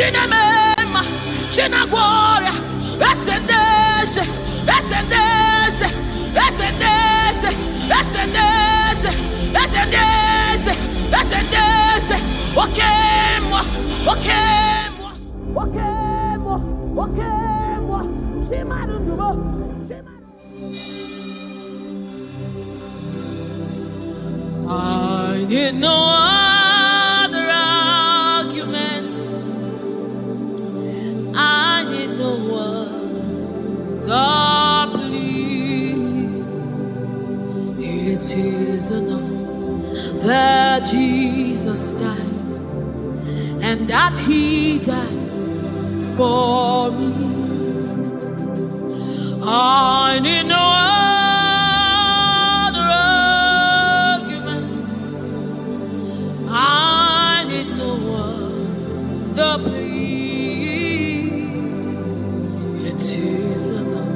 Shinamema, Shinagoria, Ascendese, Ascendese, Ascendese, Ascendese, Ascendese, Ascendese, Okemo, Okemo, Okemo, Okemo, Shimarubo, I need no other argument. I need no other plea. It is enough that Jesus died, and that He died for me. I need no other argument. I need no other plea. It is enough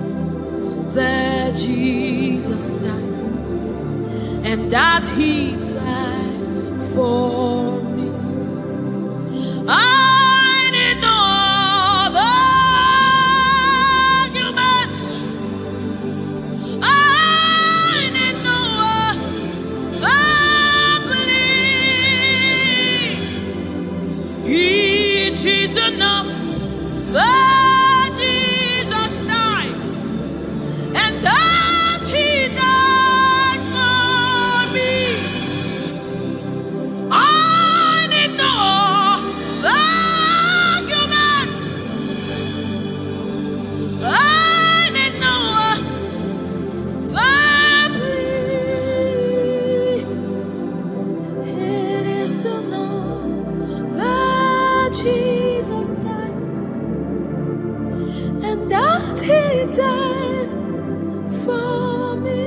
that Jesus died, and that He died for me. I need no other arguments. I need no other plea. It is enough that Jesus died, and that He died for me. I need no arguments. I need no plea. It is enough that Jesus died, and that He died for me.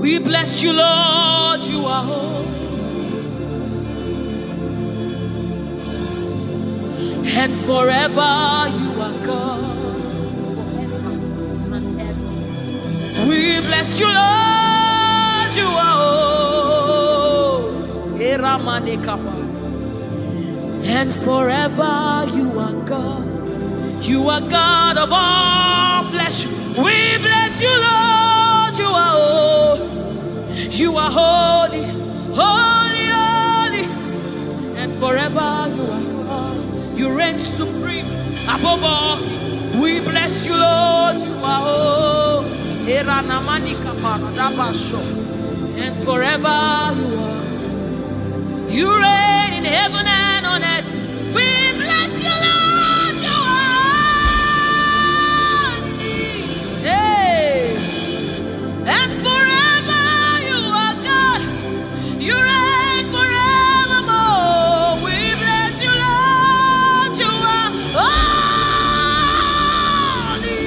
We bless you, Lord, you are holy. And forever you are God. We bless you, Lord, you are holy. And forever you are God. You are God of all flesh. We bless you, Lord, you are holy. You are holy, holy, holy. And forever you are God. You reign supreme above all. We bless you, Lord, you are holy. And forever you are. You reign in heaven and on earth. We bless you, Lord, you are. Hey. And forever you are God. You reign forevermore. We bless you, Lord, you are holy.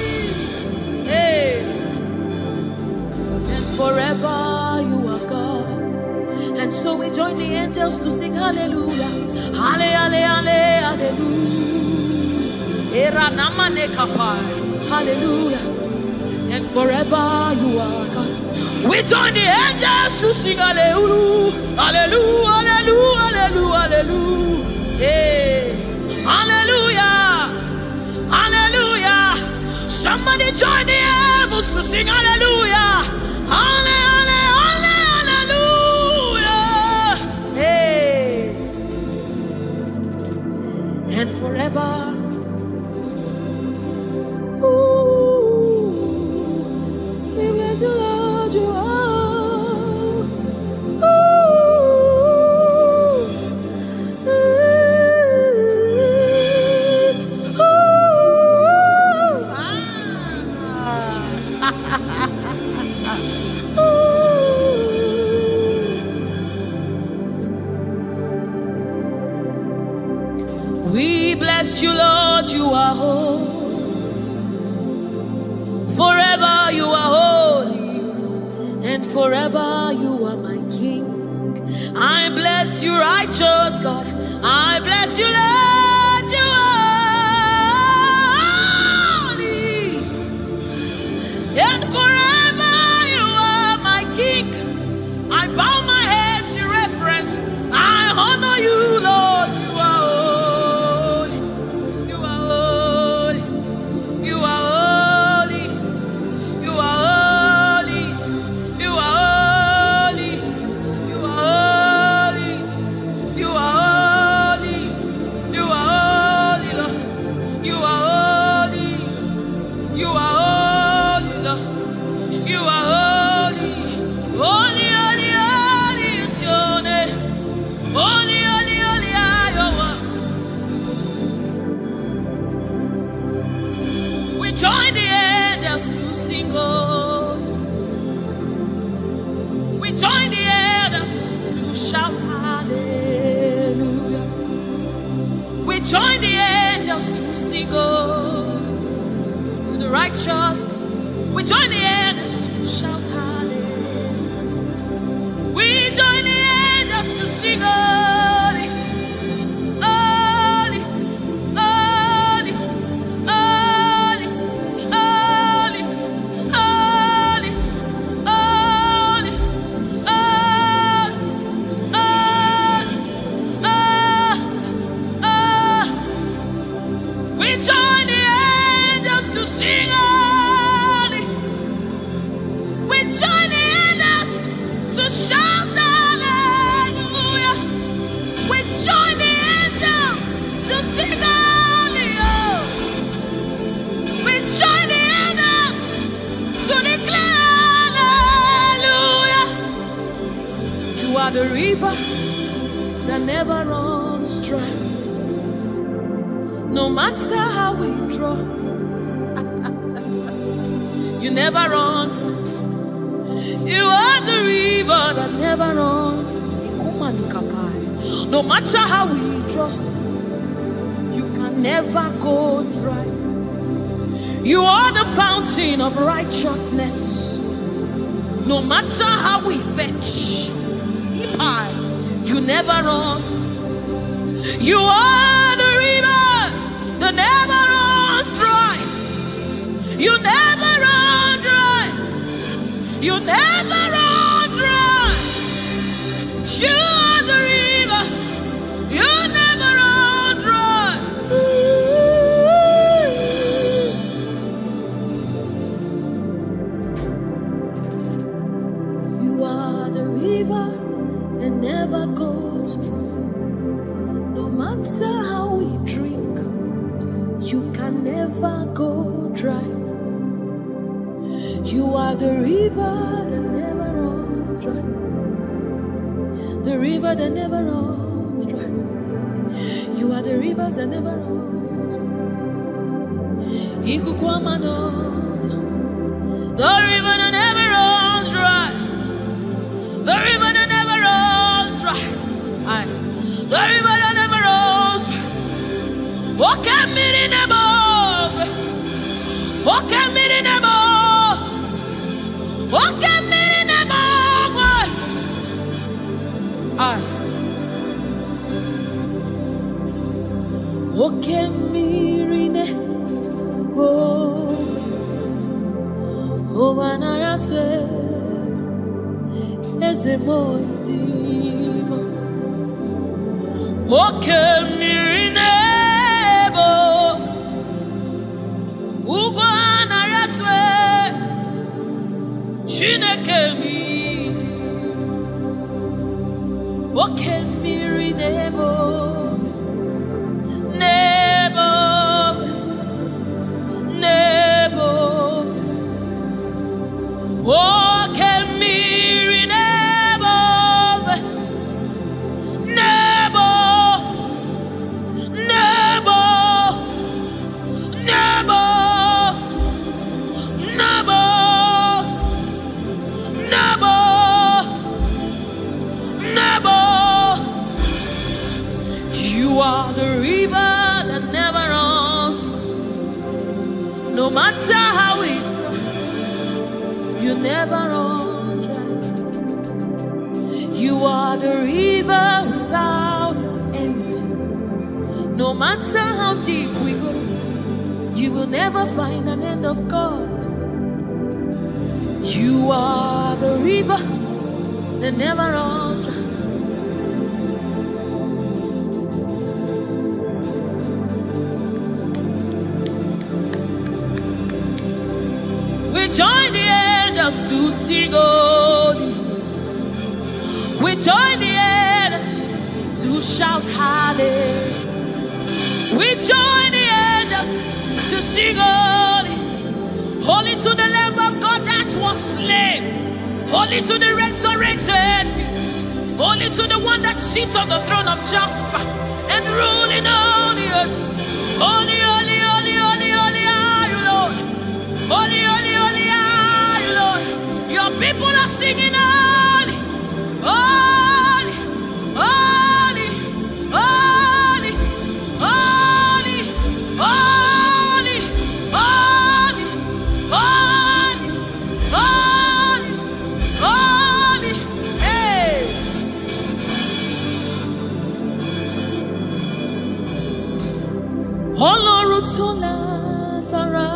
Hey. And forever you are God. And so we join the angels to sing hallelujah. Hallelujah. Hallelujah. And forever you are God. We join the angels to sing hallelujah. Hallelujah. Hallelujah. Hallelujah. Hey. Hallelujah. Hallelujah. Somebody join the angels to sing hallelujah. Hallelujah. And forever, ooh, we bless you, Lord, you are. Ooh, ooh, ooh. We bless you, Lord, you are holy. Forever you are holy, and forever you are my King. I bless you, righteous God. I bless you, Lord, you are holy, and forever you are my King. I bow my head in reverence. I honor you, Lord, you are holy. sing, oh. We join the elders to shout hallelujah. We join the angels to sing, oh. To the righteous, we join the elders to shout hallelujah. We join the angels to sing, holy, holy, holy, holy, holy, holy, holy, we join the angels to sing, holy. We join the angels to shout hallelujah. We join the angels to sing hallelujah. We join the angels to declare hallelujah. You are the river that never runs dry. No matter how we draw, you never run. You are the river that never runs. No matter how we draw, you can never go dry. You are the fountain of righteousness. No matter how we fetch, you never run. You are the river that never runs dry. You never run dry. You never run dry. You are the river. You never run dry. You are the river that never goes dry. No matter how we drink, you can never go dry. You are the river that never runs dry. The river that never runs dry. You are the rivers that never runs dry. The river that never runs dry. The river that never runs dry. The river that never runs dry. Walk at me in the above. Walk at me in the above. Walk at me in the above. Walk at me in the above. Overnight, as a boy. Walk at me in the above. Chineke mi, oke mmiri nebo, nebo, nebo, oke mmiri nebo, nebo, nebo, nebo, nebo. You are the river that never runs. No matter how it goes, you never run dry. You are the river without end. No matter how deep we go, you will never find an end of God. You are the river that never runs dry. We join the angels to sing holy. We join the angels to shout hallelujah. We join the angels to sing holy. Holy to the Lamb of God that was slain. Holy to the resurrected. Holy to the one that sits on the throne of Jasper and ruling all the earth. Holy, holy, holy, holy, holy are you, Lord. Holy, holy, holy are Ọlọ́run tó lágbára,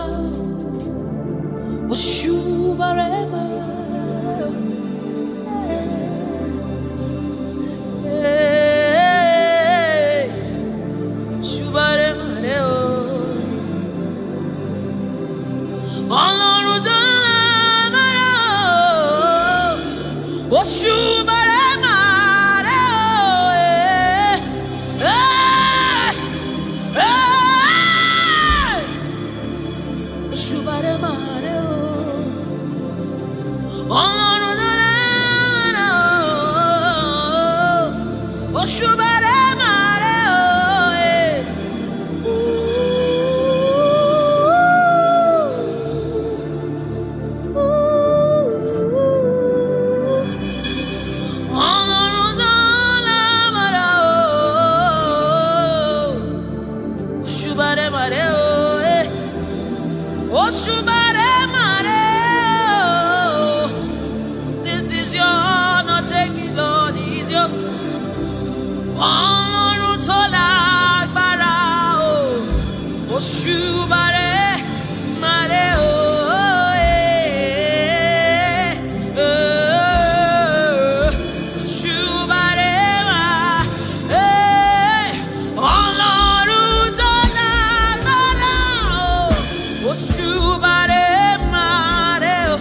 Òṣùbàrẹ́mà. Òṣùbàrẹ́mà rẹ o. Ọlọ́run tó lágbára, Òṣùbàrẹ́mà rẹ o. Òṣùbàrẹ́mà rẹ o. Ọlọ́run tó lágbára, Òṣùbàrẹ́mà rẹ o. Ọlọ́run tó lágbára o. Òṣùbàrẹ́mà rẹ o. Òṣùbàrẹ́mà rẹ o. This is your honor, take it, Lord, it is yours. Ọlọ́run tó lágbára o. Òṣùbàrẹ́mà rẹ o. Òṣùbàrẹ́mà, Ọlọ́run tó lágbára o. Òṣùbàrẹ́mà rẹ o.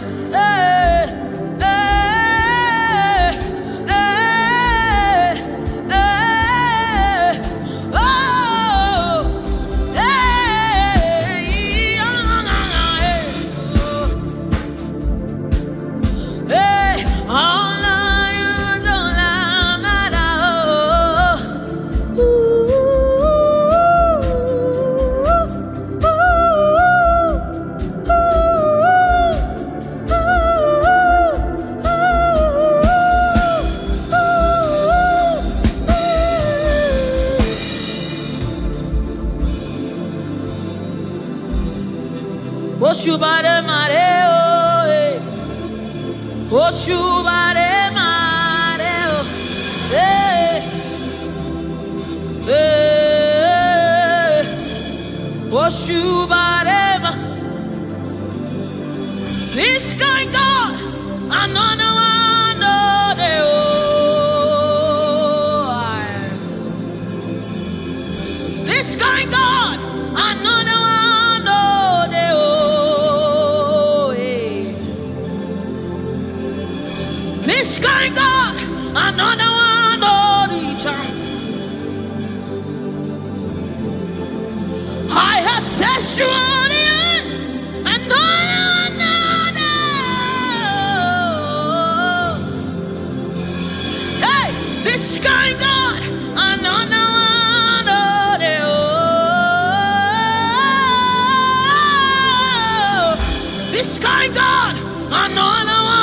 Òṣùbàrẹ́mà rẹ o. Òṣùbàrẹ́mà rẹ o. Òṣùbàrẹ́mà. This kind God, another one, no, they this kind God, another one, no, they this kind God, another one, no, I have set you on the end, and another. Hey, this kind God, another one, this kind God, another one.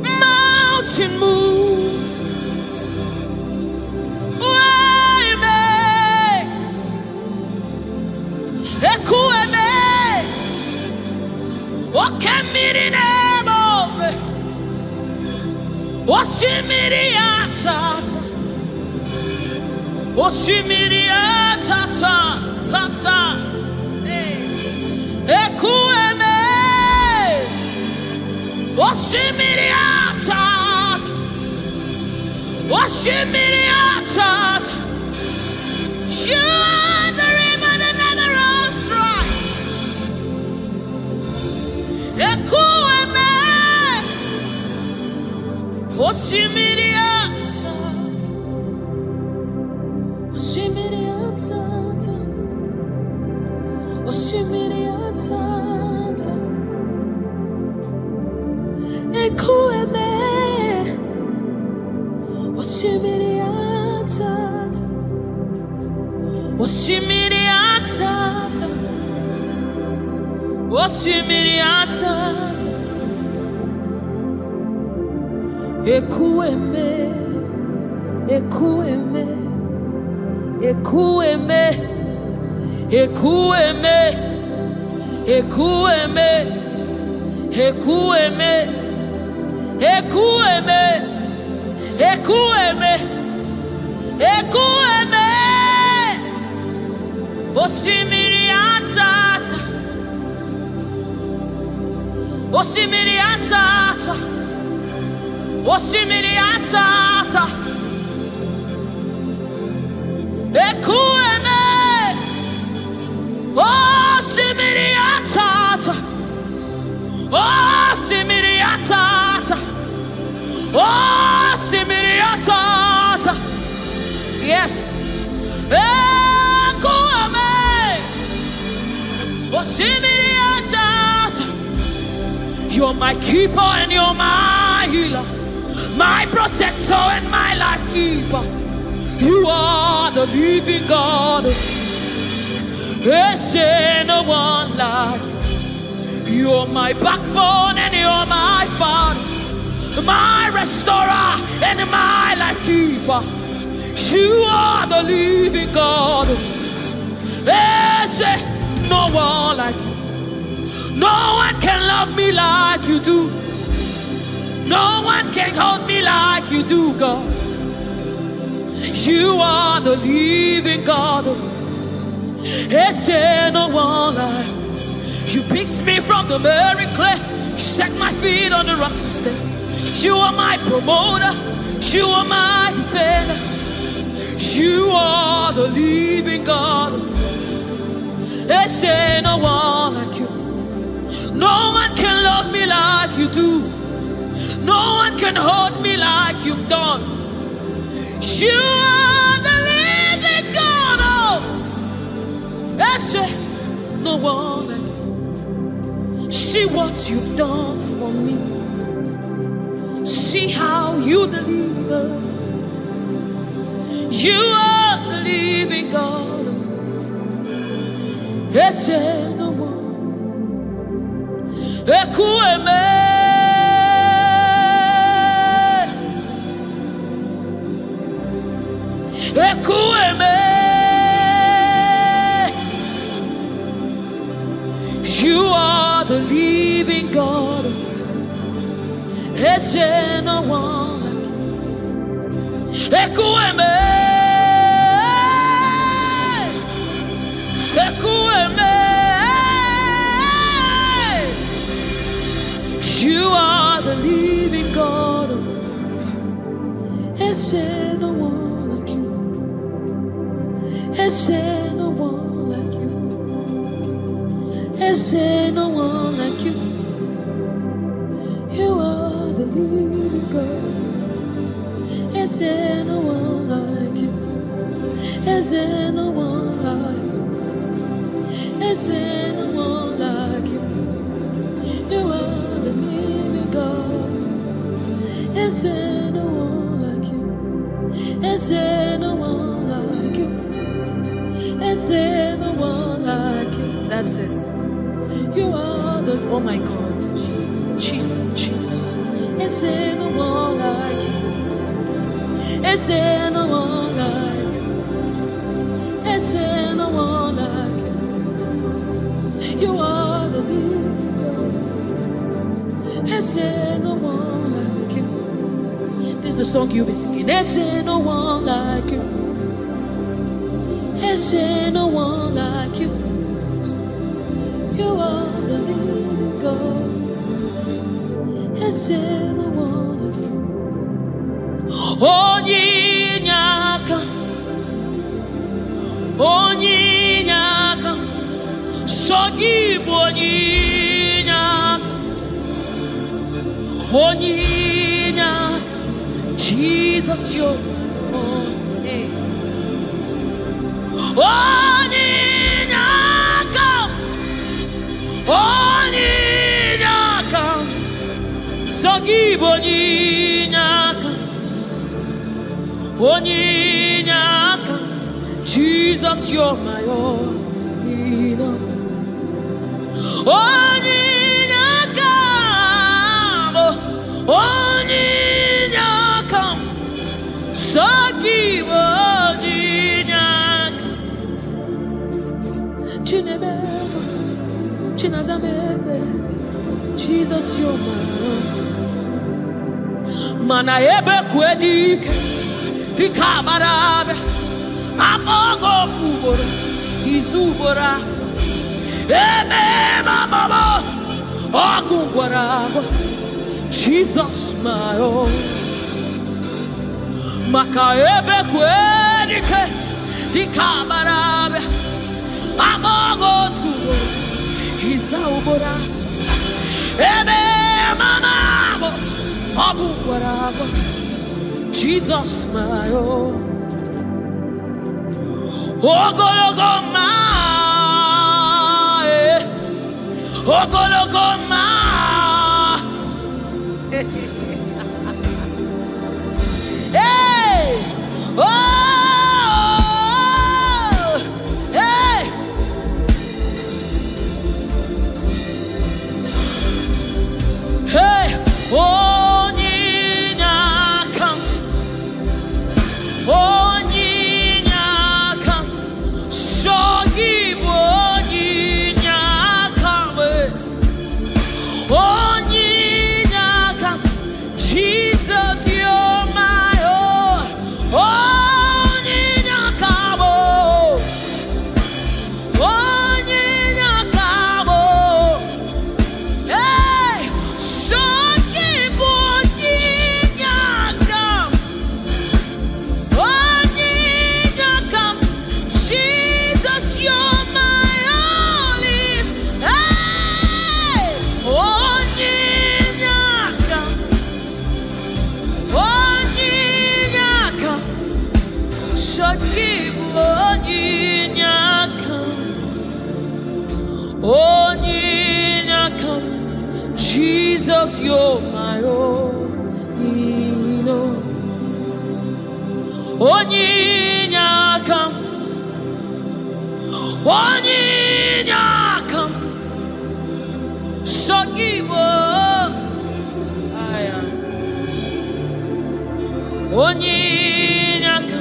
Mountain move. Ekueme. Okemiri nemo. Oshimiri atata. Oshimiri atata. Tata. Ekueme. Oshimiri atata. Oshimiri atata. You are the river that never runs dry. Ekueme. Oshimiri atata. Oshimiri atata. Oshimiri atata. Ekueme. Oshimiri atata. Oshimiri atata. Oshimiri atata. Ekueme. Ekueme. Ekueme. Ekueme. Ekueme. Ekueme. Ekueme. Ekueme. Ekueme. Oshimiri atata. Oshimiri atata. Oshimiri atata. Ekueme. Oshimiri atata. Oshimiri atata. Oshimiri atata. Yes. Ekueme. Oshimiri atata. You're my keeper and you're my healer, my protector and my life keeper. You are the living God. There's no one like you. You're my backbone and you're my father, my restorer and my life keeper. You are the living God. There's no one like you. No one can love me like you do. No one can hold me like you do, God. You are the living God. There's no one like you. Picked me from the very clay. You set my feet on the rock to stay. You are my promoter. You are my defender. You are the living God. There's no one like you. No one can love me like you do. No one can hold me like you've done. You are the living God. Oh, that's it. No one like you. See what you've done for me. See how you deliver. You are the living God. That's it. No one. Ekueme. Ekueme. You are the living God. There's no one like you. Ekueme. Ekueme. You are the living God. There's no one like you. There's no one like you. There's no one like you. You are the living God. There's no one like you. There's no one like you. There's no one like you. You are the living God. There's no one like you. There's no one like you. There's no one like you. That's it. You are the, oh my God, Jesus, Jesus, Jesus. Is there no one like you? Is there no one like you? Is there no one like you? You are the leader. Is there no one like you? This is the song you'll be singing. Is there no one like you? Is there no one like you? You are the living God. Is there no one like you? Onyinyaka, Onyinyaka, Sogibu Onyinyaka, Onyinyaka, Jesus, your name. Onyinyaka, Onyinyaka, Sogibu Onyinyaka, Onyinyaka, Jesus, you're my own. Onyinyaka, Onyinyaka, Sogibu Onyinyaka, Chinebe, Chinazamebe, Jesus, you're my own. Mana ebe kwedike, dikabarabe, amogo fubora, izubora, ebe mama, okungwarabo, Jesus, my own. Maka ebe kwedike, dikabarabe, amogo fubora, izubora, ebe mama, Jesus, my own. Ogologoma, Ogologoma. Hey, oh, hey. Hey, Onyinyaka, Onyinyaka, Sogibu Onyinyaka, Onyinyaka, Jesus, you're my own. Onyinyaka, Onyinyaka, hey, Sogibu Onyinyaka, Onyinyaka, Jesus, you're my only. Hey, Onyinyaka, Onyinyaka, Sogibu Onyinyaka, Onyinyaka, Jesus, you're my own. Onyinyaka, Onyinyaka, Sogibu Onyinyaka,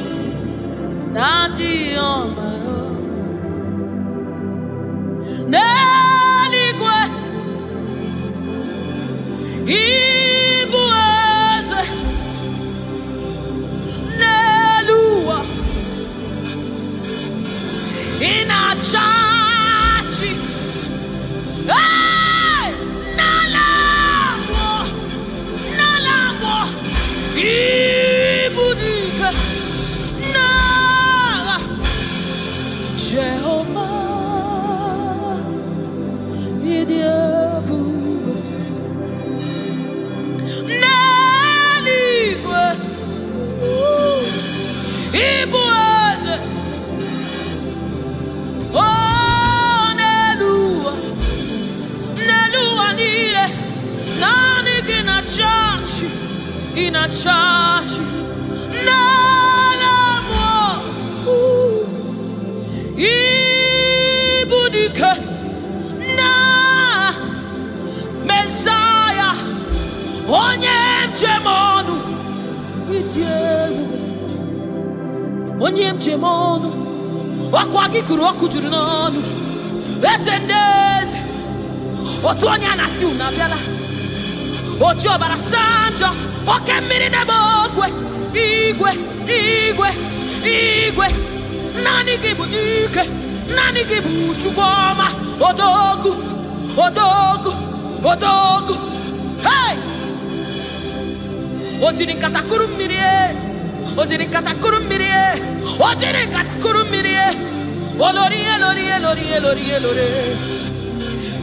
Daddy on my own. Neligwe, Igbo eze, Nelua, Inachachi, hey, Nalamo, Nalamo, Ibudike, Nala, Jehovah, Idiebu, Neligwe, Igbo eze, oh, Nelua, Nelua nile, nani inachachi, Nalamo, Ibudike, onye njem ọnụ, ọkwa gị kụrụ ọkụ juru n'ọnụ, eze ndị eze, otu onye a na-asị unu abịala, oji ọbara saa njọ, oke mmiri n'ebe ogwe, igwe, igwe, igwe, naanị gị bụ ike, naanị gị bụ Chukwu ọma, odogwu, odogwu, odogwu, hey! O jiri nkata kụrụ mmiri, o jiri nkata kụrụ mmiri, o jiri nkata kụrụ mmiri, olori elori elori elori elori,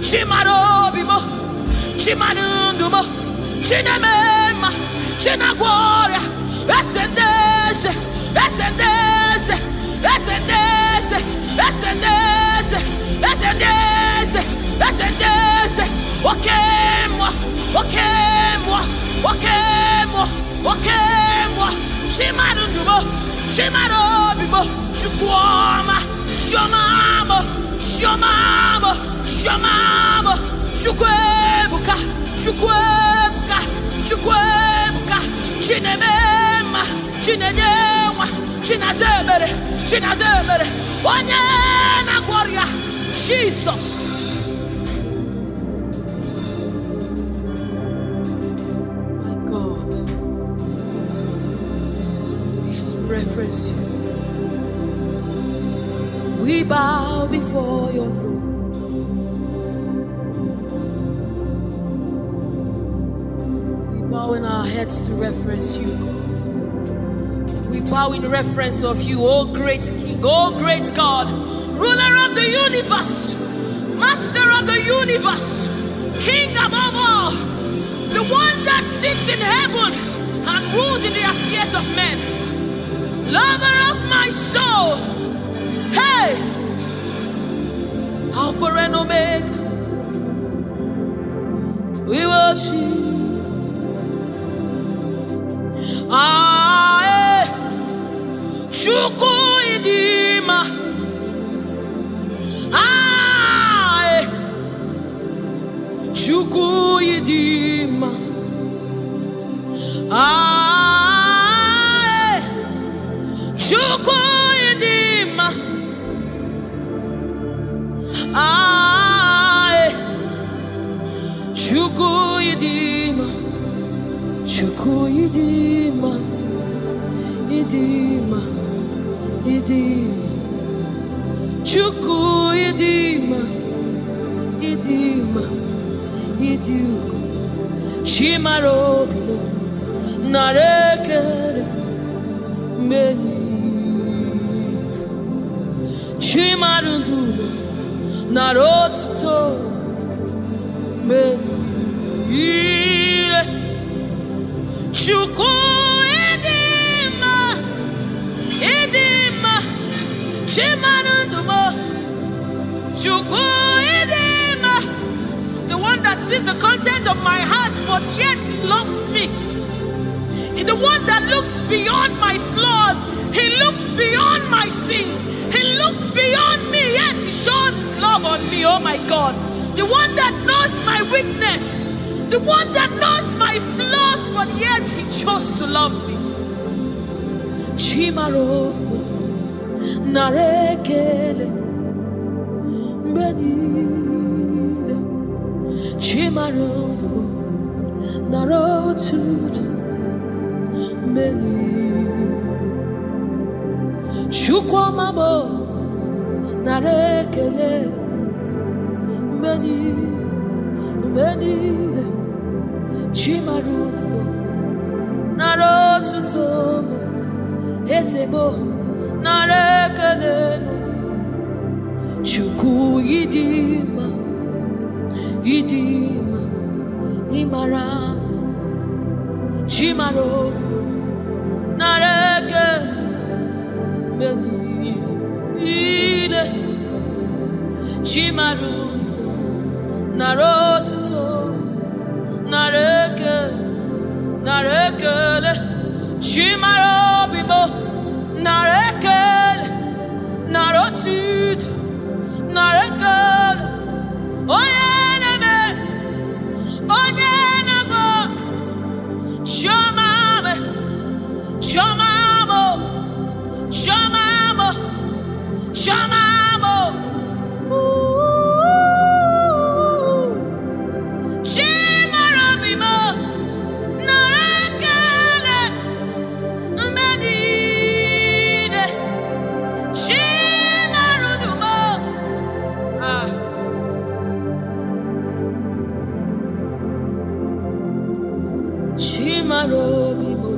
chimara obi mo, chimara ndụ mo, chineme mma, chinagwọ ọrịa, eze ndị eze, eze ndị eze, eze ndị eze, eze ndị eze, eze ndị eze, eze ndị eze, oke mmụọ, oke mmụọ, oke mmụọ, oke mmụọ, chimara ndụ mo, chimara obi mo, Chukwu ọma, chiọma mo, chiọma mo, chiọma mo, Chukwu ebuka, Chukwu ebuka, Chukwu ebuka, chineme mma, chinenye nwa, chinaza emere, chinaza emere, onye na-agwọ ọrịa, Jesus. My God, yes, reference you. We bow before your throne. Bowing our heads to reference you, God. We bow in reference of you, O great King, O great God, ruler of the universe, master of the universe, King above all, the one that sits in heaven and rules in the affairs of men, lover of my soul, hey, Alpha and Omega, we worship. Chukwu idima, Chukwu idima, Chukwu idima, Chukwu idima, Chukwu idima, idima, idima, Chukwu idima, idima, idima, chimara obi narekere meni, chimara ndụ nara otuto meni, Chukwu idima, idima, chimara ndụ mo, Chukwu idima, the one that sees the content of my heart but yet loves me. He's the one that looks beyond my flaws. He looks beyond my sins. He looks beyond me, yet he shows his love on me. Oh my God. The one that knows my weakness. The one that knows my flaws, but yet he chose to love me. Chimaro narekele benile, chimaro narotuta benile, chukwamabo narekele benile, chimarutumo narotutomo, ezebo narekele, Chukwu idima, idima, imara, chimarutumo narekele benile, chimarutumo narotuto narekele, chimarobimo narekele, narotuto narekele, onyeneme, onyenego, shomame, shomamo, shomamo. Chimarobimo,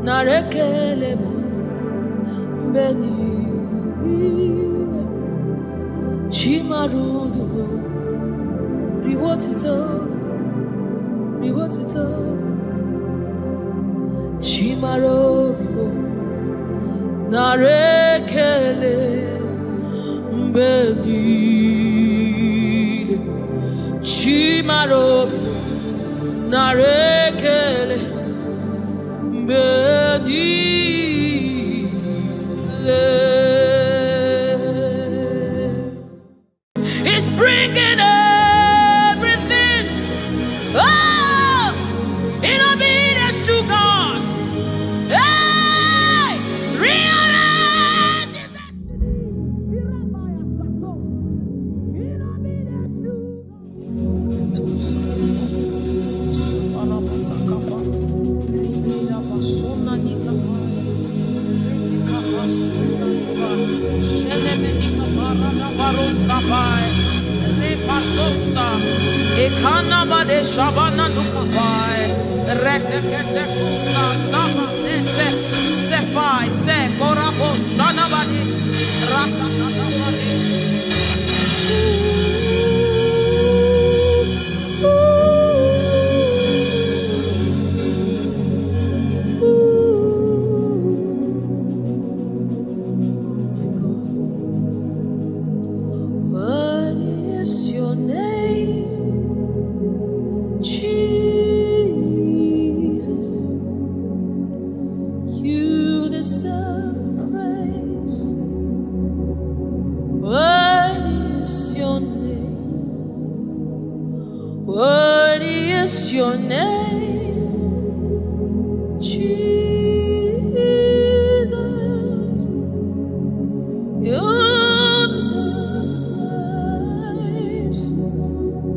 Narekelemo, Beni, Chimarudumo, Riwotito, Chimarobimo, Narekele, Beni, Chimarobimo, Narekele, He's bringing everything in obedience to God. Hey, rearrange his Ekanabade Shabana Nukapai, Rekete Kusa, Saba, Sefai, Se, Korabo, Shanabadi, Ratakabadi. What is your name? Jesus, you deserve praise. What is your name? What is your name? Jesus, you deserve praise.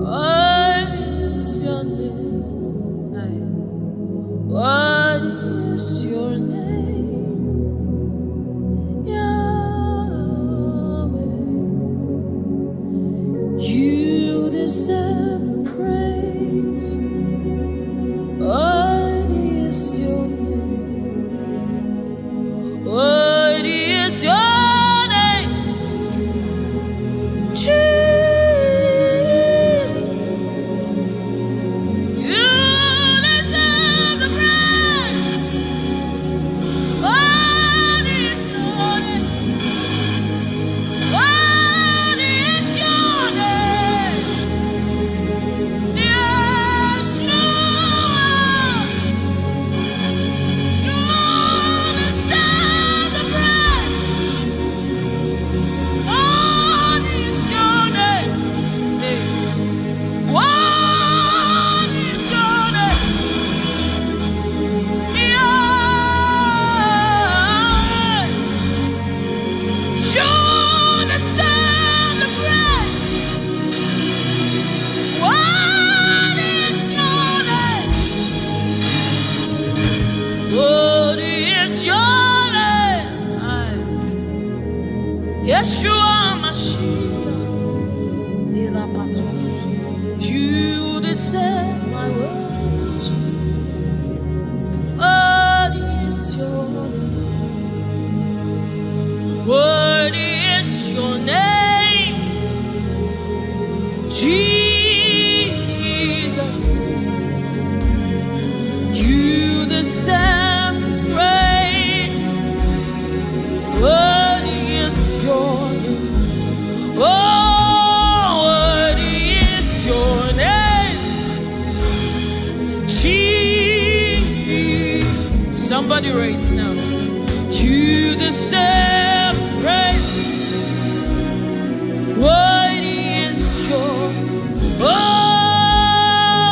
What is your name? What is your name? Yahweh, you deserve the praise. What is your name? What is your name? Jesus, you deserve the praise. What is your name? What is your name? Yeshua, you deserve the praise. What is your name? What is your name? Yahweh, you deserve the praise. What is your name? What is your name? Yeshua Mashiach, Irapatos. You deserve my worship. What is your name? What is your name? Jesus, you deserve praise. What is your name? Oh, what is your name? Jesus, somebody raise it now. You deserve praise. What is your oh,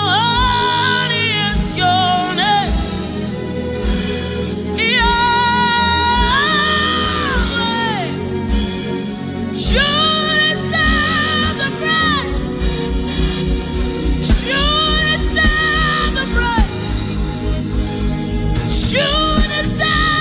what is your name? Yahweh, you deserve the praise. You deserve the praise. You deserve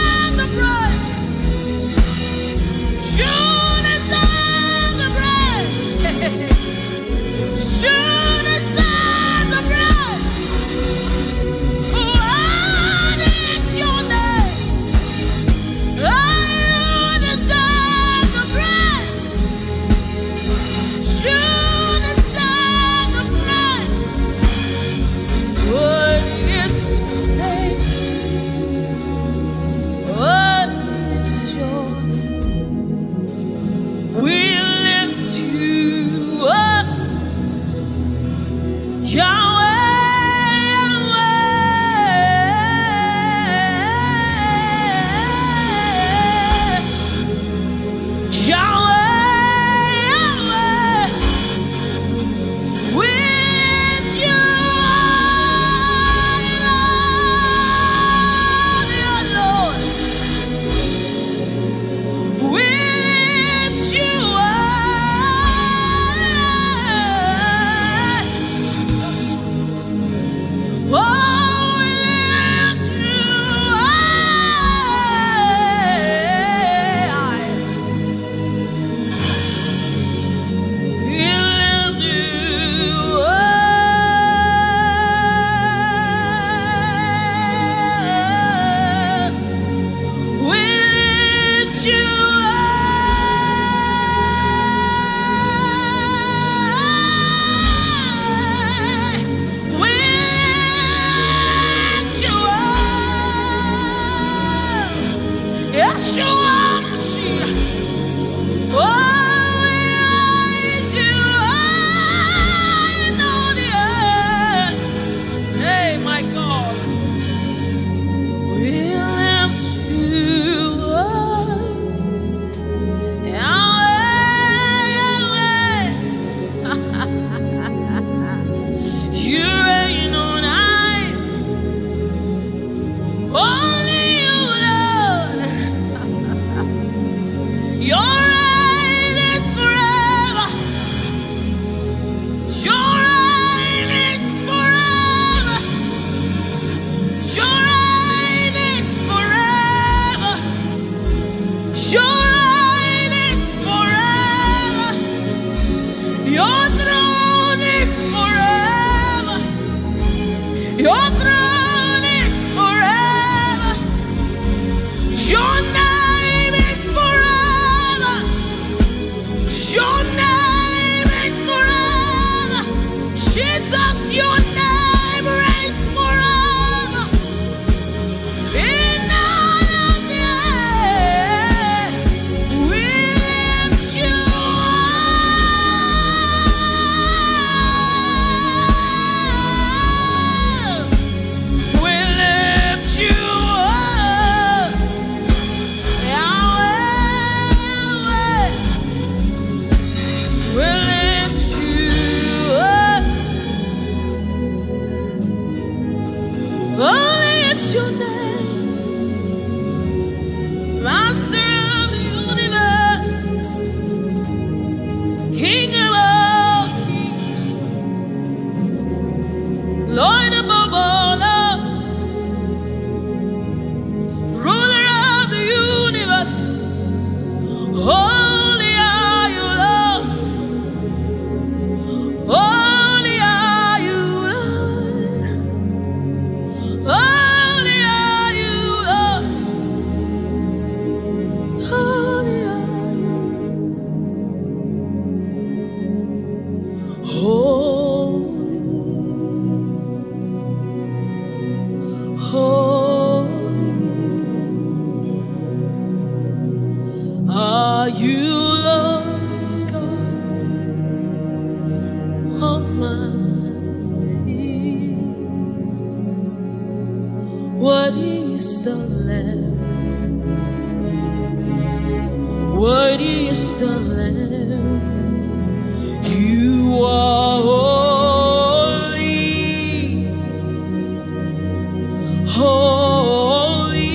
Worthy is the Lamb. Worthy is the Lamb. You are holy, holy.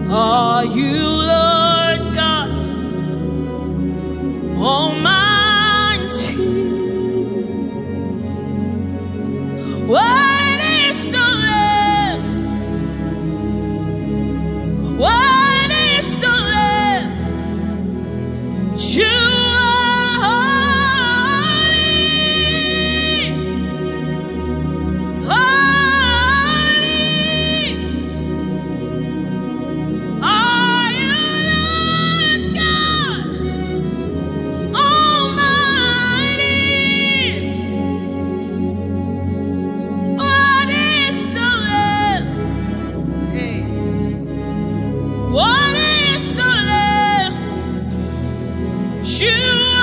Are you Lord God Almighty? Worthy is the Lamb. Worthy is the Lamb. You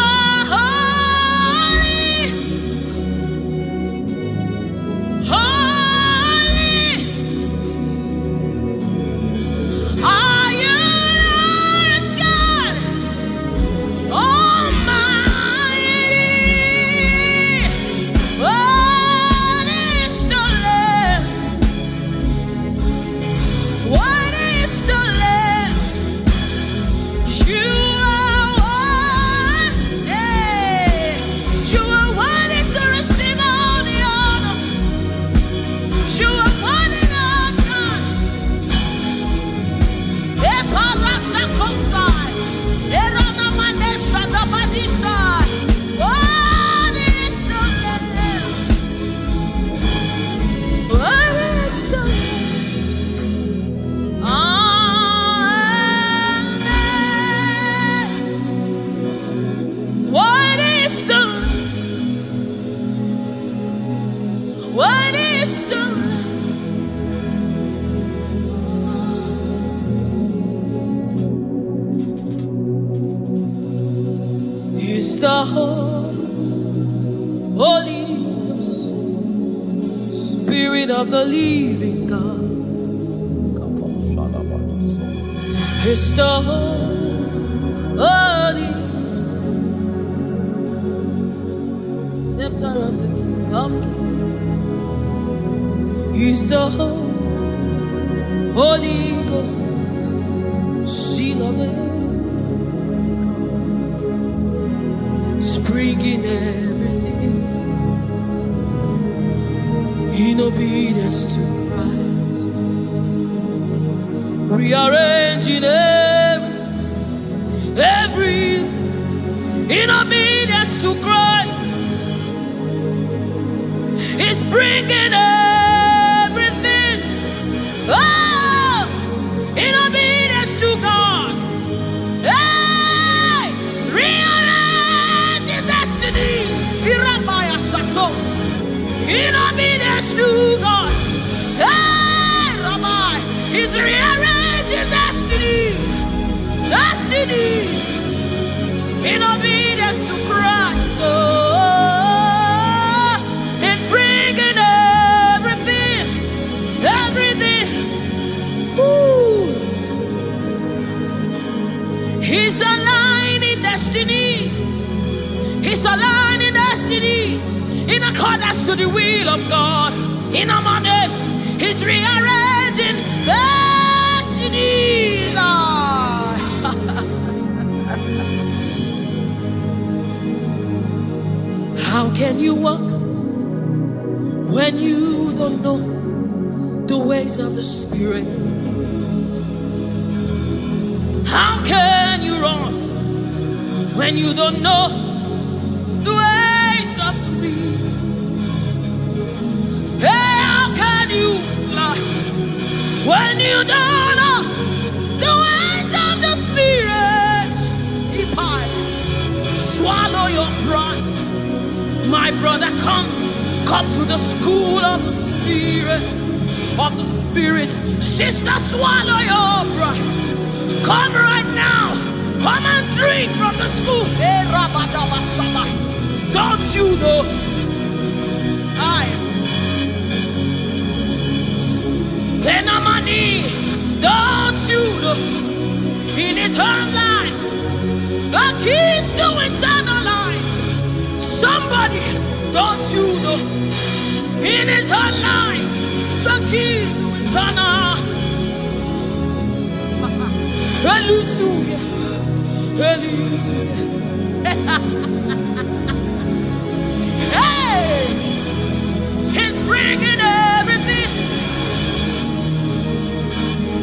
are holy. He's the Holy Spirit of the living God. He's the Holy Scepter of the King of Kings. He's the Holy Ghost, seal of the bringing everything in obedience to Christ, rearranging every in obedience to Christ. It's bringing everything in obedience to God. Hey, rearranging destiny in obedience to God. Hey, Rabbi, He's rearranging destiny in obedience to Christ. Oh, it's bringing everything. Ooh. He's aligning destiny. He's aligning destiny in accordance to the will of God. In Amadeus, He's rearranging destinies. How can you walk when you don't know the ways of the Spirit? How can you run when you don't know the ways of the wind? Hey, how can you fly when you don't know the ways of the Spirit? If I swallow your pride, my brother, come to the school of the Spirit, Sister, swallow your pride. Come right now. Come and drink from the school. Hey, don't you know? Don't you know? In His own life, the keys to eternal life. Somebody, don't you know? In His own life, the keys to eternal. Hallelujah. Hey, He's bringing everything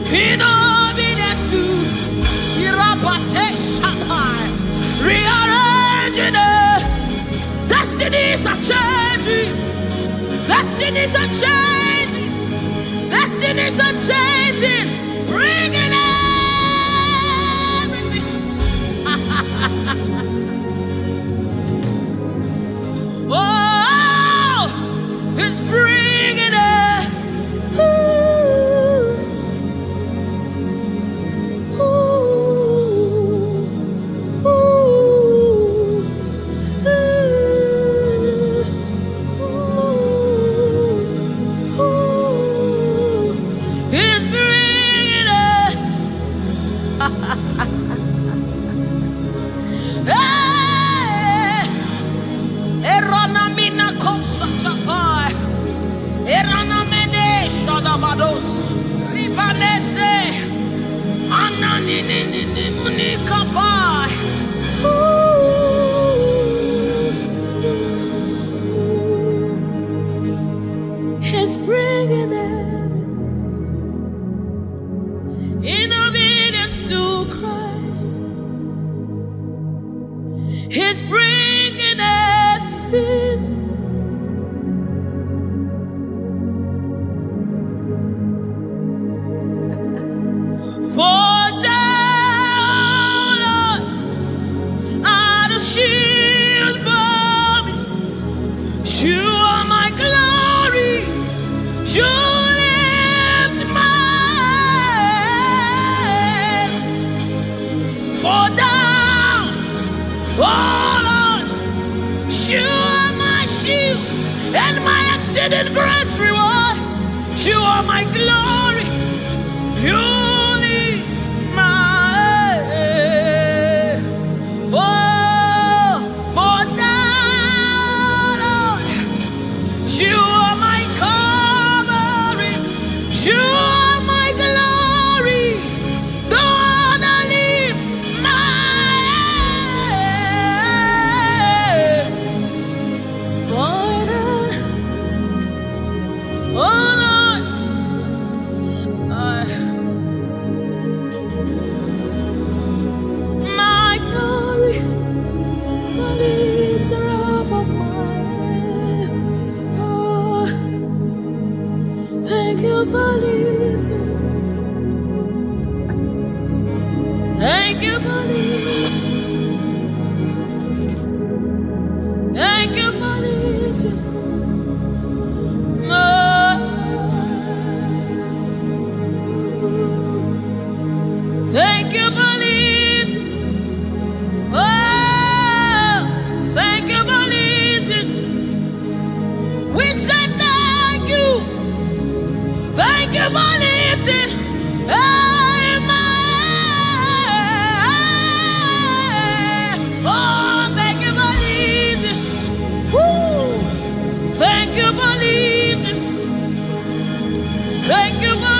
in obedience to rearranging it. Destinies are changing. Destinies are changing. Destinies are changing. Bringing everything. Oh, it's bringing it. He's bringing everything in obedience to Christ. He's bringing everything. For down You are my shield and my exceeding great reward. You are my glory. You need my oh, for thou, Lord, you are my covering. You are my glory. The one I lift my head. Oh Lord, my glory, the lifter up of my head. Oh, thank you for lifting. Thank you for lifting. Thank you for lifting. Thank you for leading. Oh, thank you for leading. We say thank you. Thank you for lifting. Oh, thank you for leading. Woo. Thank you for leading. Thank you for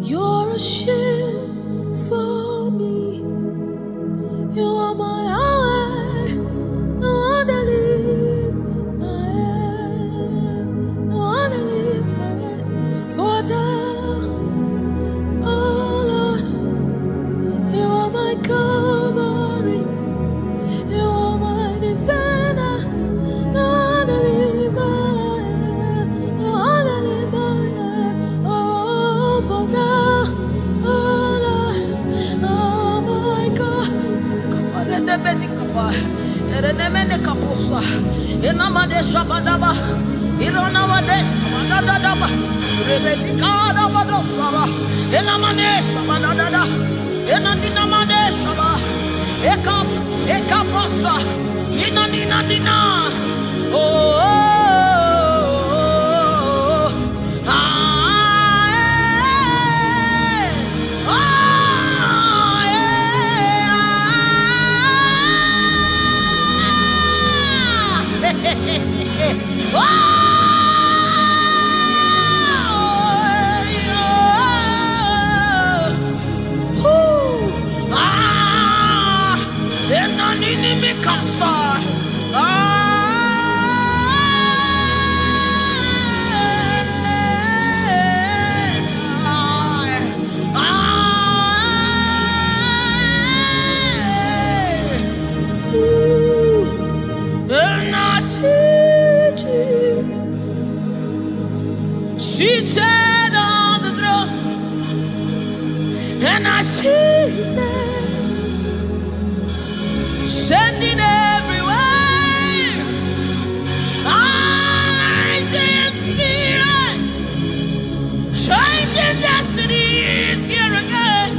you're a shield for me. You are my highway, the one that lift my head, the one that lift my head. For thou, oh Lord, you are my covering, you are my defender, the one that lift my head, the one that lift my head. Oh, for thou. Seated on the throne, and I see His hand sending everywhere. I see His Spirit changing destinies here again.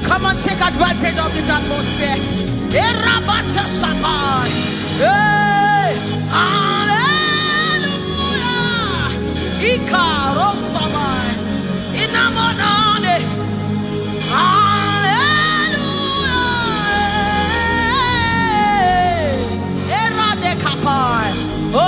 Come on, take advantage of this atmosphere. Hey, hallelujah. Ikarosamai. Inamonane. Hallelujah. Eradekapai. Oh,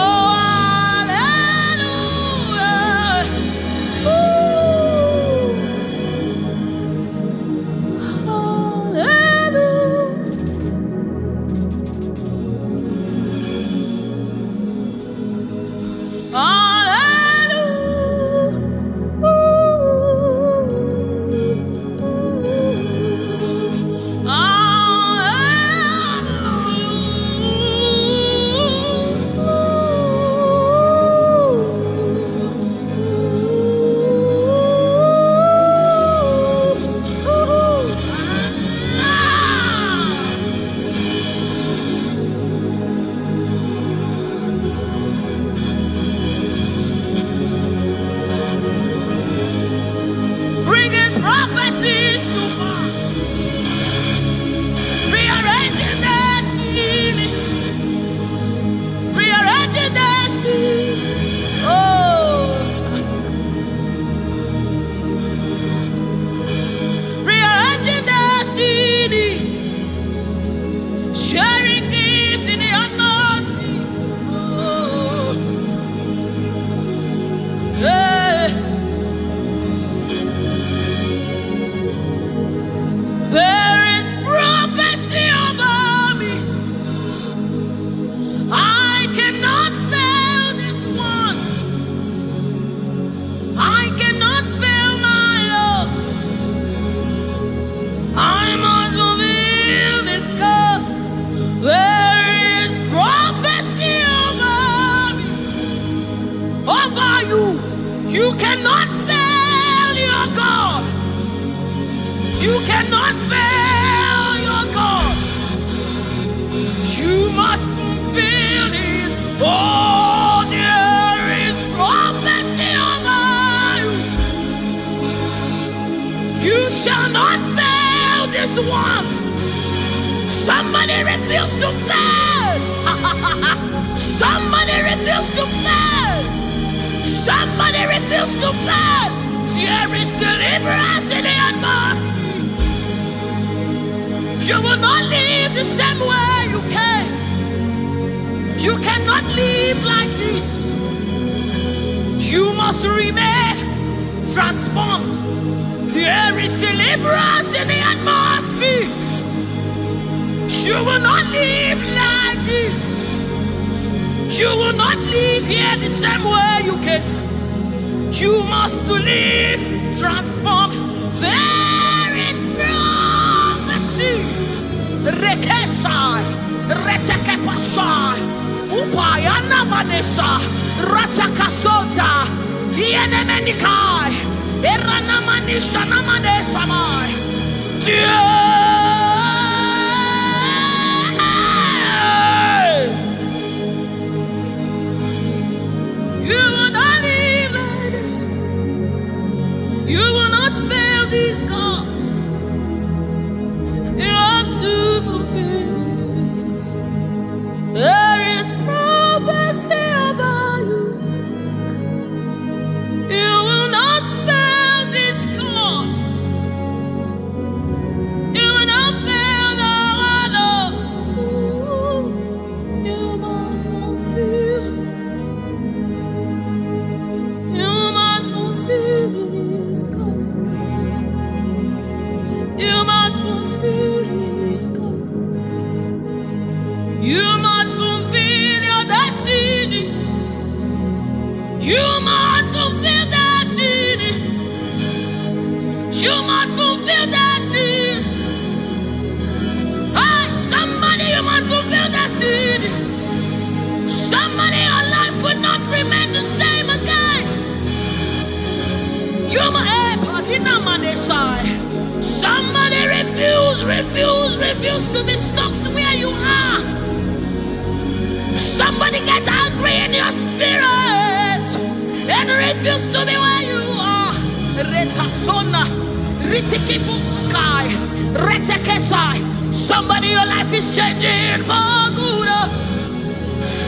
You cannot fail your God. You cannot fail your God. You must fulfill His. Oh, there is prophecy over you. You shall not fail this one. Somebody refuse to fail. Somebody refuse to fail. Somebody refuse to fail. There is deliverance in the atmosphere. You will not live the same way you came. You cannot live like this. You must remain transformed. There is deliverance in the atmosphere. You will not live like this. You will not live here the same way you came. You must live transformed. There is prophecy. Rekesai, Retekepashai, Upayana Madesa, Ratakasota, Ienemenikai, Eranamanisha Namadesamai. You will not live like this. You will not fail this God. You have to fulfill this. There is prophecy over you. You will not fail this God. You will not fail our Lord. You must fulfill. You must fulfill His cause. You must fulfill His cause. You must fulfill your destiny. You must fulfill destiny. You must fulfill destiny. Hey, somebody, you must fulfill destiny. Somebody, your life will not remain the same again. You must, somebody refuse to be stuck where you are. Somebody get angry in your spirit and refuse to be where you are. Somebody, your life is changing for good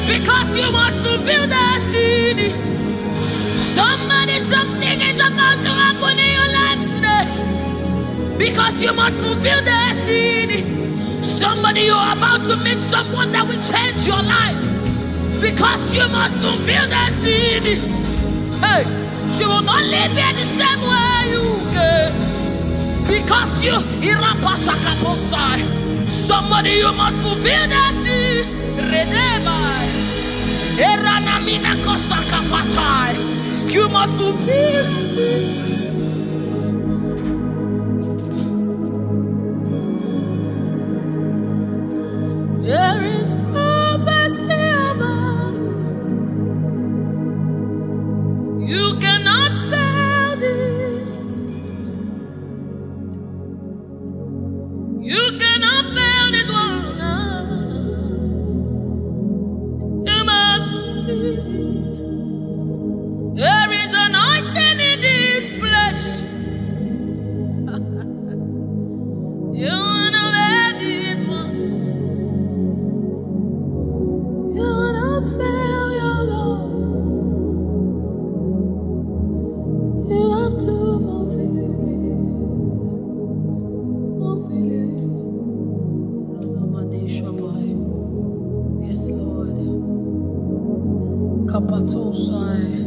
because you must fulfill destiny. Somebody, something is about to happen in your life today because you must fulfill destiny. Somebody, you are about to meet someone that will change your life because you must fulfill destiny. Hey, you will not live here the same way you came because you somebody, you must fulfill destiny. You must fulfill. There is prophecy about you. You cannot fail this. You cannot fail this one. You must fulfill. There is anointing in this place. You wanna let it one. You wanna fail your Lord. You have to fulfill it. Fulfill it. Yes, Lord. Kapatosai.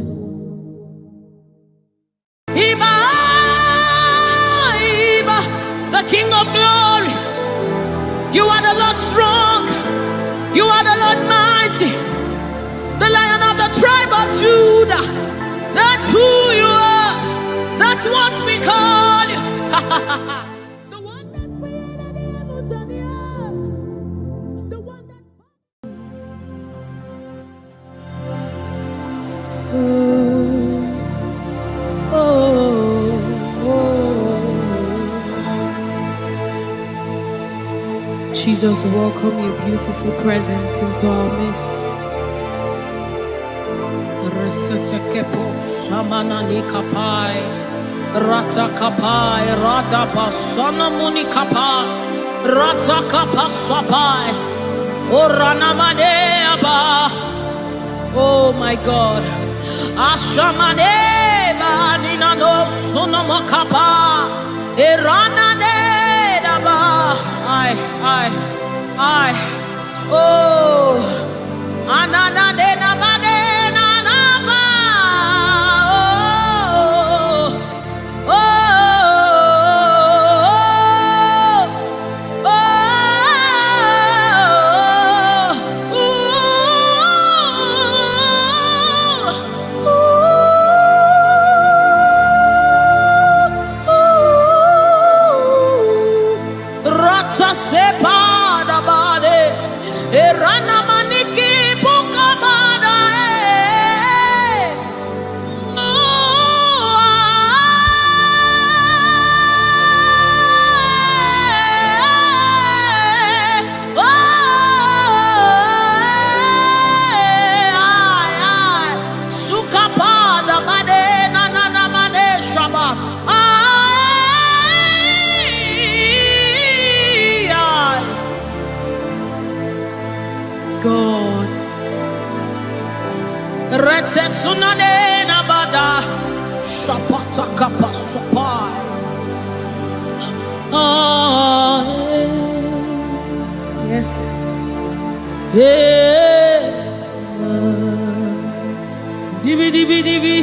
King of glory, you are the Lord strong, you are the Lord mighty, the Lion of the tribe of Judah. That's who you are, that's what we call you. The one that created the heavens and the earth, the one that... Jesus, welcome your beautiful presence into our midst. Resetekepo samanani kapai, rata kapai, rada basana muni kapai, rata kapasapai, orana maneaba. Oh my God, ashamane manina no sunamakapa, erana nedaba. I, oh, anana nena manena naba, oh, oh, oh, Rata sepada bade, erana maniki buka bada, suka pada bade, nana mane shaba. God, rete sunane nabada, shapata kapasopai. Yes, yeah, dibi dibi dibi,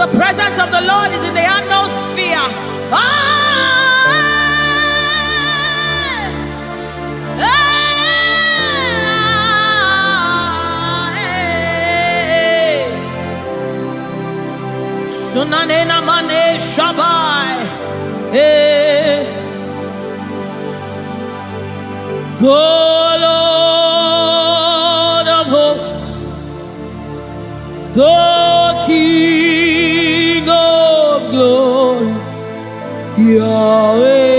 the presence of the Lord is in the atmosphere. Sunanena mane shabai. The Lord of hosts, the King of glory, Yahweh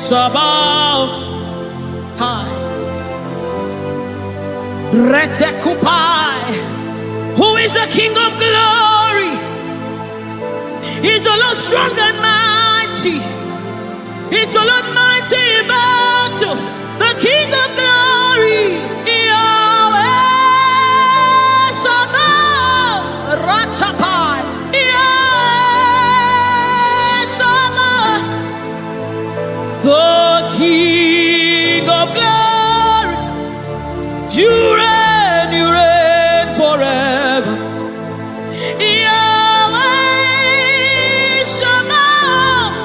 Sabaoth, Retekupai. Who is the King of glory? He's the Lord strong and mighty. He's the Lord mighty in battle. The King of glory, Yahweh Sabaoth, Ratapai, Yahweh Sabaoth, the King of glory. You reign forever. Yahweh Sabaoth,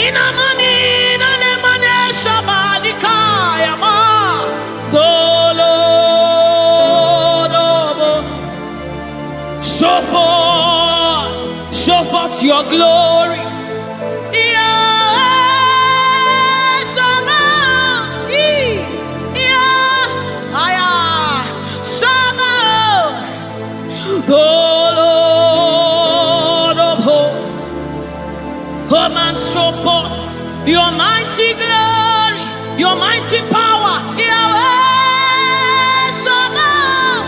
Inamani, Nanemane Shabadikaya, the Lord of hosts. Show forth your glory. The Lord of hosts, come and show forth your mighty glory, your mighty power, Yahweh Sabaoth.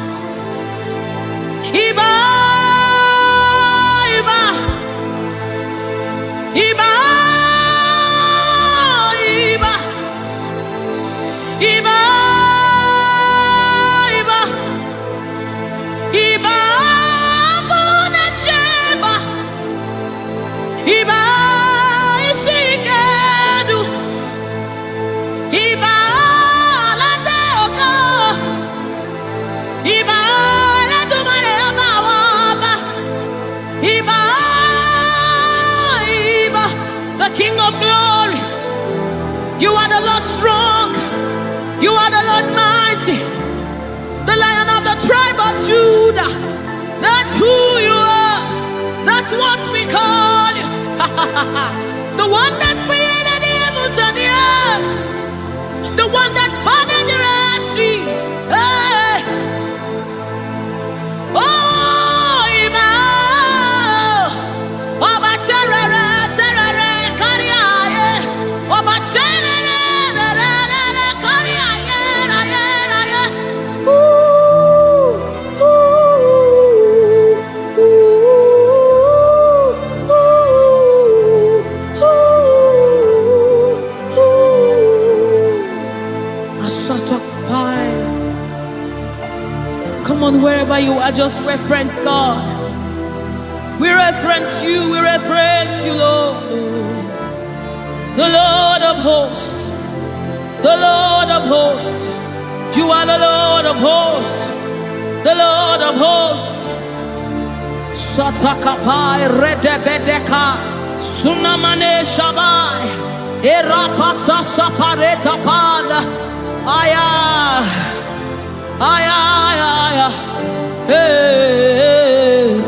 mighty, the Lion of the tribe of Judah. That's who you are. That's what we call you. The one that created the heavens and the earth. The one that parted the Red Sea. Hey. Oh, Emmanuel. Oba terere, terere, kariaye. Oba terere, kariaye, raye, raye. Ooh, ooh, ooh, ooh, ooh. Asatopai. Come on, wherever you are, just reference God. We reference you, Lord. The Lord of hosts, the Lord of hosts. You are the Lord of hosts, the Lord of hosts. Satakapai redebedeka, sunamane shabai, erapata sapareta pada, aya, aya, aya, hey.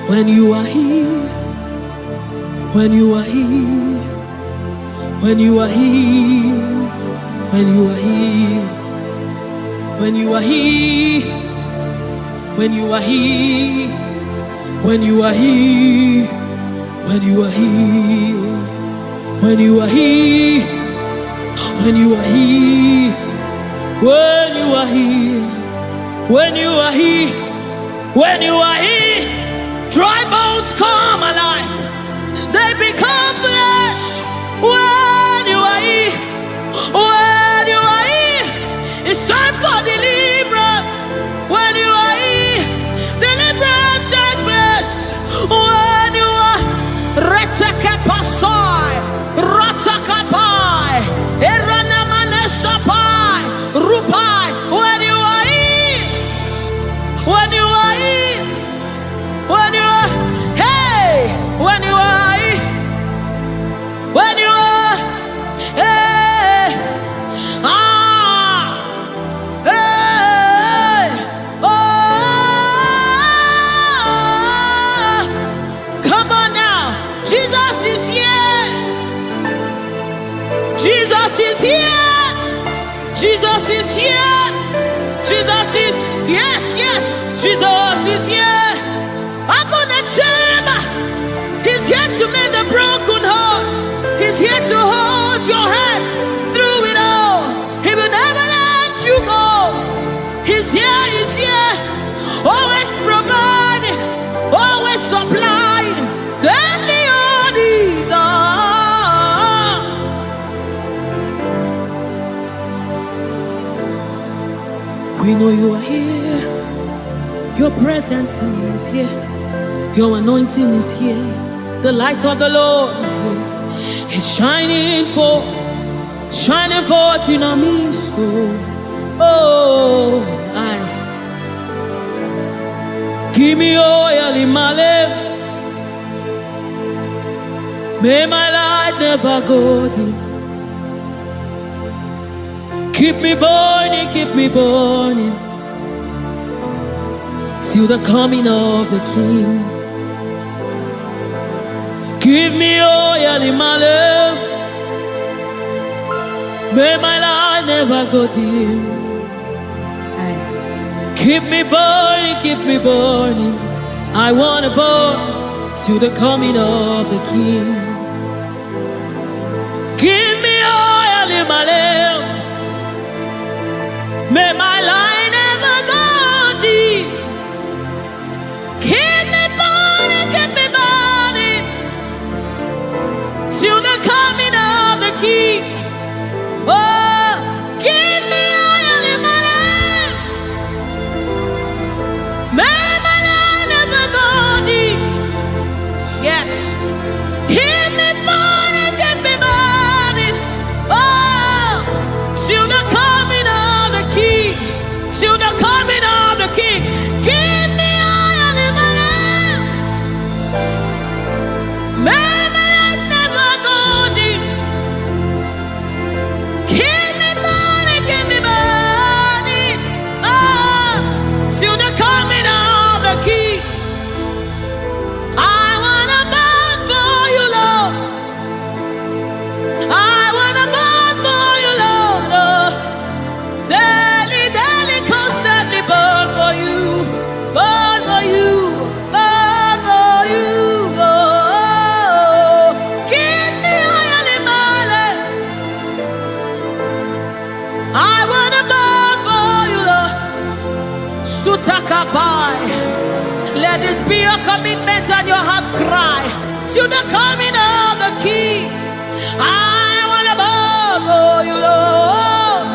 When you are here, when you are here, when you are here, when you are here, when you are here, when you are here, when you are here, when you are here, when you are here, when you are here, when you are here, when you are here, when you are here, dry bones come alive. They become flesh. When you are here, when you are here, it's time for deliverance. When you are here, deliverance takes place. When you are retekepasai, ratakapai, eranamanesapai, rupai. When you are here, when you are here, when you are, hey, when you are here, when you are, hey, hey, oh, come on now, Jesus is here, Jesus is here, Jesus is here, Jesus is, yes, yes, Jesus is here. I'm gonna chamber. He's here to mend the broken heart. He's here to hold your hands through it all. He will never let you go. He's here, he's here. Always providing, always supplying. Deadly on these are. We know you are here. Your presence is here. Your anointing is here. The light of the Lord is here. It's shining forth in our midst. Oh, I give me oil in my lamp. May my light never go dim. Keep me burning, till the coming of the King. Give me oil in my lamp. May my light never go dim. Keep me burning. I want to burn till the coming of the King. Give me oil in my lamp. May my light never go dim. Keep me burning till the coming of the King. Oh, give me oil in my lamp. May my light never go dim. Yes. Keep me burning. Oh, till the coming of the King. Till the coming of the King. Give me oil in my lamp. May my light never go dim. Keep me burning. I want to burn for you, Lord. Sutakabai. Let this be your commitment and your heart's cry to the coming of the King. I want to burn for you, Lord,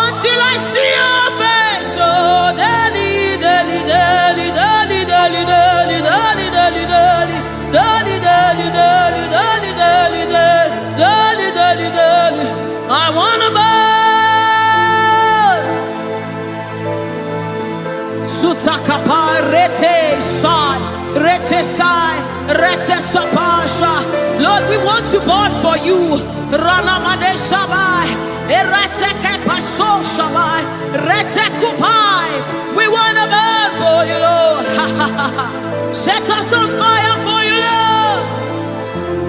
until I see your face. Oh, daily, daily, daily, daily, daily, daily, daily, daily, daily, daily, daily, daily, daily, daily, daily, daily, daily. I want to burn. Sutakapa rete sai, rete sai, rete sapasha. Lord, we want to burn for you. Rana manesabai, rete kepaso shabai, rete kupai. We want to burn for you, Lord. Set us on fire for you, Lord.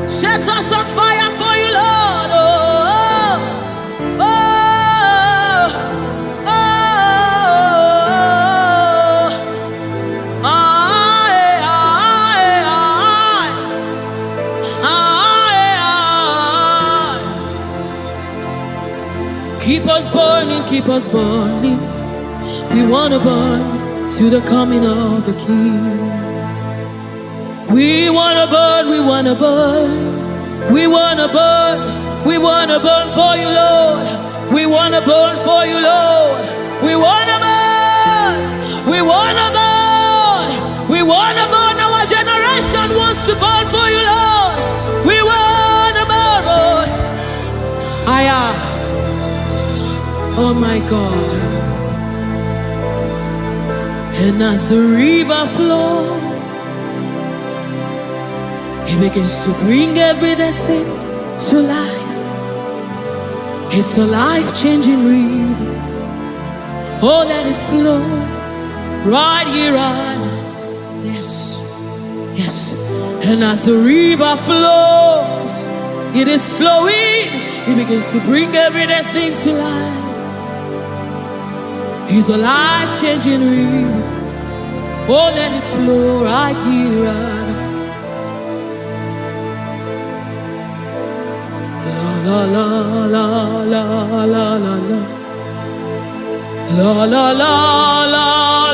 Set us on fire for you, Lord. Oh, oh, oh, oh. Keep us burning, keep us burning. We want to burn to the coming of the King. We want to burn, we want to burn. We want to burn, we want to burn for you, Lord. We want to burn for you, Lord. We want to burn, we want to burn. We want to burn, our generation wants to burn for you, Lord. We want to burn, Lord. Oh my God. And as the river flows, it begins to bring everything to life. It's a life-changing river. Oh, let it flow right here, right now. Yes, yes. And as the river flows, it is flowing. It begins to bring everything to life. It's a life-changing river. Oh, let it flow right here, right now. La la la la la la la. La la la la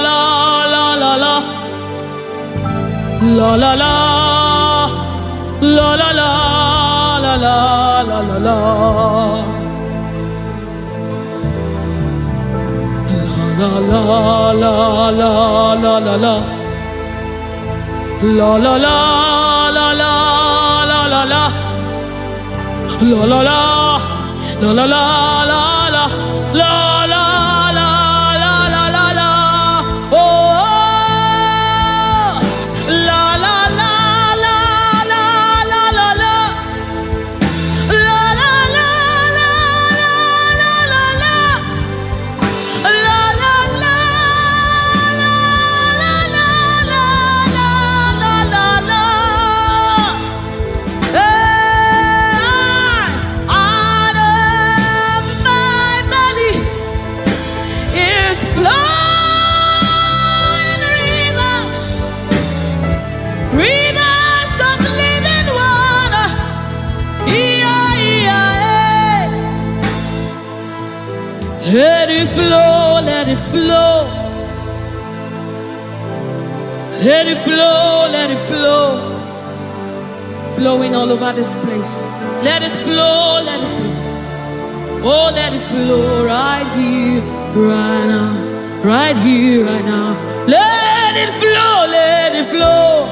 la la la la. La la la la la la la la la la la. La la la la la la la. La la la la la la la la. La la la la la la la la la la la la la la. Oh, la la la la la la la la. La la la la la la la. La la la la la la la la la. Let it flow, let it flow. Let it flow, let it flow. Flowing all over this place. Let it flow, let it flow. Oh, let it flow right here, right now. Right here, right now. Let it flow, let it flow.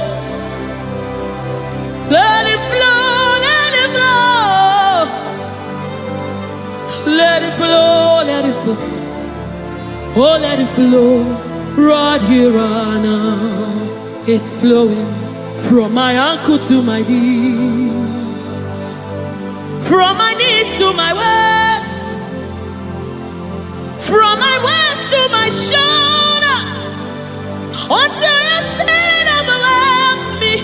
Let it flow, let it flow. Let it flow, let it flow. Oh, let it flow right here, right now. It's flowing from my ankle to my knee, from my knees to my waist, from my waist to my shoulder, until your spirit overwhelms me.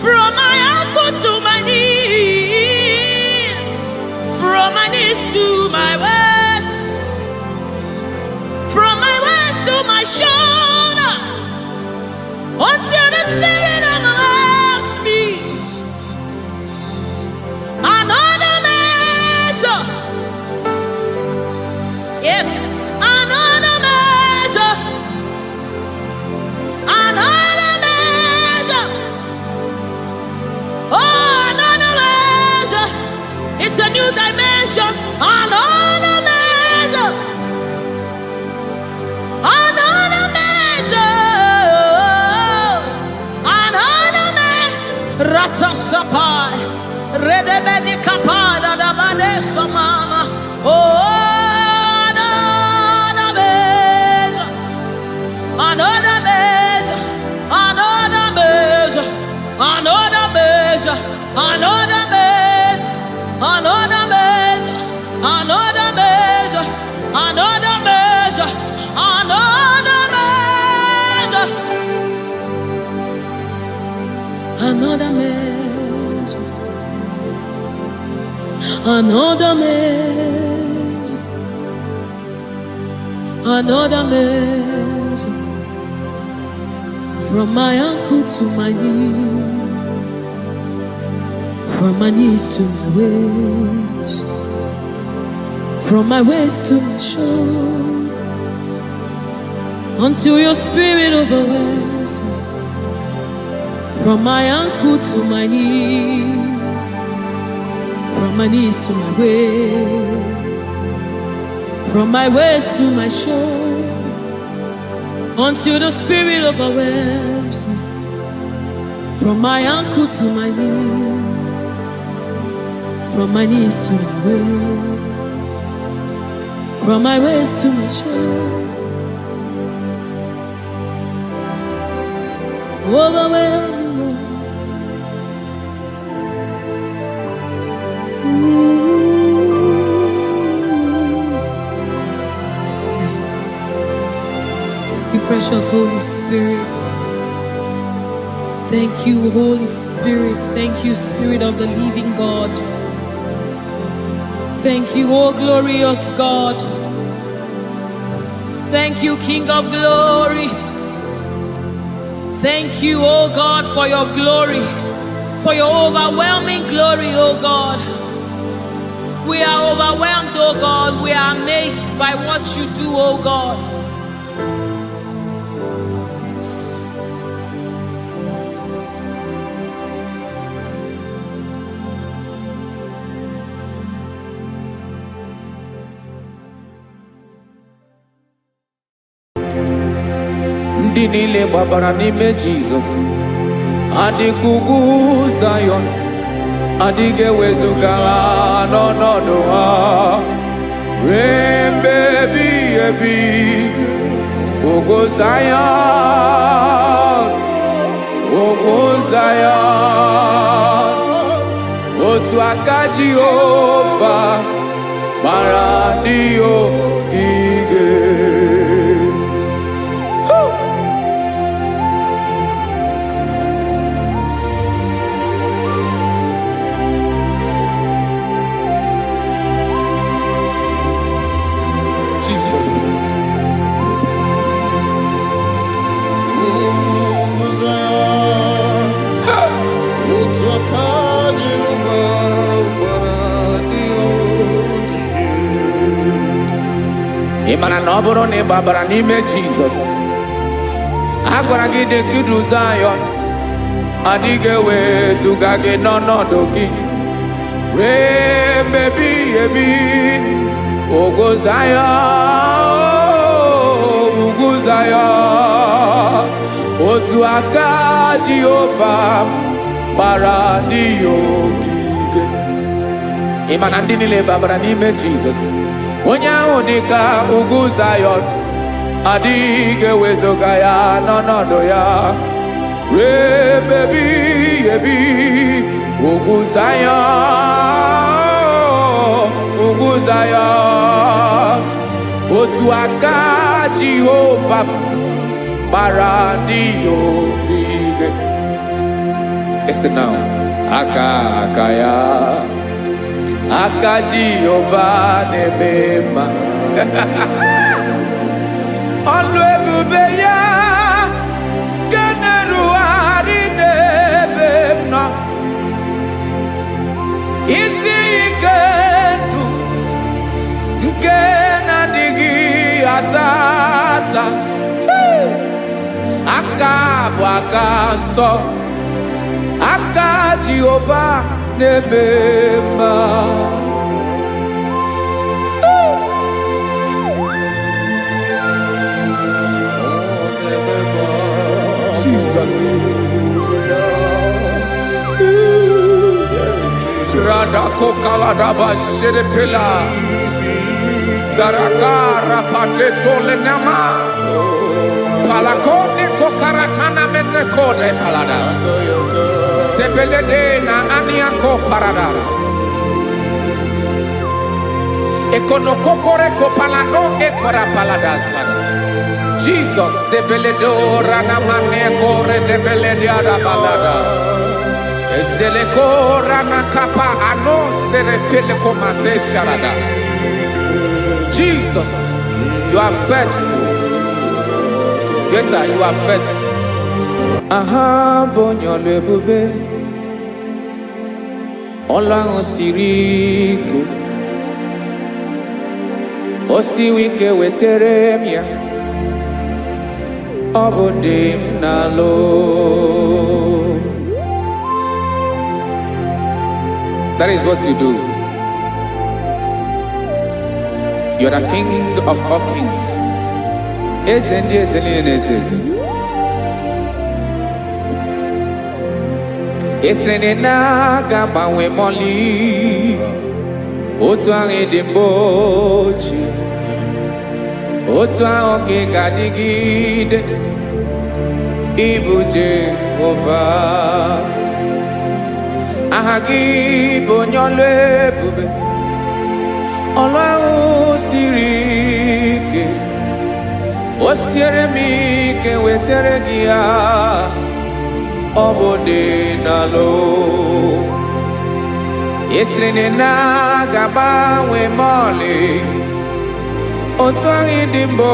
From my ankle to my knees, from my knees to my waist, from my waist to my shoulder, until the spirit overwhelms me. Another man a new dimension, another measure, another measure, another measure. Ratasapai, redebedi kapada da badesa mama. Oh, another measure, another measure, another measure, another measure, another measure, another measure, another measure, another measure, another measure, another measure, another measure, another measure, from my ankle to my knee, from my knees to my waist, from my waist to my shoulder, until your spirit overwhelms me. From my ankle to my knees, from my knees to my waist, from my waist to my shoulder, until the spirit overwhelms me. From my ankle to my knees, from my knees to my waist, from my waist to my shoulder, overwhelm me, Lord. You precious Holy Spirit. Thank you, Holy Spirit. Thank you, Spirit of the living God. Thank you, oh glorious God. Thank you, King of glory. Thank you, oh God, for your glory, for your overwhelming glory, oh God. We are overwhelmed, oh God. We are amazed by what you do, oh God. Ndị niile gbabara n'ime Jizọs adịghị ugwu Zayọn, adịghị ewezuga ha n'ọnọdụ ha ruo mgbe ebighị ebi. Ugwu Zayọn, ugwu Zayọn, otu aka Jehova gbara ndị ogige. Ị mara na ọ bụrụ na ị gbabara n'ime Jizọs, a gwara gị dị ka Ugwu Zayọn, adịghị ewezuga gị n'ọnọdụ gị ruo mgbe ebighị ebi. Ugwu Zayọn, ugwu Zayọn, otu aka Jehova gbara ndị ogige. Ị ma na ndị niile gbabara n'ime Jizọs, onye ahụ dị ka ugwu Zayọn, adịghị ewezuga ya n'ọnọdụ ya ruo mgbe ebighị ebi. Ugwu Zayọn, ugwu Zayọn, otu aka Jehova gbara ndị ogige. Listen now, aka ya, aka Jehova na-eme mma. Ọlụ ebube ya ga na-erugharị n'ebe m nọ. Isi ike ndụ nke na-adịghị ata ata, aka bụ aka nsọ, aka Jehova na-eme mma. kokaladaba sherepela. Zarakara padeto lenama. Palakone kokaratana mene kode palada. Sebelede na aniako paradara. Ekonokokore kopalano ekora paladasa. Jesus sebeledo ranamane kore debelede arabalada. Ezeleko ranakapa ano serepele komate sharada. Jesus, you are faithful. Yes, sir, you are faithful. Aha, bonyo lebube. Olang osirike. Osiwike weteremia. Obodim nalo. That is what you do. You are the King of all kings. Esrene na gaba we moli. Otu ange dembochi. Otu ange gadigide. Ibu Jehovah. Ahagi bonyole bube. Ọlọ́run siri ike, o siere m ike wetere gị ya, ọ bụ dị n'alụ. Esiri na ga-agbanwe m ọlị, otu ahụ dị mgbe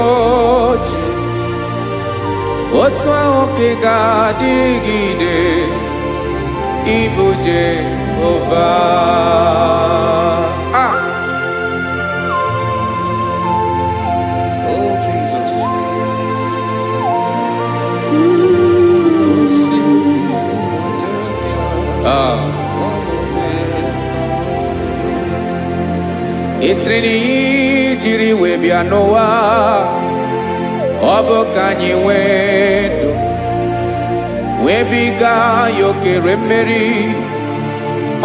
ochie, otu ahụ ka ị ga-adịgide, ịbụ Jehovah. Esreni jiri wee bịa n'ụwa, ọ bụ ka anyị nwee ndụ, wee biga ya okere mmeri,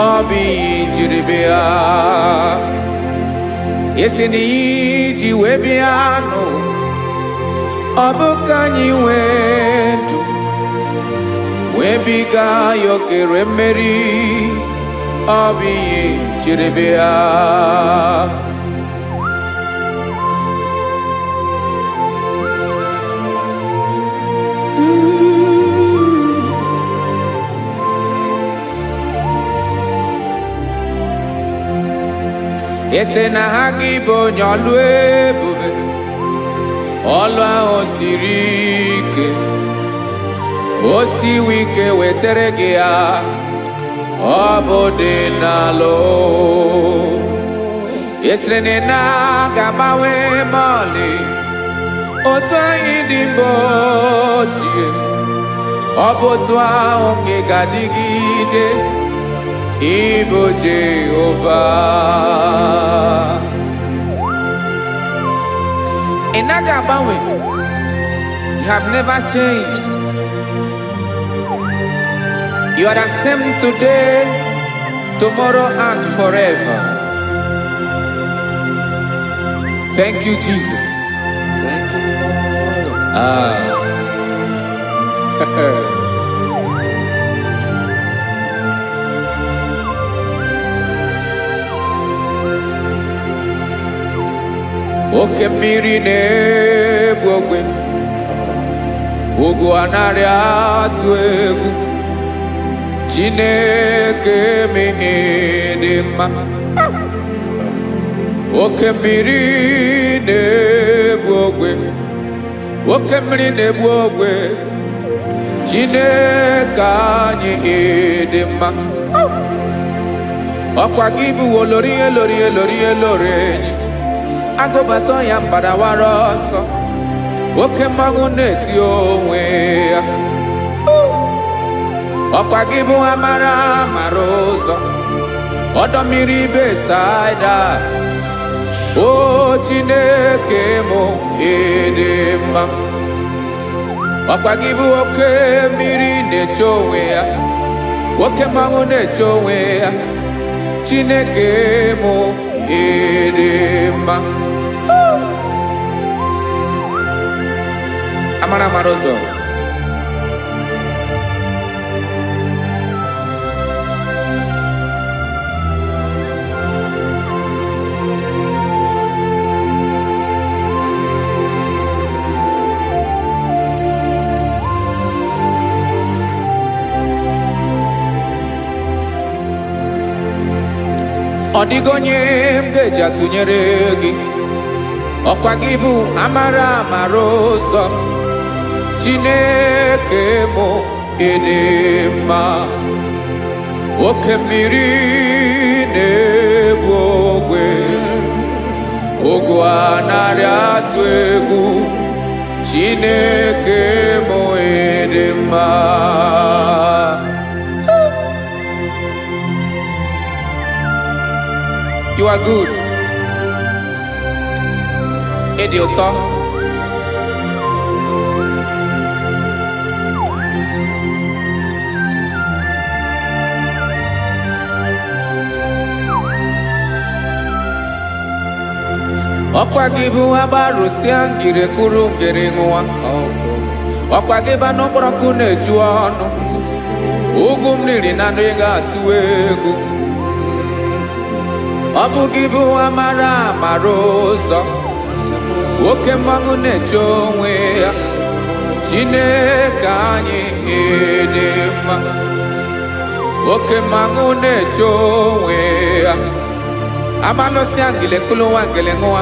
ọ bụ ihe jiri bịa. Esreni ji wee bịa n'ụwa, ọ bụ ka anyị nwee ndụ, wee biga ya okere mmeri, ọ bụ ihe jiri bịa. Ese na ha gị bụ onye ọlụ ebube, ọlụ ahụ siri ike, o siwe ike wetere gị ya, ọ bụ dị n'alụ. Esere na ga-agbanwe ma ọlị, otu anyị dị mgbe ochie, ọ bụ otu ahụ ka ị ga-adịgide, ịbụ Jehovah. Ị naghị agbanwe. You have never changed. You are the same today, tomorrow, and forever. Thank you, Jesus. Thank you, Lord. Oke mmiri na-egbu ogwe, ugwu anaghị atụ egwu, Chineke mee dị mma. Oke mmiri na-egbu ogwe, oke mmiri na-egbu ogwe, Chineke anyị dị mma. Ọkwa gị bụ olori enyi, agụbata ya mbadawara ọsọ, oke mmanwụ na-eti onwe ya. Ọkwa gị bụ amara ụzọ, ọdọ mmiri Besaida, o Chineke mụ ịdị mma. Ọkwa gị bụ oke mmiri na-eche onwe ya, oke mmanwụ na-eche onwe ya, Chineke mụ ịdị mma. Amara ụzọ. Ọ dịghị onye m ga-eji atụnyere gị, ọkwa gị bụ amara ụzọ. Chineke mụ ịdị mma. Oke mmiri na-ebu ogwe, ogwu anaghị atụ egwu. Chineke mụ ịdị mma. You are good. Ịdị ụtọ. Ọkwa gị bụ agbarụsịa ngiri kụrụ ngiri nwa. Ọkwa gị ba n'okporoko na-eju ọnụ. Ugwu mmiri na anụ ga-atụ egwu. Ọ bụ gị bụ amara ụzọ. Oke mmanwụ na-eche onwe ya. Chineke anyị ịdị mma. Oke mmanwụ na-eche onwe ya. Amalụsị ngile kụlụ nwa ngile nwa.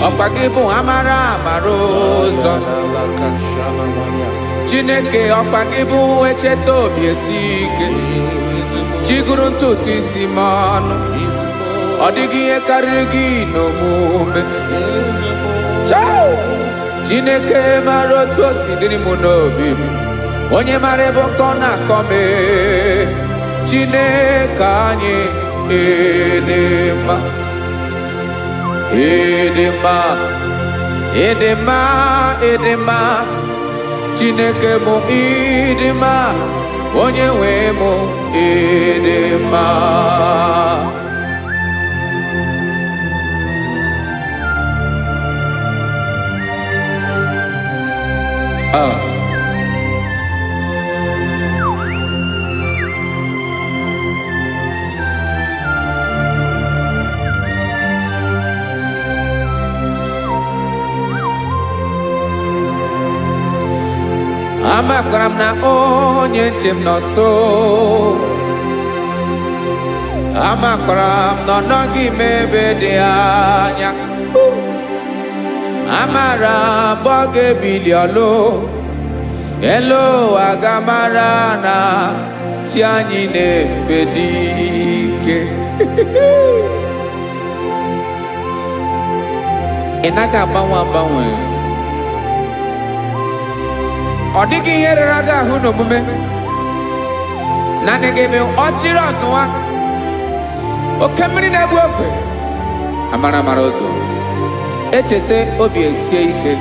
Ọkwa gị bụ amara ụzọ. Chineke ọkwa gị bụ echeta obi esi ike. Chiguru ntutu isi m ọnụ. Ọ dịghị ihe karịrị gị n'omume. Chineke mara otu o si dịrị m n'obi m. Onye mara ebe ọkọ na-akọ m. Chineke anyị ịdị mma. Ịdị mma. Ịdị mma. Ịdị mma. Chineke mụ ịdị mma. Onye nwe mụ ịdị mma. Amakwara m na onye nche m nọ nso. Amakwara m na ọ nọghị m ebe dị anya. Amara m ọ ga-ebili ọlụ. Elu agamara na chi anyị na-efe dị ike. Ị naghị agbanwe. Ọ dịghị ihe rara gị ahụ n'omume. Naanị gị bụ ọchịrị ọzụwa. Oke mmiri na-ebu ogwe. Amara ụzọ. Echeta obi esie ike.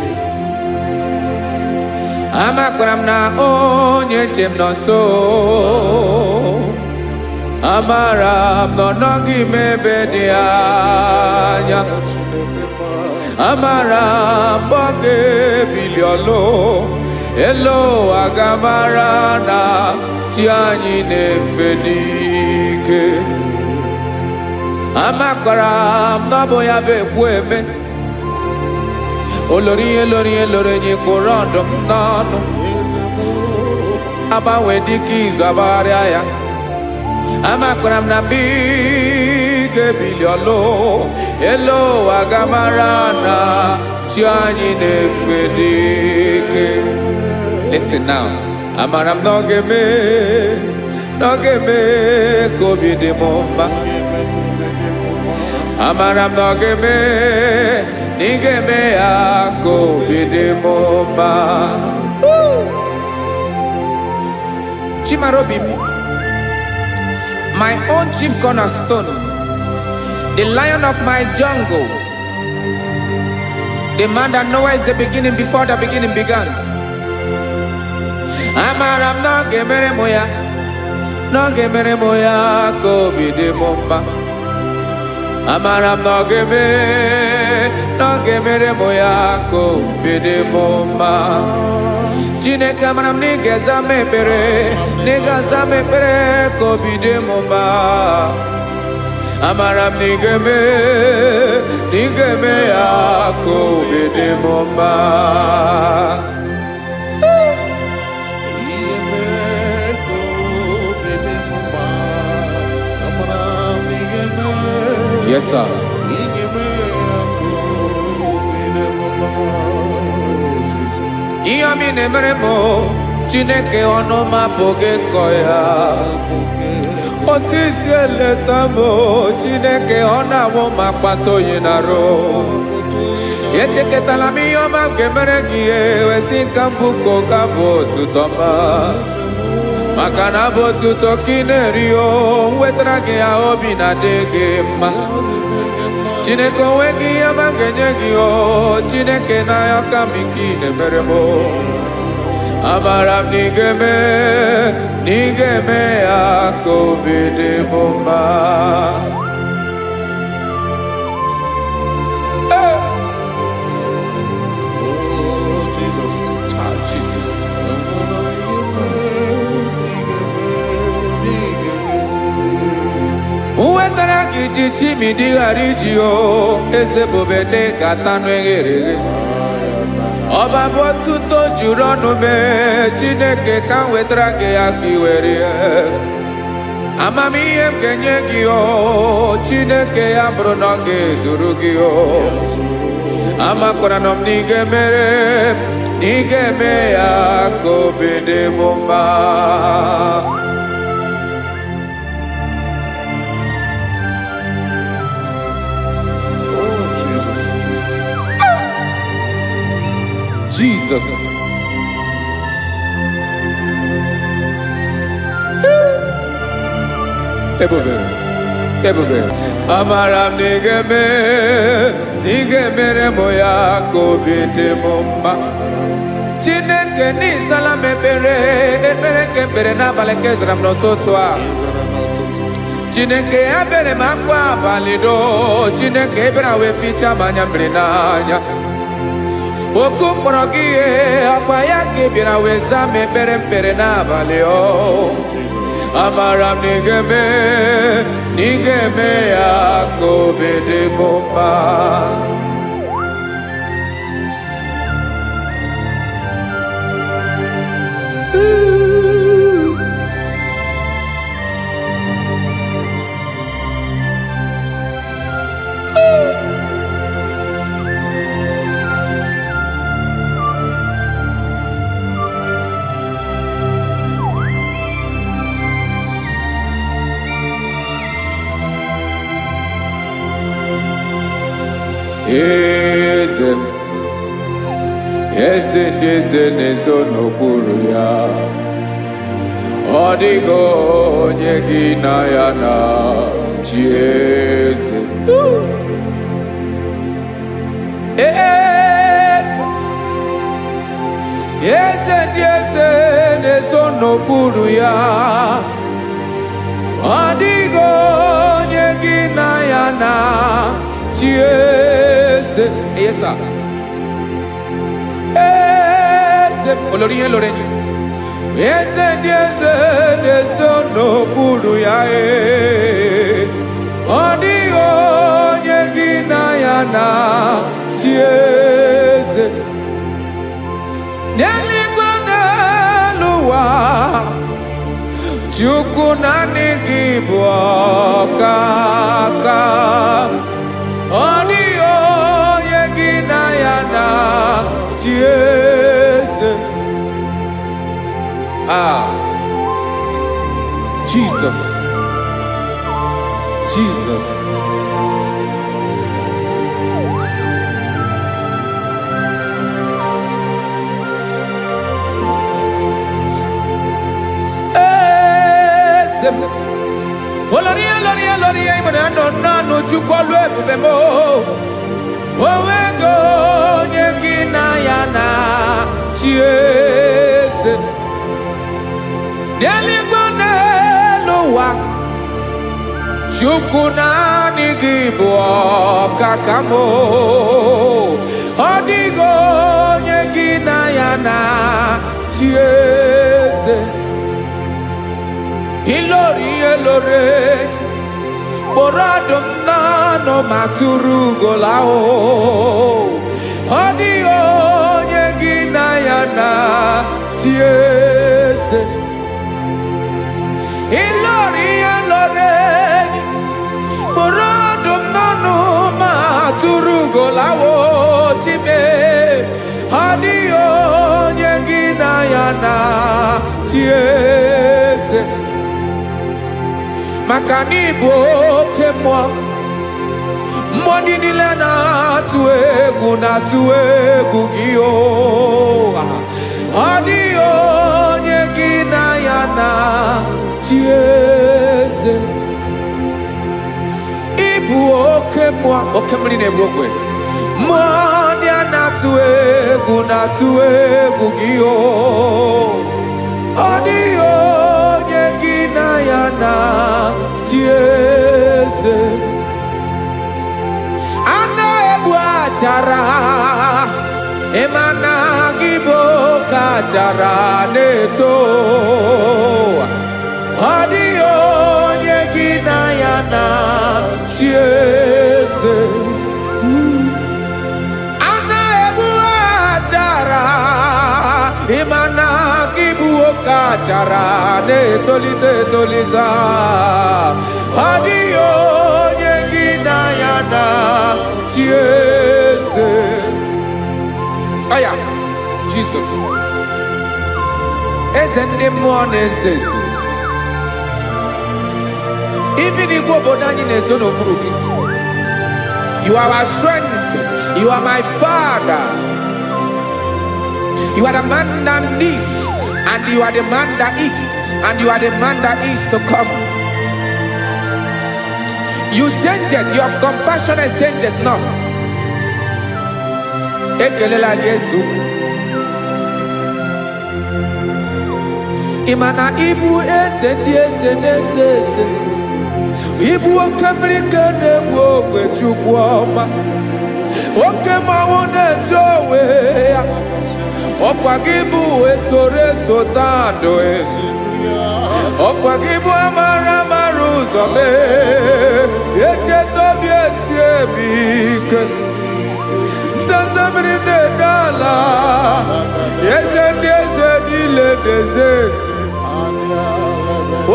Amakwara m na onye nche m nọ nso. Amara m na ọ nọghị m ebe dị anya. Amara m ọ ga-ebili ọlụ. Elu agamara na chi anyị na-efe n'ike. Amakwara m na ọ bụ ya bụ ekwu eme. Olori enyi kpụrụ ọdụm n'ọnụ. Agbanwe dịka izu agbagharịa ya. Amakwara m na mgbe ị ga-ebili ọlụ. Elu agamara na chi anyị na-efe n'ike. Listen now. Amara m na ọ ga-eme ka obi dị m mma. Amara m na ọ ga-eme na ị ga-eme ya ka obi dị m mma. Chimara obi m. My own chief cornerstone. The lion of my jungle. The man that knows the beginning before the beginning began. Amara m na ọ ga-emere m ya ka obi dị m mma. amara m na ọ ga-emere m ya ka obi dị m mma. Chineke amara m na ị ga-aza m ekpere, na ị ga-aza m ekpere ka obi dị m mma. Amara m na ị ga-eme ya ka obi dị m mma. Yes, sir. Ihe ọmị na-emere m Chineke ọnụ m apụghị ịkọ ya. Otu isi eleta m Chineke ọ na-awụ m akpata oyi n'arụ. Echeketala m ihe ọma m ga-emere gị wesị ka m bụkọ ga bụ otuto ọma. Maka na bụ otuto ka ị na-eri wetara gị ya obi na-adị gị mma. Chineke onwe gị ihe ọma ga-enye gị Chineke n'anya ka m ike ị na-emere m. Amara m na ị ga-eme ya ka obi dị m mma. Wetara gị ji chimidi ghara iji eze bobede gata anụ eghere eghe. Ọba bụ otuto juru ọnụ mee Chineke ka m wetara gị ya ka ị were ya. Amamihe m ga-enye gị Chineke ya bụrụ na ọ ga-ezuru gị amakwara na m na ị ga-eme ya ka obi dị m mma. Jesus. Ebube. Amara m na ị ga-emere m ya ka obi dị m mma. Chineke n'ịzala m ekpere ka ekpere n'abalị ka ezara m n'ụtụtụ a. Chineke ya bere m akwa abalị do. Chineke ebere wee ficha m anya mmiri n'anya. Oku mkpọrọ gị ihe akwa ya ka ị bịara wee zaa m ekpere n'abalị amara m na ị ga-eme ya ka obi dị m mma. Eze ndị eze na-ezo n'okpuru ya. Ọ dịghị onye gị na ya na chi eze. Eze ndị eze na-ezo n'okpuru ya. Ọ dịghị onye gị na ya na chi eze. Yes, sir. Olórí lórí eze ndị eze na-ezo n'okpuru ya. Ọ dịghị onye gị na ya na chi eze. N'eluigwe n'elu ụwa Chukwu naanị gị bụ ọkaka. Ọ dịghị onye gị na ya na chi eze. Jesus. Oloria imana no chukolu ebube mo. Owego onye gị na ya na chi eze. N'eluigwe n'elu ụwa Chukwu naanị gị bụ ọkaka m, ọ dịghị onye gị na ya na-achị eze. Ilori elore kpọrọ ọdụm n'ọnụ ma tụrụ ugo lahụ, ọ dịghị onye gị na ya na-achị eze. Ilori elore kpọrọ ọdụm n'ọnụ ma tụrụ ugo lahụ, time ọ dịghị onye gị na ya na-achị eze. Maka na ị bụ oke mmụọ, mmụọ ndị niile na-atụ egwu gị o. Ọ dịghị onye gị na ya na-achị eze. Ị bụ oke mmụọ, oke mmiri na-egbu ogwe, mmụọ ndị a na-atụ egwu gị o. Ọ dịghị onye gị na ya na-achị eze. A na-egbu achara, ịma na gị bụ ka achara na-eto. Ọ dịghị onye gị na ya na-achị eze. A na-egbu achara, ịma na gị bụ oke achara na-etolite etolite. Ọ dịghị onye gị na ya na-achị eze. Aya, Jizọs, eze ndị mmụọ na-eze eze. Ibi n'igwe obodo anyị na-ezo n'okpuru gị. You are our strength. You are my Father. You are the man that lives, and you are the man that is, and you are the man that is to come. You change it, your compassion change it not. Ekelela Jesu. Imana ibu eze ndị eze na-eze eze. Ibu oke mmiri ka na-enwe ogwe Chukwu ọma. Oke mmanwụ na-eji onwe ya. Ọkwa gị bụ esoro eso tando ezi. Ọkwa gị bụ amara ụzọ mee. Echeta obi esi ebi ike. Ndanda mmiri na-ede ala. Eze ndị eze niile na-eze eze.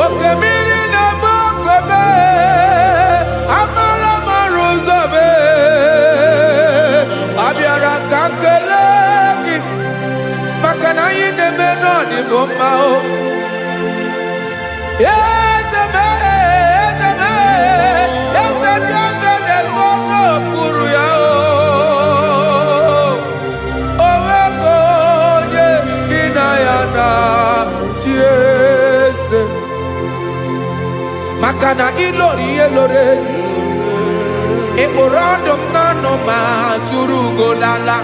Oke mmiri na-agba ogwe mee. Amara ụzọ mee. Abịara ka nkele gị. Maka na anyị na-eme n'ọdịbụ mma o. Eze mee, eze mee, eze ndị eze na-ezo n'okpuru ya o. O nwego onye gị na ya na-achị eze. Maka na ilori ihe lore, ịkpụrụ ọdụm n'ọnụ ma tụrụ ugo n'ala.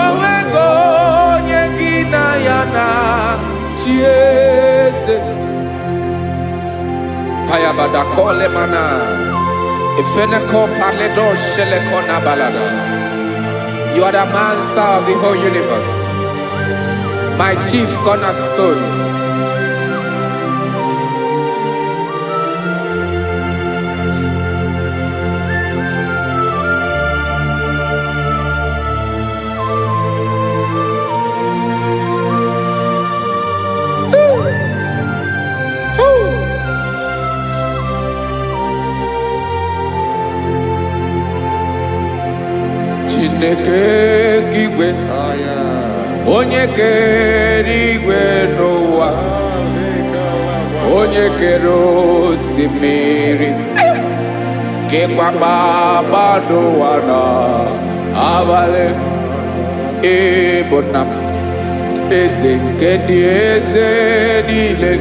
O nwego onye gị na ya na-achị eze. Payabada kole mana, ifeneko paledo sheleko na balada. You are the master of the whole universe, my chief cornerstone. Chineke igwe, onye kere igwe n'ụwa, onye kere osimiri, kekwa kpakpando ụwa n'abalị. Ịbụ nna m, eze nke ndị eze niile.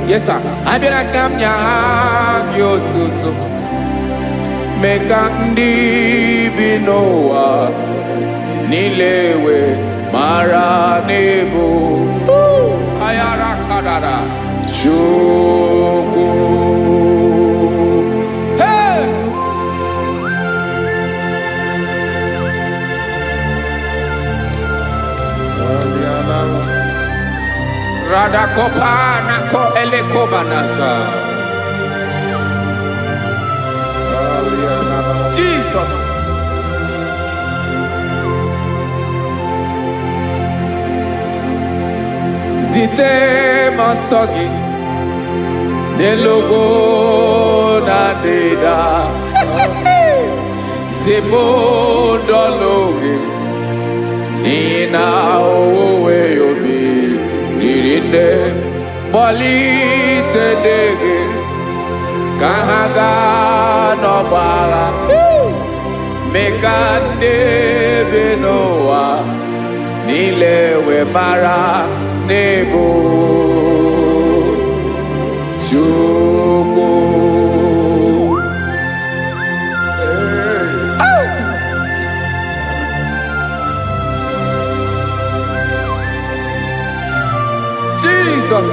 Yes sir, abịara ka m nye gị otuto. Mee ka ndị bi n'ụwa niile wee mara n'ebu ayara kadara Chukwu. Hey! Radakopa nako elekobanasa. Jesus. Zite masogi nelogo na deda. Zipo dologe nina owe obi nirinde boli tedege kahaga no bala mekande benoa nilewe mara nebo chuko. Jesus.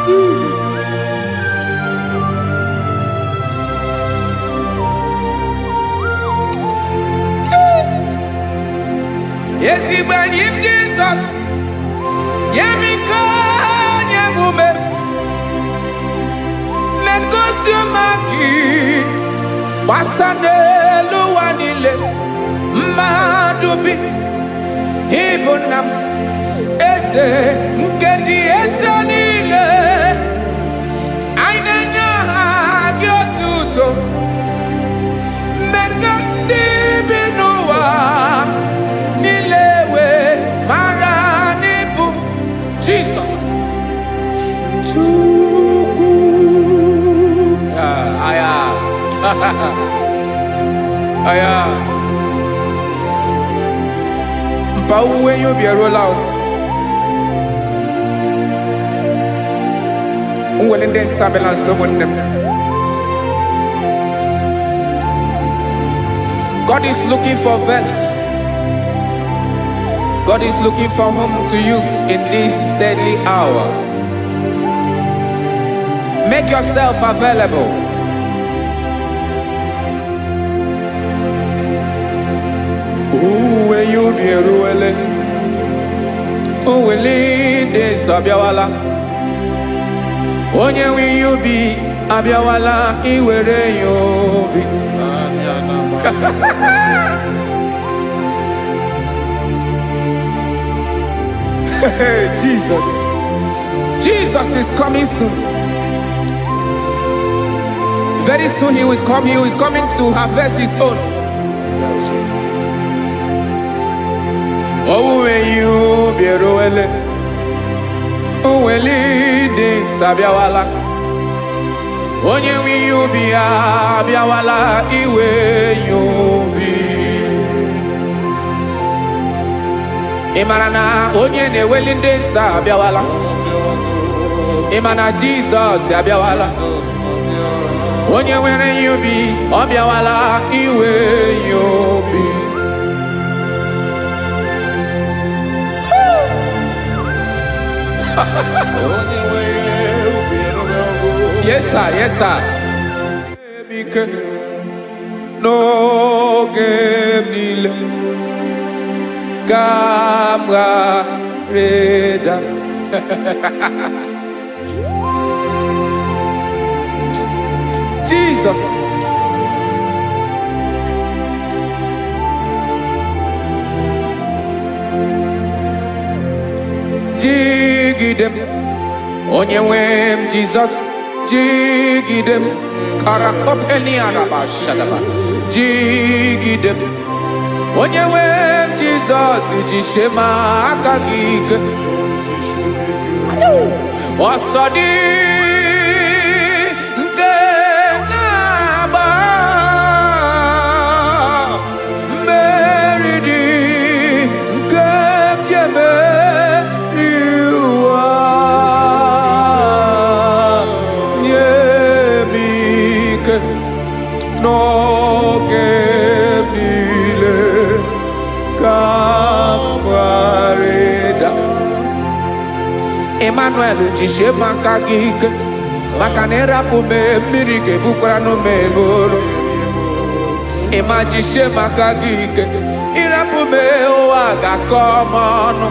Jesus. Yes, he when him Jesus. Yemika nyemume. Mekosio maki. Basane luwanile. Madubi. Ibunam. Ese nkedi ese nile. Ainanya gyotuto. Mekandi binuwa. Nilewe maranibu. Jesus. Chuku. Aya. Aya. Mpa uwe yo bierola o. Unwelende sabela someone. God is looking for verses. God is looking for whom to use in this deadly hour. Make yourself available. Uwe you be ruele. Uwe linde sabiawala. Onye wi you be abiawala iwere you be. Jesus. Jesus is coming soon. Very soon he will come. He is coming to harvest his own. Oh, when you be roele, oh, when leading Sabiawala, onye wi you be abiawala iwe you be. Imarana onye ne welinde Sabiawala. Imana Jesus Sabiawala. Onye were you be abiawala iwe you be. Yes, sir. Yes, sir. No game nile. Camera reda. Jesus. Jigidem. Onye wem Jesus. Jigidem. Karakopeni araba shadaba. Jigidem. Onye wem Jesus. Jishema akagike. Osodi. Emmanuel Jishema Kagik maka na ịrapụ m mmiri ga-ebukwara n'ume eburu ịmajisie maka gị ike ịrapụ m ụwa ga-akọ m ọnụ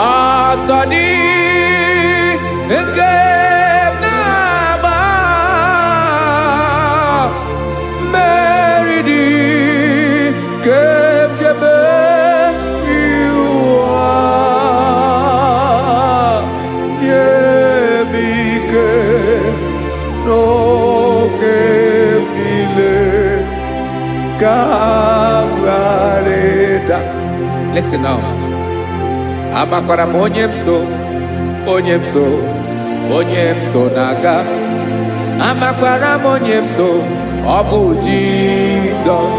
ọsọ dị nke na-agba mmeri dị ke jebe iwa nye m ike n'oge niile ka m ghara ịda. Listen now. Amakwara m onye m so na-aga. Amakwara m onye m so, ọ bụ Jizọs.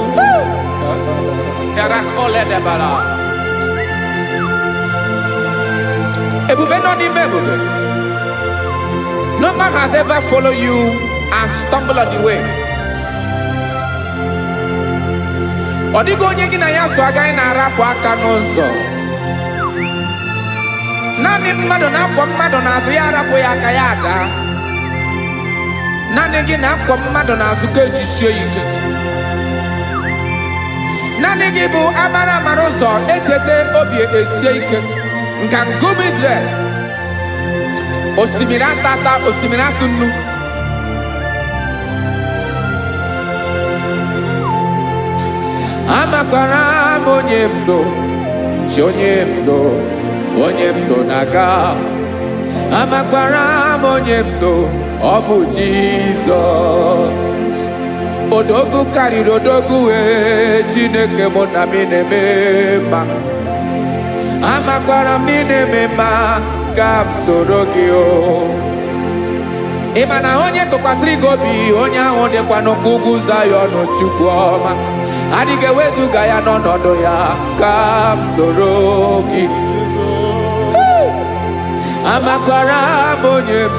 Ebube nọ n'ime ebube. No man has ever followed you and stumbled on the way. Ọ dịghị onye gị na ya so agaghị na-arapụ aka n'ụzọ. Naanị mmadụ na-akwọ mmadụ n'azụ ya arapụ ya aka ya ada. Naanị gị na-akwọ mmadụ n'azụ ka ejisie ike. Naanị gị bụ amara ụzọ echete obi esie ike. Nka ngụm Israel. Osimiri atata, osimiri atụ nnu. Amakwara m onye m so, chi onye m so. Onye m so na-aga. Amakwara m onye m so, ọ bụ Jizọs. Odogwu karịrị odogwu Chineke mụ na mi na-eme mma. Amakwara m na-eme mma ka m soro gị o. Ị ma na onye tụkwasịrị gị obi onye ahụ dịkwa n'ụkwụ ugwu Zayọn Chukwu ọma. Adịghị ewezuga ya n'ọnọdụ ya ka m soro gị. Amakwara m onye m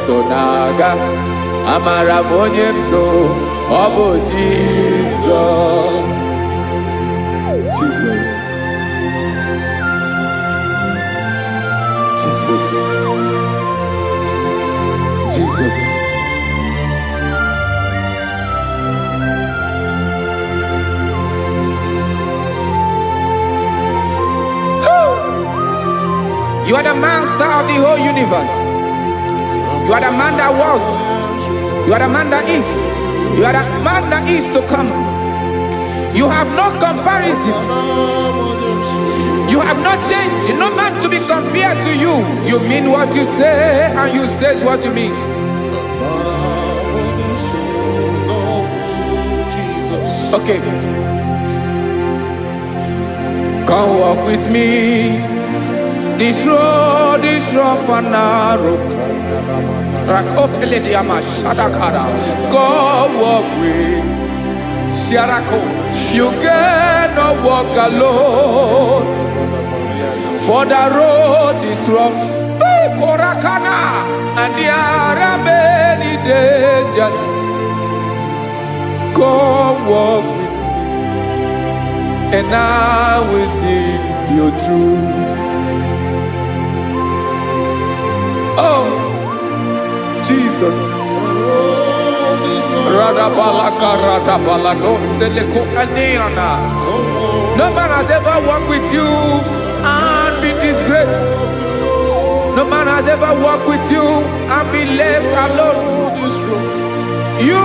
so na-aga. Amara m onye m so, ọ bụ Jizọs. Jesus. Jesus. Jesus. You are the master of the whole universe. You are the man that was. You are the man that is. You are the man that is to come. You have no comparison. You have no change. No man to be compared to you. You mean what you say and you say what you mean. Okay. Come walk with me. This road is rough and narrow. Go walk with Sharako. You cannot walk alone. For the road is rough. Korakana. And there are many dangers. Come walk with me. And I will see you through. Oh, Jesus. No man has ever walked with you and be disgraced. No man has ever walked with you and be left alone. You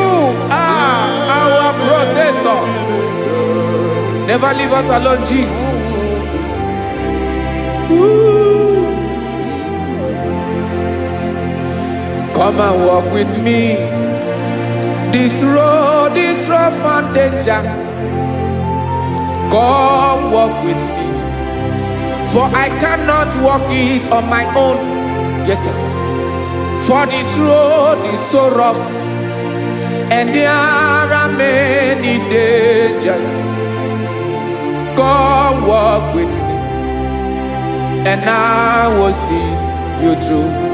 are our protector. Never leave us alone, Jesus. Ooh. Come and walk with me. This road is rough and danger. Come walk with me. For I cannot walk it on my own. Yes, sir. For this road is so rough, and there are many dangers. Come walk with me, and I will see you through.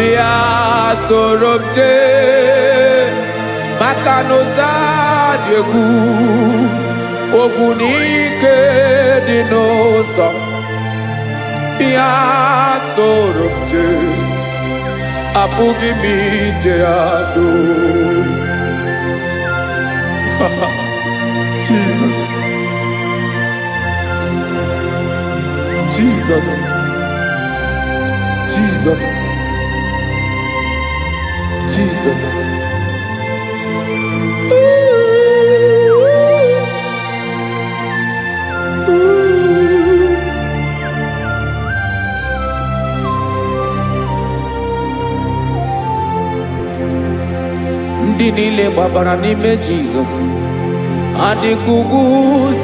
bịa soro m jee maka na ụzọ dị egwu ogwu n'ike dị n'ụzọ bịa soro m jee apụghị m ije ya doo. Jesus, Jesus, Jesus, Jesus. Ndị niile gbabara n'ime Jizọs adịghị ugwu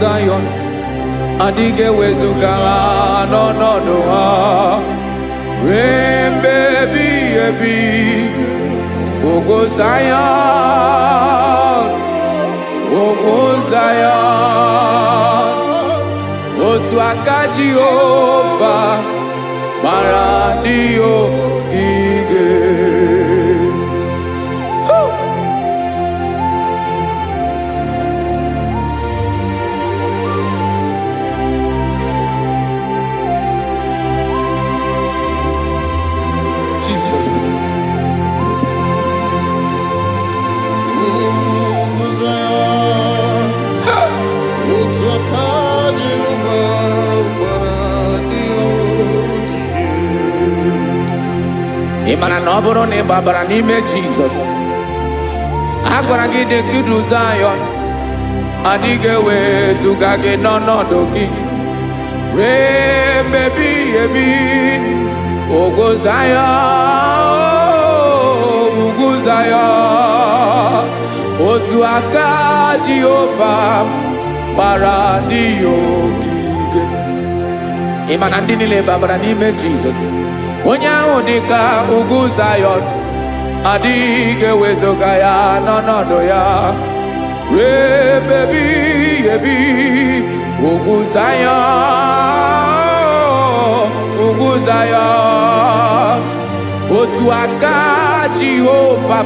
Zayọn, adịghị ewezuga ha n'ọnọdụ ha ruo mgbe ebighị ebi. Ugwu Zayọn, ugwu Zayọn, otu aka Jehova gbara ndị ogige. Ị mara na ọ bụrụ na ị gbabara n'ime Jizọs, a gwara gị dị ka idu Zayọn, adịghị ewezuga gị n'ọnọdụ gị ruo mgbe ebighị ebi. Ugwu Zayọn, ugwu Zayọn, otu aka Jehova gbara ndị ogige. Ị ma na ndị niile gbabara n'ime Jizọs, onye ahụ dị ka ugwu Zayọn, adịghị ewezuga ya n'ọnọdụ ya ruo mgbe ebighị ebi. Ugwu Zayọn, ugwu Zayọn, otu aka Jehova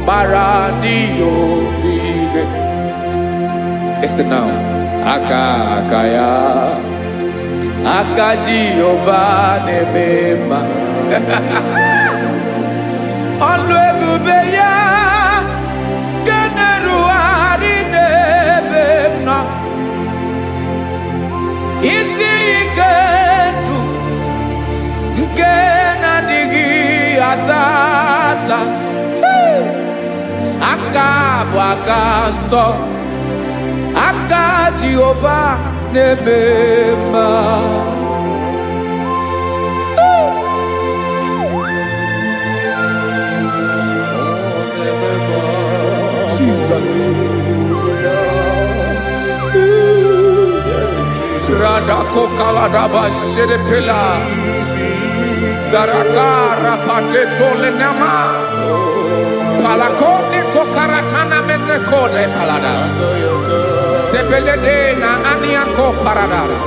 gbara ndị ogige. Listen now, aka ya, aka Jehova na-eme mma. Ọlụ ebube ya ga na-erugharị n'ebe m nọ. Isi ike ndụ nke na-adịghị ata ata, aka bụ aka nsọ, aka Jehova na-eme mma. Jesus. Radako kaladaba sherepela zarakara pateto lenama palakone kokaratana mene kode palada sebelede na aniako paradara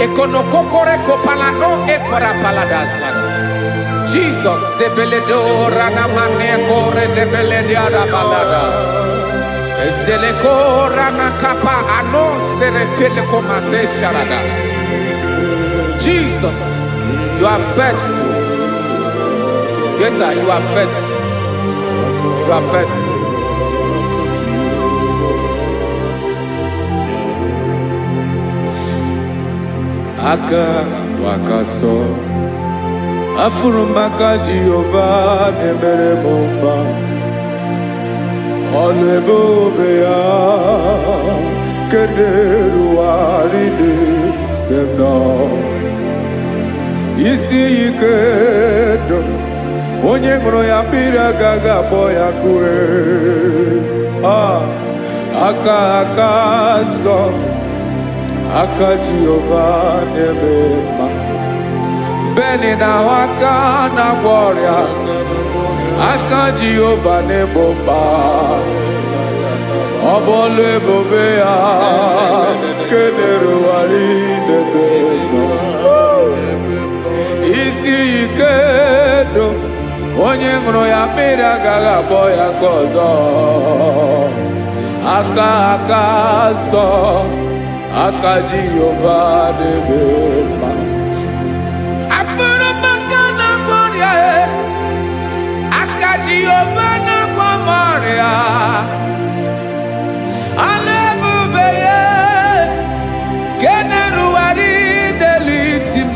ekonokokore kopalano ekora paladasa. Jesus sebeledo rana mane kore debelede arabalada zeleko rana kapa ano serepele komate sharada. Jesus, you are faithful. Yes sir, you are faithful. You are faithful. Aka wakaso afuru maka Jehova na-emere m mma. Ọlụ ebube ya ka na-erugharị n'ebe m nọ. Isi ike ndụ onye ṅụrụ ya mmiri agaghị akpọ ya kue. Aka nsọ, aka Jehova na-eme mma. Beni na aka na-agwọ ọrịa, aka Jehova na-egbo mkpa. Ọ bụ ọlụ ebube ya ka na-erugharị n'ebe m nọ. onye ṅụrụ ya mmiri agaghị abọ ya ka ọzọ. Aka aka nsọ, aka Jehova na-eme mma. Afụrụ m aka na-agwọ ọrịa, aka Jehova na-agwọ m ọrịa. Ala ebube ya nke na-erugharị n'elu isi m.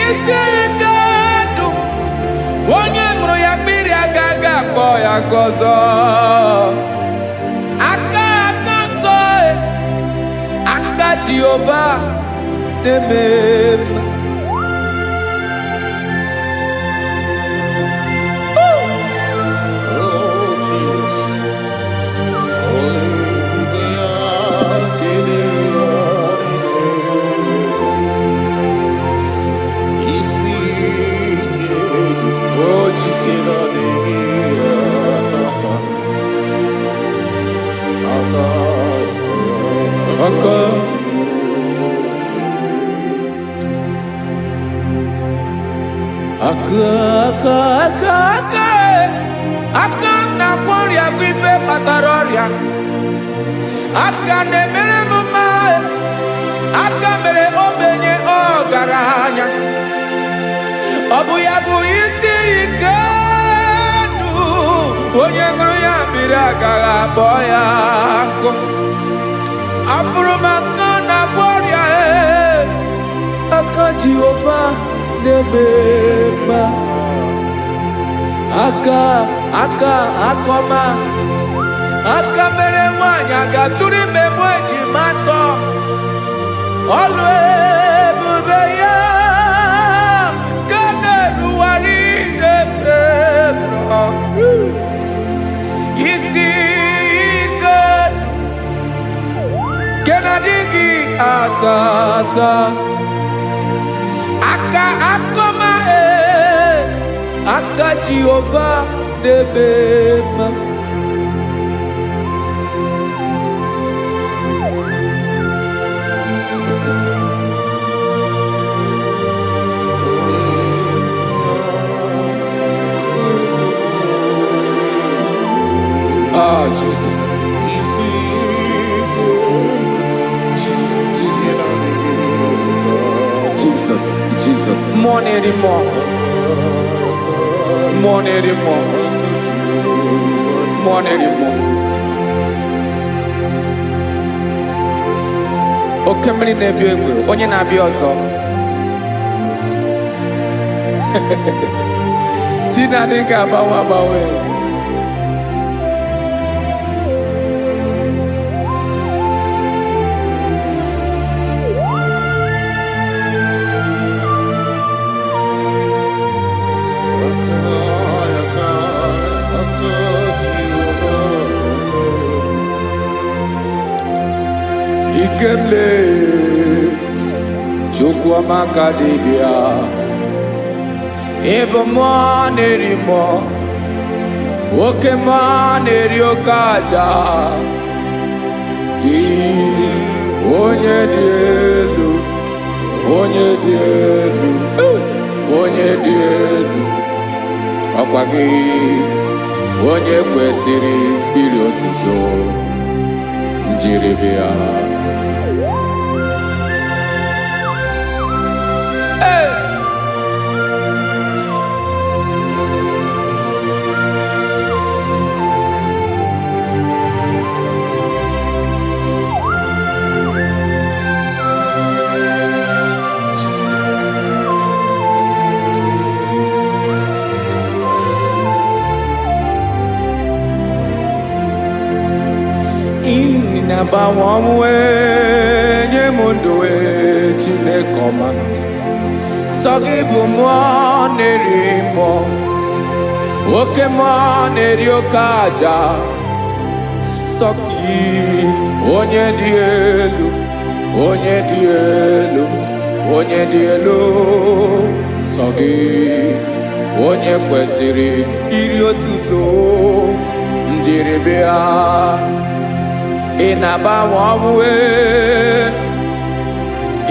Isi ike ndụ, onye ṅụrụ ya mmiri agaghị akpọ ya ka ọzọ. Aka aka nsọ, aka Jehova na-eme mma. Aka na-agwọ ọrịa bụ ife kpatara ọrịa. Aka na-emere m mma, aka mere ogbenye ọgaranya. Ọ bụ ya bụ isi ike ndụ, onye ṅụrụ ya mmiri agaghị akpọ ya nkụ. Afụrụ m aka na-agwọ ọrịa, aka Jehova na-eme mma. Aka akọma, aka mere nwanyị ga-atụrụ ime mụ ejima atọ. Ọlụ ebube ya ka na-erugharị n'ebe mma. Isi ike nke na-adịghị ata ata. Aka akọma, aka Jehova na-eme mma. Ah, Jesus. Jesus. More anymore. More anymore. More anymore. Oke mmiri na-ebi egbe, onye na-abịa ọzọ. Chinadị ga-agbanwe agbanwe. Ikemle Chukwuamaka dibịa, ịbụ mmụọ na-eri mmụọ, oke mmụọ na-eri oke aja. Gị onye dị elu, onye dị elu, onye dị elu. Ọkwa gị onye kwesịrị iri otuto, njiri bịa. Na-agbanwe ọnwụ nye m ndụ Chineke ọma. Sọ gị bụ mmụọ na-eri mmụọ, oke mmụọ na-eri oke aja. Sọ gị onye dị elu, onye dị elu, onye dị elu. Sọ gị onye kwesịrị iri otuto, njiri bịa. Ị na-agbanwe ọnwụ,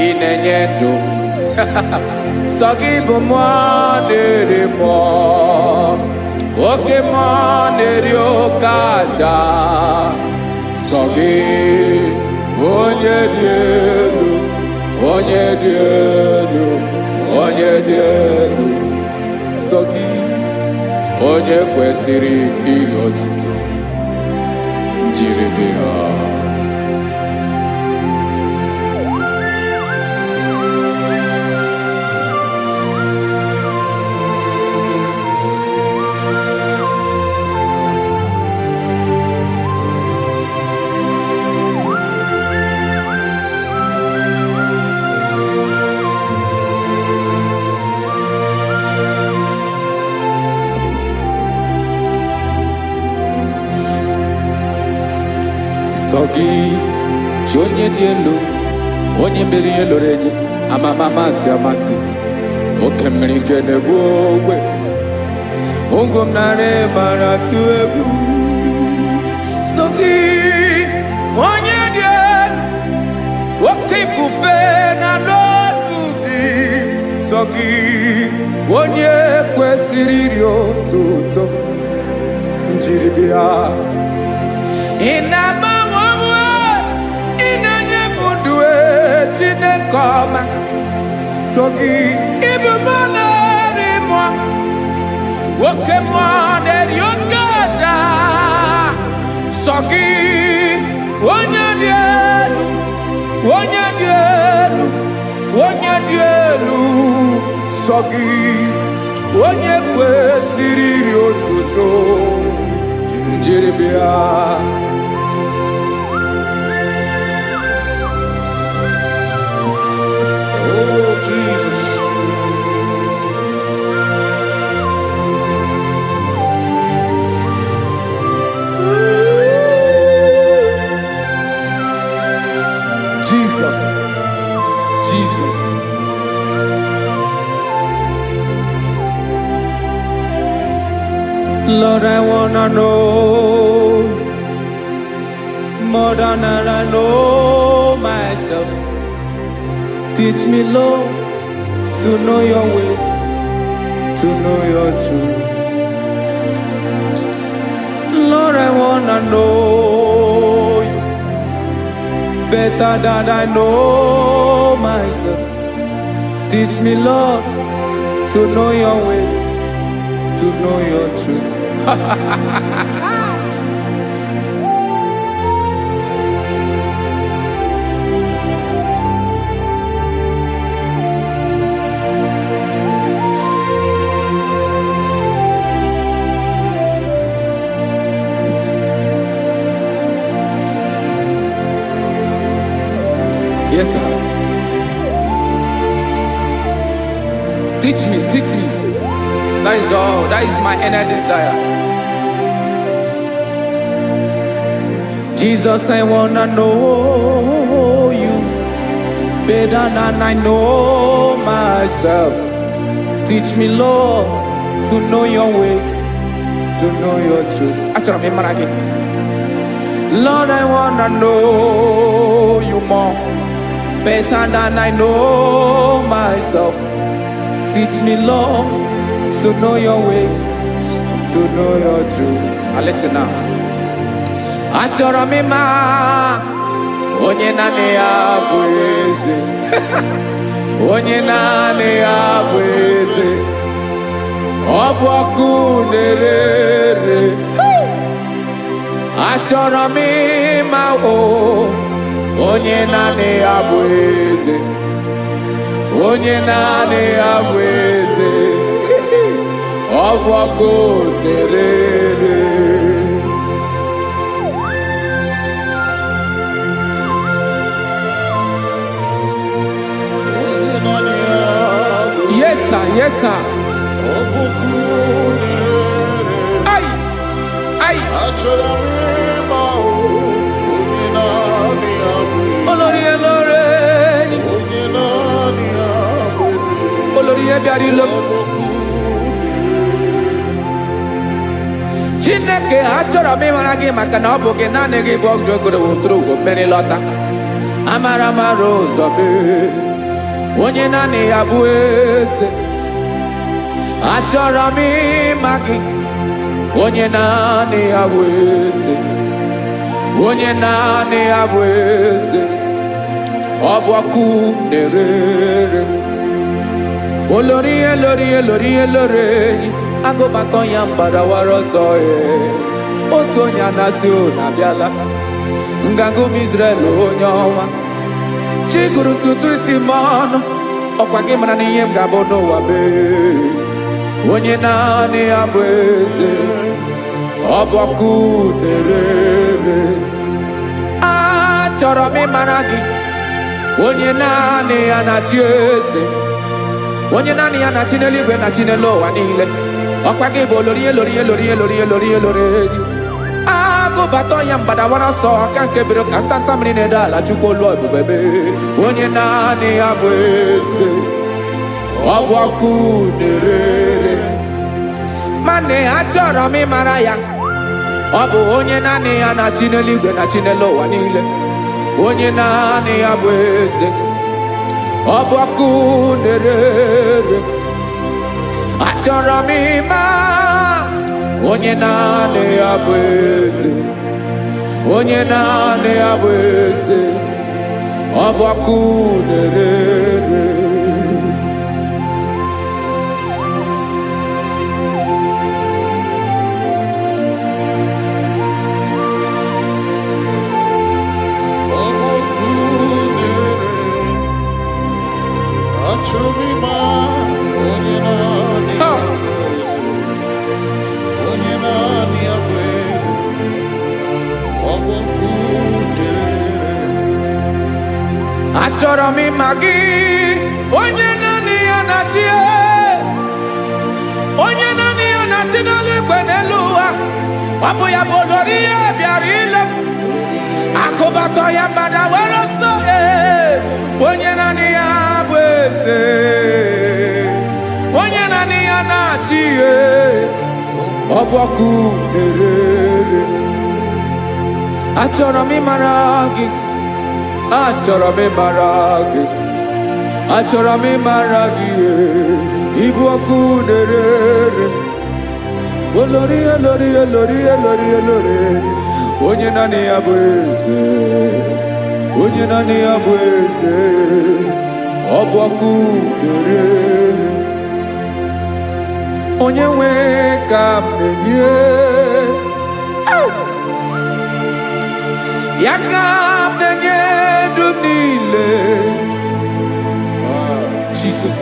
ị na-enye ndụ, sọ gị bụ mmụọ na-eri mmụọ, oke mmụọ na-eri oke aja. Sọ gị onye dị elu, onye dị elu, onye dị elu. Sọ gị onye kwesịrị iri otuto, jiri gị ha. Sọ gị chi onye dị elu, onye mere ihe loro enyi, amama amasị amasị, oke mmiri nke na-ebu ogwe, ụgwọ m narị mara tụ egwu. Sọ gị onye dị elu, oke ifufe na n'ọdụ gị. Sọ gị onye kwesịrị iri otuto, njiri gị ha. Ị na-agbanwe onwe, ị na-enye m ndụ Chineke ọma. Sọ gị ịbụ mmụọ na-eri mmụọ, oke mmụọ na-eri oke aja. Sọ gị onye dị elu, onye dị elu, onye dị elu. Sọ gị onye kwesịrị iri otuto, njiri bịa. Oh, Jesus. Jesus, Jesus. Lord, I wanna know more than I know myself. Teach me, Lord, to know your ways, to know your truth. Lord, I wanna know you better than I know myself. Teach me, Lord, to know your ways, to know your truth. Yes, sir. Teach me, teach me. That is all. That is my inner desire. Jesus, I wanna know you better than I know myself. Teach me, Lord, to know your ways, to know your truth. Lord, I wanna know you more, better than I know myself. Teach me, Lord, to know your ways, to know your truth. Now listen now. Achọrọ m ịma onye naanị ya bụ eze. Onye naanị ya bụ eze. Ọ bụ ọkụ na-ere. Achọrọ m ịma onye naanị ya bụ eze. Onye naanị ya bụ eze. Ọ bụ ọkụ na-ere. Yes, sir. Yes, sir. Ay, ay. Olórí elóore ni. Olórí ebiari lo. Chineke achọrọ m ịmara gị maka na ọ bụ gị naanị gị bụ ọgụ ogologo tụrụ ugo mmeri lọta. Amara mara ụzọ mee. onye naanị ya bụ eze. Achọrọ m ịma gị, onye naanị ya bụ eze, onye naanị ya bụ eze. Ọ bụ ọkụ na-erere, olori elori elori elori enyi, agụbatọ ya mgbadawara ọsọ ya. Otu onye anasị unu abịala, nganga ụmụ Izrel onye ọma. Chi gụrụ tutu isi m ọnụ, ọkwa gị mara na ihe m ga-abụ n'ụwa mee. Onye naanị ya bụ eze, ọ bụ ọkụ na-erere. Achọrọ m ịmara gị, onye naanị ya na-achị eze, onye naanị ya na-achị n'eluigwe na chi n'elu ụwa niile. Ọkwa gị bụ olori elori elori elori elori elori enyi, agụbatọ ya mgbadawara ọsọ, aka nke biri ka ntanta mmiri na-edo ala. Chukwu olu ebube mee, onye naanị ya bụ eze, ọ bụ ọkụ na-erere. Mane achọrọ m ịmara ya, ọ bụ onye naanị ya na-achị n'eluigwe na chi n'elu ụwa niile. Onye naanị ya bụ eze, ọ bụ ọkụ na-erere. Achọrọ m ịma, onye naanị ya bụ eze, onye naanị ya bụ eze, ọ bụ ọkụ na-erere. Achọrọ m ịma gị, onye naanị ya na-achị, onye naanị ya na-achị n'eluigwe n'elu ụwa. Ọ bụ ya bụ olori ihe bịara ile m, akụbatọ ya mgbada were ọsọ. Onye naanị ya bụ eze, onye naanị ya na-achị ihe, ọ bụ ọkụ na-erere. Achọrọ m ịmara gị, achọrọ m ịmara gị, achọrọ m ịmara gị, ịbụ ọkụ na-erere. Olori elori elori elori elori, onye naanị ya bụ eze, onye naanị ya bụ eze, ọ bụ ọkụ na-erere. Onye nwe ka m na-enye, ya ka m na-enye ndụ niile. Jesus,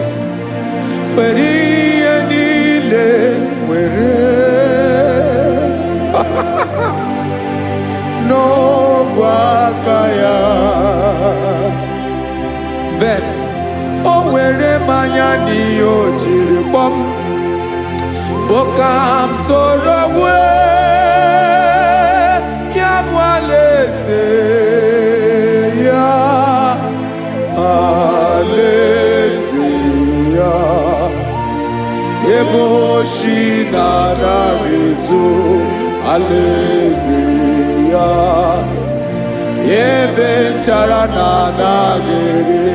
were ihe niile were n'ọbụ aka ya. Ben, o were mmanya n'ihe o jiri kpọm, bụ ka m soro wee ya bụ alaeze ya, alaeze ya. Ebe oshi na-anaghị ezo, alaeze ya. Ebe nchara na-anaghị ere,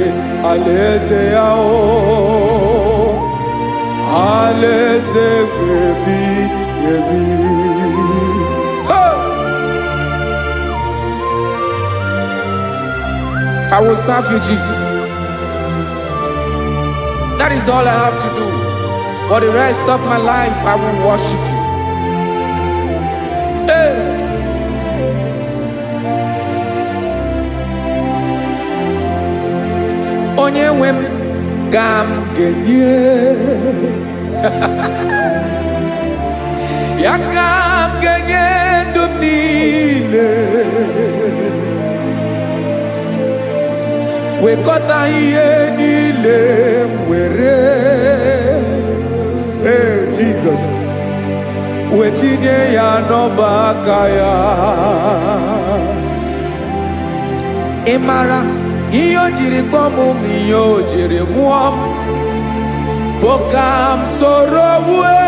alaeze ya. Alaeze ebi ebi. I will serve you, Jesus. That is all I have to do. For the rest of my life, I will worship you. Hey. Onye nwe m ka m ga-enye, ya ka m ga-enye ndụ m niile. Wekọta ihe niile m were, Jesus, wetinye ya n'ọba aka ya. Ị mara ihe o jiri kpọọ m, ihe o jiri mụọ m, bụ ka m soro wee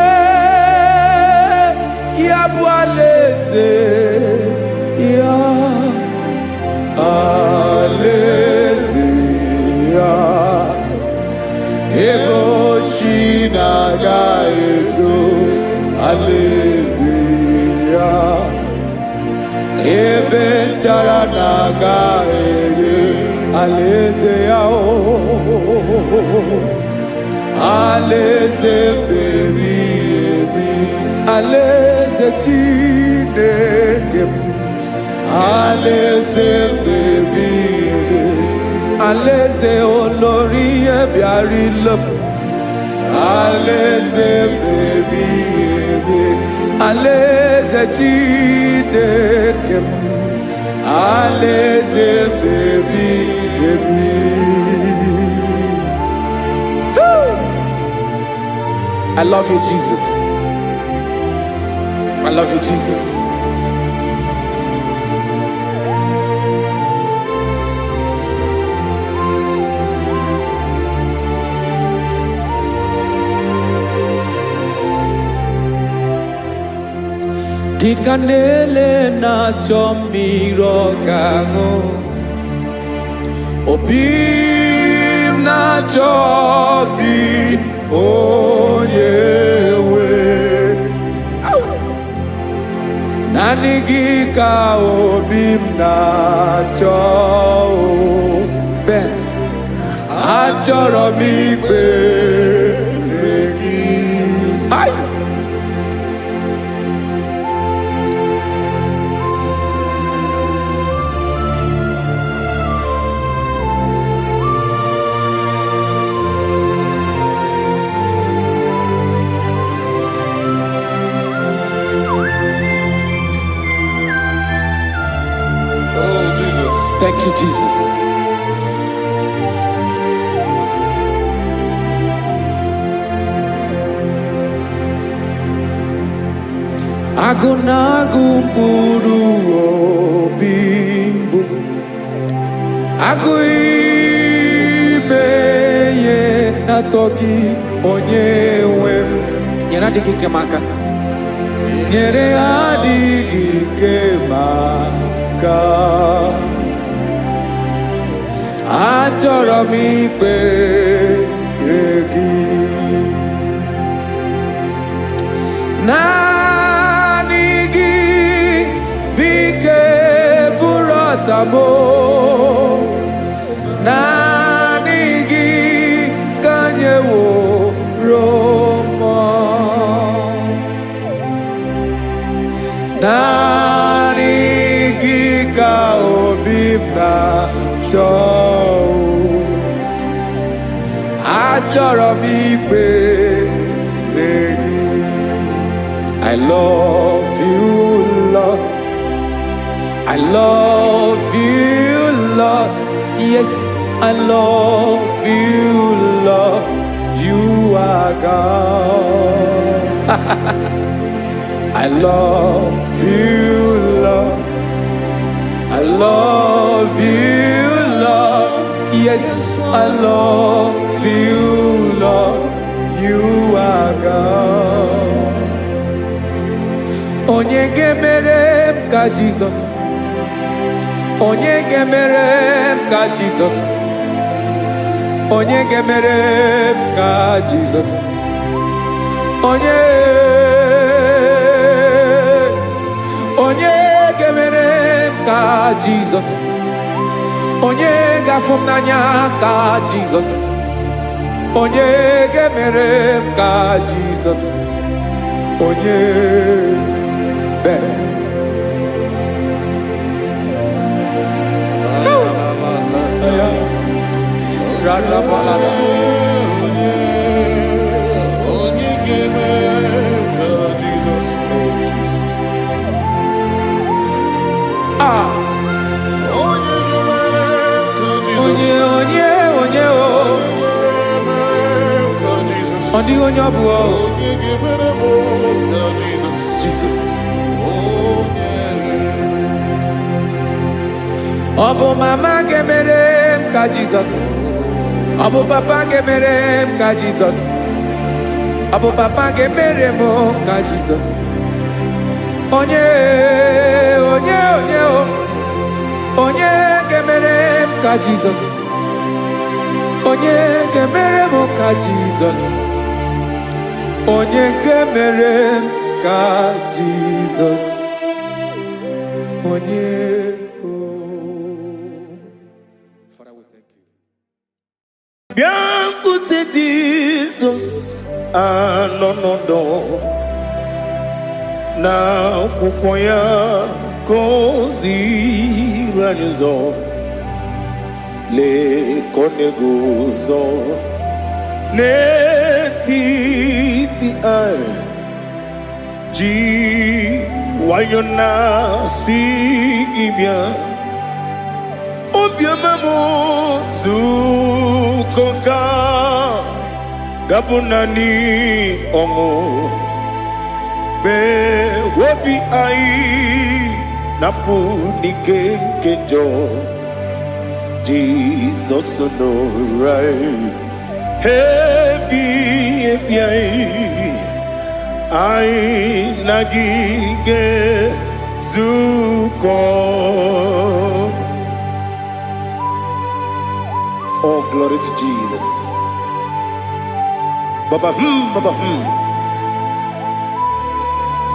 ya bụ alaeze ya, alaeze ya. ebe nchara na-aga ere alaeze ya o alaeze mbebi ebi alaeze Chineke m alaeze mbebi ebi alaeze olórí ebiarilo alaeze mbebi ebi alaeze Chineke m alaeze mbebi ebi. I love you, Jesus. I love you, Jesus. Dikanele na chomiro gango Obim na jogi onyewe Nanigi ka obim na cho Ben achoro mi gbe legi Ay Thank you, Jesus. Agunagu mburu obimbu Aguibeye natogi onyewe Nyere adigi kemaka Nyere adigi kemaka Achọrọ m ikpere gị naanị gị bike bụrụ ọtamo naanị gị ka nyeworo m naanị gị ka obi m na-achọ Achọrọ m ikpere gị I love you, Lord. I love you, Lord. Yes, I love you, Lord. You are God. I love you, Lord. I love you, Lord. Yes, I love you, Lord. You are God. Onye gemere m ka Jesus. Onye gemere m ka Jesus. Onye gemere m ka Jesus. Onye gemere m ka Jesus. Onye gafum n'anya ka Jesus. Onye gemere m ka Jesus. Onye better. Jesus. Obo mama gemere m ka Jesus. Obo papa gemere m ka Jesus. Obo papa gemere m ka Jesus. Onye gemere m ka Jesus. Onye gemere m ka Jesus. Onye gemere m ka Jesus. Onye Biankute Jesus anonodo na kukoya kozi ranizo le koneguzo netiti ai ji wayona sigibia obiamamu zukoka gabunani omo be wobi ai napu nikenjo Jesus no right hebi ai nagige zuko. Oh, glory to Jesus. Baba Baba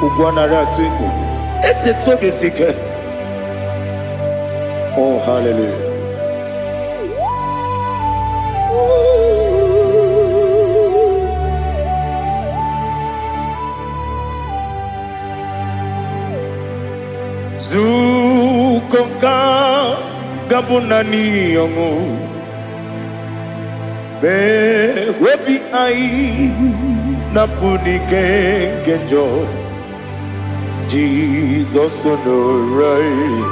Ugwana ratwingu ete toge sike. Oh, hallelujah. Zukoka gabunani yongu be webi ai napunike kenjo Jesus no right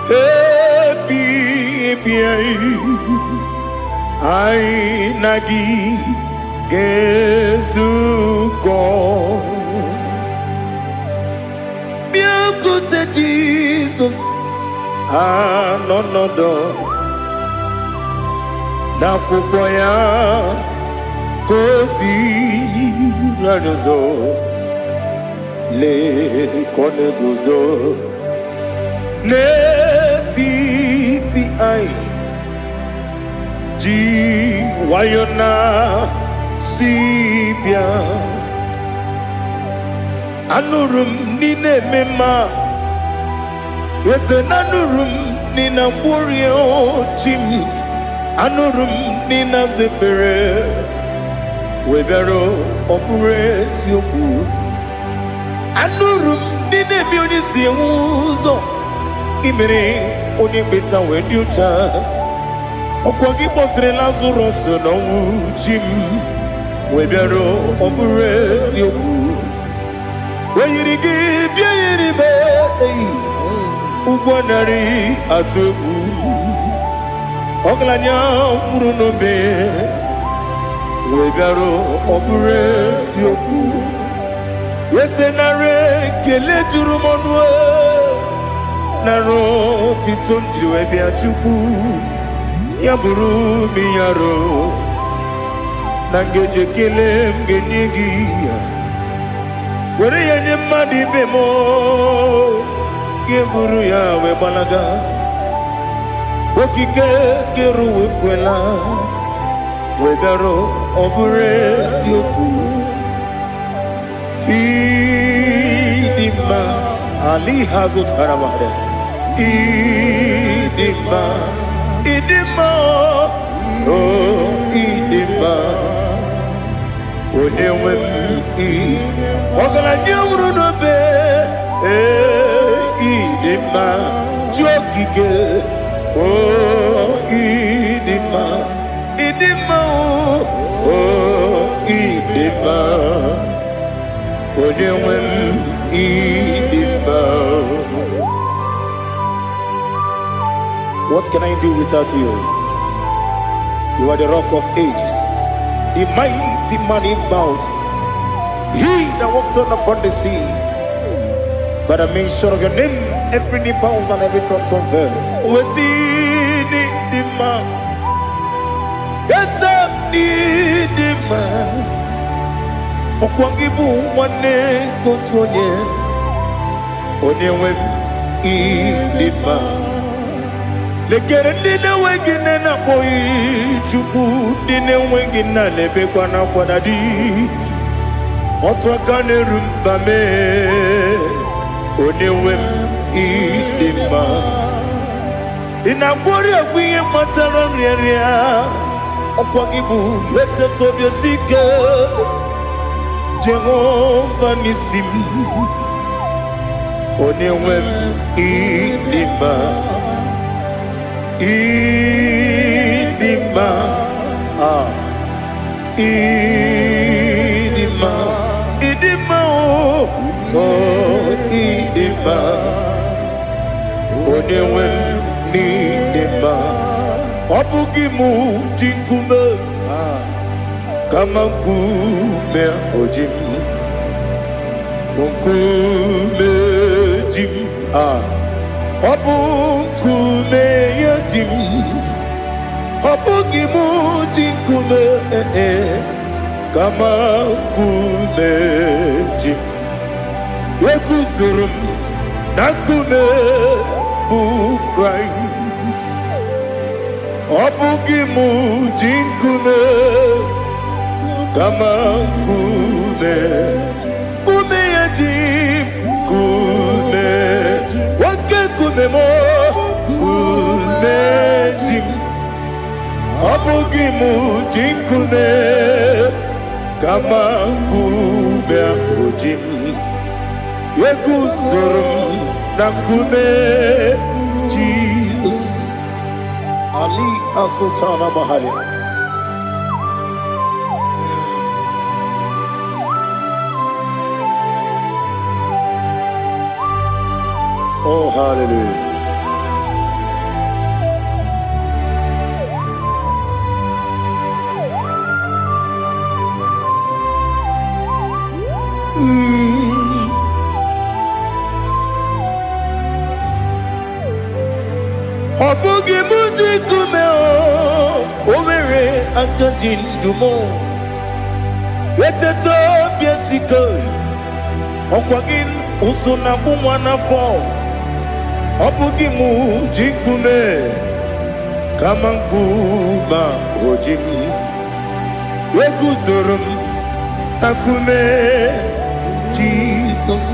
happy ai nagi gezuko biakute Jesus anonodo na kukoya kozi ranizo le koneguzo netiti ai ji wayona sibia anurum nine mema yese nanurum nina burio chim anurum nina zepere webero opure sioku anurum nine mioni siuzo imere oni beta wediucha okwagi potre Lazarus no chim webero opure sioku weyirigi biayiribe ugwanari atubu Oglanya murunobe wegaro obure sioku yesenare kele jurumonwe naro titondiri bia chuku yaburu miyaro nangeje kele mgenigi were yenye madi bemo geburu ya webalaga okike keruwe kwela wegaro obure sioku idima ali hazut haramade idima oh idima onewe ogala nyumru no be idima jokike oh idima oh idima odewem idima. What can I do without you? You are the rock of ages, the mighty man in battle, he that walked on upon the sea. By the mention of your name, every knee bows and every tongue confess. We see the man. Yes, I need the man. Okwangibu wane kotonye. Onewem idima. Lekere dine wegine na boy chuku dine wegina lebe kwa na kwanadi. Otwa kane rumba me. Onewem idima. Inabori agwiye matara nriya Okwagibu yete tobia sike Jehovah Nisim Onewem idima idima idima idima oh idima Onewem idima Obugimu jinkume kama nkume ojim nkume jim obu nkume yajim obugimu jinkume kama nkume jim yekuzurum nakume bukrai Obugimu jinkume kama kume kume ya jim kume wake kume mo kume jim Obugimu jinkume kama kume akujim yekusurum na kume Jesus Ali Asultana Mahali. Oh, hallelujah. Obugi muji kumeo Owere akajin dumo Yeteto biesiko Okwagin usuna bumwana fo Obugi muji kume Kama nkuma ojim Yeguzurum akume Jesus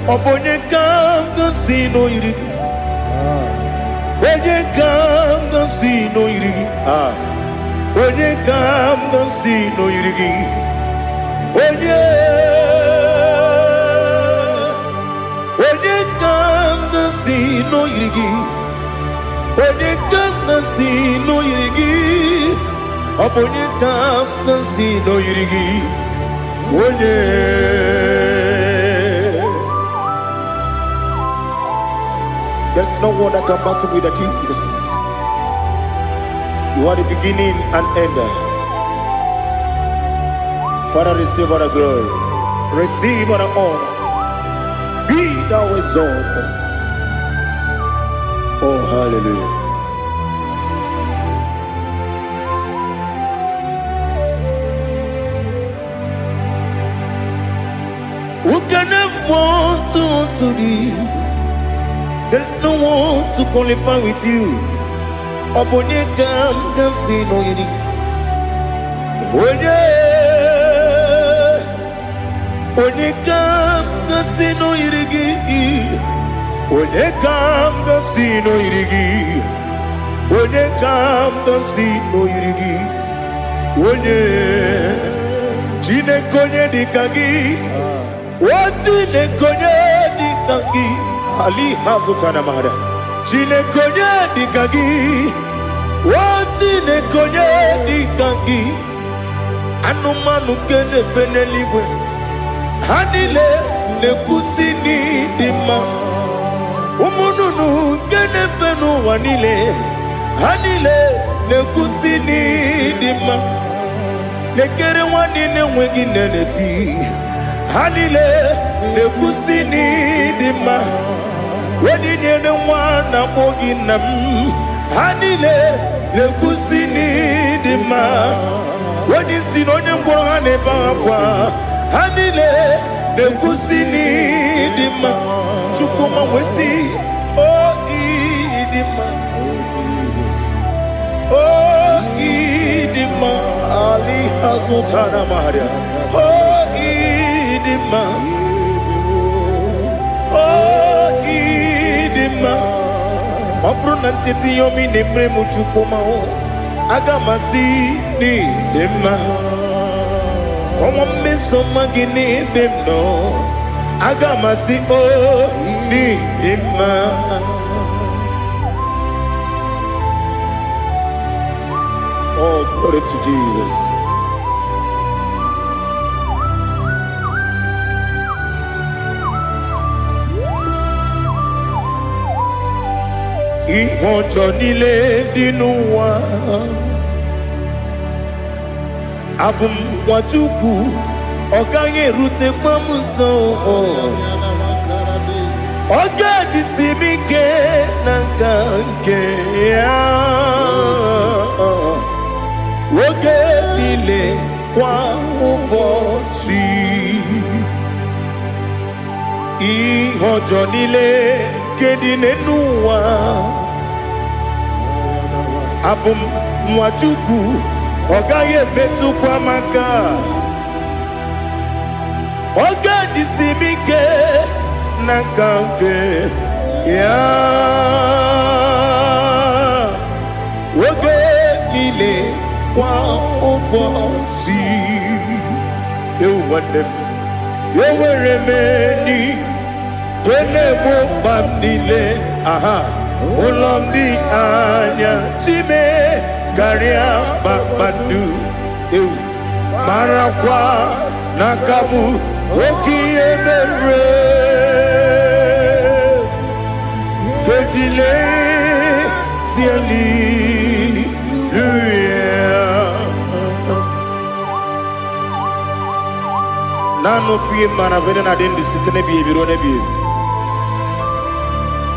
Obonye kanga sino irigi Onye kam na si no irigi Onye kam na si no irigi Onye kam na si no irigi Onye kam na si no irigi Onye kam na si no irigi Onye There's no one that can battle with Jesus. You are the beginning and end. Father, receive all the glory. Receive all the honor. Be thou exalted. Oh, hallelujah. Who can have one to thee? There's no one to qualify with you. Obonye kam kasi no yiri. Onye kam kasi no yiri. Onye kam kasi no yiri. Onye kam kasi no yiri. Onye chine konye dikagi. Wachine konye dikagi. Ali Hazutana Mahada. Chine konye dikagi. Wachine konye dikagi. Anumanu kene feneliwe. Hanile ne kusini dima. Umununu kene fenu wanile. Hanile ne kusini dima. Nekere wanine wengi neneti. Hanile ne kusini dima. Wedi nyene mwana mogi nam. Hanile ne kusini dima. Wedi sinonye mbora ne bakwa. Hanile ne kusini dima. Chukuma wesi oh idima. Oh idima. Ali Hazutana Maria. Oh idima. Oh idima. Obro nanteti yomi nemre muchukuma o. agamasi ni dema komo meso magini bemno agamasi o ni dema. Oh, glory to Jesus. Ìwọ̀njọ́ nílé dínú wa abùmwàjúkù ọ̀gá yẹ̀rùtẹ̀ pọ́mùsọ̀ ọ̀gá jìsìmí ké nàkà nkè ya oge nílé kwa ụbọchị ìwọ̀njọ́ nílé kedị n'ụwa abùmwàjúkù ọ gaghị emetụkwa maka ọ ga-ejisi m ike n'aka nke ya oge niile kwa ụbọchị. Ewu nwanne m enwere m enyi na-egbu mkpa m niile ụlọ m dị anya chime karịa kpakpando ewu marakwa n'aka m oke ihe mere kejile tieli nanu fiye mana vene na den disite ne biye biro ne biye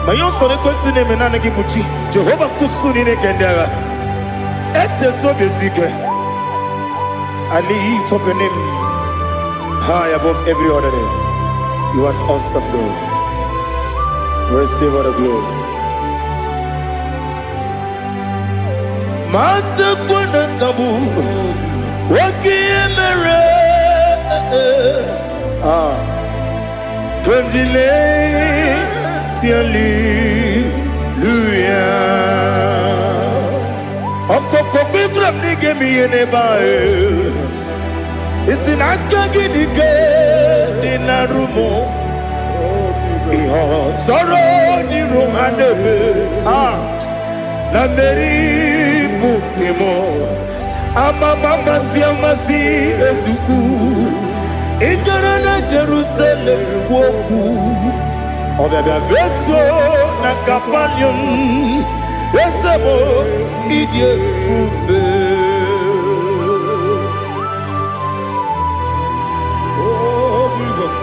mayo sore kwesi ne menane gibuchi Jehova kusuni ne kendera ete to besike I lift up your name high above every other name. You are awesome God. Receive all the glory. Mata kuna kabu wakiemere Kundile tiali luya Okokokikram nige miyene bae Isinaka gidike dinarumo Iho soro ni romanebe Na meri bukemo Amama siamasi ezuku Igara na Jerusalem kwoku Obebe beso na kapanion Esemo idye ube Oh Jesus.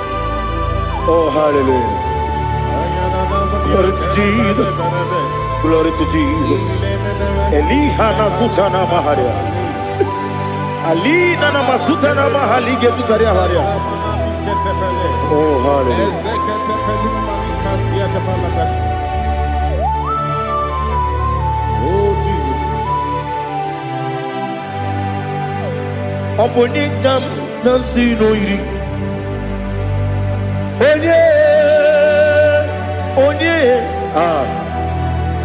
Oh hallelujah. Glory to Jesus. Glory to Jesus. Elihana sutana maharia Alina na masuta na mahali gesutaria haria. Oh hallelujah. Oh Jesus. Obonikam nasino iri. Onye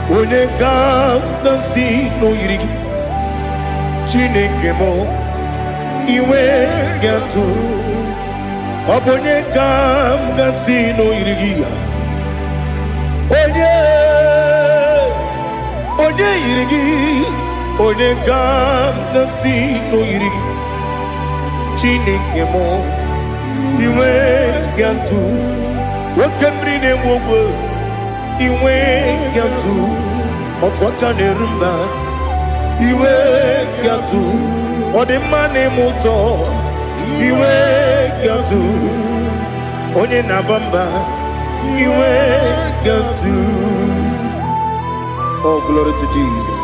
Onikam nasino iri. Chineke mo iwe gatu. Obonikam nasino iri. Onye irigi, onye kam nasi no irigi. Chineke mo iwe gantu, wakemri ne mwogo iwe gantu, otwaka ne rumba iwe gantu, odemane moto iwe gantu, onye nabamba iwe gantu. Oh, glory to Jesus.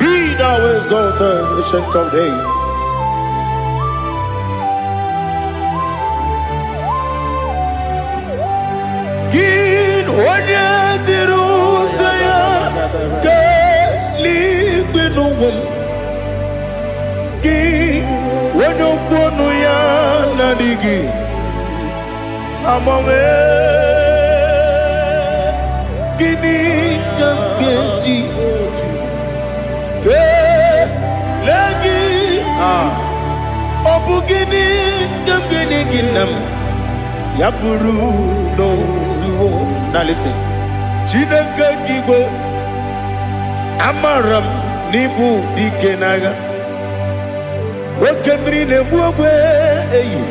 Be thou exalted, ancient of days. Gin onye tirutaya ke ligbinugum. Gin onye kwonu ya nadigi. Amame gịnị ka m ga-eji kelee gị? Ọ bụ gịnị ka m ga-enye gị nna m? Ya bụrụ n'ozuo na listen. Chineke gị igwe, amara m n'ibu dike n'agha. Oke mmiri na-egbu ogbe eyi.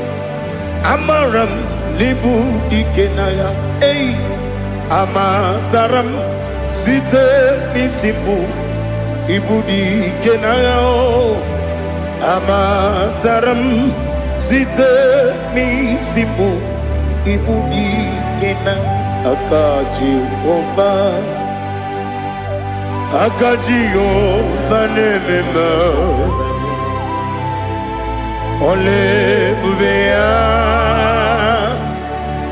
Amara m n'ibu dike n'agha. Eyi, amatara m site n'isi mbụ ibu dike n'agha. Amatara m site n'isi mbụ ibu dike n'agha. Aka Jehova, aka Jehova na-eme mma. Ole ebube ya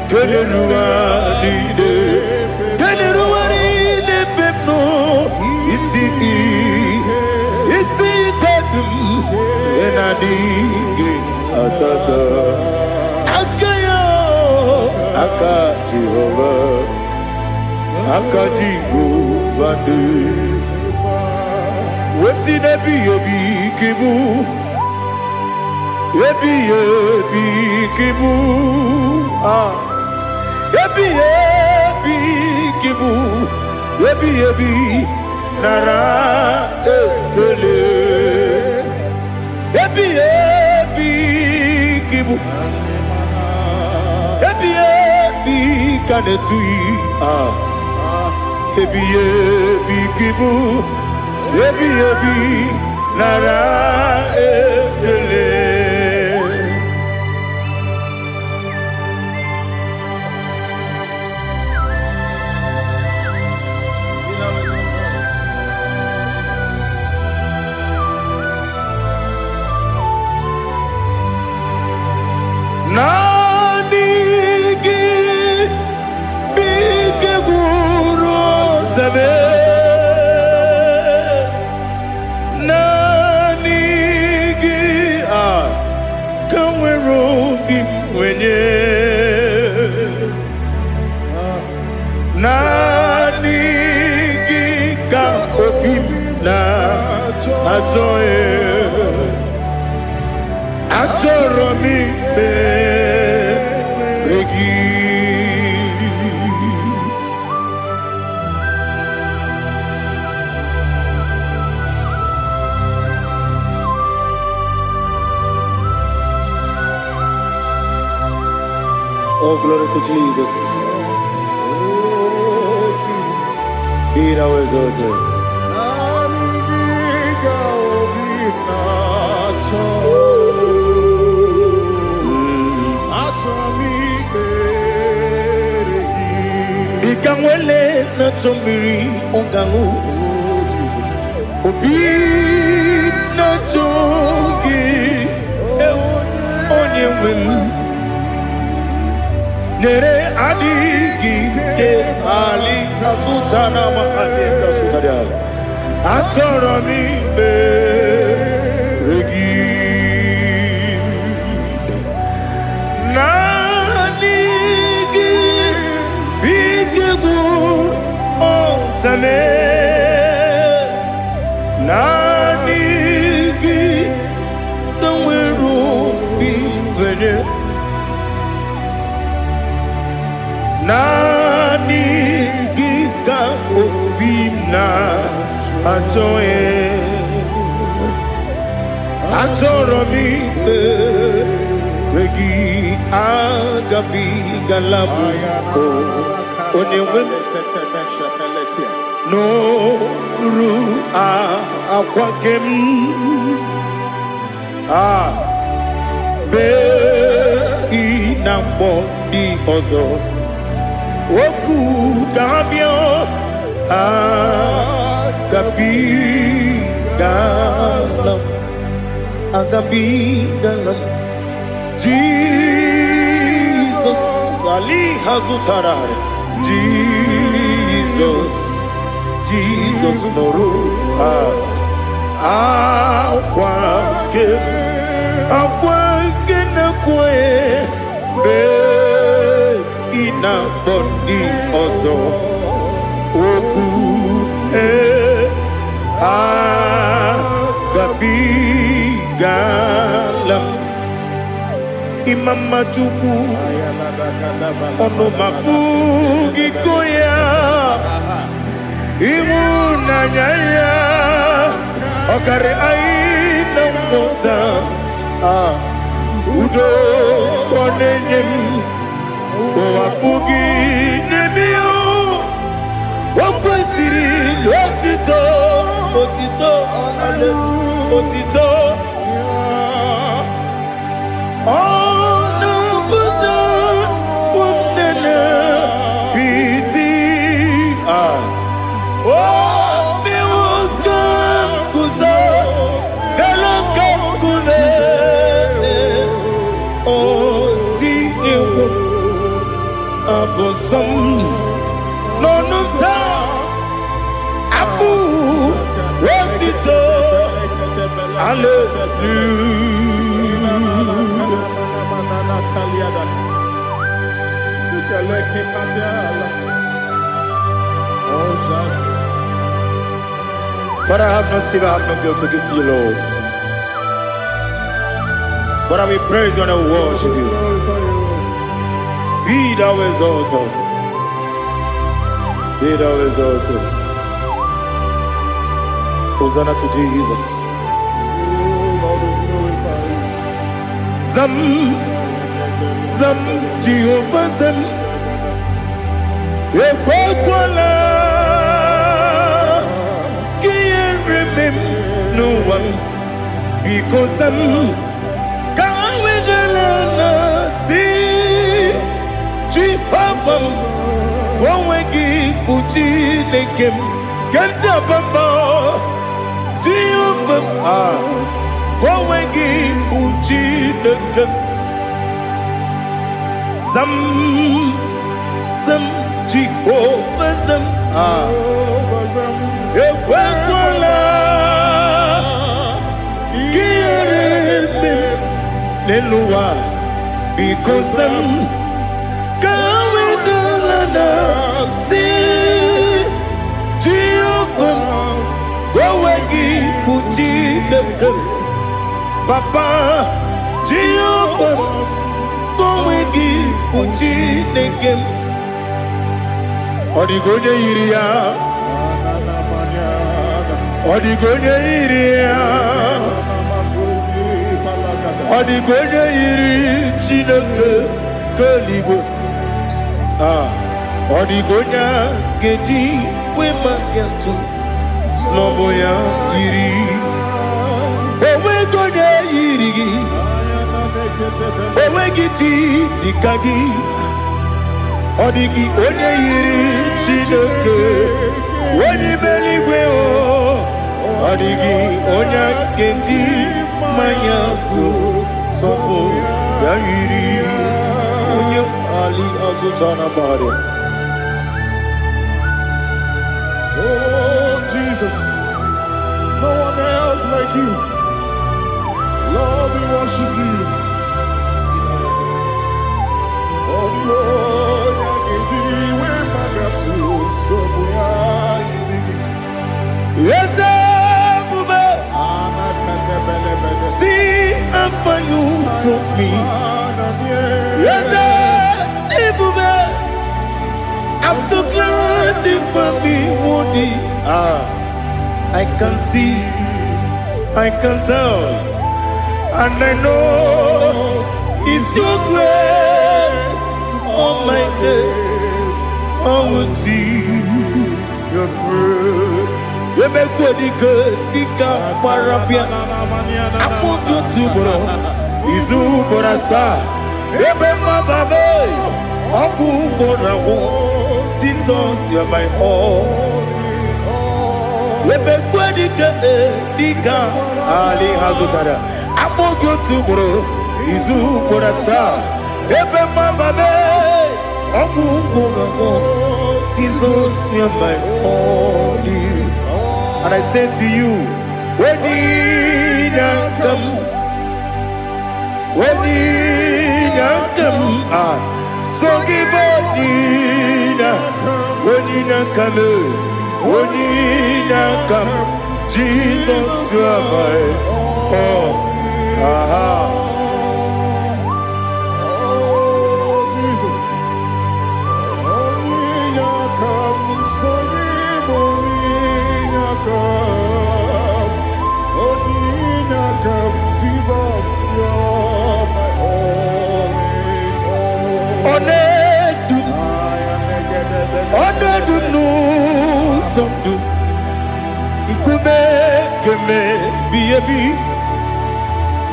keleruwa niile, keleruwa niile ebe m nọ. Isi kedum na-adịghị atata. Aka ya, aka Jehova, aka Jehova dị. Wesi n'ebi ebi kibu, ebi ebi kibu, ebi ebi kibu, ebi ebi nara ekele. Ebi ebi kibu, ebi ebi kanetui. Ebi ebi kibu, ebi ebi nara ekele. Nani gị bike gwuru zebe. Nani gị ka nwere obi m wenye. Nani gị ka obi m na-achọ. Achọrọ m ikpere gị. Oh, glory to Jesus. Be thou exalted. Ikangwele na chombiri ongangu. Obi na chogi onye wem. Nere adigi ke ali asutana mahane kasutaria. Achọrọ m ikpere gị. Naanị gị bike gwuru ọzame. Naanị gị ka nwere obi nwere. Naanị gị ka obi m na-achọ. Achọrọ m ikpere gị. Agabigala m onye nwe m n'oru akwa gị m. Bee ị na mgbọ dị ọzọ. Oku ga-abịa. Agabigala m. Jesus, Ali Hazutara. Jesus, Jesus Noru. Akwa ke na kwe be ina boni ozo. oku agabigalam imama chukwu ọnụ mapugi koya ịhụnanya ya ọkarị anyị na mmụta udo kọ na-enye m apụghị n'ebe ya o kwesịrị otito otito otito ọ na-apụta ụmụnne piti o mewo ka nkụza elu ka nkụne o dị egwu abosom n'ọnụ taa abụ otito Father, I have no sin, I have no guilt to give to you, Lord. But I will praise you and I will worship you. Be thou exalted. Be thou exalted. Hosanna to Jesus. Zam, Zam, Jehovah Zam. Ekwakwala, can't remember no one because Zam can't wait to see Jehovah. Go wegi puchi nekem, kenta bamba Jehovah. Go wegi puchi nekem. Zam, Zam, Jehovah Zam. Ekwakwala, kiyereme, neluwa, because Zam see Jehovah, go wegi puchi nekem. Papa, Jehovah, go wegi puchi nekem. Odigonye iria, odigonye iria, odigonye iri chineke keligwe. Odigonya geji wema gentu sloboya iri. Owe gonya iri, owe giti dikagi. Odigi onye iri chineke, onye meligwe o. Odigi onya geji manya tu sobo ya iri. Onye ali azutana bari. Oh, Jesus, no one else like you. Lord, we worship you. Oh, Lord, I give you where my God to, so we are you. Yes, Bube. See how far you brought me. Yes, Bube. I'm so glad you found me, Woody. I can see, I can tell, and I know it's your grace on my day. I will see your grace. You make what you could, you can't parapia. I'm going to bro. Izu Borasa. You make my baby. I'm going to Jesus, you're my all. Lebekwe dika Ali Hazutara. Amogo tubro Izu Borasa. Ebe mababe Amungo Jesus, you're my all. And I say to you, when you come, when you come, so give up. Onina kame, onina kam. Jesus, you are my all. Aha. Onedu nu somdu Nkube keme biyebi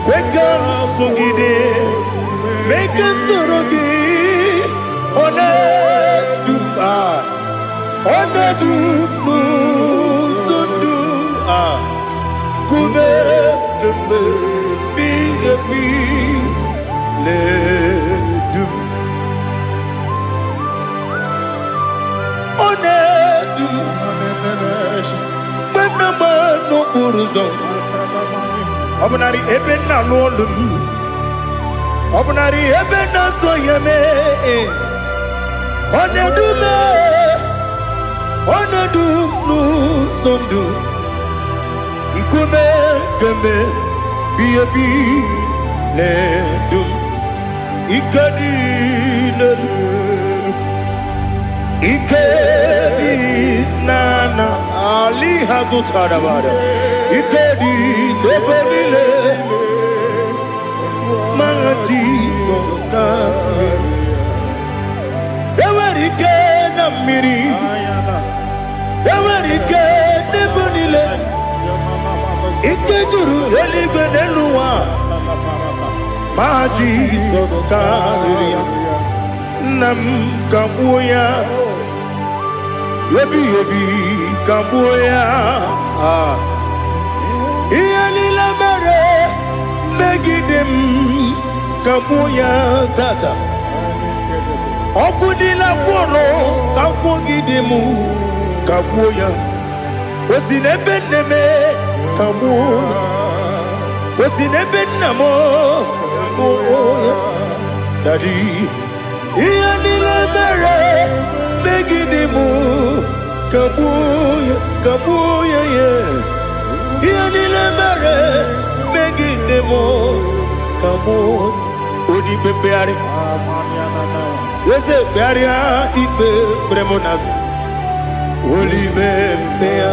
Kwekam sungide Make us torogi Onedu Onedu nu sundu Kube keme biyebi Ledu Onedu Menama no uruzo Obunari ebe na lolum Obunari ebe na soyeme Onedu me Onedu nu sondu Nkume keme biyebi ledum Ikadi lelu Ikedi nana Ali hazutarabada Ikedi nebenile Manga Jesus kame Ewerike na miri Ewerike nebenile Ikejuru eligwe nenuwa Ma Jesus kame Nam kabuya Yebi kabuya Iyalila mere Megidem kabuya tata Okudila kworo kabugidemu kabuya Osinebenneme kabuya Osinebennamo kabuya Daddy Iyalila mere Megidemu kabuya kabuya yeah Iyalila mere Megidemu kabuya Odi bebeari Yese bearia ibe bremonas Oli bebea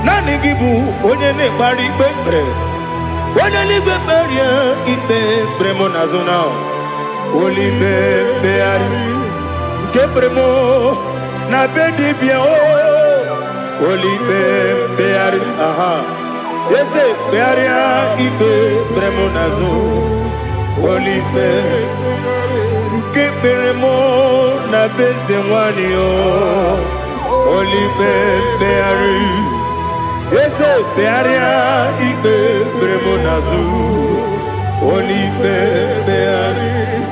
Nani gibu onye ne bari bebre Onye ligbe beria ibe bremonazona Oli bebeari Nke bremo na bedibia Oli bebeari aha Yese bearia ibe bremonazo Oli be Nke bremo na bezemwani Oli bebeari Yese bearia ibe bremonazo Oli bebeari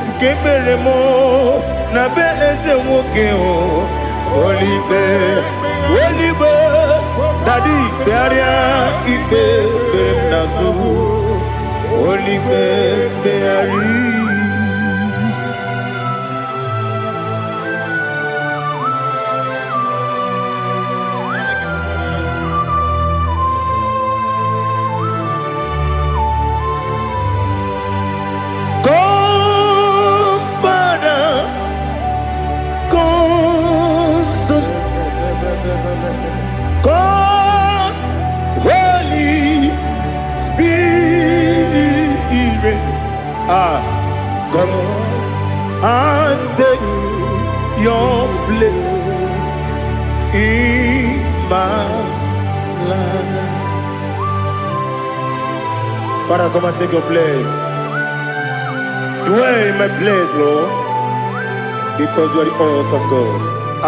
Nke bremo na bezemwoke Oli be Daddy bearia ibe bremonazo Oli beari God, Holy Spirit, come and take your place in my life. Father, come and take your place. Dwell in my place, Lord, because you are the awesome God.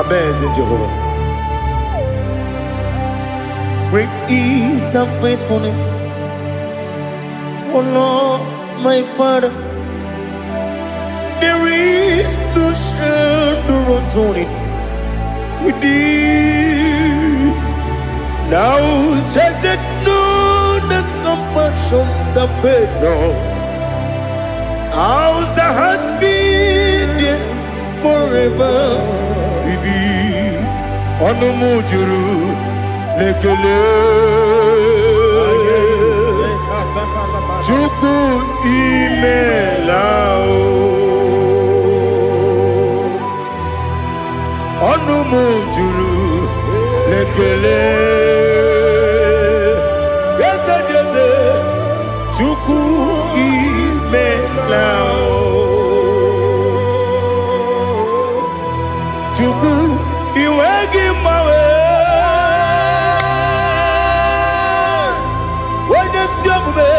Amazing Jehovah. Great is thy faithfulness, O Lord, my Father. There is no shadow of turning with thee. Now check that no that compassion that faith not. How's the husband? forever bibi ọnụ m juru lekele Chukwu imela o ọnụ m juru lekele eze dị eze Chukwu imela o Chukwu iwe gị mgbanwe onye si omume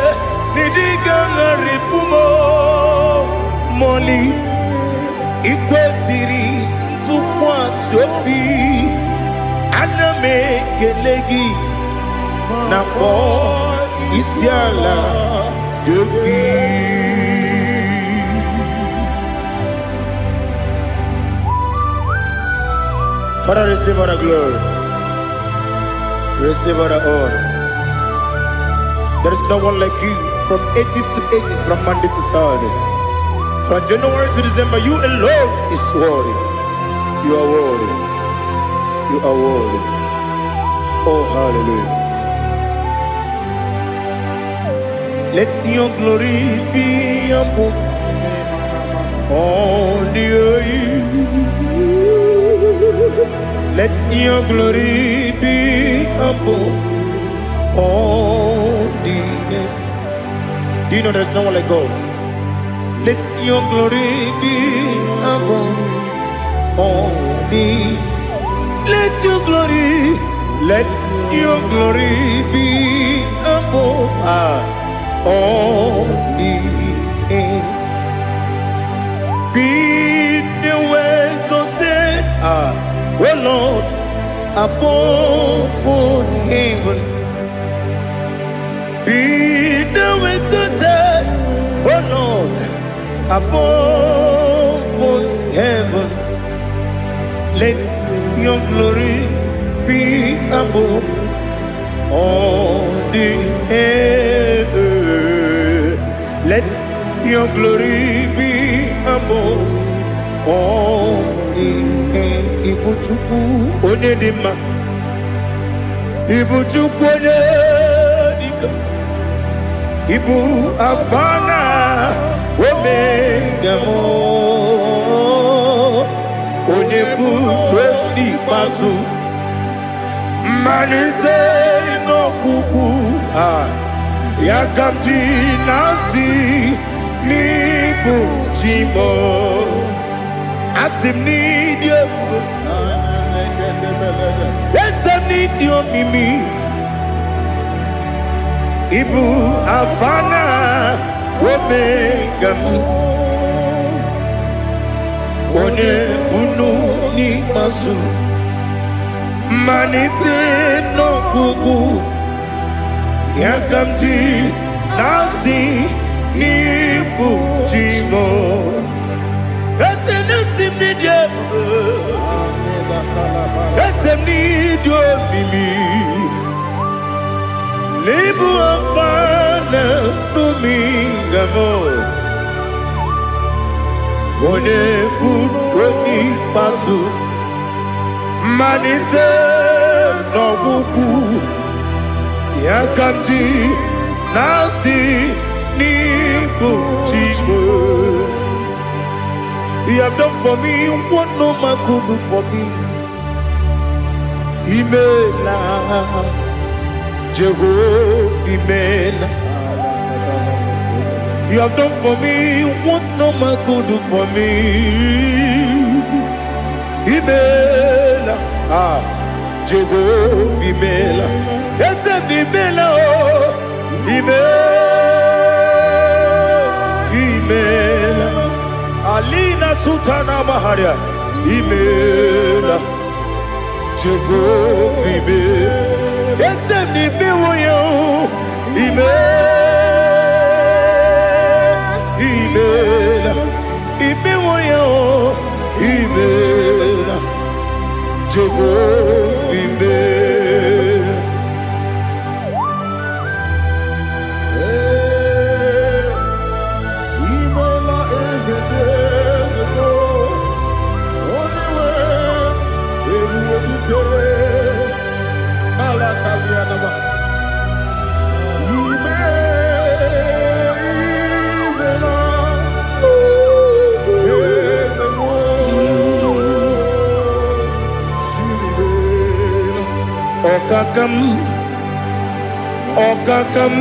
n'ịdị ga-aṅarịpụ m mọlị ikwesịrị ntụkwasị obi ana m ekele gị na kpọ isi ala nye gị Father, receive all the glory. Receive all the honor. There is no one like you from ages to ages, from Monday to Saturday. From January to December, you alone is worthy. You are worthy. You are worthy. Oh, hallelujah. Let your glory be above all the earth. Let your glory be above all the earth. Do you know there's no one like God? Let your glory be above all the earth. Let your glory be above all the earth. Be the ways of oh Lord, above all heaven. Be the wisdom, oh Lord, above all heaven. Let your glory be above all the heaven. Let your glory be above all the heaven. Ibu Chukwu onye dị mma, Ibu Chukwu onye dịka, Ibu Alfa na Omega mo, onye bụ n'ikpeazụ, mmalite n'ọgwụgwụ ya ka m ji na-asị n'ịbụ chi m. Asim need you. Yes, I need you, Mimi. Ibu Afana Omega. One bunu ni masu. Manite no kuku. Yakamji nasi ni bujimo. Esem need you. Esem need you, Mimi. Lebu afana dominga mo. One put pasu. Manite no buku. Yakamji nasi ni bujimo. You have done for me what no man could do for me. Imela, Jehovah, Imela. You have done for me what no man could do for me. Imela, Jehovah, Imela. Yes, Imela, Imela. Alina Sutana Maharia, Imela, Jehovah, Imela. Yes, Imela, Imela, Imela, Imela, Jehovah, Imela. Okakam, Okakam,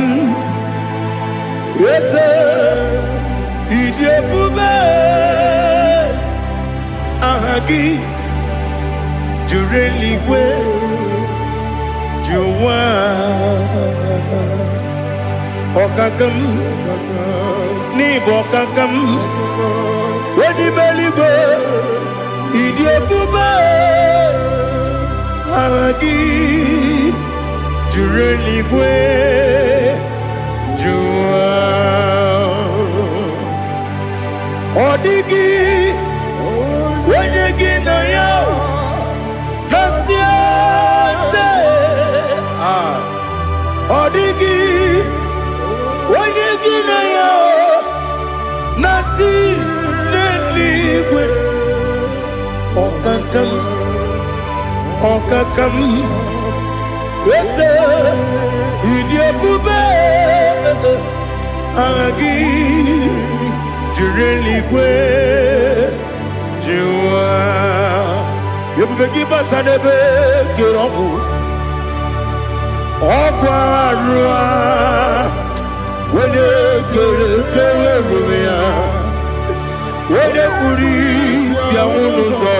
yes, Idiabube, Ahagi, Jureligwe, Juwa, Okakam, Nibokakam, Wadimeligwe, Idiabube, Ahagi, Jureligwe, Juwa, Odigi, Wenyegi na yo, Nasiase, Odigi, Wenyegi na yo, Nati Neligwe, Okakam, Okakam, Wese, Idiabube, Agi, Jureligwe, Juwa, Yebubeki Batanebe, Kirobu, Okwarua, Wene Kere Rumia, Wene Kuris Yamunuzo,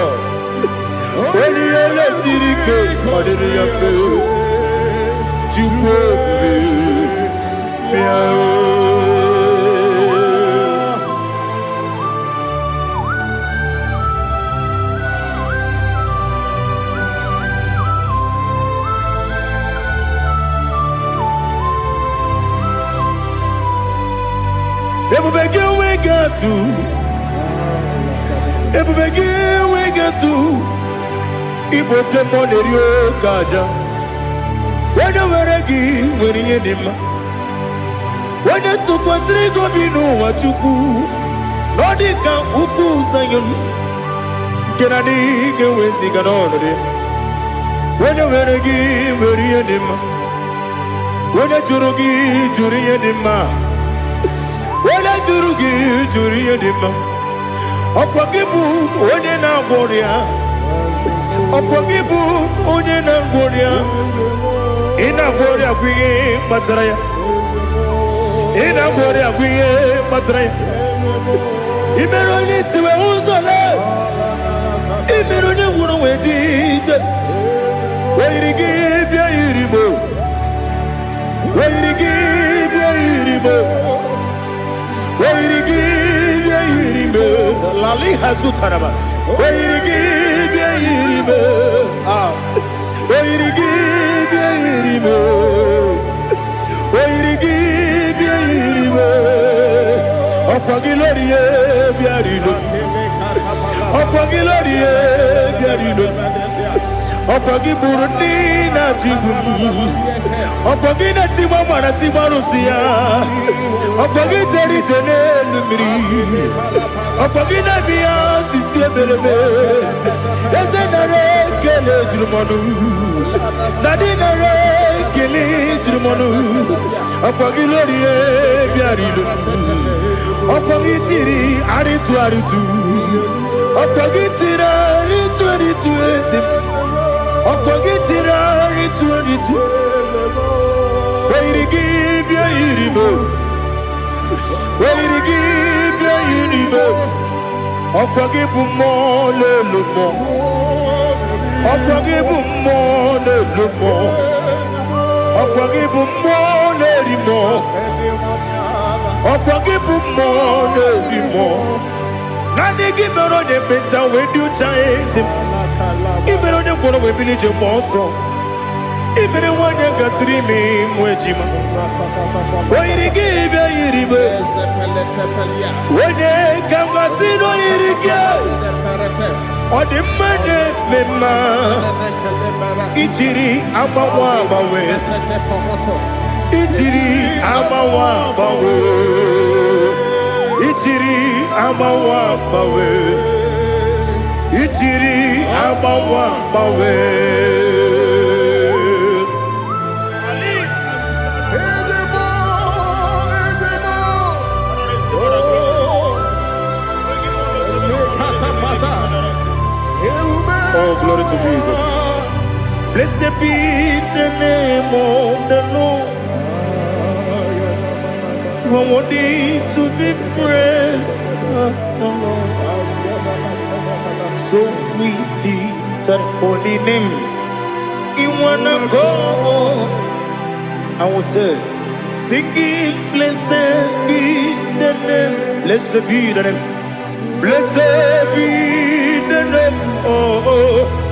Wene Ele Sirike, Kodiri Yafe, Jukwe, Miao. Ebubegi we get to, Ebubegi we get to, Igbo kemo nerio kaja. Wena weregi weri edema. Wena tukwasiri gobinu wachuku. Nodika uku sayon. Kenani gewezi ganonode. Wena weregi weri edema. Wena jurugi juri edema. Wena jurugi juri edema. Okwagibu onye na gworia. Okwagibu onye na gworia. Ina gworia kwiye mataraya. Ina gworia kwiye mataraya. Imero ni siwe uzole. Imero ni wuro wejije. Weirigi bia irimo. Weirigi bia irimo. Weirigi bia irimo. Lali hazutaraba. Weirigi bia irimo. Weirigi bia irimo. Weirigi bia irimo. Okwagilorie bia rino. Okwagilorie bia rino. Okwagi Burundi na Jibum. Okwagi na Timama na Timarusia. Okwagi Teri Tene Lumiri. Okwagi na Mia Sisi Eberebe. Eze nare kele jirumonu. Nadi nare kele jirumonu. Okwagi Lorie biarilo. Okwagi Tiri Aritu Aritu. Okwagi Tiri Aritu Aritu Esim. Okwagitira ritu Weirigi bia irimo. Weirigi bia irimo. Okwagibu mo lelumo. Okwagibu mo lelumo. Okwagibu mo lerimo. Okwagibu mo lerimo. Nani gimero de beta wedu chaizim. Ibero ne kono we bilije moso. Ibere wane gatrimi mwejima. Oirigi be iribe. Wene kamasino irige. Odimane mema. Ichiri amawa bawe. Ichiri amawa bawe. Ichiri amawa bawe. Ichiri amawa bawe. Oh, glory to Jesus. Blessed be the name of the Lord. You are worthy to be praised, the Lord. So we lift that holy name. You wanna go? I will say, singing, blessed be the name. Blessed be the name. Blessed be the name. Oh.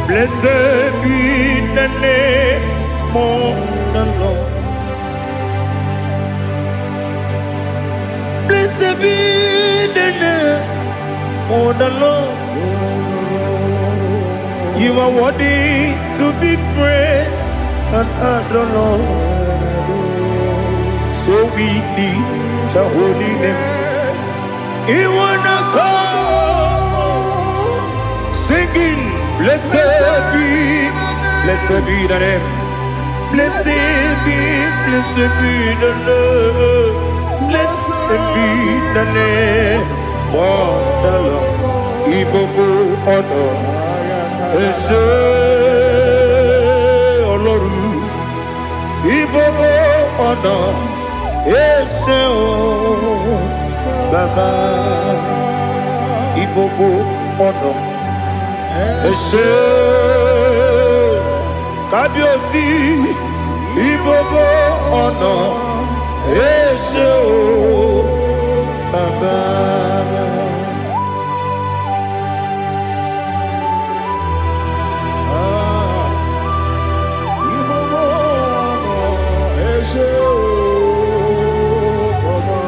Blessed be the name of the Lord. Blessed be the name of the Lord. You are worthy to be praised and adored, Lord. So we lift the holy name. You wanna come singing. Blessed be the name. Blessed be the Lord. Blessed be the name of the Lord. Igbo honor. Ese Oloru. Igbo honor. Ese Baba. Igbo honor. Ese Kabiosi Ibobo Ono Ese Baba.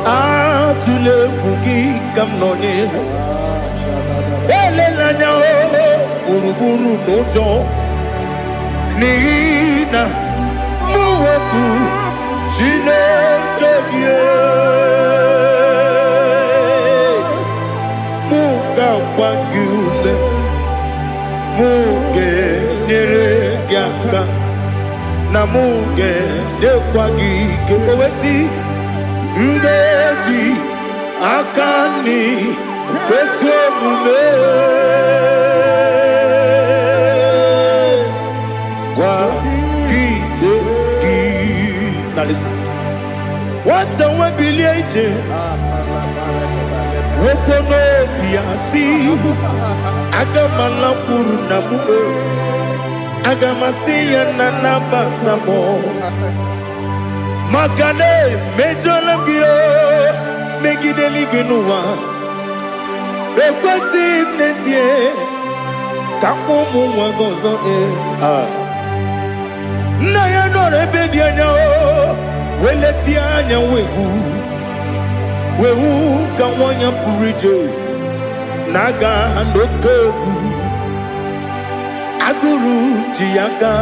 Atule kuki kamnone Elelanya Uruburu nojo Nina Muwebu Chineke Muga wangule Muge nere gyaka Na muge dekwagi Kewesi Ndeji Akani Kweso mume Now listen. What's a one billion? Wokono biasi. Agamala purunamu. Agamasiya nanabazamo. Makane mejolamgio. Megideli binua. Ekwasi nesie. Kakumu wagozo na ya no rebedi anya o weleti anya wehu ka wanya purije naga ndokogu aguru jiaka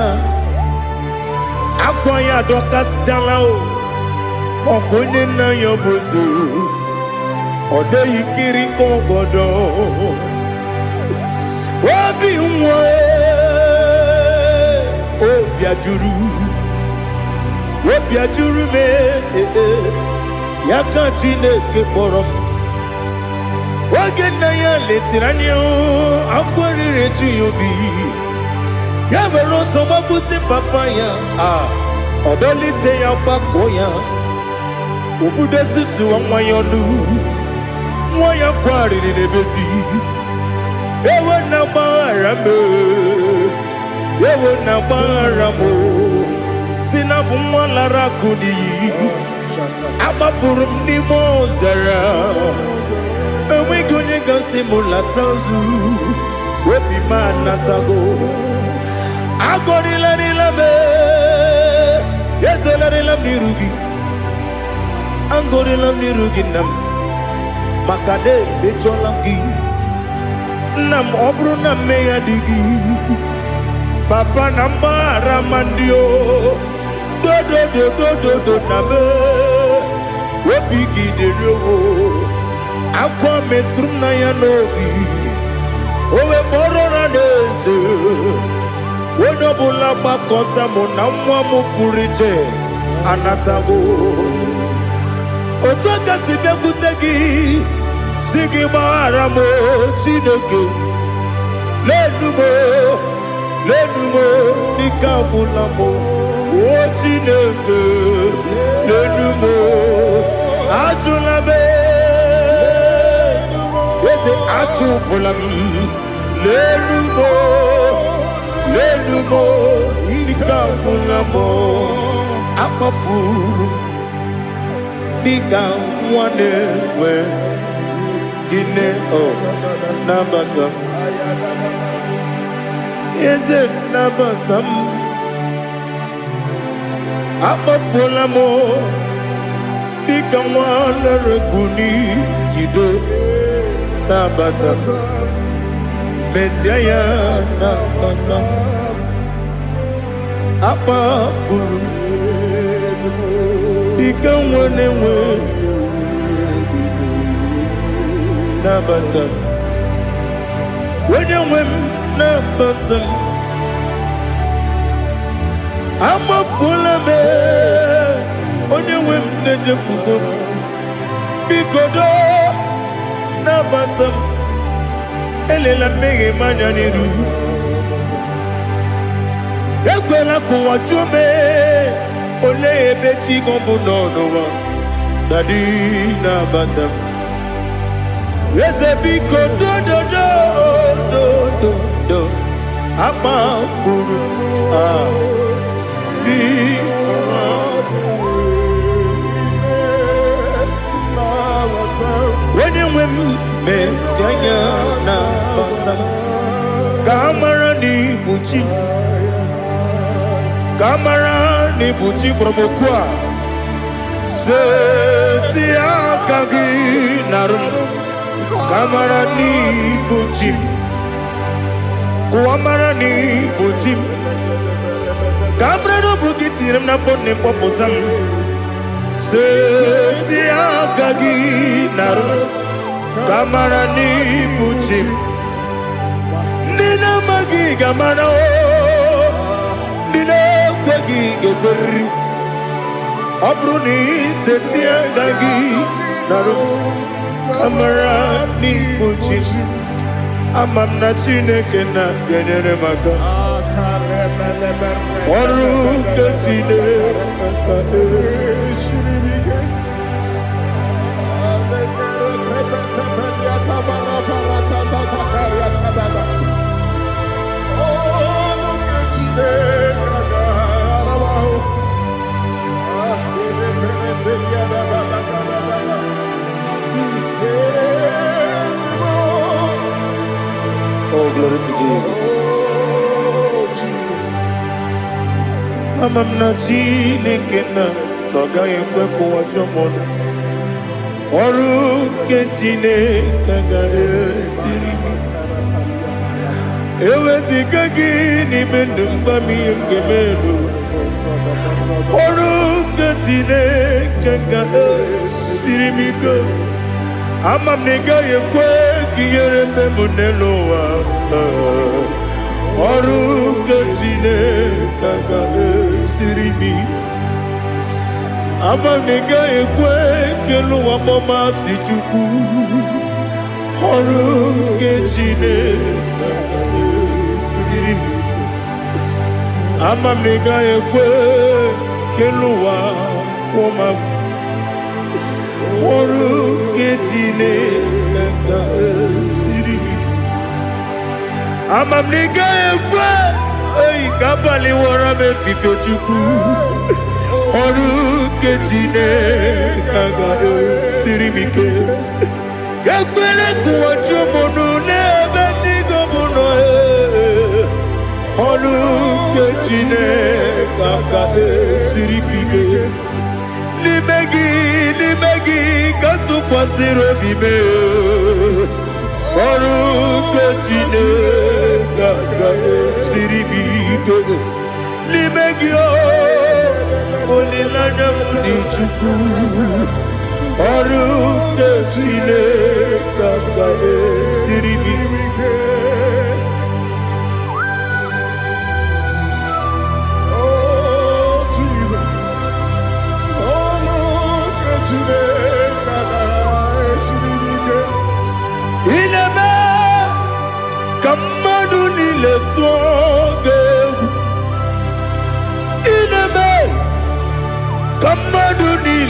akwa ya dokas jalao okonye na yo bozu ode yikiri kogodo obi nwa Obiajuru me Yaka Chineke kpọrọ Oge na ya letiri anya akwarịrị eju ya obi Ya were ọsọ gbapute papa ya Ọdọlite ya gbakọ ya Obodo susu nwa ya ọnụ Nwa ya kwarịrị n'ebezi Ewe na gbaghara me Ewe na gbaghara mo Sinabu nwa lara kudi Agbafuru m n'ime ọzara Enweghị onye gasị m latazu Obi m anatago Agọrịlarịla me Ezelarịla m n'iru gị Agọrịla m n'iru gị nna m Maka na emejọla m gị Nna m ọ bụrụ na mmehie dị gị Papa na mara mandio do na me Obi gidere o Akwa metrum na ya n'obi Owe boro na n'eze Onye ọbụla gbakọta mụ na nwa m pụrụ iche Anatago Otu aka si bịakwute gị Si gị gbaghara m Chineke Ledu m lenumo nikabulamo o Chineke lenumo ajulame ese ajubulam lenumo nikabulamo akpafu dika nwane we dine o nabata eze nabata akpafuola mo dika nwane rekuni yido nabata mesia ya nabata akpafuru dika nwane we nabata wenye wem nabata amafula me onye wem nejefugo bikodo nabata elela mmeghe manya n'iru ekwela kụwa jume ole ebe chi gọbụ n'ọnụwa dadi nabata eze biko do amafuru di wenye nwe mesianya na bata kamara ni buchi promokwa seti akagi narum kamara ni buchi kuamara ni buchi kamara no bukitiram na phone popotam seti akagi narum kamara ni buchi nina magi kamara o nina kwagi gekori abruni seti akagi narum kamara ni buchi amam na Chineke na genyere maka ọrụ nke Chineke Oh, glory to Jesus. Amam na Chineke na n'ọgaghị ekwe kụwa jọmọnụ ọrụ nke Chineke ga-esiri m eweziga gị n'ime ndụ mgbam ihe m ga-eme ọrụ nke Chineke ga-esiri m ike amam na ị gaghị ekwe ka ihere mme m n'elu ụwa ọrụ nke Chineke ga-esiri m amam na ị gaghị ekwe ka elu ụwa mọmasị Chukwu ọrụ nke Chineke ga-esiri m amam na ị gaghị ekwe ka elu ụwa kwụma ọrụ nke Chineke ga-esiri m amam na ị gaghị ekwe oyi ka abalị wara m efife Chukwu ọrụ nke Chineke ga-esiri m ike ekwela kụwa jụmụnụ n'ebe Chigo bụ nọ ọrụ nke Chineke ga-esiri m ike n'ime gị ka tụkwasịrị obi m ọrụ nke Chineke ga-esiri m ike n'ime gị olileanya m dị Chukwu ọrụ nke Chineke ga-esiri m ike Ineme ka mmadụ niile tụọ gị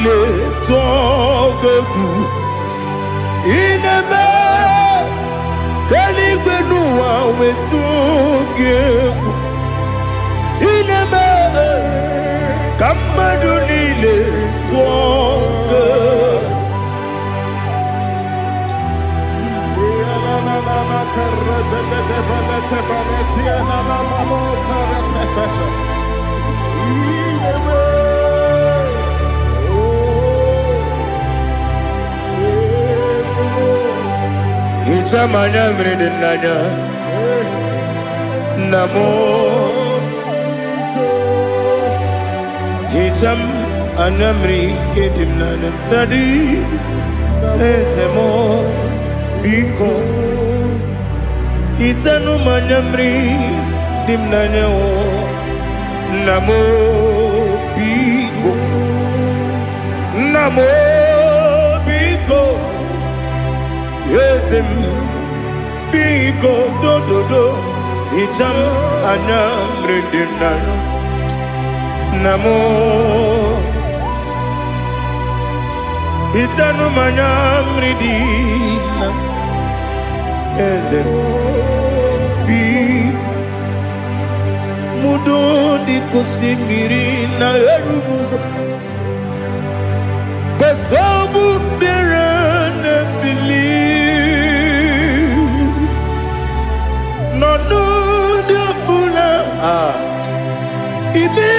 niile tọgegwu ineme keligwe n'ụwa wetụgegwu ineme ka mmadụ niile tọgegwu Itamanya mridinanya Namo Itam anamri kedimnana Dadi Ezemo Biko Itanu manyamri dimnanya Namo Biko Namo Biko Yesem Biko do Itam anamri dimnanya Namo Itanu manyamri dimnanya Yesem Biko Mudo di kusimiri na erumuzo Besobu birane believe No de bula Ibe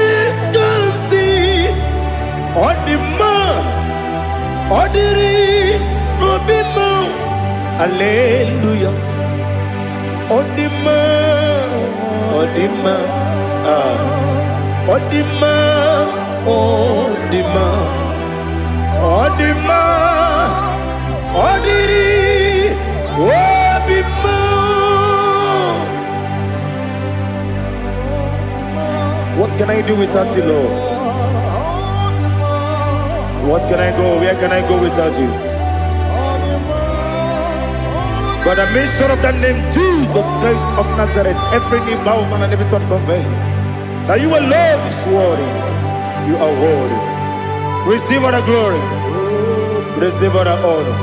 kansi Odima Odiri Obima Alleluia Odima Odima Odima Odima Odima Odiri Obima. What can I do without you, Lord? What can I go? Where can I go without you? By the mention of that name, Jesus Christ of Nazareth, every knee bows down and every tongue confesses that you alone is worthy. You are worthy. Receive all the glory. Receive all the honor.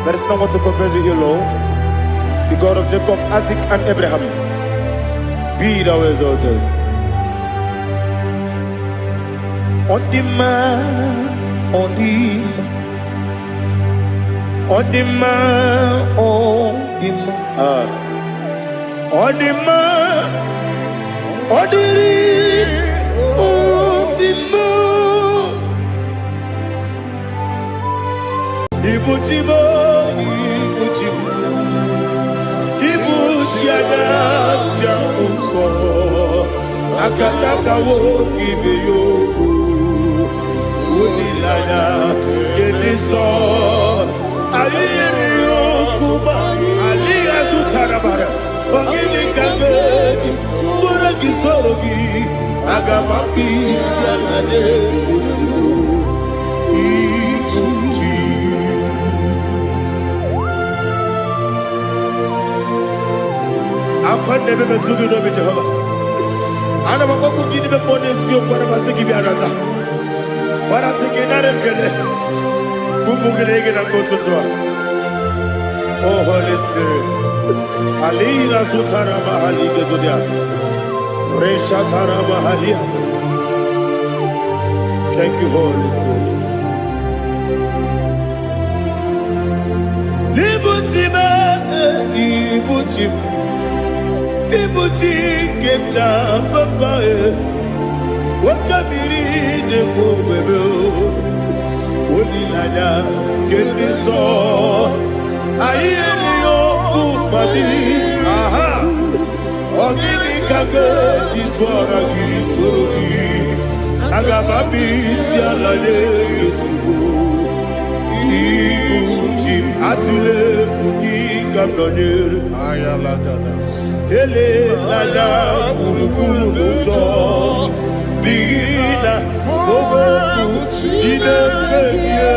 There is no one to compare with you, Lord. The God of Jacob, Isaac, and Abraham. Be thou exalted. On the man, on the man. On the man, on the man, on the man, on the man. Ibuchibo, Ibuchibo, Ibuchiada, Jamuso, Akataka wo kibeyoku, Unilana, Gediso. Kuba aliya zutarabara bagini kageti tura gisorogi agama pisia nane kusibu ikuji akwande bebe tugi no Jehova ana makoku gidi be ponesio kwa basiki bi arata barate kenare kele kumugirege na kototwa. Oh Holy Spirit, Alira Sutara Mahali Gezodia, Reshatara Mahalia. Thank you, Holy Spirit. Libutima, Ibutim, Ibutim, Kepta, Papa, Wakamiri, the Bobebo, Unilada, Kendiso. Ayeni okupali, aha, ogini kage jitwara gisorogi, agababi sialale yesugo, ikuchim atule ugi kamdonyer, ele lada urukuru luto, ligina boboku jinekeye.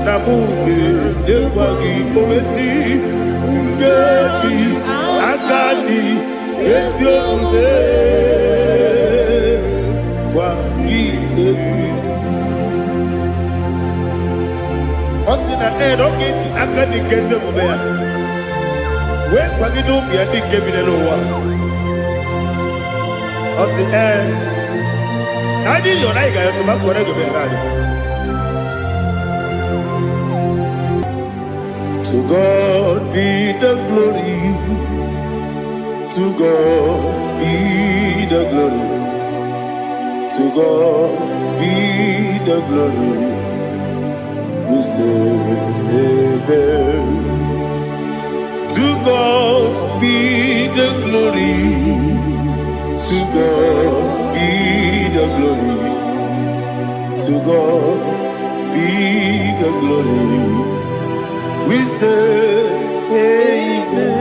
Na muge de kwagi omesi ezi omume kwa gị ebi. Ọ sị na ọ ga-eji aka dị nke ezi omume ya wee kwagide ụmụ ya ndị nke bi n'ụwa. Ọ sị anyị yọrọ anyị ga-ayọtụ ma kọrọ ego bịara anyị. To God be the glory. To God be the glory. To God be the glory. We say amen. To God be the glory. To God be the glory. To God be the glory. We say amen.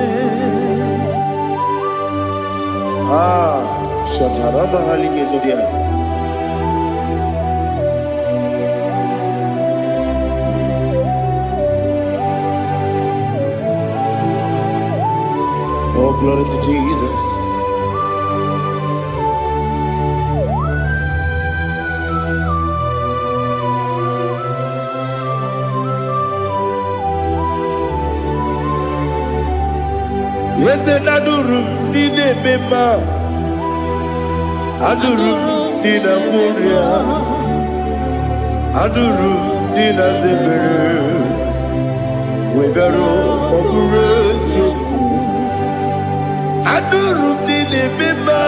Shatarama halinge zodia. Oh, glory to Jesus. Yes, adurum di nebema, adurum di namuria, adurum di nazebere, wegaro okurezio, adurum di nebema,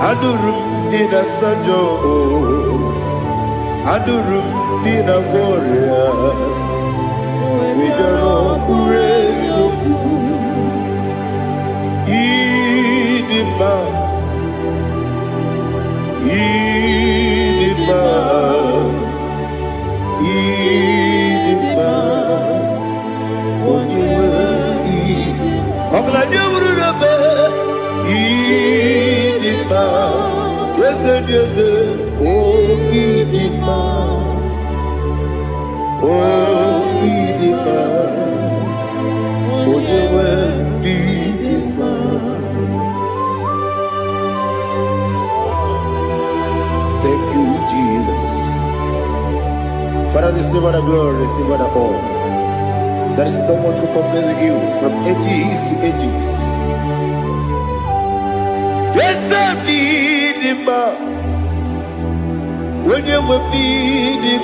adurum di nasanjo, adurum di namuria, wegaro okurezio. Idima, Idima, Idima, Oniwe Idima. Oglanya ururabe, Idima, Yeze Yeze, oh Idima, oh Idima, Oniwe Idima. Thank you, Jesus. Father, receive all the glory, receive all the honor. There is no one to compare with you from ages to ages. Yes, I need him. When you will need him,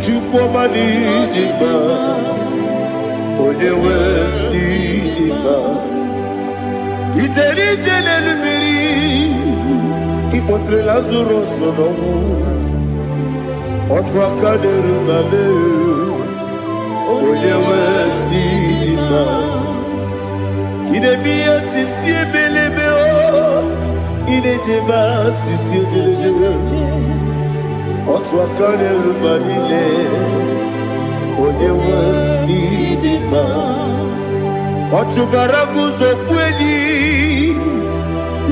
you come and need him. When you will need him, it's a regional Ipotre Lazaro sonomu Otwa kaderu mame Oyewe dima Idemiya sisi ebelebe o Idejeba sisi ojelejebe Otwa kaderu mamile Oyewe dima Otubaraku zokweni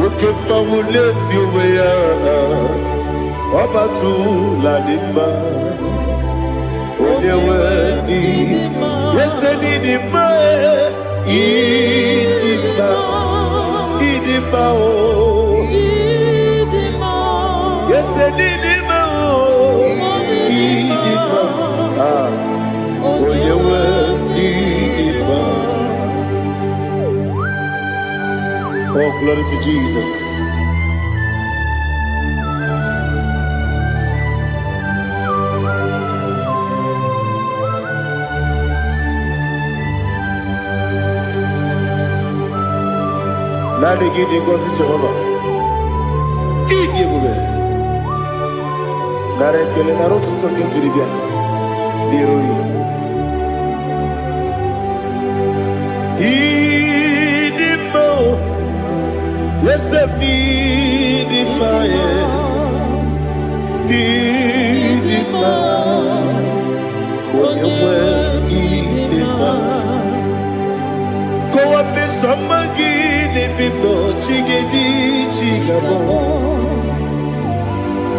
Woke mawuleti oweya Obatu ladima Oyewe nidima Yese nidima Idima Idima o Yese nidima o Idima Oyewe nidima. Oh, glory to Jesus. Nani gidi ngozi Jehova. Idi bube. Nare kele naro tutonge jiribia. Diroi. Idi mo. Yes, I need it, my need it, when you need it, go up with some again, if you know, chiggy, chigabo.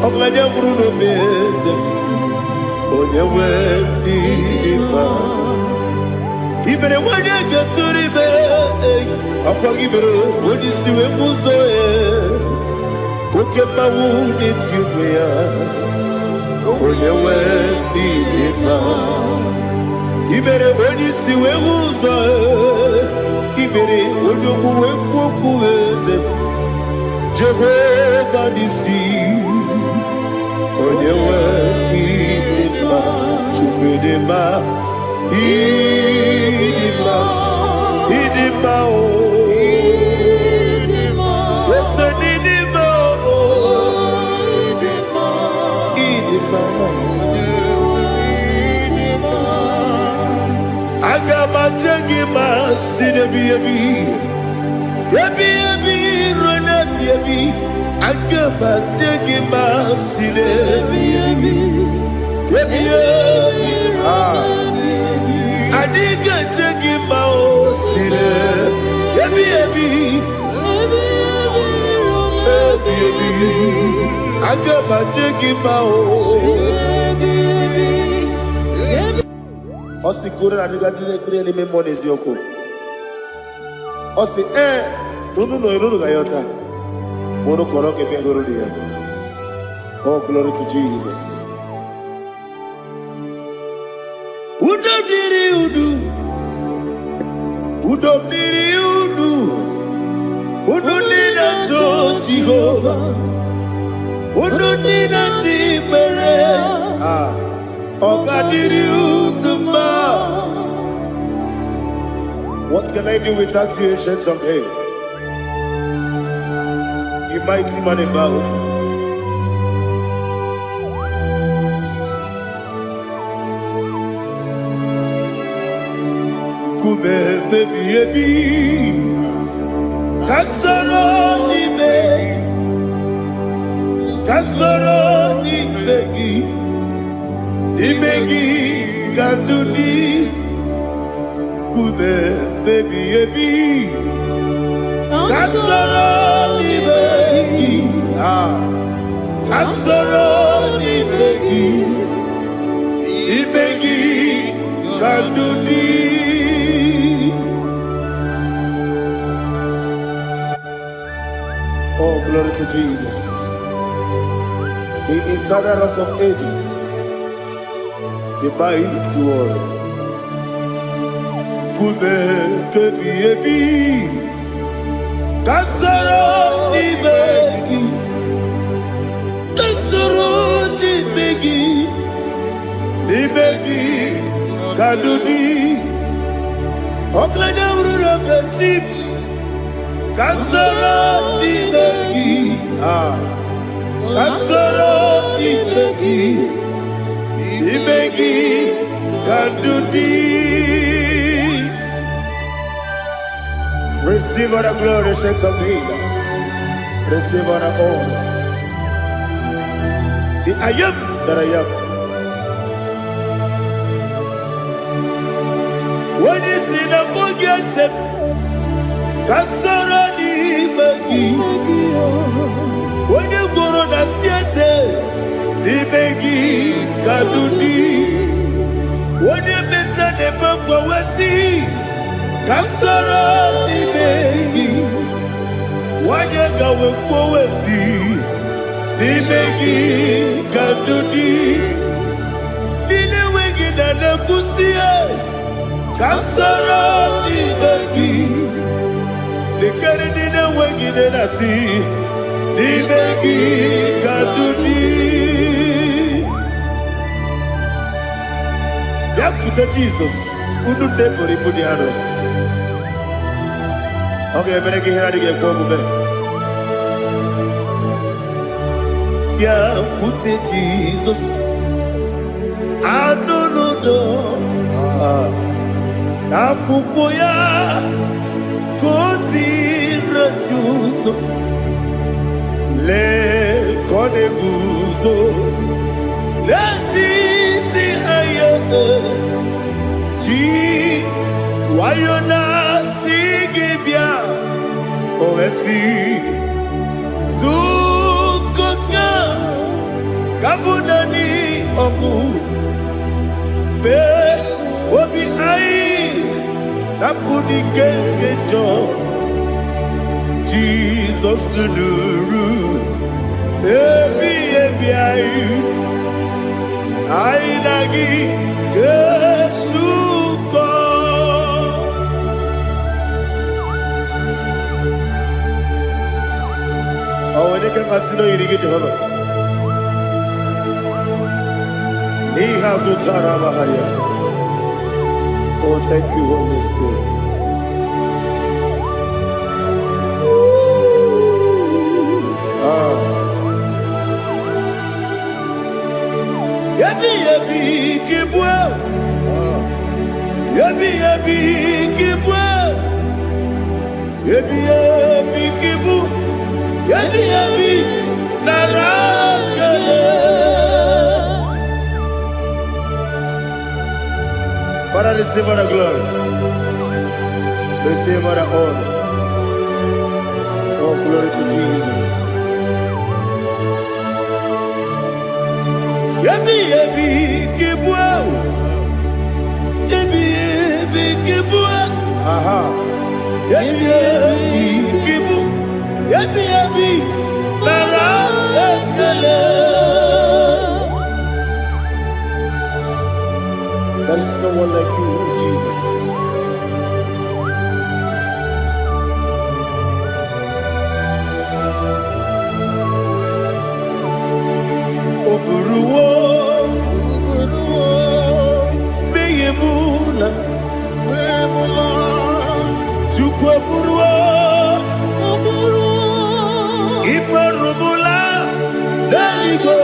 I'm glad you're Bruno Mason, when you need it, even when you get to the bed. Akwagibere onisi wemuzo oke mmanwụ n'eti onwe ya onye nwe ndị mma imere onisi wemuzo imere onye ogbu wekwu okwu eze Jehova n'isi onye nwe ndị mma Chukwu dị mma ịdị mma o Agamajagi masinebi Ronebi Agamajagi masinebi Adiga jagi maosine Agamajagi mao Osi kura adiga dire ni memones yoko Osi no gayota Mono koroke bengoro dia Oh glory to Jesus Udo nina to Jehovah Udo nina timere Ogadiri uduma What can I do without you, ancient of days? You mighty man in battle Baby, Kasoro ni begi, Kandudi, Kube, baby, Kasoro ni begi, Kasoro ni begi, Kandudi. Oh, glory to Jesus. The eternal rock of ages. The mighty one. Kube kebi Kasoro ni begi Kadudi Oklanya urura betip Kasoro ni begi Kasoro ni begi Kadudi. Receive all the glory, strength of Jesus. Receive all the honor. The I am that I am. When you see the book, you say, Kasoro ni begi. When you go to the siese, ni begi Kadudi. When you meet the book, we see. Kasoro ni begi, wanyega wekowesi, ni begi Kadudi, nine wegi na nekusie. Kasoro ni begi, nikeri nine wegi na nasi, ni begi Kadudi. Yakuta Jesus, unu nebori pudiano. Okay, better get here to get go back. Yeah, put it Jesus. I don't know. Nakukoya kosi reduso le kone guzo le titi ayane ji wayona sigibia oesi zukoka kabunani oku be obi ai napuni kenkejo Jesus nuru ebi ebi ai nagi Yesuko awene ke masino yirige Jehovah He has utara baharia. Oh, thank you, Holy Spirit. Yabi yabi kibwa. Yabi yabi kibwa. Yabi yabi kibu. Yabi yabi narakale. Father, receive all the glory. Receive all the honor. Oh, glory to Jesus. Yabi yabi kibwa. Yabi yabi kibwa. Aha. Yabi yabi kibu. Yabi yabi lara ekele. There is no one like you, Jesus. Oburuwo, meyemula, chukwu oburuwo, imarumula, leligo,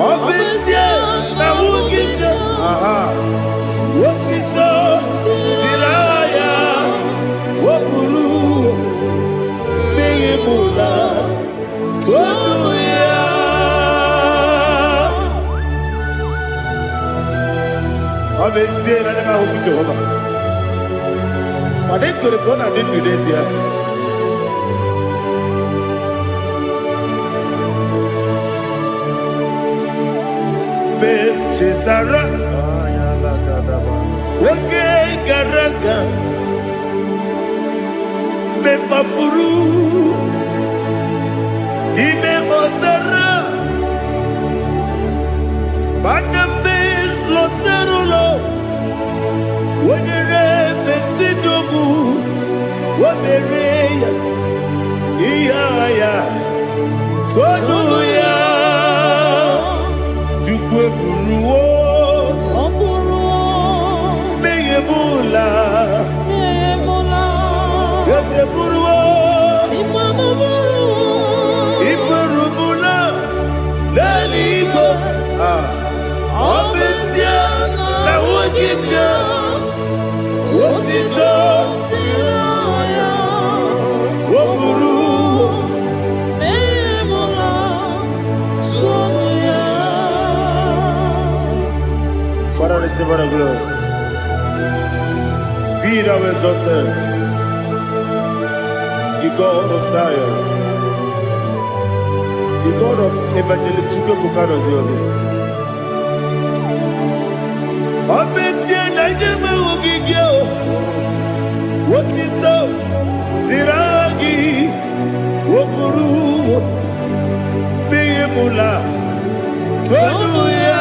obesia na wugide. Aha. Wotito dilaya wopuru meyemula toduya Obesie na nema huku Jehovah Made kore bona dindu desia Chetara Wake garaka Me mafuru Ime osara Banambe loterulo Wenere mesidobu Wamereya Iyaya Toduya Jukwe buruwo Meyemula Yese buruwo Iburumula Leligo Obesia Na wogibya Wotito Woburuwo Father, receive all the glory. Be thou exalted, the God of Zion, the God of Evangelist Chike Bukano Ziobe. Obesie na nyeme ugigyo, wotito diragi, wopuru, meyemula, toduya.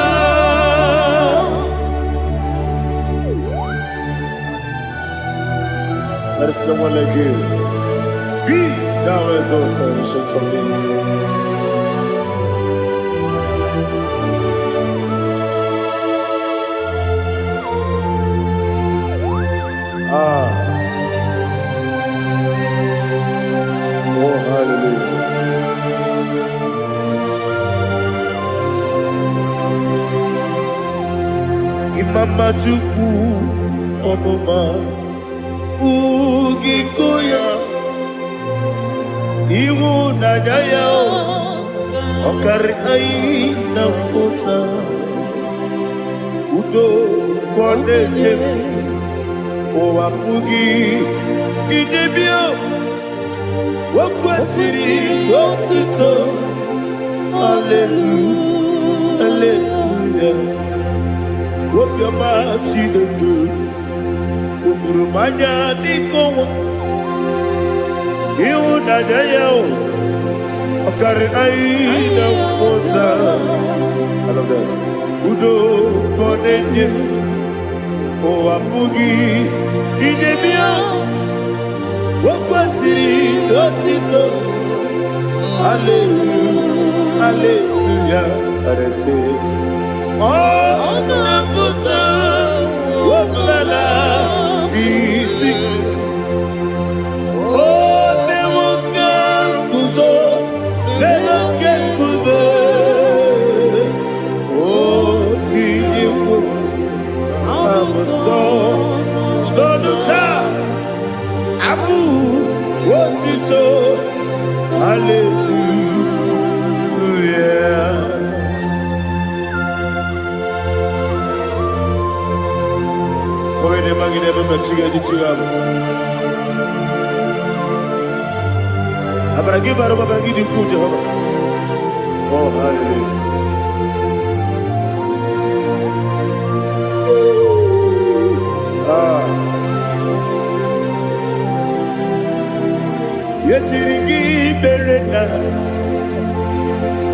There is no one like you. Be thou exalted, ancient of days. Oh, hallelujah. Imama Chukwu Omoma Ugikoya Iwu Nadaya Okari Aina Kota Udo Kondeye Owapugi Idebio Wakwasiri Wakito Hallelujah Hallelujah Wopioma Chineke Udurumanya Dikowa You that Okari aina mota. I love that. Udo konenye o apugi idemia wakwasiri dotito. Hallelujah, hallelujah. I say, oh, nabuta wabala iti. Oh, nemuka kuzo. Hallelujah. Come in the magnet of the chiga. Abragi baru abragi diku Jehovah. Oh hallelujah. Yetirigi berena.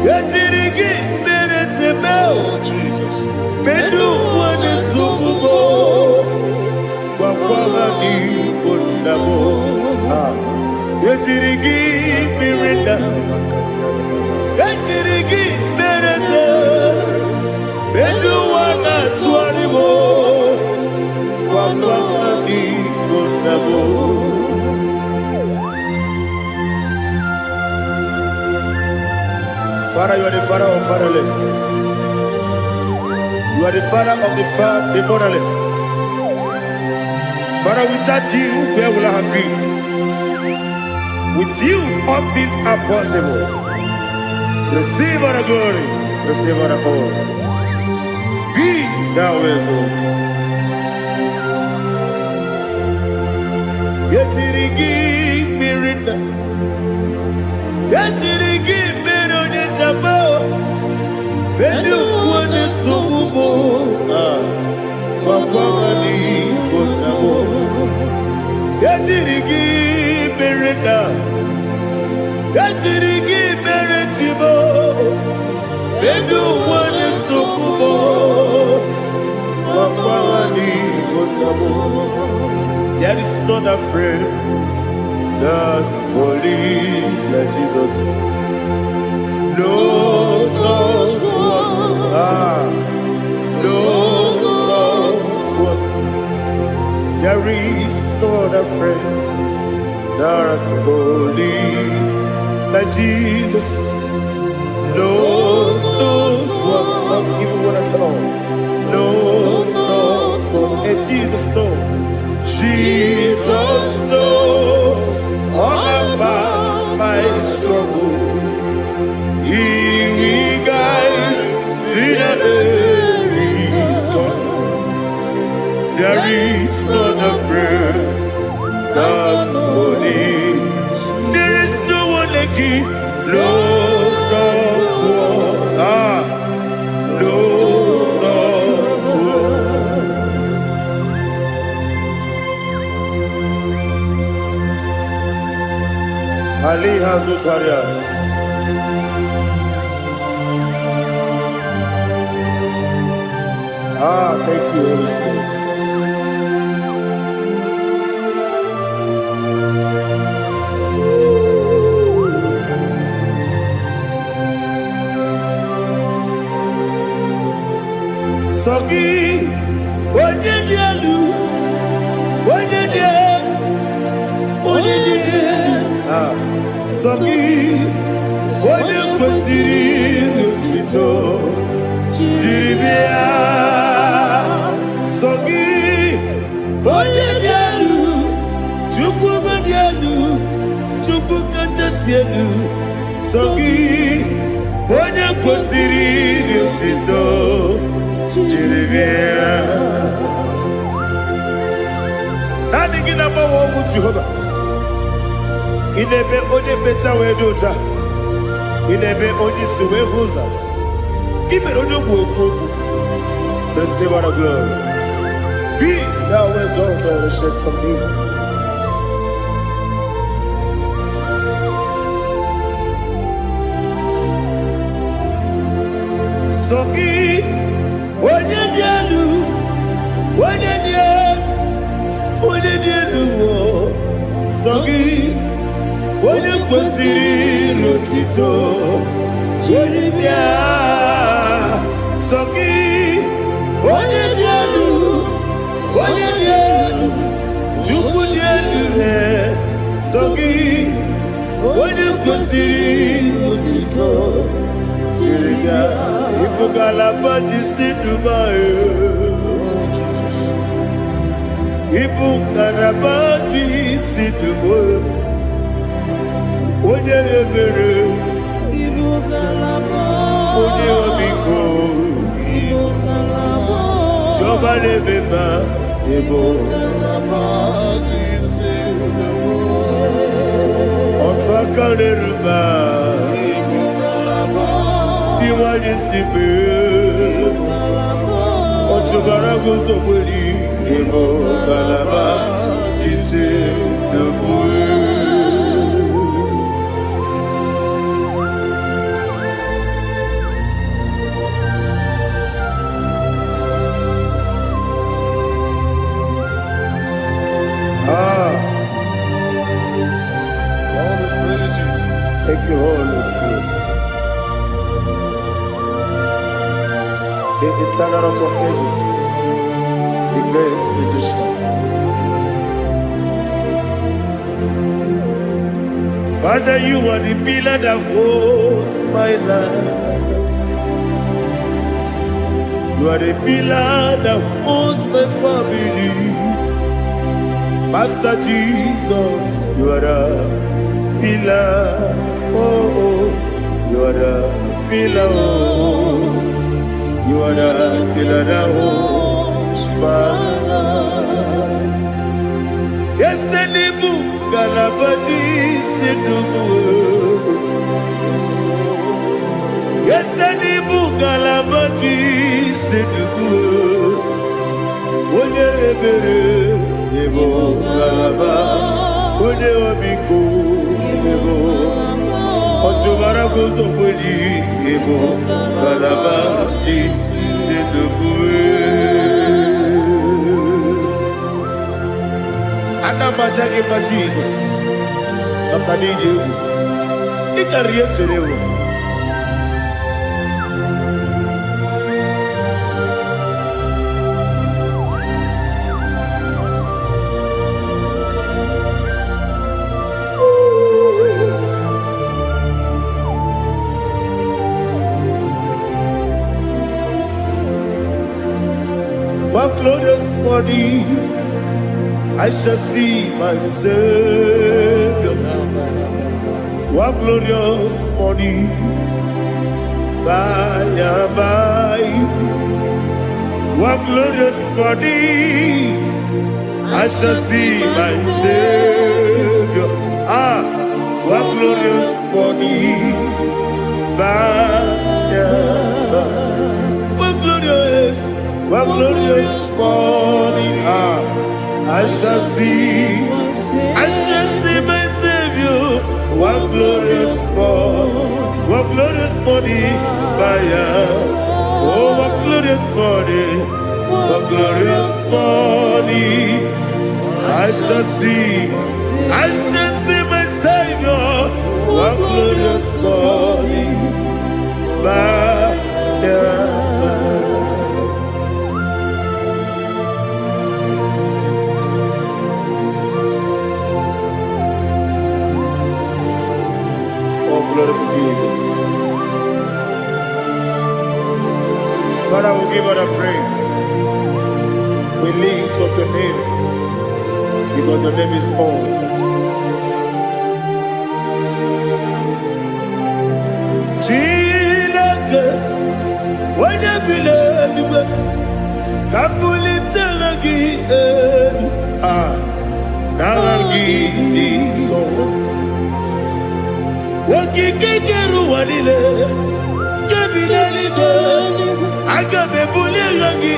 Yetirigi beresebel. Bedu wane sububo. Wakwala ni bondabo. Yetirigi berena. Yetirigi berese. Bedu wana tuaribo. Wakwala ni bondabo. Father, you are the father of fatherless. You are the father of the motherless. Father, without you, where will I have been? With you, all things are possible. Receive all the glory, receive all the honor. Be thou exalted. Yetirigi mirita. Yetirigi Bedu wane sububo Wakwamani bonabo Yatirigi berenda Yatirigi beretibo Bedu wane sububo Wakwamani bonabo. There is not a friend that's holy like Jesus. No, not one. No, not one. There is no other friend that is holy like Jesus. No, not one. Not even one at all. No, not one. And Jesus, no. Jesus, no. All about my struggle. He will guide through the days. There is not a friend that's holy. There is no one like him. Lord, not one. Lord, not one. Ali Hazutaria. Thank you, Holy Spirit. Sogi, Onyedialu, Sogi, Onyekwesiri Lutito, Jiribia. Sogi, Onyedialu, Chukwumadialu, Chukwukachasielu. Sogi, Onyekwesiri Lutito, Jiribia. Nothing in about what Jehovah. Inebe ode beta wedota. Inebe odi suwe huza. Ibe ode buoku. Receive our glory. Be thou exalted, the shit of me. Sogi, onye kwesịrị otito, Jeremia. Sogi, onye dị elu, Chukwu dị elu. Sogi, onye kwesịrị otito, Jeremia. Ibu galaba jisi Dubai. Ibu galaba jisi Dubai. Onye ebere, Ibu galaba, onye omiko, Ibu galaba, Jọba n'ebeba, Ibu galaba, otu aka n'eruba, Ibu galaba, iwanye sibe, otu gara guzo gbeli, Ibu galaba jisi Dubai. Thank you, Holy Spirit. The eternal rock of ages, the great physician. Father, you are the pillar that holds my life. You are the pillar that holds my family. Master Jesus, you are the pillar. Oh, you are the pillar. Oh, you are the pillar that holds my life. Yes, Enibu Galabati Sidubu. Yes, Enibu Galabati Sidubu. Onye ebere, Ebo Galaba. Onye omiko, Ebo. Ojubara gozo kweli, Ebo Galaba Sidubu. Anamajagi ma Jesus, Nakaniji, Ikariyeterewo. One glorious morning, I shall see my Savior. One glorious morning, by and by. One glorious morning, I shall see my Savior. One glorious morning, by and by. One glorious morning, I shall see my Savior. One glorious morning, oh, one glorious morning, I shall see my Savior. One glorious morning, glory to Jesus. Father, we give all the praise. We lift up your name because your name is awesome. Chilake, when you believe, Kabuli Telagi, Naragi, so. Wakikekeru walile Kebile Agabe bule rangi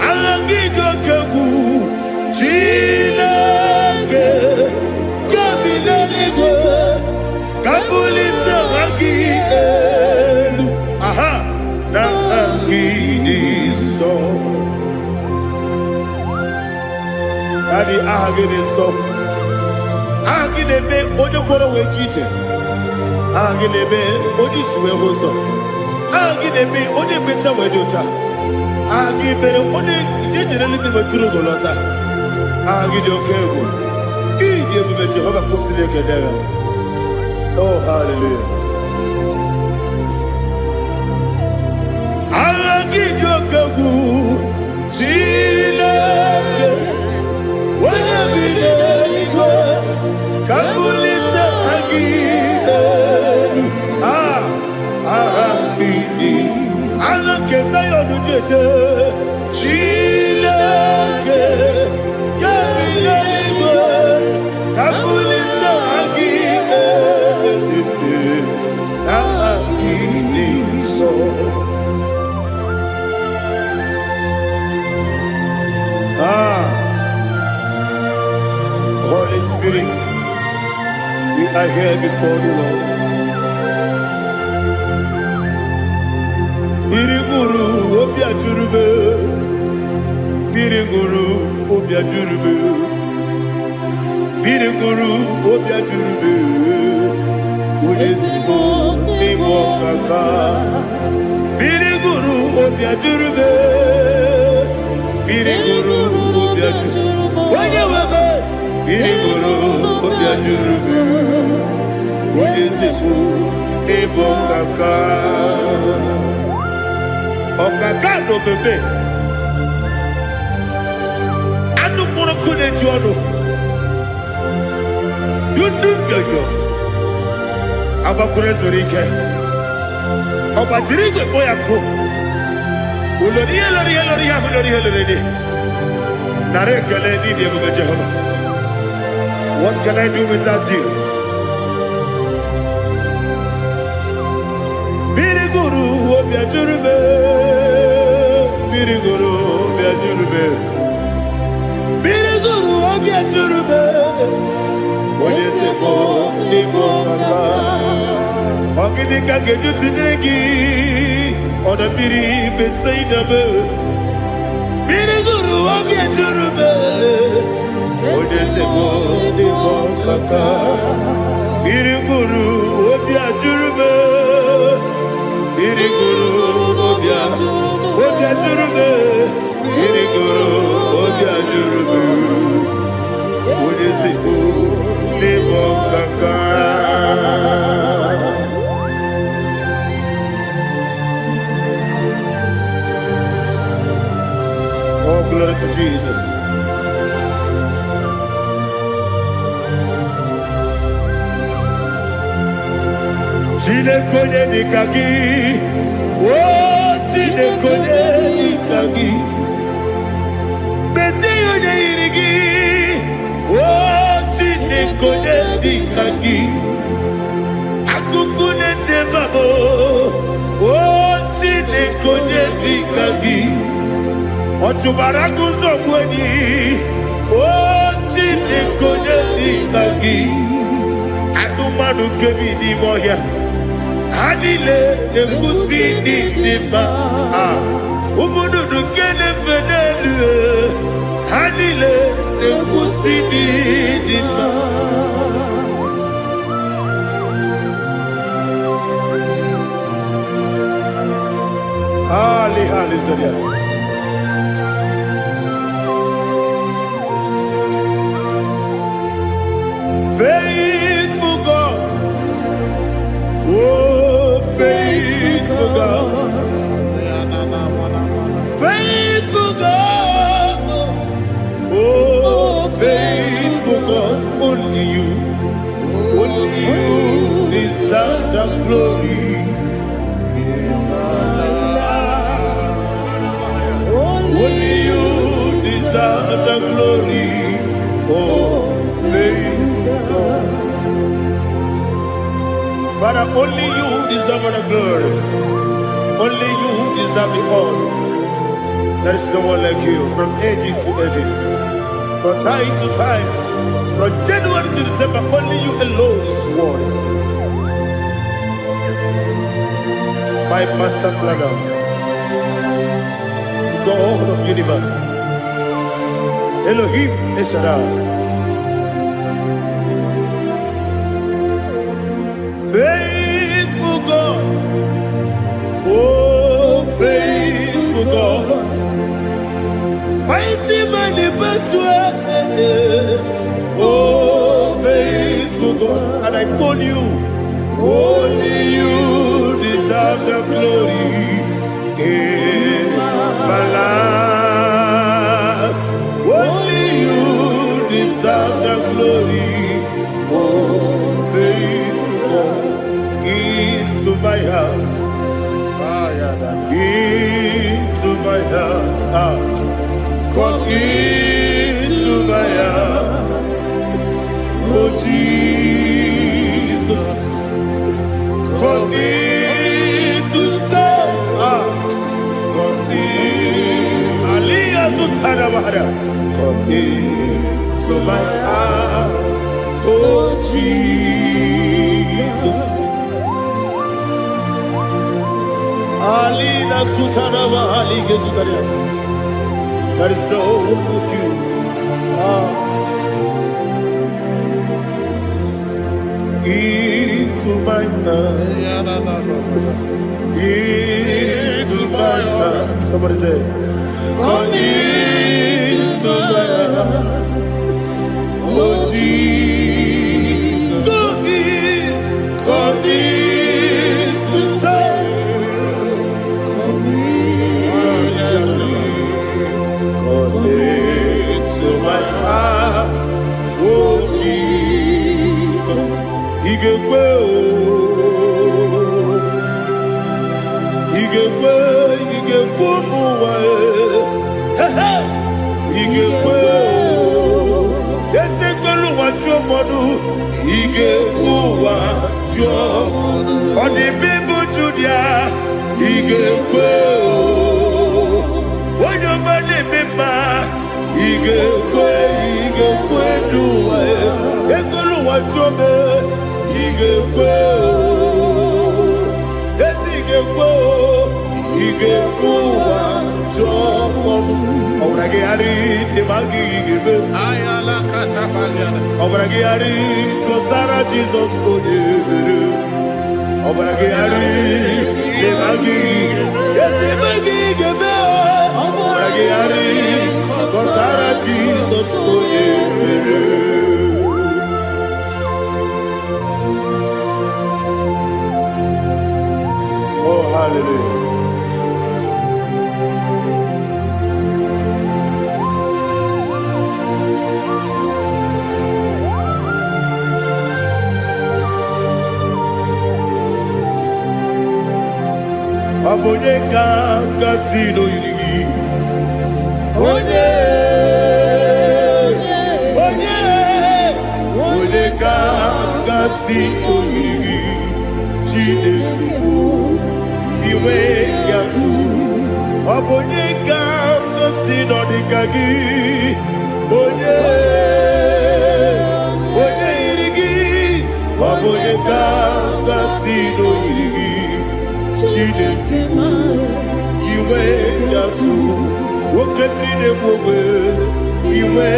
Arangi dokeku Chilake Kebile Kabuli Rangi Naragi so Daddy, aha gị dị nsọ. Aha gị na-eme onye gwọrọ wee chi iche. Aha gị na-eme onye isi wee hụ ụzọ. Aha gị na-eme onye mmecha wee dị ụcha. Aha gị mere onye ije jere eluigwe metụrụ ụgwọ lọta. Aha gị dị oke egwu. Ị dị ebube Jehova kwụsịrị ekele ya. Oh, hallelujah. Aha gị dị oke egwu. Chineke onye bi n'eluigwe ka mbulite gị elu. Aha gị dị agha nke Zayọn jeje. Chineke ka bi n'eluigwe ka mbulite gị elu. Aha gị dị nsọ. Holy Spirit, we are here before you, Lord. Biriguru obia jurube, biriguru obia jurube, biriguru obia jurube. Ulezimo nimo kaka, biriguru obia jurube, biriguru obia jurube. Wanyewebe. Biriguru obia jurube, ulezimo nimo kaka. Okaka no bebe. Anu moro kune juono. Dundu yoyo. Abakure zorike. Oba jirigwe boya ko. Uloriye loriye loriye loriye loriye. Nare kele ni diye buga Jehova. What can I do without you? Biriguru obia jurube, biriguru obia jurube, biriguru obia jurube. Olezemo nimo kaka, ogini kageju tinegi, ona biri beseinabe. Biriguru obia jurube, olezemo nimo kaka, biriguru obia jurube. Biriguru obia jurube, biriguru obia jurube. Olezemo nimo kaka. Oh, glory to Jesus. Chinekonye nikagi, oh chinekonye nikagi. Mesiyo ne irigi, oh chinekonye nikagi. Akukune chembabo, oh chinekonye nikagi. Ochubaraku zomweni, oh chinekonye nikagi. Anumanu kebi ni moya. Hanile nekusi ni nima. Umunudu kene fenelu. Hanile nekusi ni nima. Ali Zoria. Faithful God. Oh, faithful God. Faithful God. Oh, faithful God. Only you deserve the glory. Only you deserve the glory. Oh, faithful God. Father, only you deserve the glory. Only you deserve the honor. There is no one like you from ages to ages, from time to time, from January to December. Only you alone is worthy. My master planner, the God of the universe, Elohim Eshadai. Faithful God, oh faithful God, mighty man in battle, oh faithful God, and I call you, only you deserve the glory in my life, only you deserve the glory, oh faithful God. Into my heart, into my heart, come into my heart, oh Jesus, come in to stay, come in, Aliyah to Tanamara, come into my heart, oh Jesus. Alina Sutanava Ali Gesutaria. There is no one like you. Into my heart. Into my heart. Somebody say, come into my heart. Oh Jesus. Come in to stay. To my heart, oh Jesus, Igekwe, Igekwe, Yesekwelu wachomodu, Igekwe wachomodu, Odi bibu Judia, Igekwe, Wanyomane mema. Igekwe duwa Ekolu wachobe Igekwe Esi Igekwe wachobe Obrage ari Temagi igebe Ayala katapaliana. Obrage ari Kosara Jesus Onyebere Obrage ari Temagi Esi magi igebe Obrage ari Kosara Jesus Onyebere. Oh, hallelujah. Abonye kasino yiri. Onye kasino yiri. Chineke iwe yatu. Abonye kasino dikagi. Onye yiri. Abonye kasino yiri. Chineke iwe yatu. Woke bride mwe iwe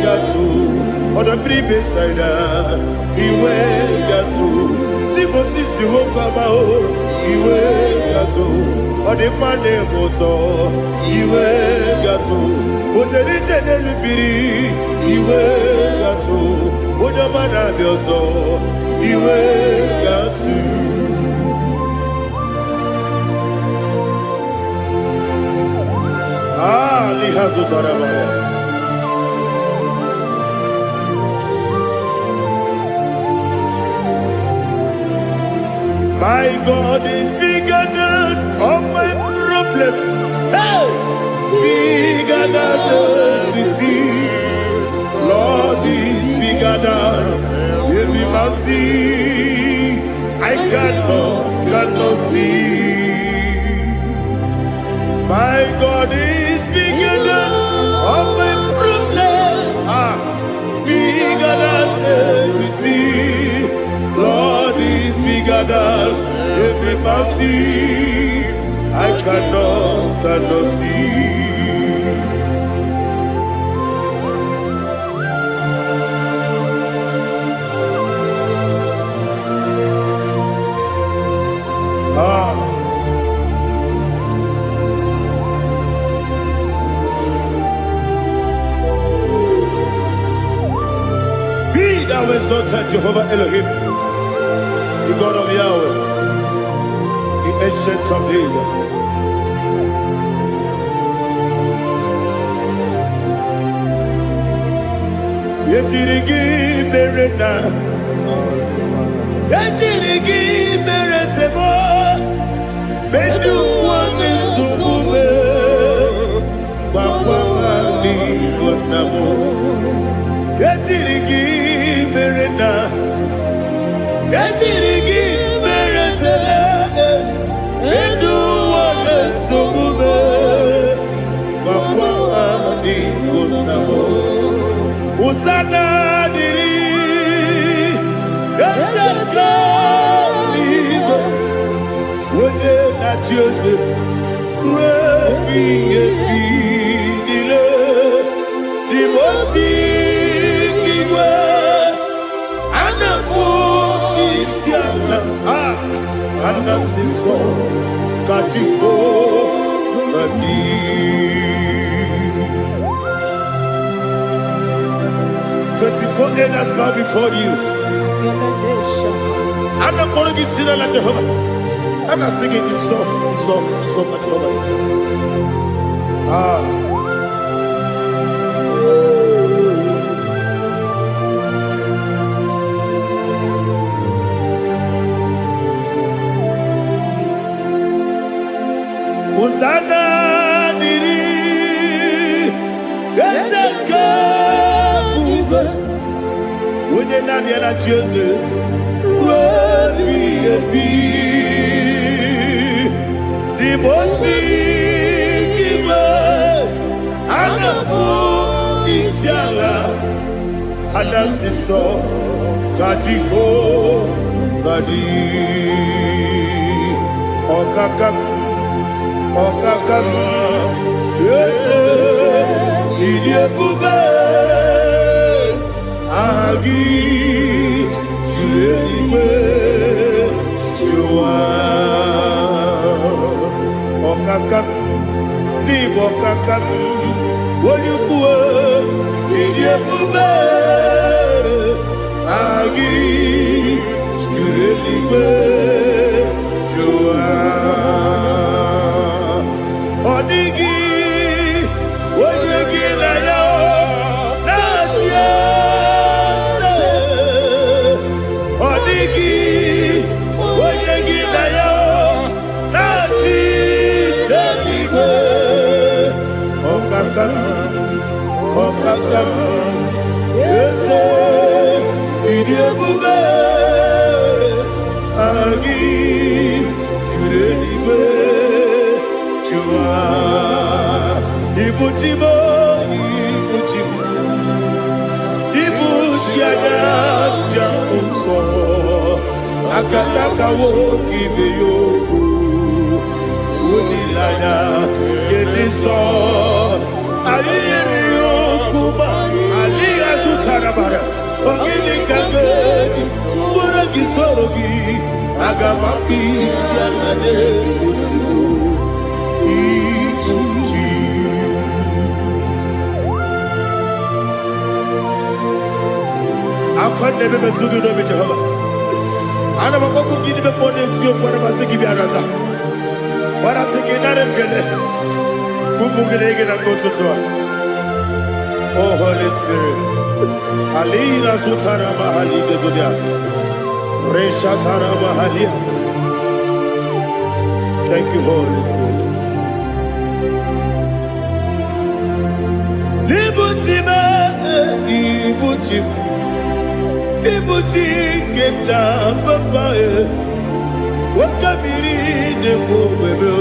yatu. Oda bribe saida iwe yatu. Timosisi wokama o iwe yatu. Ode mane moto iwe yatu. Ode jene lubiri iwe yatu. Ode mana bioso iwe yatu. My God is bigger than all my problem. Hey! Bigger than everything. Lord is bigger than every mountain. I cannot see. My God is bigger than all my problem. Bigger than everything. Lord is bigger than every mountain. I cannot see. thou exalted Jehovah Elohim, the God of Yahweh, the ancient of days. Yetirigi merena, yetirigi meresemo, bedu wani sumube, wakwani bonamo. Yetirigi merena, yetirigi meresele, bedu wani sumube, wakwani bonamo. Usana diri, yasaka ligo, wone na Jose, rebi dile, di mosi kiwe, anamu isiana, anasiso katiko kadi. 24 elders bow before you. I'm not going to be singing like Jehovah. I'm not singing this song like Jehovah. Hosanna diri, Yesaka. When you're not here at Tuesday, the most giver, and a book is yalla, and a sister, Katiho, Kadi, Okakam, yes, Idiot Bube. Agi, Juliwe, Jua, Okakam, Nibo Kakam, Wonyukue, Idiabube, Agi, Juliwe, Jua, Odigi, Wonyuki na yo, Natia. Okakam, yes, Idiabube, Agi, Kureliwe, Jua, Ibuchimo, Ibuchiana, Jamuso, Akataka woki beyoku, Unilana, Gediso, Ali Azutarabara, Ogini Kageti, Furagi Sorogi, Agamapi, Sianane, Usibu, Ikuji. I can't never be too good with Jehovah. I never go to give the bonus you for a Masiki Arata. But I think in that oh, Holy Spirit. Alina Sutana Mahali Bezodia. Reshatana Mahalia. Thank you, Holy Spirit. Libutime, Ibutim. Ibuti Keta Papae. Wakamiri de Bobebo.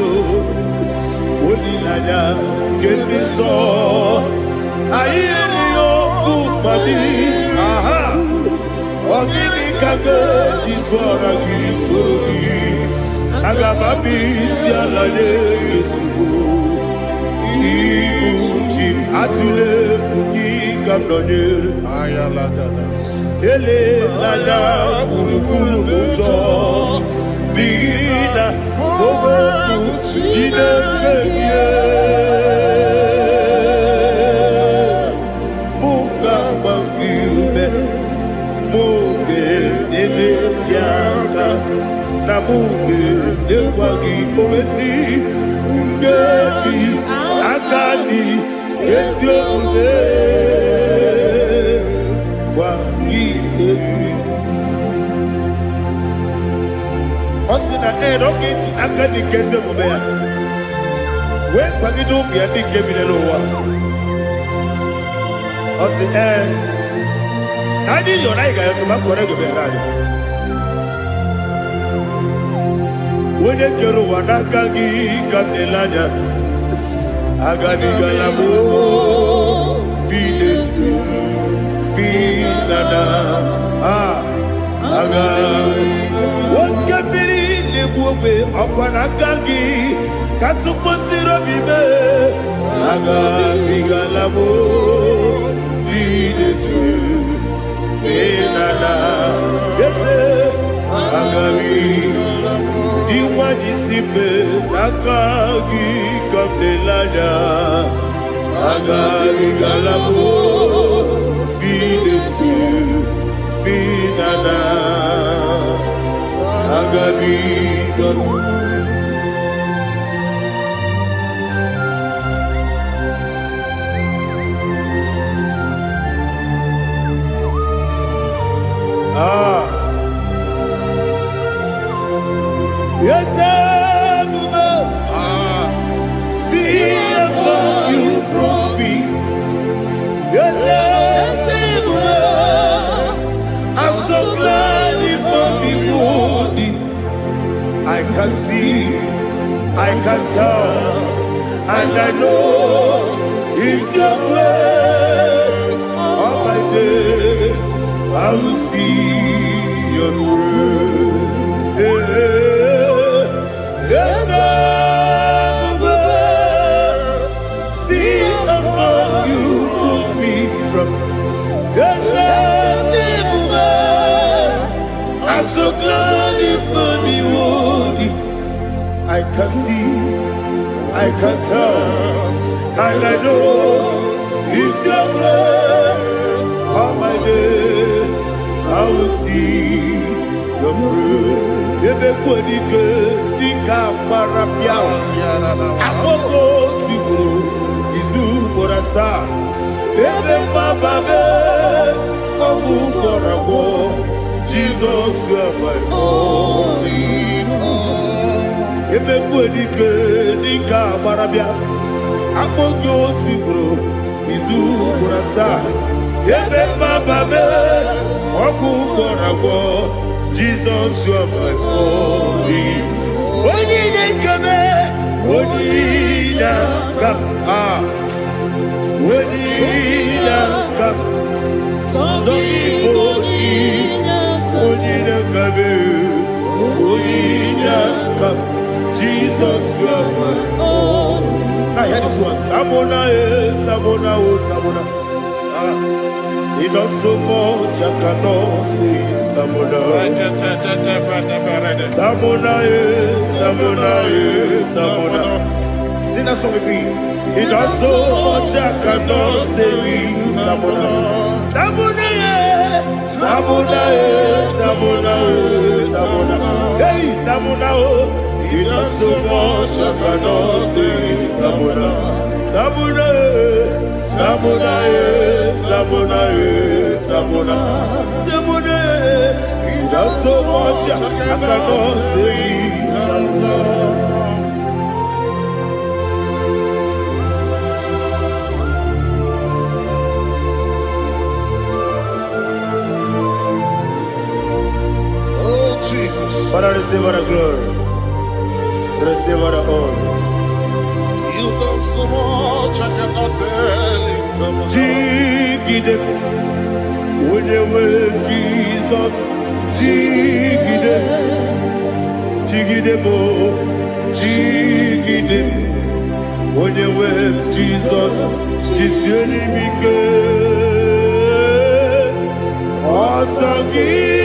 Onilana, get me so. Ayeni okupali, aha. Ogini kageti twaragi sogi. Agamabi sialade yesugo. Ikuchi atule ugi kamdonir. Ayalagada. Ele lada burukuru muto. Bina oboku jinekeye. muge nekwagi omesi ngeji akani esi omume kwagi ebi osina ogeji akani kese omume ya we kwagi do bia di kebile lo wa osi adi yo na iga yo tuma kore go be rari wone kero wanaka gi kanelanya agani galamo binetu binana aga wakabiri ne buwe akwanaka gi katupo siro bibe agani galamo binetu binana yese agami diwa disipe nakagi kabelanya agami galabo binetu binana agami galabo yes, see how you brought me. Yes, I'm so glad if I'm wounded. I can see, I can tell, and I know it's your grace. All my day, I will see your grace. Yes, see how you put me from. Yes, I'm so glad if me woody. I can see, I can tell, and I know it's your grace. All my day, I will see your grace. Ebe kwenike dika parapia Amoko tiburo izu borasa Ebe mababe Obu korabo Jesus you are my only home Ebe kwenike dika parapia Amoko tiburo izu borasa Ebe mababe Obu korabo Jesus, you are my only. Onina kame, onina kam, onina kam. So onina kame, onina kam. Jesus, you are my only. Now hear this one. Tamona, tamona, tamona. He does so much, I cannot say it's Tamona. Tamona, Tamona, Tamona. Sing that song with me. He does so much, I cannot say it's Tamona. Tamona, Tamona, Tamona, Tamona. Hey, Tamona, he does so much, I cannot say it's Tamona. Tamona, Tamona, Tamona, Tamona, Tamona. He does so much, I cannot say Tamona. Oh, Jesus. Father, receive our glory. Receive our honor. You've done so much, I cannot tell it. Jigide, when you were Jesus, Jigide, Jigide mo, Jigide, when you were Jesus, Jisuni Mike, Osagi.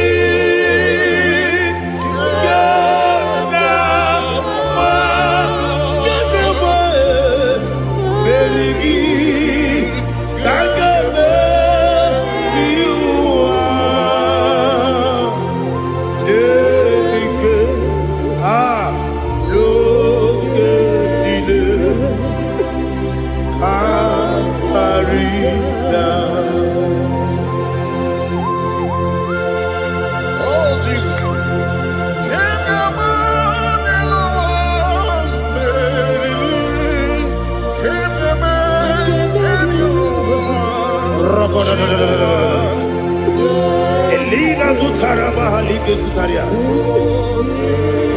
Elina zutara mahalike zutaria.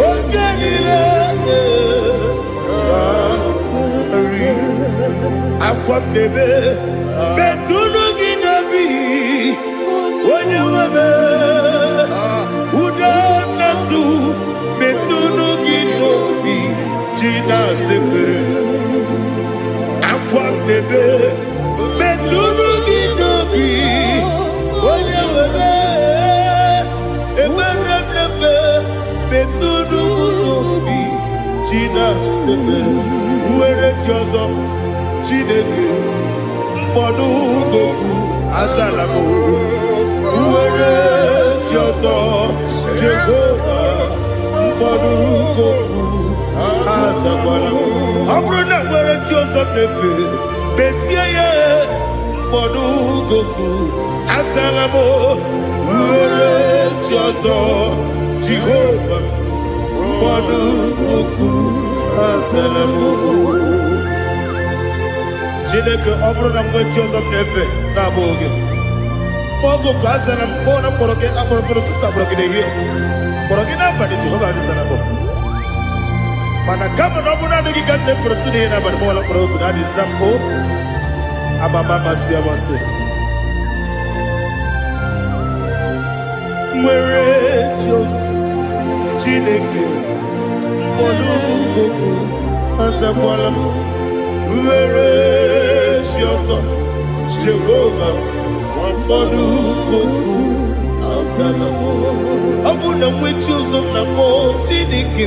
Ogenile akwam nebe betunu ginabi onye webe uda nasu betunu ginobi jina sebe akwam nebe betunu ginobi onye webe ebere nebe betunu ginobi jina sebe uwere tiozo Chineke mkpọdụ goku azalamo uwere tiozo Jehova mkpọdụ goku azakwala ọ bụrụ na nwere tiozo nefe besie ya mkpọdụ goku azalamo uwere tiozo Jehova mkpọdụ goku azalamo Chineke ọ bụrụ na mgbe chi ọzọ m na-efe na-abụ oge ọgụ ka a zara m kpọọ na mkpọrọ gị akpọrọ mkpọrọ ụtụtụ akpọrọ gị n'ehihie kpọrọ gị n'abalị Jehova adịzara m mana kama na ọ bụrụ na adịghị ka m na-efere otu n'ihe n'abalị m ọla mkpọrọ ogu na adịza m o amama amasị amasị nwere chi ọzọ Chineke mkpọrọ ogu azakwala m Uwere tiozo Jehova mkpọdụ goku azalamo ọ bụ na mgbe tiozo na mkpọ Chineke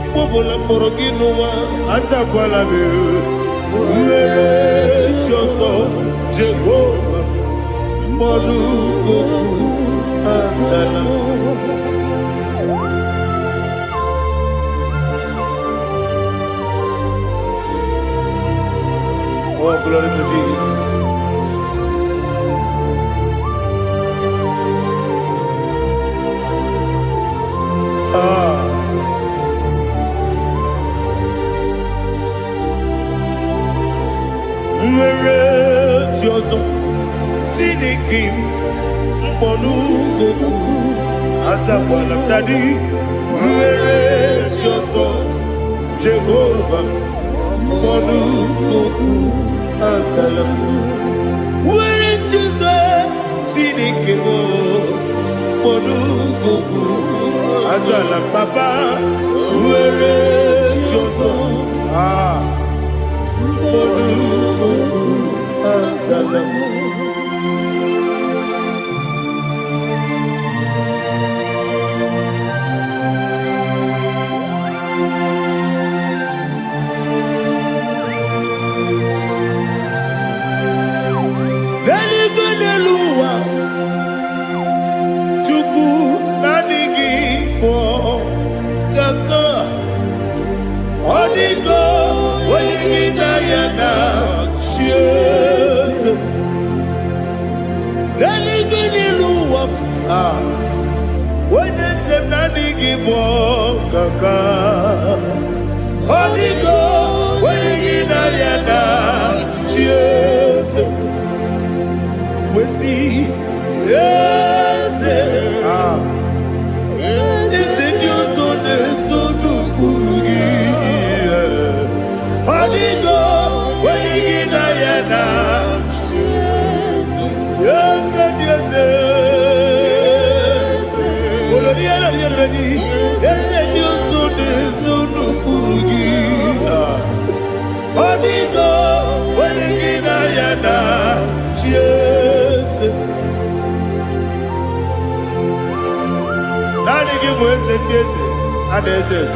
mkpọbụla mkpọrọ gị n'ụwa azakwala m uwere tiozo Jehova mkpọdụ goku azalamo Oh, glory to Jesus. Nwere tiozo Chineke mkpọdụ goku azakwala m dadi nwere tiozo Jehova mkpọdụ goku azalamo nwere tiozo Chineke mkpọdụ goku azala papa nwere tiozo mkpọdụ goku azalamo Onigo, Oligina Yana, Cheers. Religini Luwap, when they say Nanigi Kaka. Onigo, Oligina Yana, Cheers. We see, yes, is it your son, son, Onigo, Oligina Yana, yes, yes, Oloriana, yes, you soon, Onigo, Oligina Yana, yes. Nani give us a yes, and yes,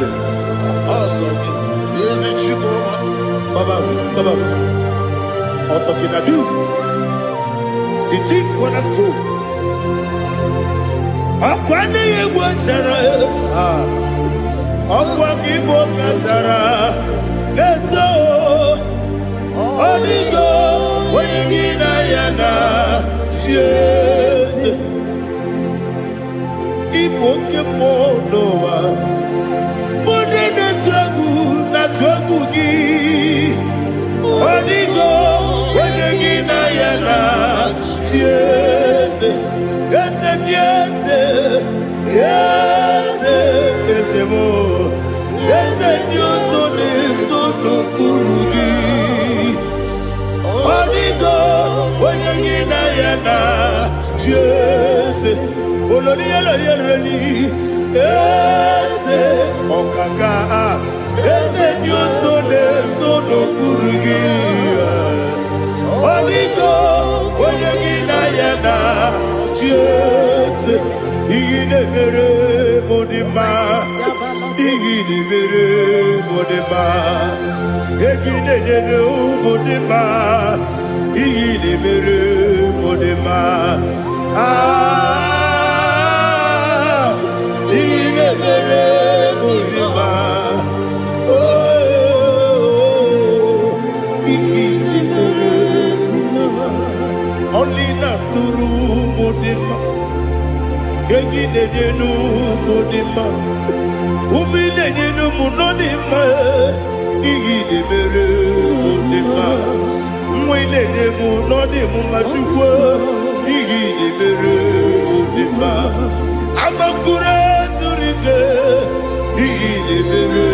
Baba, Otofinadu, the chief cornerstone. Akwani Igbo chara, Akwani Igbo chara, Leto, Onigo, Oligina Yana, Jesus. Igbo kemonowa, Modena tragu, na tragu gi. Onigo, Oligina Yana, Jese, Jese, Jese, Jese, Jese mo, Jese Dioso de Sono Kurugi. Onigo, Onyagina Yana, Jese, Olonia Lani, Jese, Okaka, Jese Dioso de Sono Kurugi. Onigo, Onyagina Yana, Jese, Igine Mere Modima, Igine Mere Modima, Igine Nenu Modima, Igine Mere Modima, Igine Mere Modima, oh, Igine Mere Modima, only not Nuru Modima. Egine nenu modima, umine nenu munodima, igine mere modima, mwine nemu nodimu machukwa, igine mere modima, amakure zurike, igine mere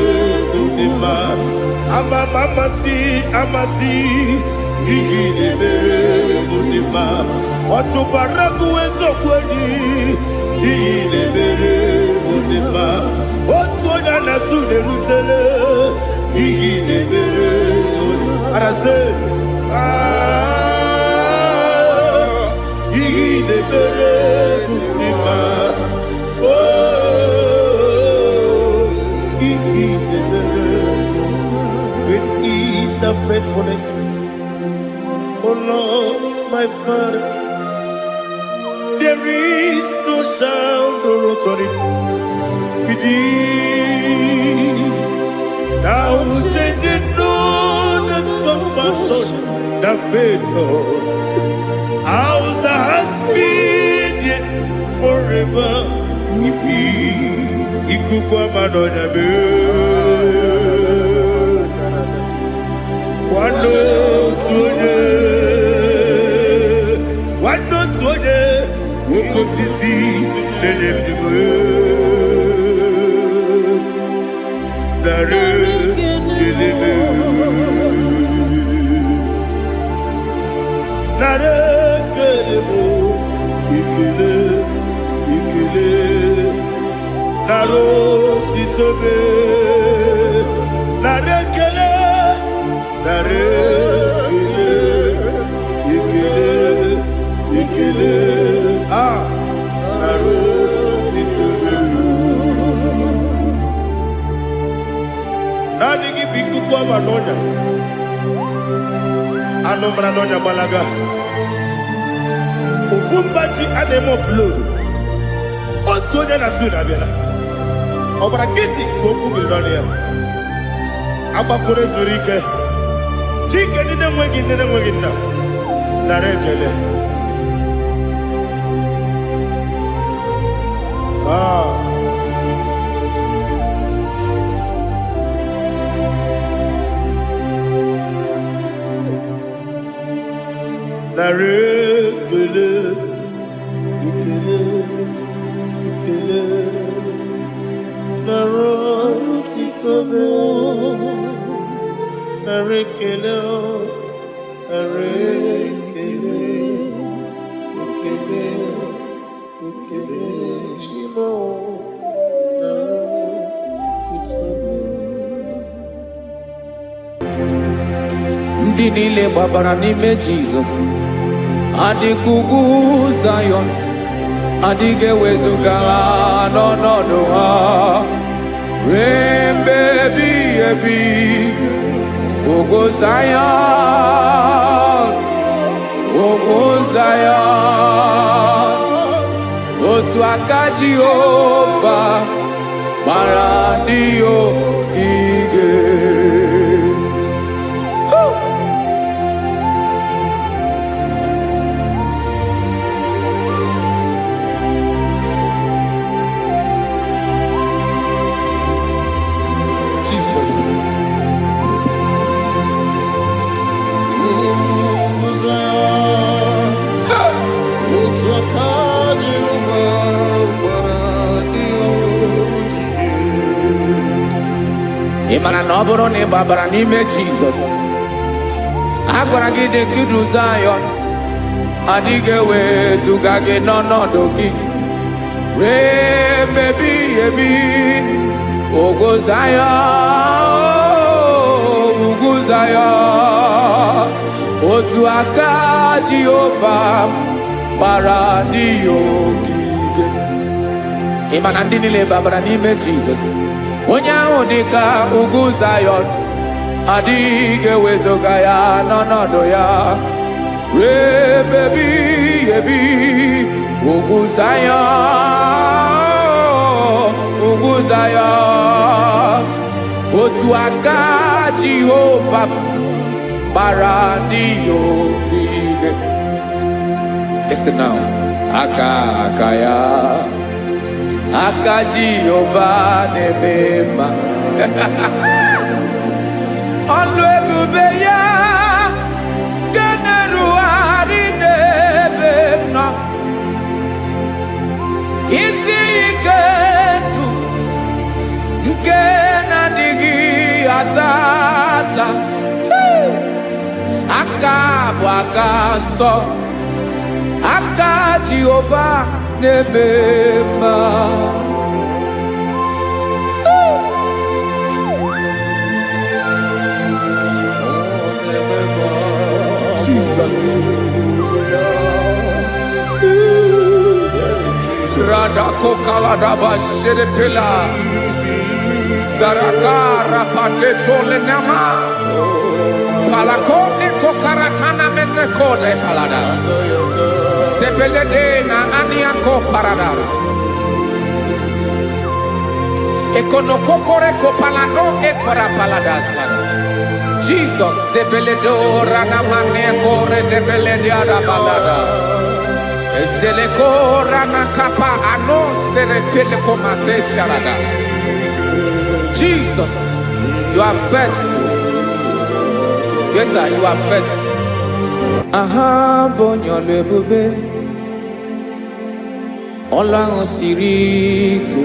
modima, amasi, igine mere modima, otubaraku ezokweni. Igine mere modima, otonya na sude rutele. Igine mere modima, arase. Igine mere modima, oh, igine mere modima. Great is the faithfulness, oh Lord, my Father. There is no sound or authority within. Thou changing not that compassion, the faith, Lord. Ours that has been yet forever we be. Ikukwa madonya be. Wando tuone, wando tuone. Woko sisi lelem diwe, nare keleme, nare kelemo, ikele, naro titobe, nare kele, ikele. Naro titobe. Nani gibiku kwa manonya, ano manonya balaga. Ufumbaji anemo flood. Otonya na suna bela. Obra kiti koku bilonia. Aba kore zurike. Chike nine mwegi na. Narekele. Narekele, ikele, naro titobe, narekele, shimo, naro titobe. Ndị niile gbabara n'ime Jizọs adịghị ugwu Zayọn, adịghị ewezuga ha n'ọnọdụ ha ruo mgbe ebighị ebi. Ugwu Zayọn, ugwu Zayọn, otu aka Jehova gbara ndị ogige. mana na ọ bụrụ na ị gbabara n'ime Jizọs, a gwara gị dị kudu Zion, adịghị ewezuga gị n'ọnọdụ gị ree mebi ebi. Ugwu Zion, ugwu Zion, otu aka Jehova gbara ndị ogige. Ị ma na ndị niile gbabara n'ime Jizọs, onye ahụ dị ka ugwu Zion, adịghị ewezuga ya n'ọnọdụ ya ree mebi ebi. Ugwu Zion, ugwu Zion, otu aka Jehova gbara ndị ogige. Listen now. Aka ya, aka Jehova na-eme mma. Ọlụ ebube ya ga na-erugharị n'ebe m nọ. Isi ike ndụ nke na-adịghị ata ata. Aka bụ aka nsọ, aka Jehova na-eme mma. Jesus. Radako kaladaba sherepela Zarakara patole nama Palakone kokaratana mene kode palada Sebelede na aniako parada Ekonokokore kopalano ekora paladasa Jesus sebeledo rana mane kore debelede ada balada Zeleko rana kapa ano serepele komate sharada. Jesus, you are faithful. Yes, sir, you are faithful. Aha, bonyo lebube. Olang siriku.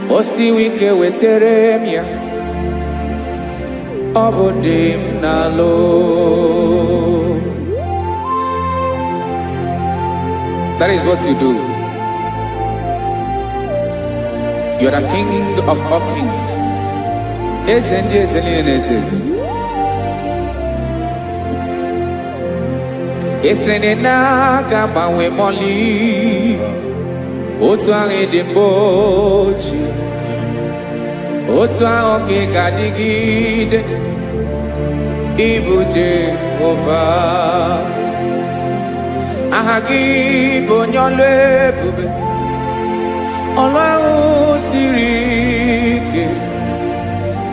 Osi wike weteremia. Obodim nalo. That is what you do. You are the King of all kings. Esrene na gabawe moli. Otu ange de bochi. Otu ange gadigide. Ibu Jehovah. Ahagi bonyolo ebube Ọlọ́run siri ike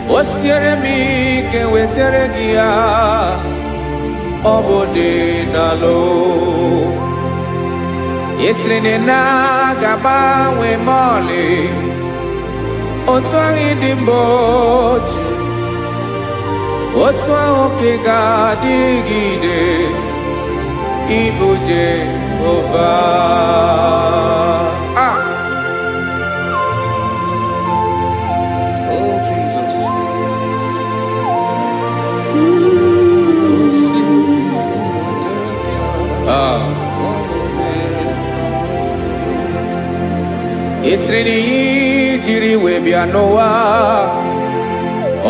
o siere m ike wetere gị ya ọ bụ dị n'alụ esiri na ga-agbanwe m ọlị otu ahụ dị mgbe ochie otu ahụ ka ị ga-adịgide Ibu Jehovah. Oh, Jesus. Esreni jiri wee bịa n'ụwa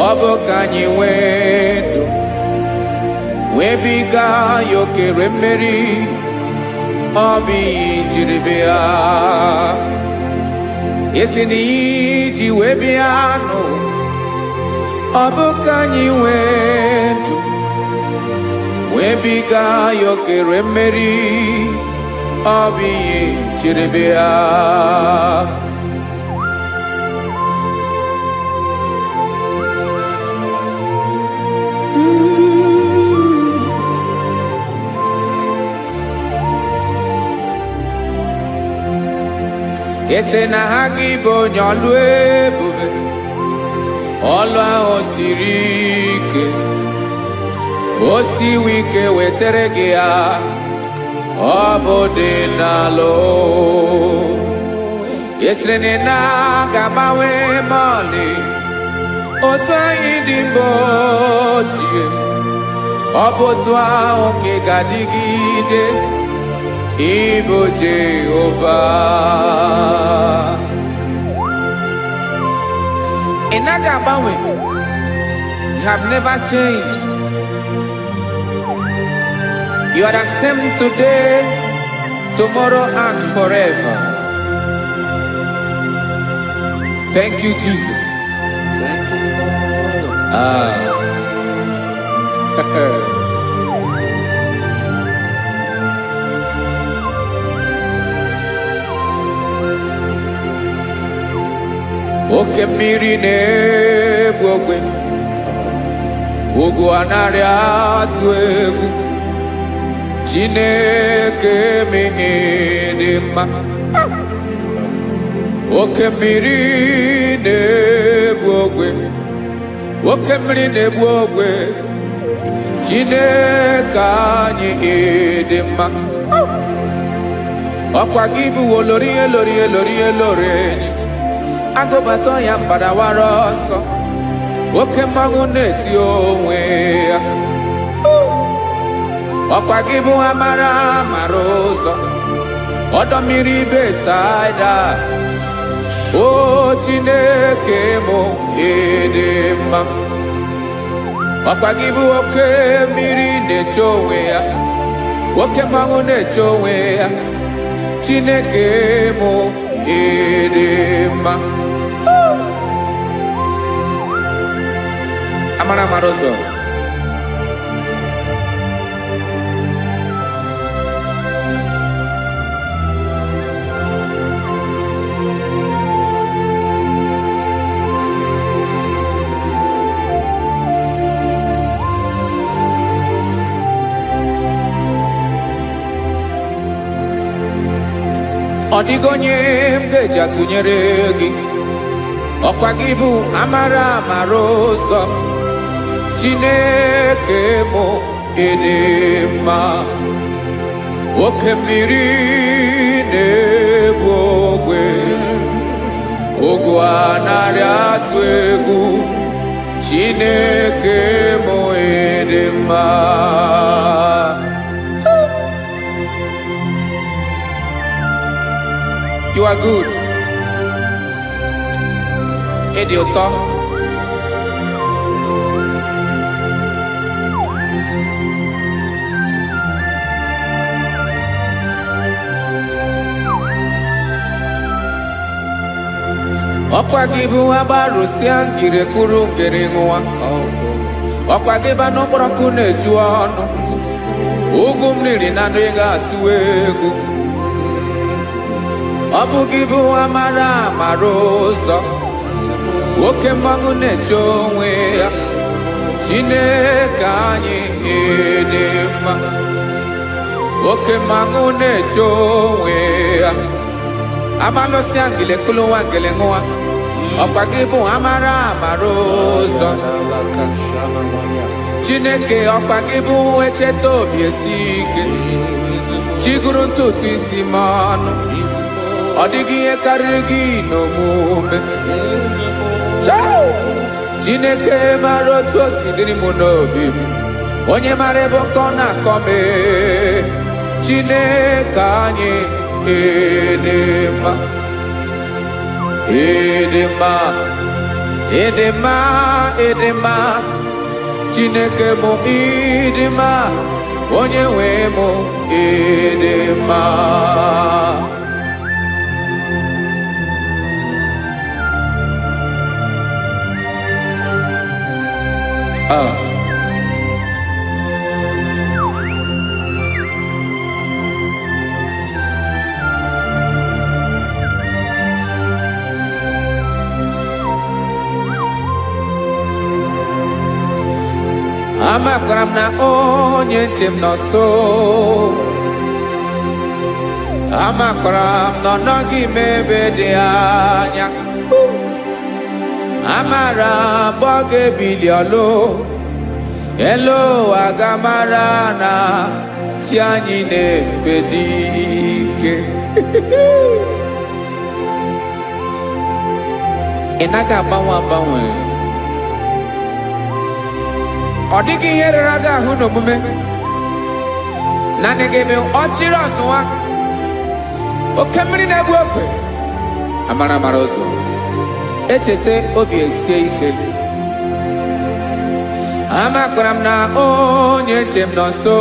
ọ bụ ka anyị nwee ndụ webiga yokere mmeri obi jiri bịa esi n'iji wee bịa nụ ọ bụ ka anyị nwee ndụ webiga yokere mmeri obi jiri bịa Ese na ha gị bụ onye ọlụ ebube ọlụ ahụ siri ike o siwe ike wetere gị ya ọ bụ dị n'alụ esiri na ga-agbanwe mọlị otu anyị dị mgbe ochie ọ bụ otu ahụ ka ị ga-adịgide ịbụ Jehova. Ị naghị agbanwe. You have never changed. You are the same today, tomorrow and forever. Thank you, Jesus. Thank you, Lord. Oke mmiri na-egbu ogwe, ugwu anaghị atụ egwu. Chineke mi dị mma. Oke mmiri na-egbu ogwe, oke mmiri na-egbu ogwe. Chineke anyị dị mma. Ọkwa gị bụ olori elori elori elori enyi. Agụbata ya mgbadawara ọsọ, oke mmanwụ na-eti onwe ya. Ọkwa gị bụ amara amara ụzọ, ọdọ mmiri Besaida. O Chineke mụ ịdị mma. Ọkwa gị bụ oke mmiri na-eche onwe ya, oke mmanwụ na-eche onwe ya. Chineke mụ ịdị mma. Amara amara ụzọ. Ọ dịghị onye m ga-eji atụnyere gị. Ọkwa gị bụ amara amara ụzọ. Chineke mụ ịdị mma. Oke mmiri na-egbu ogwe, ugwu anaghị atụ egwu. Chineke mụ ịdị mma. You are good. Ịdị ụtọ. Ọkwa gị bụ agbarụsịa ngire kwuru ngere nwa. Ọkwa gị bụ n'okporo ọkụ na-eju ọnụ. Ugwu mmiri na ndụ ị ga-atụ egwu. Ọ bụ gị bụ amara amara ụzọ, oke mmanwụ na-eche onwe ya. Chineke anyị ịdị mma. Oke mmanwụ na-eche onwe ya. Abalụsịa ngile kulu nwa ngele nwa. Ọkwa gị bụ amara amara ụzọ. Chineke ọkwa gị bụ echeta obi esi ike. Chiguru ntutu isi m ọnụ. Ọ dịghị ihe karịrị gị n'omume. Chineke mara otu o si dịrị m n'obi m. Onye mara ebe ọkọ na-akọ m. Chineke anyị ịdị mma. Ịdị mma, ịdị mma, ịdị mma. Chineke mụ ịdị mma. Onye nwe mụ ịdị mma. Amakwara m na onye nche m nọ nso. Amakwara m na ọ nọghị m ebe dị anya. Amara m ọ ga-ebili ọlụ. Elu aga mara na chi anyị na-efe dị ike. ị naghị agbanwe agbanwe. Ọ dịghị ihe rere gị ahụ n'omume. Naanị gị bụ ọchịrị ọzụwa. Oke mmiri na-egbu ogwe. Amara amara ụzọ. Echete obi esie ike. Amakwara m na onye nche m nọ nso.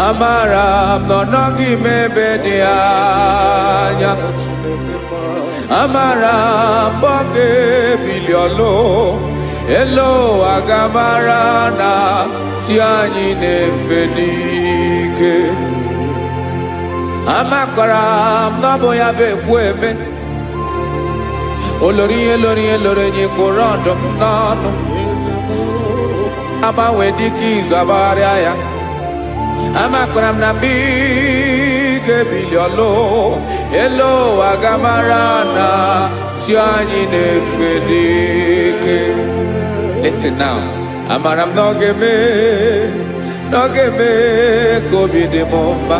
Amara m na ọ nọghị m ebe dị anya. Amara m mgbe ọ ga-ebili ọlụ. Elu ụwa ga-amara na chi anyị na-efe n'ike. Amakwara m na ọ bụ ya bụ ekwu eme. Olori ihe lori ihe lori enyi kwụrụ ọdụm n'ọnụ. Agbanwe dịka izu agbagharịa ya. Amakwara m na mgbe ị ga-ebili ọlụ. Elu ụwa ga-amara na chi anyị na-efe n'ike. Listen now. Amara m na ọ ga-eme ka obi dị m mma.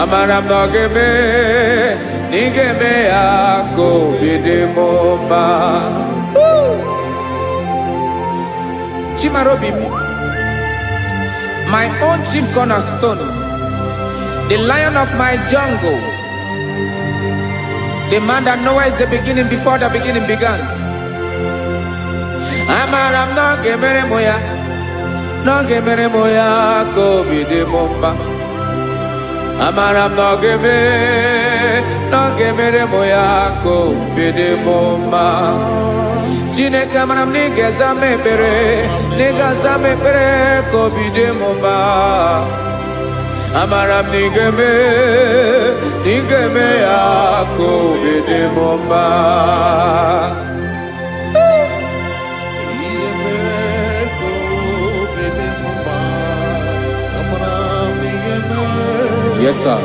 Amara m na ọ ga-eme na ị ga-eme ya ka obi dị m mma. Chimarobi m, my own chief cornerstone, the lion of my jungle, the man that knows the beginning before the beginning began. Amara m na ọ ga-emere m ya, na ọ ga-emere m ya ka obi dị m mma. Amara m na ọ ga-emere m ya ka obi dị m mma. Chineke amara m na ị ga-aza m ekpere, na ị ga-aza m ekpere ka obi dị m mma. Amara m na ị ga-eme ya ka obi dị m mma. Yes, sir.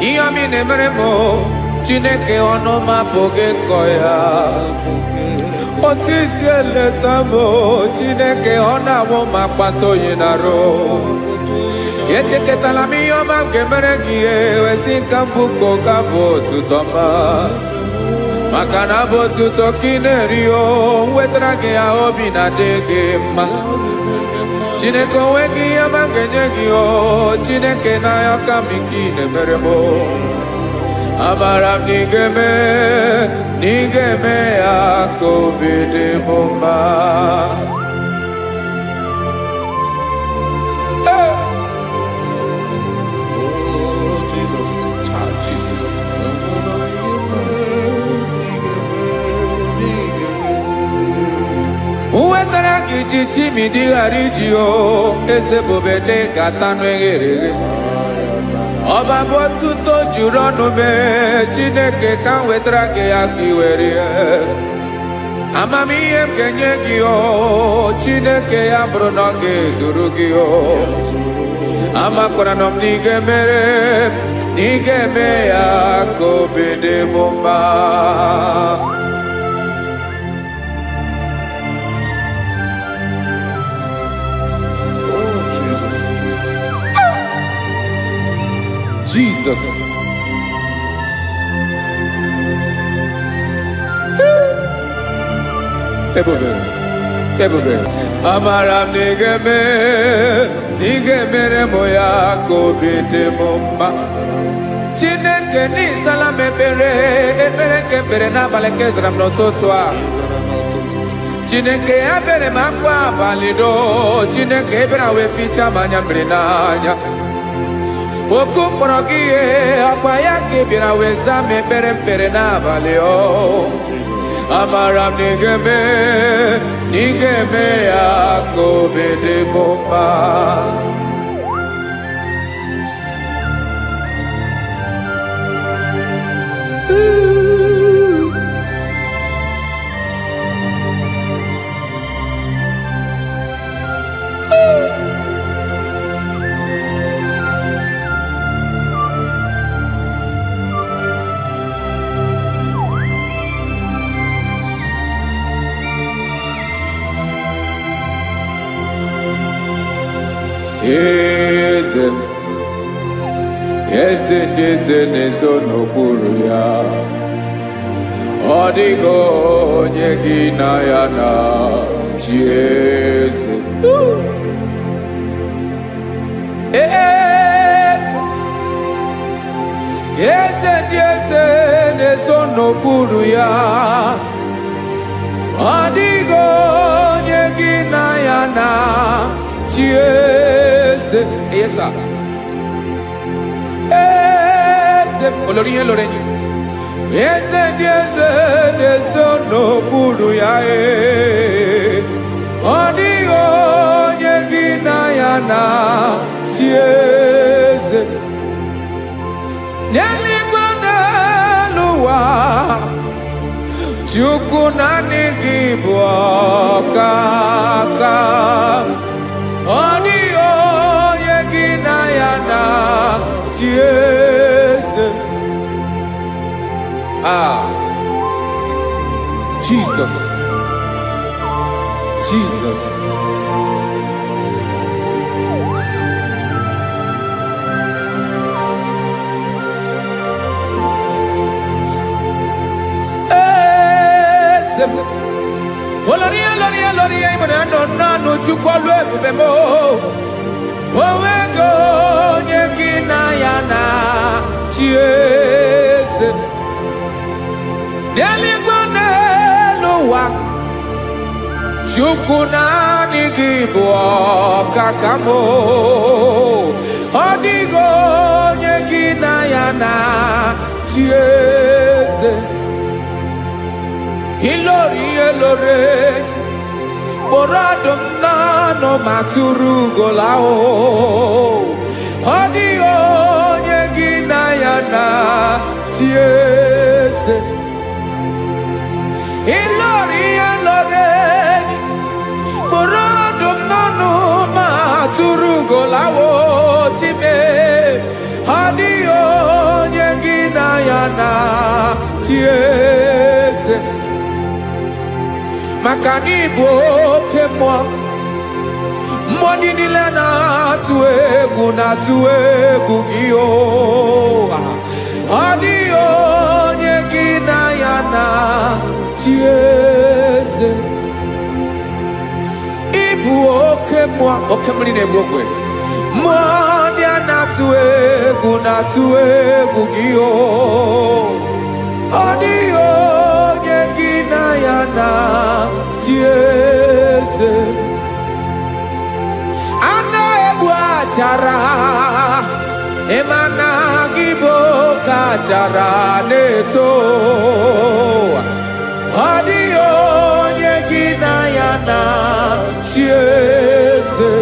Ihe ọmị na-emere m Chineke ọnụ m apụghị ịkọ ya. Otu isi eleta m Chineke ọ na-awụ m akpata oyi n'arụ. Echeketala m ihe ọma m ga-emere gị ewesị nka mbụ ka ọ ga-abụ otuto ọma. Maka na abụ otuto ka ị na-eri o wetara gị ya obi na-adị gị mma. Chineke onwe gị ihe ọma ga-enye gị o Chineke n'anya ka m ike ị na-emere m. Amara m na ị ga-eme ya ka obi dị m mma. Wetara gị ji chimidi ghara iji o eze bobede ga-ata anụ eghere eghe. Ọba bụ otuto juru ọnụ mee Chineke ka m wetara gị ya ka ị were ya. Amamihe m ga-enye gị o Chineke ya bụrụ na ọ ga-ezuru gị o. Amakwara na m na ị ga-eme ya ka obi dị m mma. Jesus. Ebube. Amara m na ị ga-emere m ya ka obi dị m mma. Chineke n'ịzala m ekpere nke ekpere n'abalị nke zara m n'ụtụtụ a. Chineke ya bere m akwa abalị do. Chineke ebere wee fichaa m anya mmiri n'anya. Oku mkpọrọ gị ihe akwa ya ka ị bịara wee zaa m ekpere mpere n'abalị o. Amara m na ị ga-eme ya ka obi dị m mma. eze ndị eze na-ezo n'okpuru ya. Ọ dịghị onye gị na ya na chi eze. Eze ndị eze na-ezo n'okpuru ya. Ọ dịghị onye gị na ya na chi eze. Yes, sir. Eze olori ihe lore enyi. Eze ndị eze na-ezo n'okpuru ya. Ọ dịghị onye gị na ya na chi eze. N'eluigwe n'elu ụwa, Chukwu naanị gị bụ ọkaka. Ọ dịghị onye gị na ya na chi eze. Jesus, Jesus. Oloria ibona no chukolu ebube mo. Owego onye gị na ya na chi eze. N'eluigwe n'elu ụwa, Chukwu naanị gị bụ ọkaka m. Ọ dịghị onye gị na ya na chi eze. Ilori elore kpọrọ ọdụm n'ọnụ ma tụrụ ugola o. Ọ dịghị onye gị na ya na chi eze. Ilori elore kpọrọ ọdụm n'ọnụ ma tụrụ ugola o time. Ọ dịghị onye gị na ya na chi eze. Maka na ị bụ oke mmụọ, mmụọ ndị niile na-atụ egwu gị o. Ọ dịghị onye gị na ya na chi eze. Ị bụ oke mmụọ, oke mmiri na-egbu ogwe, mmụọ ndị a na-atụ egwu gị o. Ọ dịghị onye gị na ya na chi eze. A na-egbu achara, ịma na gị bụ oke achara na-eto. Ọ dịghị onye gị na ya na chi eze.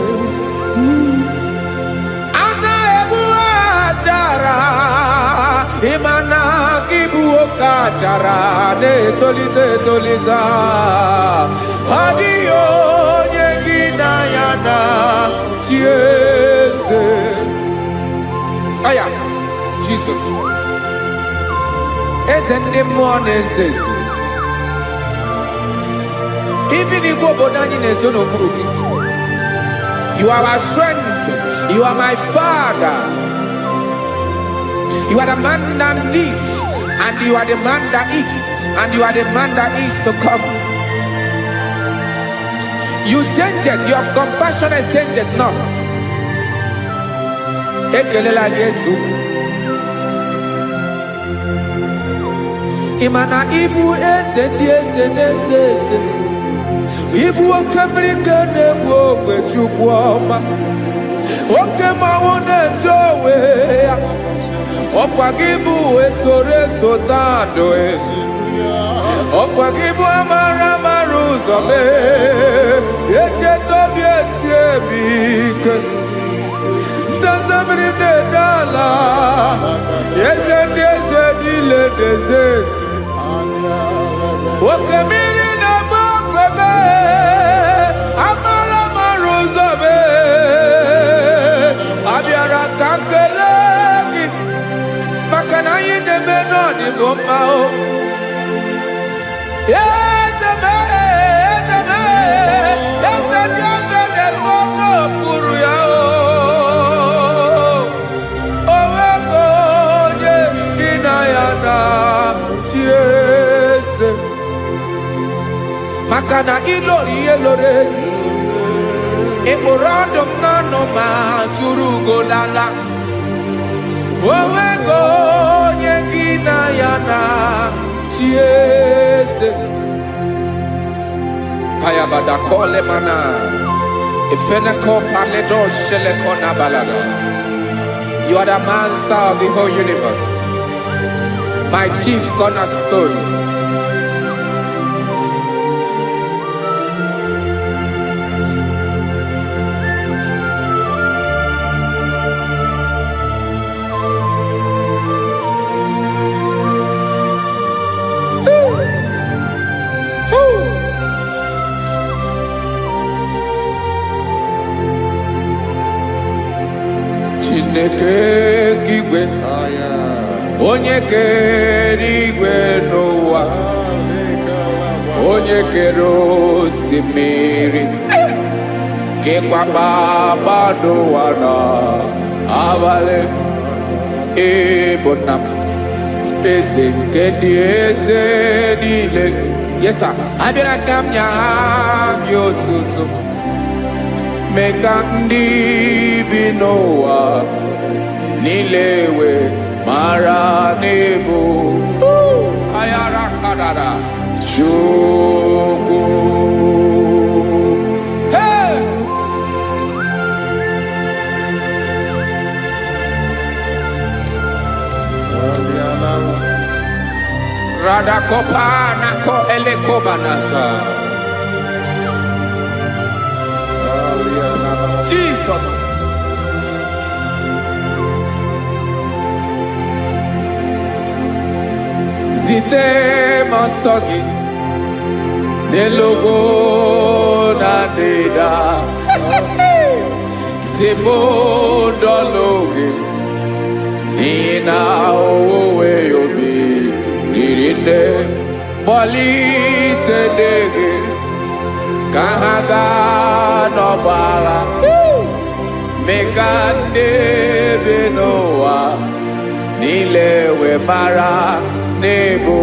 A na-egbu achara, ịma na gị bụ oke achara na-etolite etolite. Ọ dịghị onye gị na ya na chi eze. Aya, Jesus. Eze ndị mmụọ na-eze eze. Even Igbo obodo anyị na-ezo n'okpuru gị. You are our strength. You are my Father. You are the man that lives, and you are the man that is, and you are the man that is to come. You change it, your compassion and change it not. Ekelela Yesu. Imana ibu eze ndị eze na-eze eze. Ibu oke mmiri ka na-egbu ogwe Chukwu ọma. Oke mmanwụ na-eto onwe ya. Ọkwa gị bụ esoro esota ndụ. Ọkwa gị bụ amara amara ụzọ mee. Echeta obi esi ebi ike. Ndanda mmiri na-ede ala. Eze ndị eze niile na-eze eze. Oke mmiri na-agba ogwe mee. Amara amara ụzọ mee. Abịara ka nkele gị. Maka na anyị na-eme n'ọdịbụ mma o. Eze mee, eze mee, eze ndị eze na-ezo n'okpuru ya o. Owego Makana ilori elore Eborandom nano ma turugo lala Owego nyegina yana chiese Kayabada kole mana Ifeneko paledo shelekona balada. You are the master of the whole universe, my chief cornerstone. Chineke kigwe onye kere igwe n'ụwa onye kere osimiri kekwa kpakpando ụwa n'abalị ịbụ nna m eze nke ndị eze niile. Yes sir, abịara ka m nye gị otuto mee ka ndị bi n'ụwa niile wee mara n'ebu ayara kadara Chukwu. Hey! Radakopa nako elekobanasa. Jesus. Zite masogi nelogo na deda Zibo dologe Nina owe yobi Nirinde Molite dege Kahaga nobala Mekande benoa Nilewe mara nebo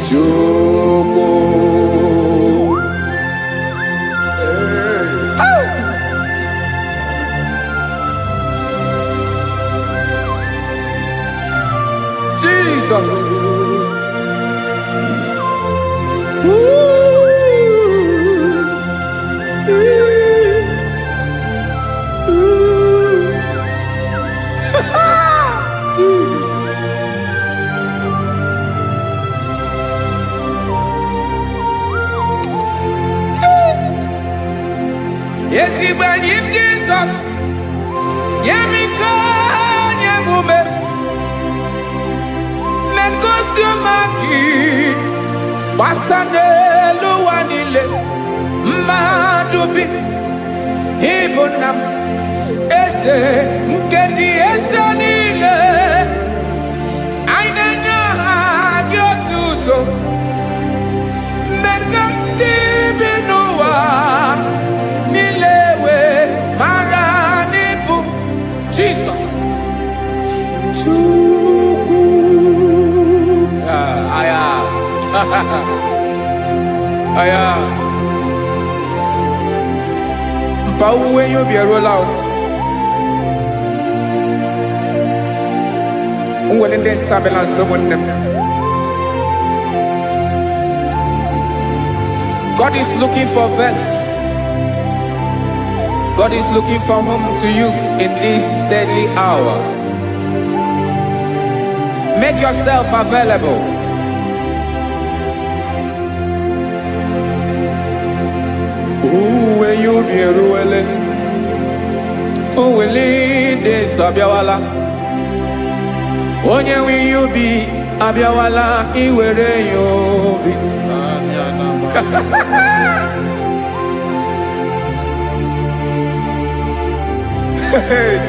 Chukwu. Jesus. Jesus. Yes, he when you Jesus. Yemiko nyemume. Mekosiomaki. Basane luwanile. Madubi. Ibunam. Ese mkendi ese nile. Ainenya agyotuto. Mekandi binuwa. Nilewe maranibu. Jesus. Chukwu. Aya. Aya. Mpa uwe yo bierola o. Unwelende sabela someone. God is looking for vessels. God is looking for whom to use in this deadly hour. Make yourself available. When you be ruele, oh will de sabiawala. Onye when you be abiawala, iwere you be.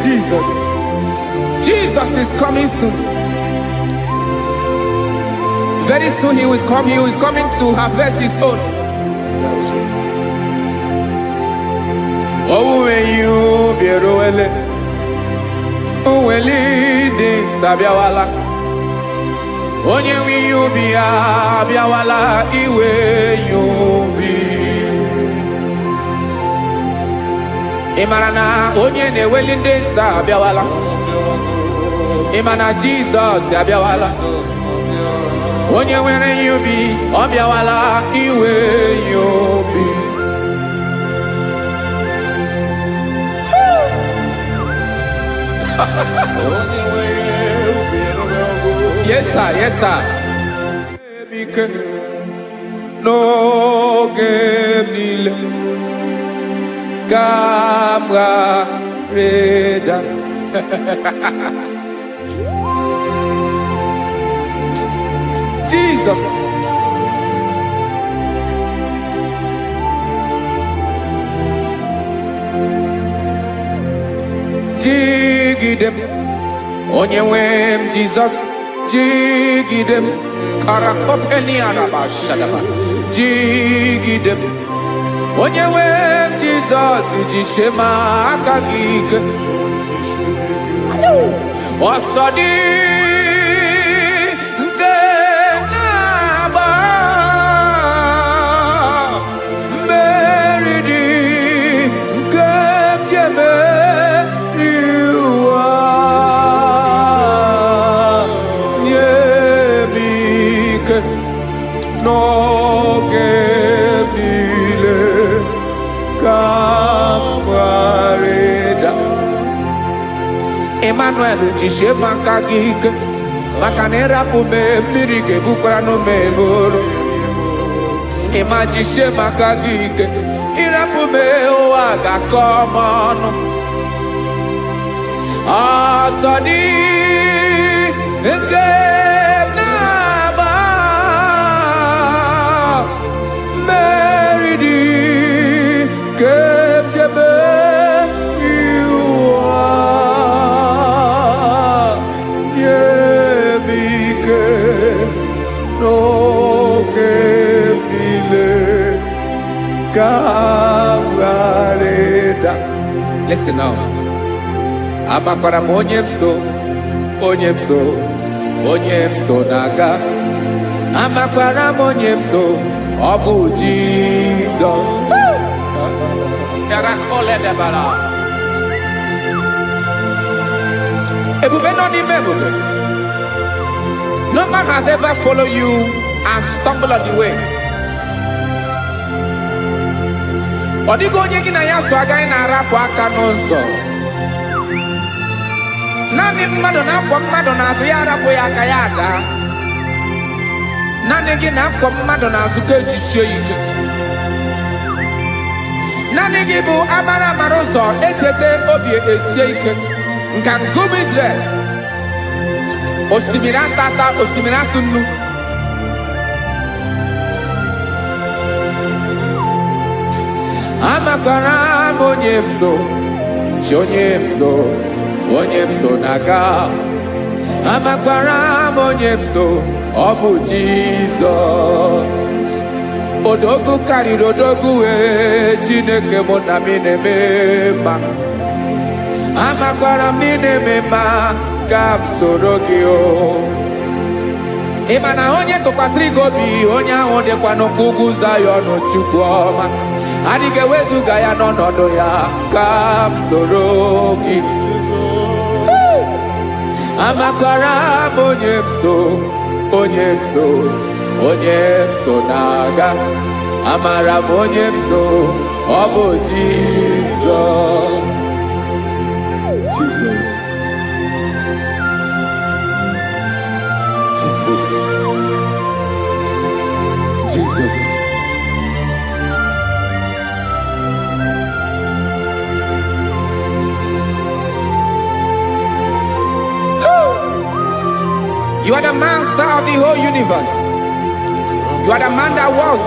Jesus. Jesus is coming soon. Very soon he will come. He is coming to harvest his own. Oh, when you be ruele, oh, when de sabiawala. onye nwe ihe ubi ya abịawala iwe ihe ubi. Ị mara na onye na-eweli ndị nsọ abịawala? Ị ma na Jizọs abịawala? Onye nwere ihe ubi ọ bịawala iwe ihe ubi. Yes sir, yes sir. N'oge niile ka m ga-reda. Jesus. Jigide m onye nwe m Jesus, jigide m karakopeni araba shadaba. Jigide m onye nwe m Jesus, jishema aka gị ike. Ọsọ dị nke na-agba, mmeri dị nke ji emeri ụwa. Nye m ike n'oge niile ka m gharịda. Emmanuel, jishe maka gị ike, maka na ịrapụ m mmiri ga-ebukwara n'ụmụ eboro. Ịma jishe maka gị ike, ịrapụ m ụwa ga-akọ m ọnụ. Ọsọ dị nke na-agba, mmeri dị nke jebe Kawareda. Listen now. Amakwara m onye m so, onye m so, onye m so na-aga. Amakwara m onye m so, ọ bụ Jizọs. Ebube nọ n'ime ebube. No man has ever followed you and stumbled on the way. Ọ dịghị onye gị na ya so agaghị na-arapụ aka n'ụzọ. Naanị mmadụ na-akwọ mmadụ n'azụ, ya arapụ ya aka ya ada. Naanị gị na-akwọ mmadụ n'azụ ka ejisie ike. Naanị gị bụ amara amara ụzọ echete obi esie ike. Nka ngụm Israel, osimiri atata, osimiri atụ nnu. Amakwara m onye m so, chi onye m so, onye m so na-aga. Amakwara m onye m so, ọ bụ Jizọs. Odogwu karịrị odogwu wee Chineke mụ na m na-eme mma. Amakwara m na-eme mma ka m soro gị o. Ị ma na onye tụkwasịrị gị obi, onye ahụ dịkwa n'ugwu Zayọn Chukwu ọma. Adịghị ewezuga ya n'ọnọdụ ya ka m soro gị. Amakwara m onye m so, onye m so, onye m so na-aga. Amara m onye m so, ọ bụ Jizọs. Jesus. Jesus. Jesus. You are the master of the whole universe. You are the man that was.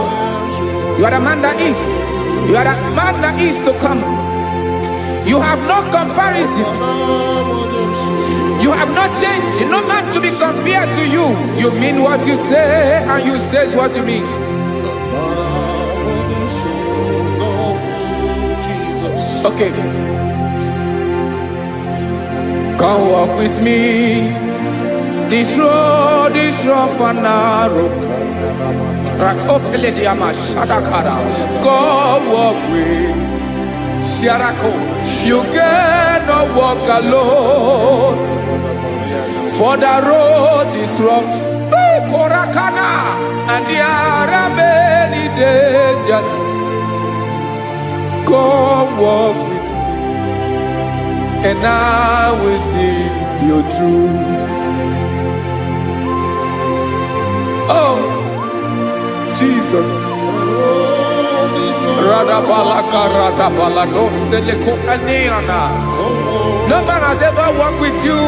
You are the man that is. You are the man that is to come. You have no comparison. You have not changed. No man to be compared to you. You mean what you say, and you say what you mean. Okay. Come walk with me This road is rough and narrow. Ratotele diama shadakara. God walk with Sharako. You cannot walk alone. For the road is rough. Korakana. And there are many dangers. God walk with me, and I will see you through. Oh, Jesus. No man has ever walked with you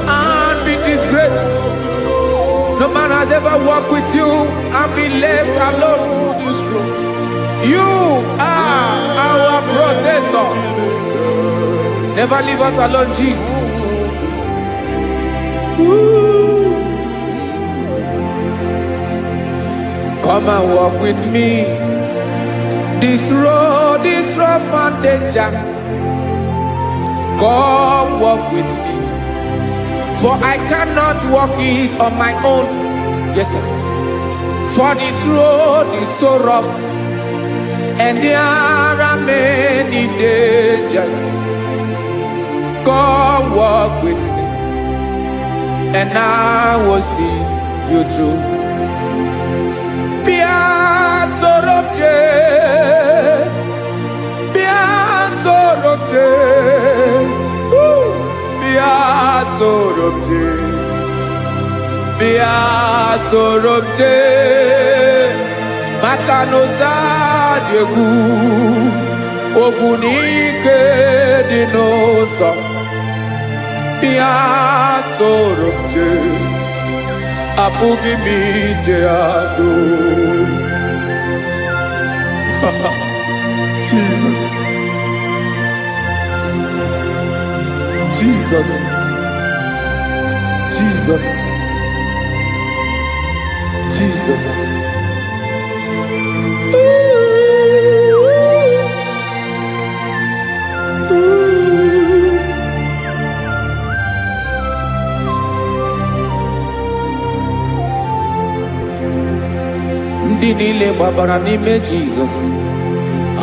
and be disgraced. No man has ever walked with you and be left alone. You are our protector. Never leave us alone, Jesus. Ooh. Come and walk with me. This road is rough and danger. Come walk with me. For I cannot walk it on my own. Yes, sir. For this road is so rough, and there are many dangers. Come walk with me, and I will see you through. Bia sorobje, bia sorobje, bia sorobje, bia sorobje. Makanoza diegu, ogunike dinosa. Bia sorobje, apugi mije ado. Jesus, Jesus, Jesus, Jesus. Ndị niile gbabara n'ime Jizọs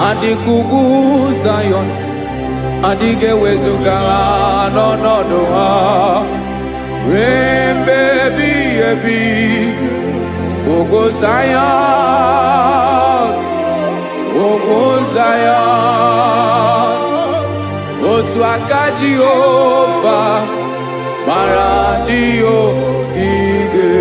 adịghị ugwu Zayọn, adịghị ewezuga ha n'ọnọdụ ha ruo mgbe ebighị ebi. Ugwu Zayọn, ugwu Zayọn, otu aka Jehova gbara ndị ogige.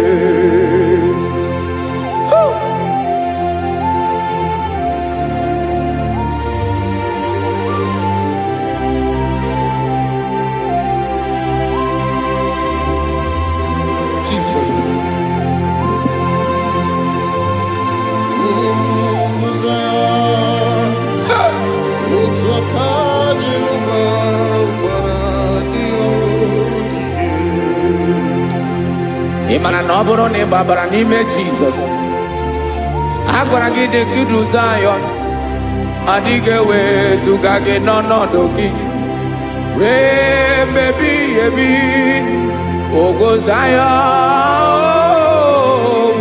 Ịmana na ọ bụrụ na ị gbabara n'ime Jizọs, a gwara gị dị ka idu Zayọn, adịghị ewezuga gị n'ọnọdụ gị ruo mgbe ebighị ebi. Ugwu Zayọn,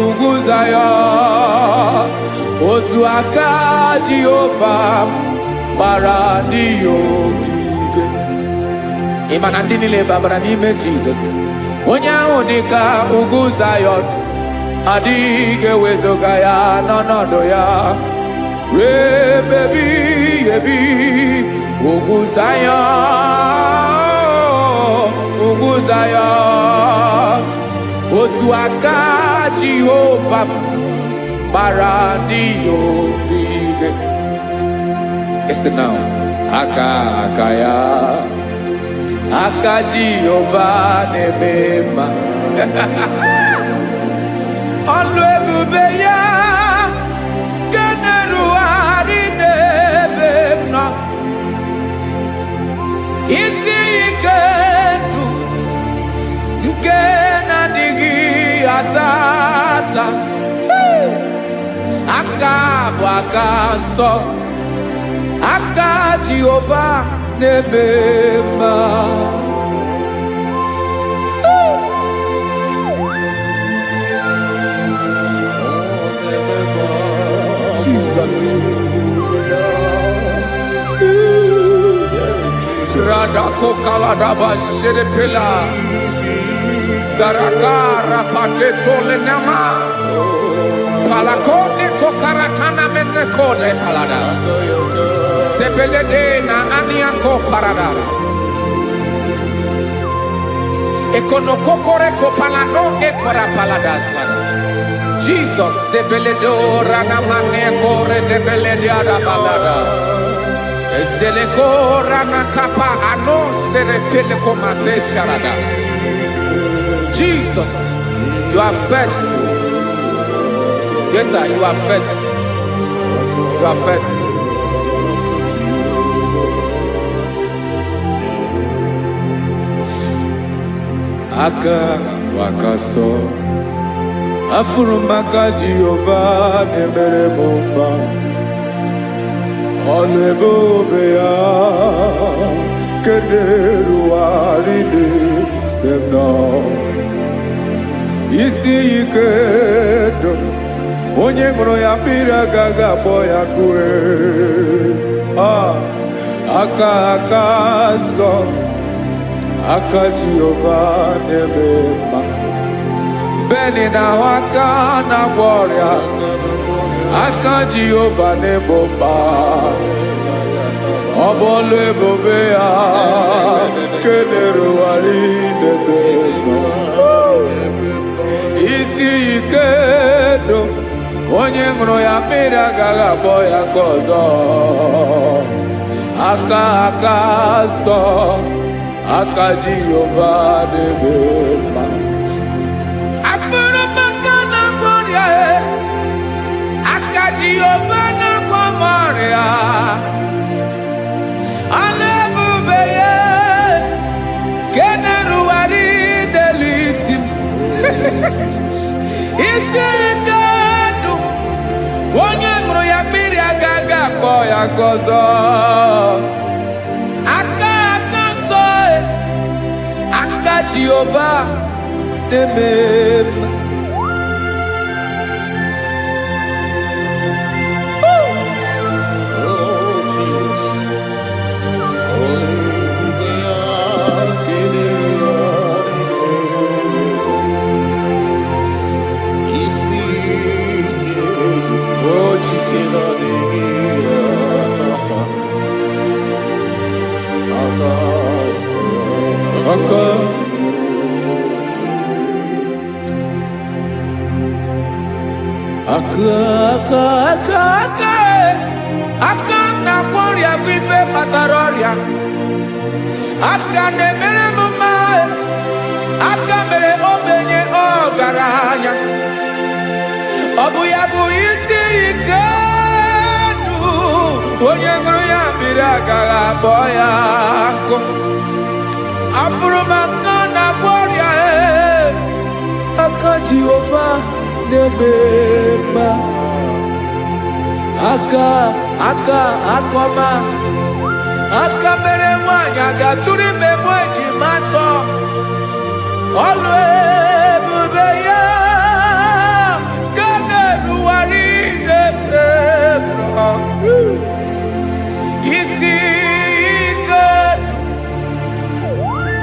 ugwu Zayọn, otu aka Jehova gbara ndị ogige. Ịmana ndị niile gbabara n'ime Jizọs, onye ahụ dị ka ugwu Zayọn, adịghị ewezuga ya n'ọnọdụ ya ruo mgbe ebighị ebi. Ugwu Zayọn, ugwu Zayọn, otu aka Jehova gbara ndị ogige. Este now, aka ya, aka Jehova na-eme mma. Ọlụ ebube ya ga na-erugharị n'ebe m nọ. Isi ike ndụ nke na-adịghị ata ata. Aka bụ aka nsọ, aka Jehova na-eme mma. Jesus. Radako kaladaba sherepela. Zarakara pateto lenama. Palakone kokaratana mene kode palada. Sebelede na aniako paradara. Ekonokokore kopalano ekora paladasa. Jesus sebeledo rana mane kore debelede ada balada. Ezeleko rana kapa ano serepele komande sharada. Jesus, you are faithful. Yes, sir, you are faithful. You are faithful. Aka wakaso afurumaka Jehovah nebere bomba olebobe ya kederu aride demno isi ikedo onye ngoro ya pira gaga boya kue aka so aka Jehovah nebema beni na waka na gloria aka Jehovah nebomba obolo ebobe ya kederu aride demno isi ikedo onye ngoro ya mmiri agaghị abọ ya ka ọzọ aka sọ aka Jehova na-eme mma afụrụ maka na gwọrịa aka Jehova na-agwọ m ọrịa ala ebube ya ke na-erugharị n'elu isi m isi ike dum onye ṅụrụ ya mmiri agaghị akpọ ya gọzọ aka nsọ aka Jehova na-eme mma aka na-agwọ ọrịa bụ ife kpatara ọrịa aka na-emere m mma aka mere ogbenye ọgaranya ọ bụ ya bụ isi ike ndụ onye ṅụrụ ya mmiri agaghị akpọ ya nkụ afụrụ m aka na-agwọ ọrịa aka Jehova na-eme mma aka akọma aka mere nwanyị aga-atụrụ ime mụ ejima atọ ọlụ ebube ya ka na-erugharị n'ebe isi ike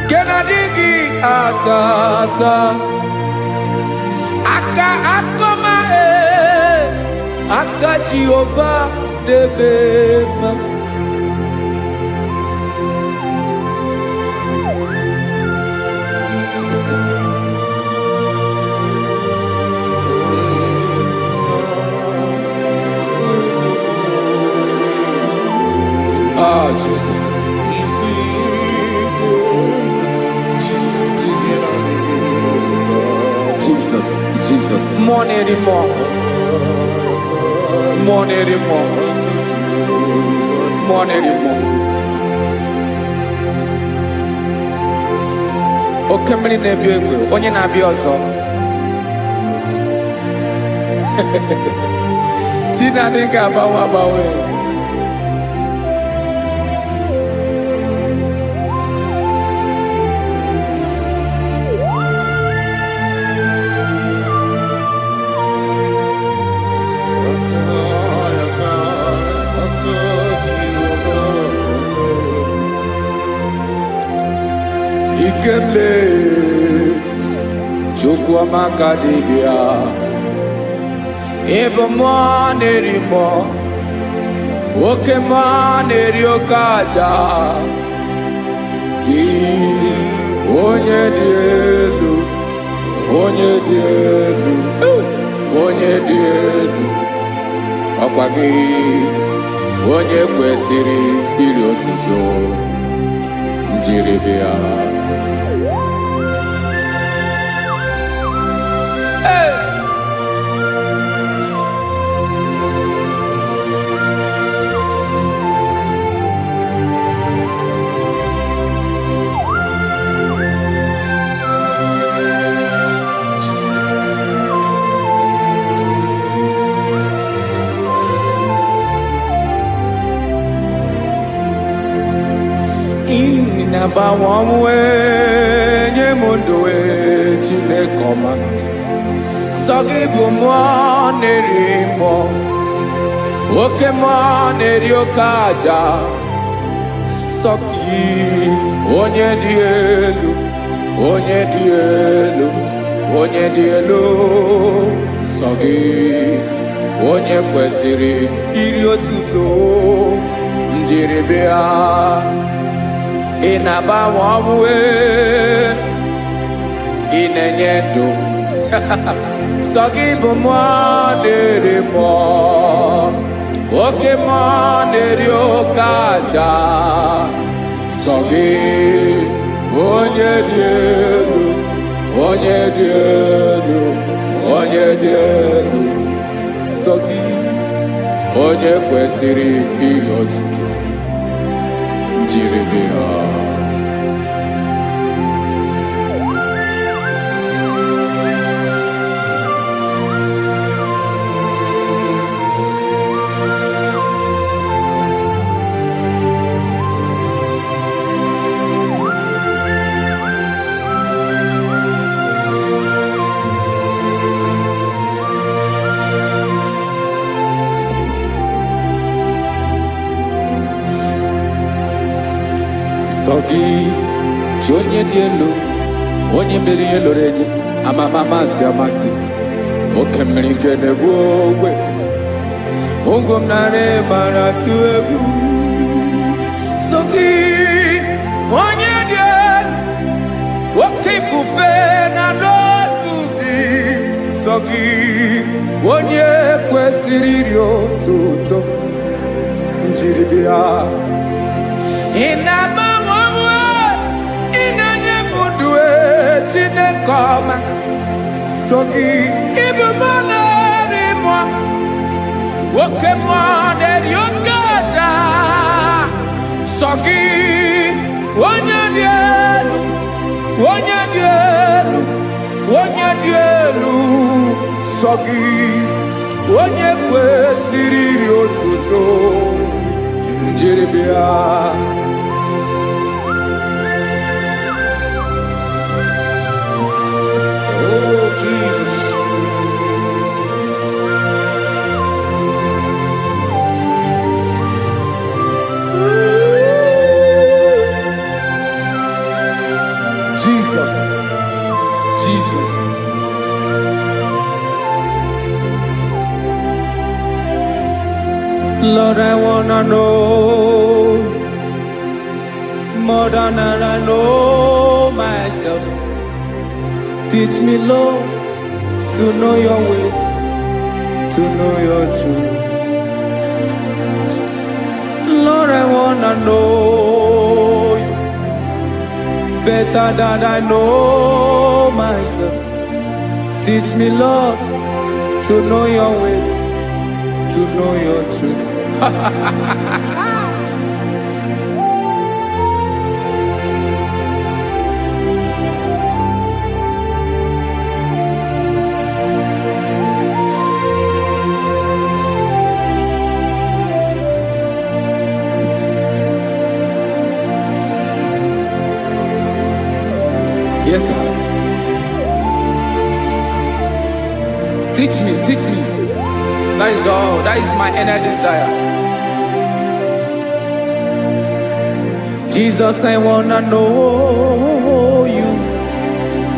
ke na-adịghị ata aka akọma aka Jehova na-eme mma Jesus. Jesus. More anymore. Oke mmiri na-ebi egbe onye na-abịa ọzọ Chinadị ga-agbanwe Ikemle Chukwamaka dibia Ebo mwa neri mo Oke mwa neri okaja Ki onye di elu Onye di elu Onye di elu Ọkwa gị onye kwesịrị iri otuto njiri bịa. Nabawanwe nye mundowe Chineke ọma sọ gị bụ mmụọ na-eri mmụọ oke mmụọ na-eri oke aja sọ gị onye dị elu onye dị elu onye dị elu sọ gị onye kwesịrị iri otuto njiri bịa. Inabawa ọmụwe inenye ndụ sọ gị bụ mmụọ na-eri mmụọ oke mmụọ na-eri oke aja sọ gị onye dị elu onye dị elu onye dị elu sọ gị onye kwesịrị iri otuto njiri bịa. Sogi, onye dị elu, onye mmeri ihe lụrụ enyi, amasị amasị, oke mmiri nke na-egbu ogwe, ụgwọ m narị mara atụ egwu. Sogi, onye dị elu, oke ifufe na n'otu gị. Sogi, onye kwesịrị iri otuto njiri bịa. Chineke ọma sọ gị ịbụ mmụọ na-eri mmụọ oke mmụọ na-eri oke aja sọ gị onye dị elu onye dị elu onye dị elu sọ gị onye kwesịrị iri otuto njiri bịa. Jesus. Lord, I wanna know more than I know myself. Teach me, Lord, to know your ways, to know your truth. Lord, I wanna know you better than I know myself. Teach me, Lord, to know your ways, to know your truth. Yes, sir. Teach me, teach me. That is all. That is my inner desire. Jesus, I wanna know you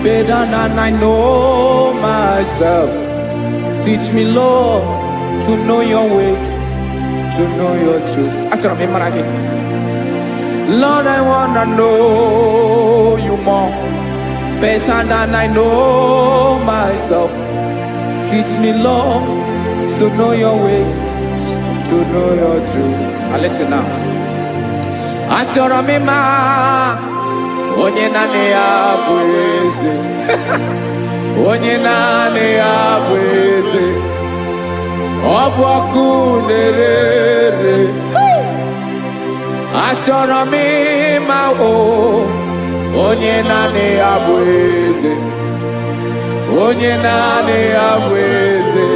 better than I know myself. Teach me, Lord, to know your ways, to know your truth. Lord, I wanna know you more, better than I know myself. Teach me, Lord, to know your ways, to know your truth. Now listen now. Achọrọ m ịma onye naanị ya bụ eze. Onye naanị ya bụ eze. Ọ bụ ọkụ na-ere. Achọrọ m ịma onye naanị ya bụ eze. Onye naanị ya bụ eze.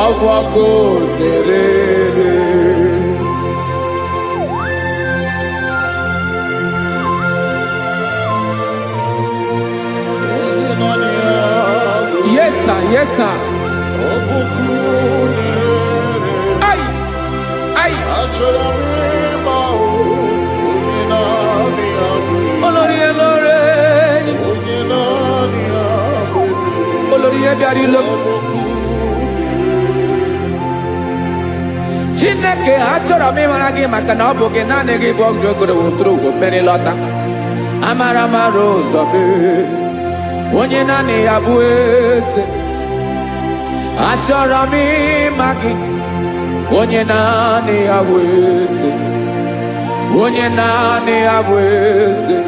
Ọ bụ ọkụ na-ere. Yes, sir. Yes, sir. Ay, ay. Olórí elóore ni. Olórí ebiari lo. Chineke achọrọ m ịmara gị maka na ọ bụ gị naanị gị bụ ọgụ ogoro wotoro ugwo mmeri lọta. Amara mara ụzọ mee. Onye naanị ya bụ eze. Achọrọ m ịma gị. Onye naanị ya bụ eze. Onye naanị ya bụ eze.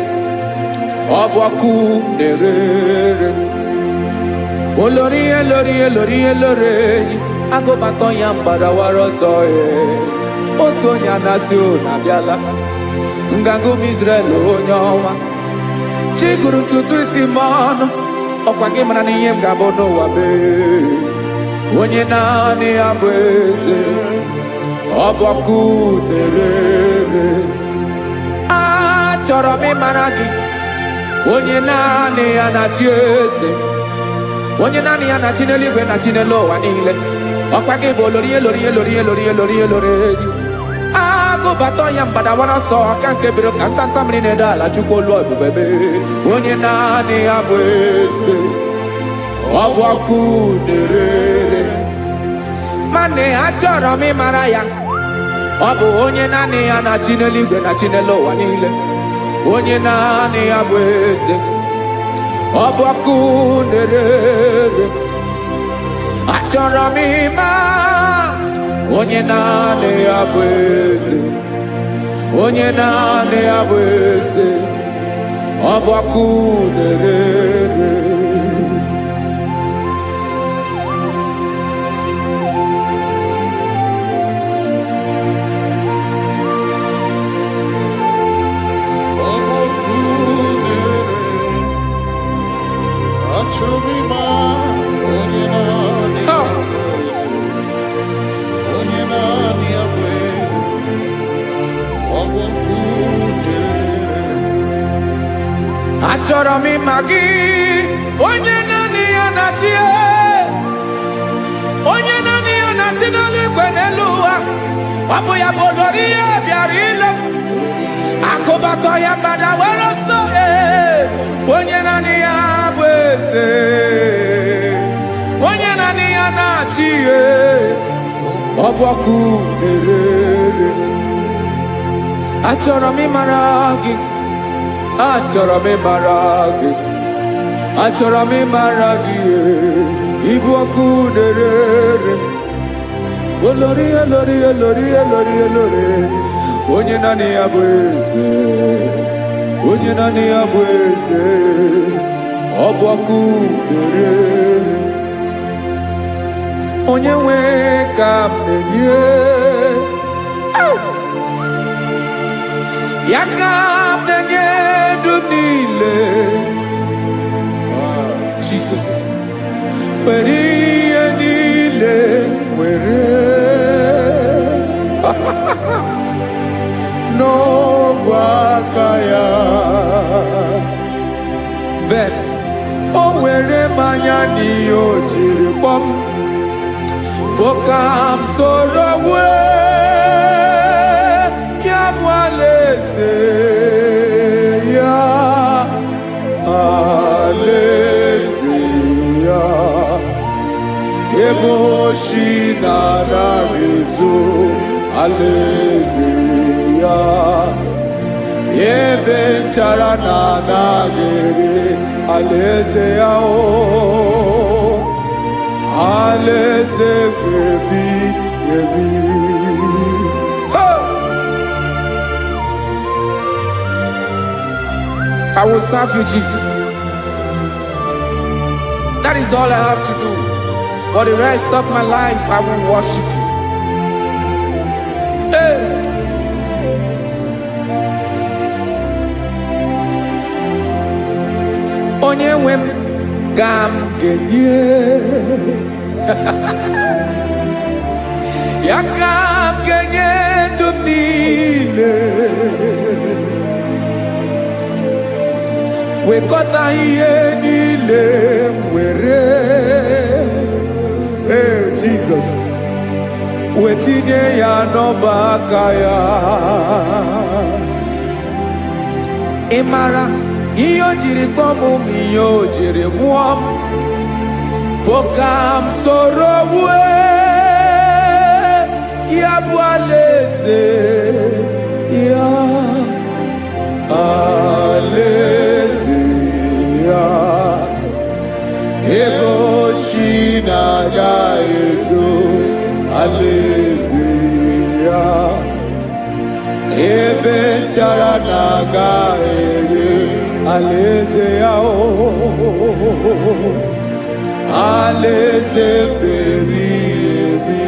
Ọ bụ ọkụ na-ere. Olórí elórí elórí elóore enyi. Agụbatọ ya mgbadawara ọsọ ya. Otu onye anasị unu abịala. Nganga ụmụ Izrel onye ọnwa. Chiguru ntutu isi m ọnụ. Ọkwa gị mara na ihe m ga-abụ n'ụwa mee. Onye naanị ya bụ eze. Ọ bụ ọkụ na-ere. Achọrọ m ịmara gị. Onye naanị ya na-achị eze. Onye naanị ya na-achị n'eluigwe na-achị n'elu ụwa niile. Ọkwa gị bụ olórí elórí elórí elórí elórí elórí enyi. Agụbatọ ya mgbadawara ọsọ aka nke biri ka ntanta mmiri na-ede ala Chukwu olu ebube mee. Onye naanị ya bụ eze. Ọ bụ ọkụ na-ere. Mane achọrọ m ịmara ya. Ọ bụ onye naanị ya na-achị n'eluigwe na-achị n'elu ụwa niile. Onye naanị ya bụ eze. Ọ bụ ọkụ na-ere. Achọrọ m ịma onye naanị ya bụ eze. Onye naanị ya bụ eze. Ọ bụ ọkụ na-ere. Achọrọ m ịma gị. Onye naanị ya na-achị. Onye naanị ya na-achị n'eluigwe n'elu ụwa. Ọ bụ ya bụ olórí ya bịara ile. Akụbatọ ya mgbadawara ọsọ. Onye naanị ya bụ eze. Onye naanị ya na-achị. Ọ bụ ọkụ na-ere. Achọrọ m ịmara gị. Achọrọ m ịmara gị. Achọrọ m ịmara gị. Ịbụ ọkụ na-ere. Olórí elórí elórí elórí elóore. Onye naanị ya bụ eze. Onye naanị ya bụ eze. Ọ bụ ọkụ na-ere. Onye nwe ka m na-enye. Ya ka m na-enye dum niile. Jesus. Were ihe niile were. N'ọbụ aka ya. Ben, o were mmanya n'ihe o jiri kpọm. Boka m soro wee. Ya bụ alaeze ya. oshi na-anaghị ezo alaeze ya, ebe nchara na-anaghị ere alaeze ya o, alaeze ebi ebi. I will serve you, Jesus. That is all I have to do. For the rest of my life, I will worship you. Hey. Onye nwe m ka m ga-enye ya, ka m ga-enye ndụ m niile, wekọta ihe niile m were, Jesus, wetinye ya n'ọba aka ya. Ị mara ihe o jiri kpọọ m, ihe o jiri mụọ m, bụ ka m soro wue ya bụ alaeze ya, alaeze ya, ebe oshi na-agaghị ezo alaeze ya, ebe nchara na-agaghị ere alaeze ya o, alaeze ebi ebi,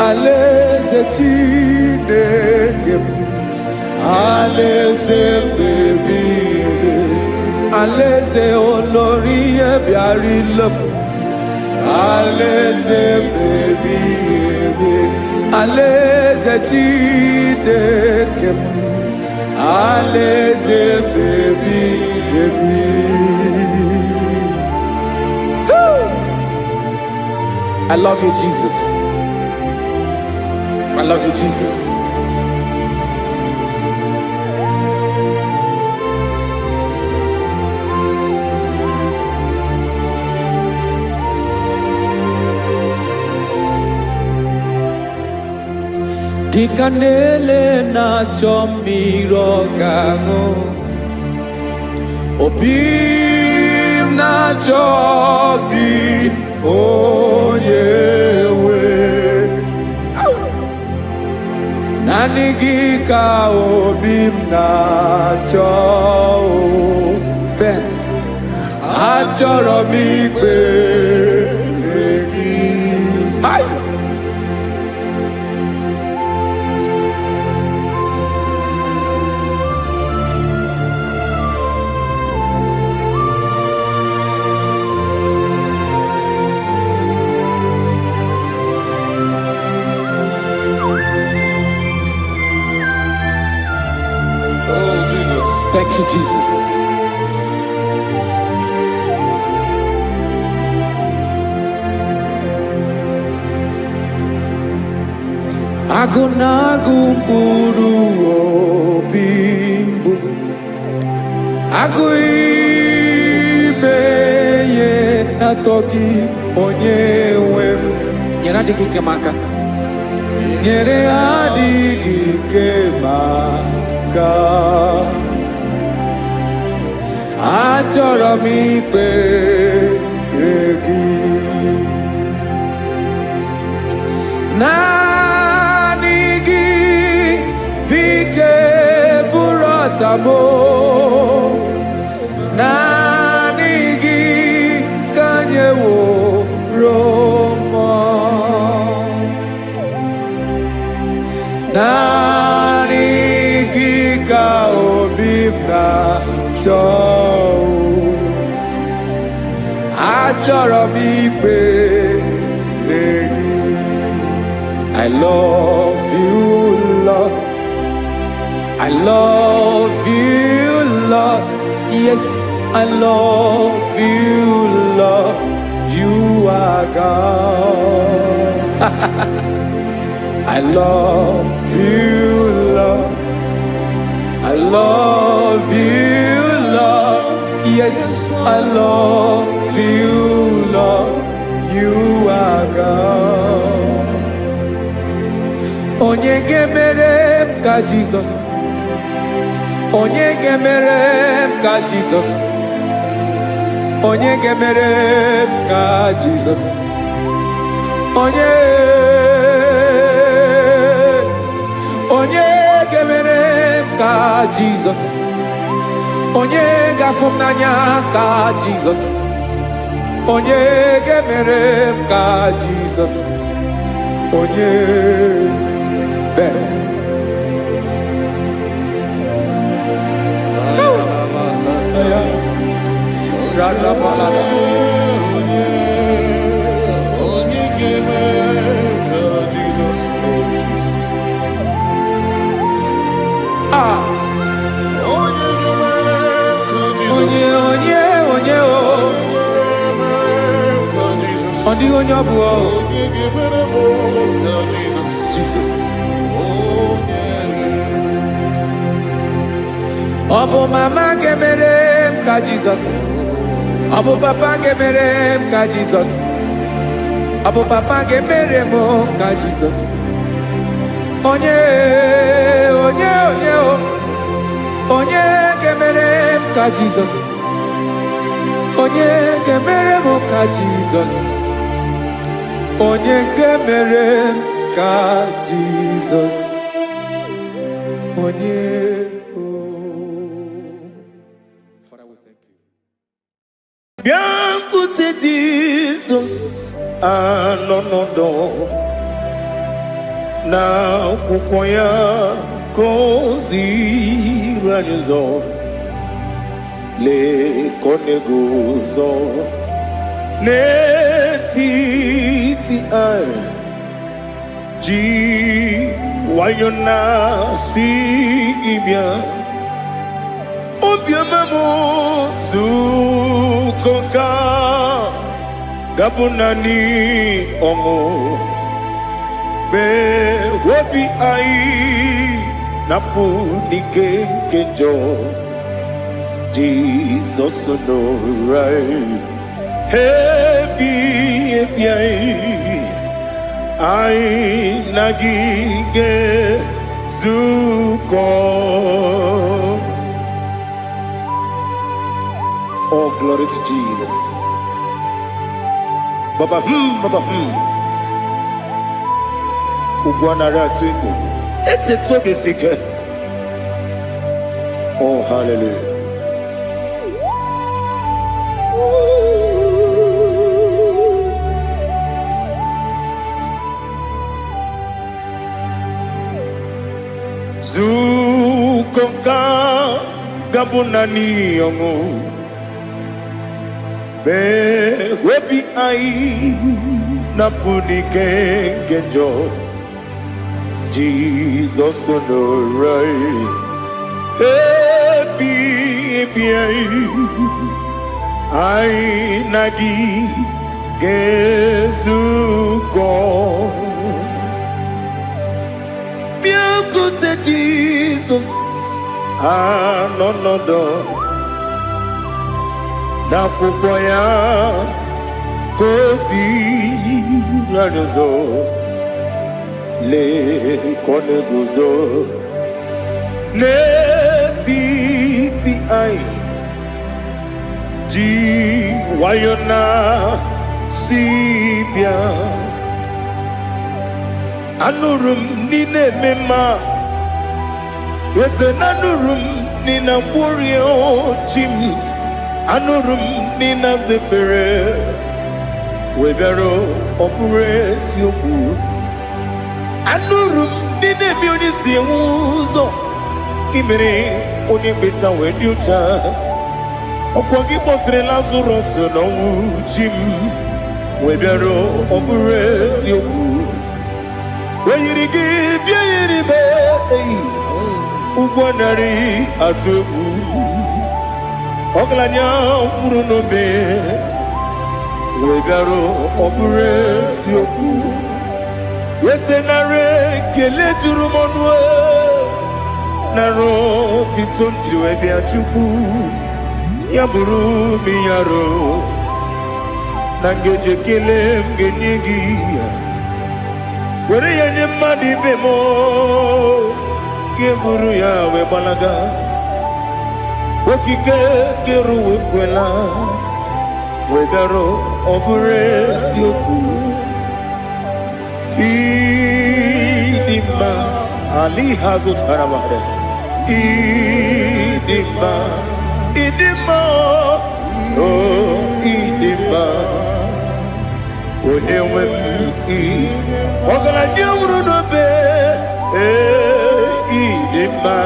alaeze Chineke m, alaeze ebi ebi, alaeze olórí bịara ile m, alaeze ebi ebi, alaeze Chineke m, alaeze ebi ebi. I love you, Jesus. I love you, Jesus. Dịka na-ele na-achọ mmiri ọ ga-aṅụ, obi m na-achọ gị onye nwe, naanị gị ka obi m na-achọ. Ben, achọrọ m ikpere gị. Thank you, Jesus. Agụ na-agụ mkpụrụ obi mbụ, agụ ime ihe na-atọ gị onye nwe m. Nyere adịghị ike m aka, nyere adịghị ike m aka, achọrọ m ikpere gị. Naanị gị bike bụrụ ọtamo, naanị gị ka nyeworo m, naanị gị ka obi m na-achọ. Achọrọ m ikpere gị. I love you, Lord. I love you, Lord. Yes, I love you, Lord. You are God. I love you, Lord. I love you, Lord. Yes, I love you, Lord. You are God. Onye gemere ka Jesus. Onye gemere ka Jesus. Onye gemere ka Jesus. Onye gemere ka Jesus. Onye gafum n'anya ka Jesus. Onye gemere ka Jesus. Onye be. Onye gemere ka Jesus. Ah. Onye gemere ka Jesus. Onye ka Jesus. Only onye ọbụ Onye gemere ka Jesus. Jesus. Onye Ọ bụ mama gemere ka Jesus. Ọ bụ papa gemere ka Jesus. Ọ bụ papa gemere m ka Jesus. Onye gemere ka Jesus. Onye gemere m ka Jesus. Onye gemere ka Jesus. Onye Father, we thank you. Bịakwute Jizọs anọnọdụ n'akwụkwọ ya ka o ziri anyị ụzọ. Lee ka ọ na-eguzo n'etiti anyị, ji nwayọọ na-asị gị bịa. Obiọma m nzukọ ka gabụ naanị ọṅụ, mee obi anyị napụ n'ike nke njọ. Jizọs nọrọ anyị ebi anyị na gị ga-ezukọ. Oh, glory to Jesus. Baba, Baba, Ugwanara to Igbo. Ete toge sike. Oh, hallelujah. Zukoka gabunani ongo. Be webi ai napuni kenjo. Jesus onorai happy ai nagi gezuko. Biakote Jesus anonodo n'akwụkwọ ya ka o ziri anyị ụzọ. Lee ka ọ na-eguzo n'etiti anyị, ji nwayọọ na-asị bịa. Anụrụ m n'ile eme mma, eze na anụrụ m n'ile mkpụrụ ochi m. Anụrụ m n'ile zebere wee bịara ọ bụrụ eziokwu. Anụrụ m n'ile eme onye si enwe ụzọ, imere onye mkpeta wee dị ụcha. Ọkwa gị kpọtere Lazarọs n'ọnwụ, chi m wee bịara ọ bụrụ eziokwu. Wee yiri gị bịa yiri be ụgwọ narị atụ egwu. Ọgaranya mkpụrụ n'obe wee bịara ọ bụrụ eziokwu. Ese nara ekele juru m ọnụ, nara otito m jiri wee bịa Chukwu. Ya bụrụ m ya ro Nangeje kilem genyigi Were ya nyemadi bemo Geburu ya we balaga Okike keru we kwela Wedaro obure sioku Idima Ali Hazut Haramade Idima Oh Idima Onewem Ogala nyamuru no be Idima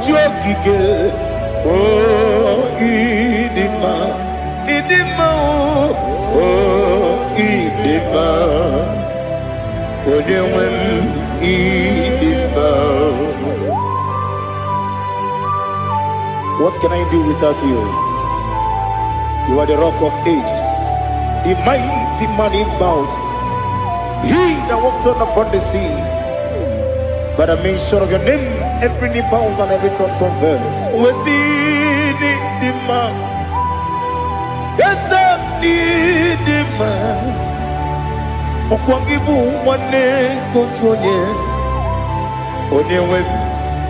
Jokike Oh Idima Oh Idima Onewem Idima. What can I do without you? You are the rock of ages, the mighty man in battle. He that walked on upon the sea. By the mention of your name, every knee bows and every tongue confess. We see the man. Yes, I need the man. Okwangibu wane kotonye. Onyewe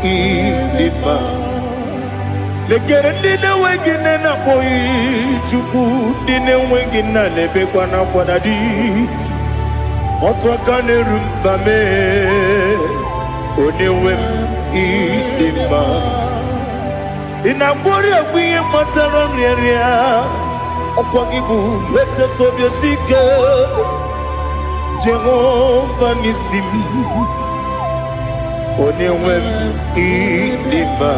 idima. Lekere ndine wengine na boyi chuku ndine wengine lebe kwa na kwanadi. Otwakane rumbame Onyewe idima. Inabori agwiye matara nyeria. Okwangibu yete tobye sike. Jehovah Nisim Onyewe idima.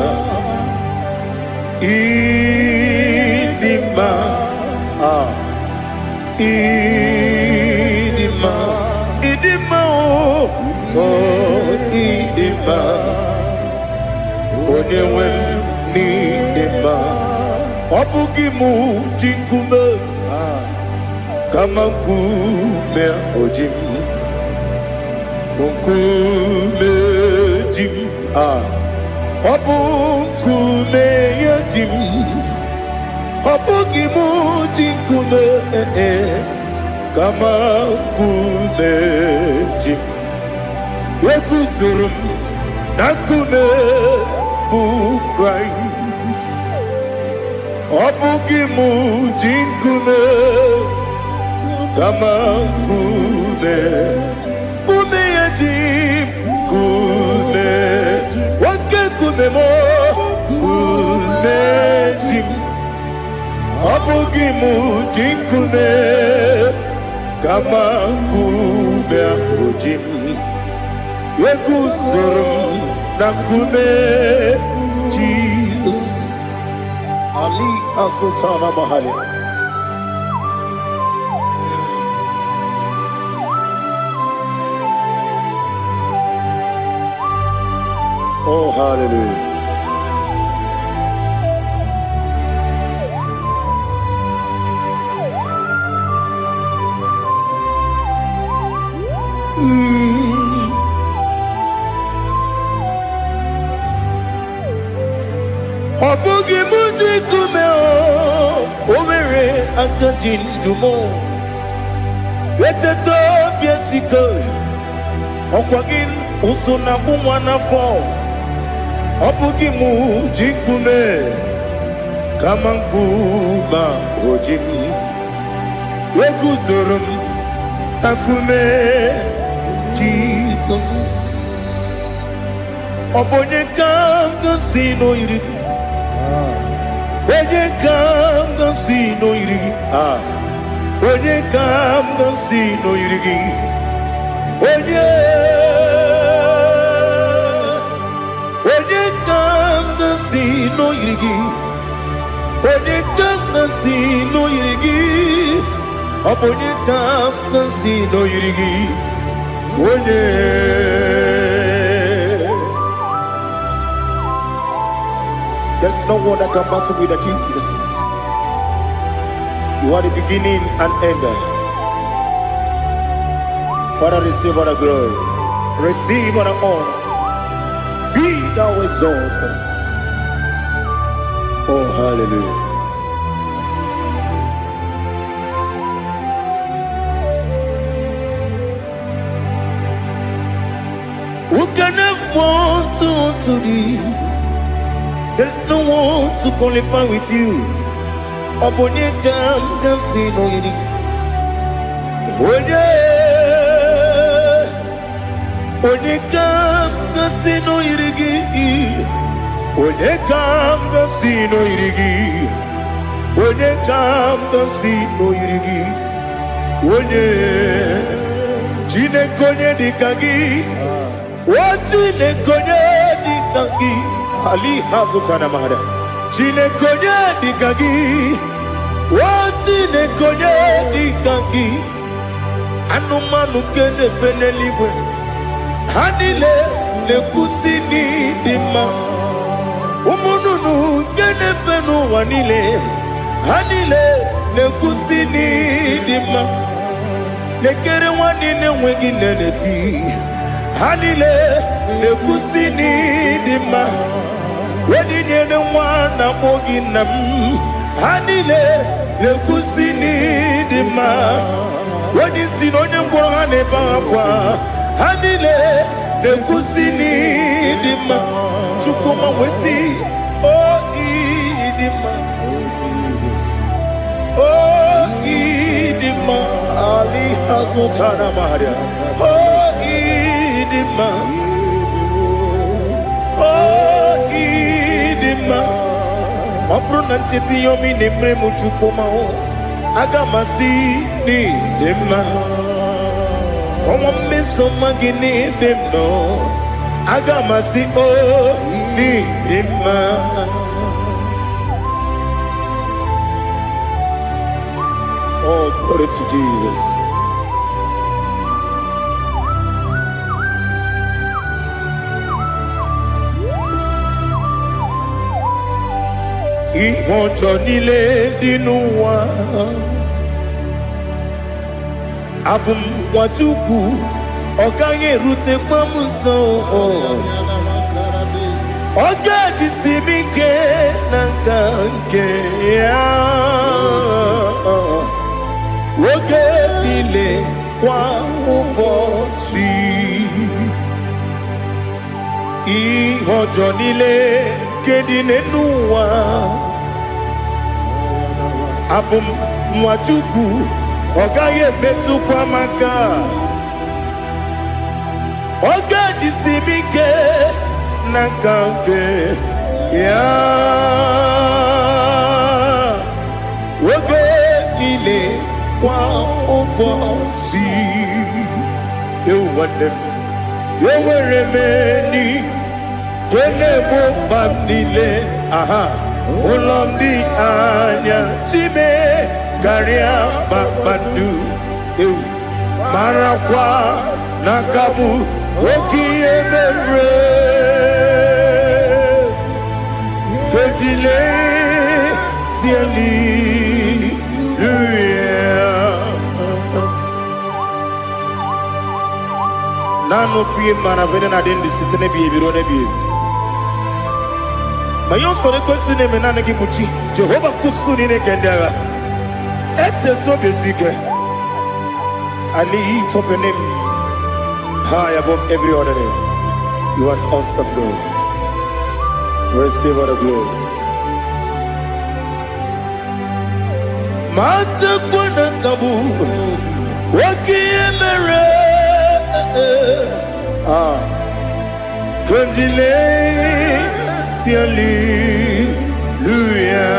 Idima Idima Idima Oh Idima Onyewe idima. Obugimu jinkume Kama nkume ojim Nkume jim Obu nkume yajim Obugimu jinkume Kama nkume jim Yekuzurum Nakume Christ Obugimu jinkume Kama kume yajim kume wake kume mo kume jim Obugimu jinkume Kama kume ojim Yekuzurum na kume Jesus Ali Asultana Mahali. Oh, hallelujah. Obugi muji kumeo Omere akajin dumo Yeteto biesiko Okwagin usuna bumwana fo Obugi muji kume Kama nkuba ojim Wekuzurum takume Jesus Obonye kanga sino iridi Onye kam si no irigi Onye kam si no irigi Onye kam si no irigi Onye kam si no irigi Onye kam si no irigi Onye There's no one that can battle with Jesus. You are the beginning and end. Father, receive all the glory. Receive all the honor. Be thou exalted. Oh, hallelujah. Who can have one to thee? There's no one to qualify with you. Obonyekam kasi no yidi. Obonyekam kasi no yidi. Obonyekam kasi no yidi. Obonyekam kasi no yidi. Onye Chinekonye dikagi. Chinekonye dikagi. Ali hazutana mahada. Chinekonye dikagi. Chinekonye dikagi. Anumanu kene fenelibwe. Hanile le kusini dima. Umununu kene fenu wanile. Hanile le kusini dima. Lekere wanine wengi neneti. Hanile le kusini dima. Wedi nyene mwana mogi nam. Hanile le kusini dima. Wedi sinonye mbora ne bangwa. Hanile le kusini dima. Chukuma wesi o idima. O idima. Ali hazutana maria. O idima. O idima. Opronantiti yomi nemre muchukuma o. Agamasi ni dima. Como me somagini demno. Agamasi o ni dima. Oh, glory to Jesus. Ihojo nile dinuwa. Abum watuku. Okanye rute pamuso. Oga jisimike nankanke ya. Woge dile kwa ubosi. Ihojo nile kedine nuwa. Abum mwatuku ogaye betu kwa maka. Oga jisimike nakanke ya. Woge dile kwa ubosi. You want them. You were many. Kene mo bandile. Aha. Ulombi anya. Chime garia babandu. You. Marakwa nakabu. Oki emere. Kejile. Siali. Nano fiye mana vene na den disitene biye birone biye. Mayon sore kwesune menane kibuchi. Jehova kusuni ne kendera. Ete to besike. I lift up your name high above every other name. You are awesome God. Receive all the glory. Mata kwana kabu. Waki emere. Kondile tiali luya.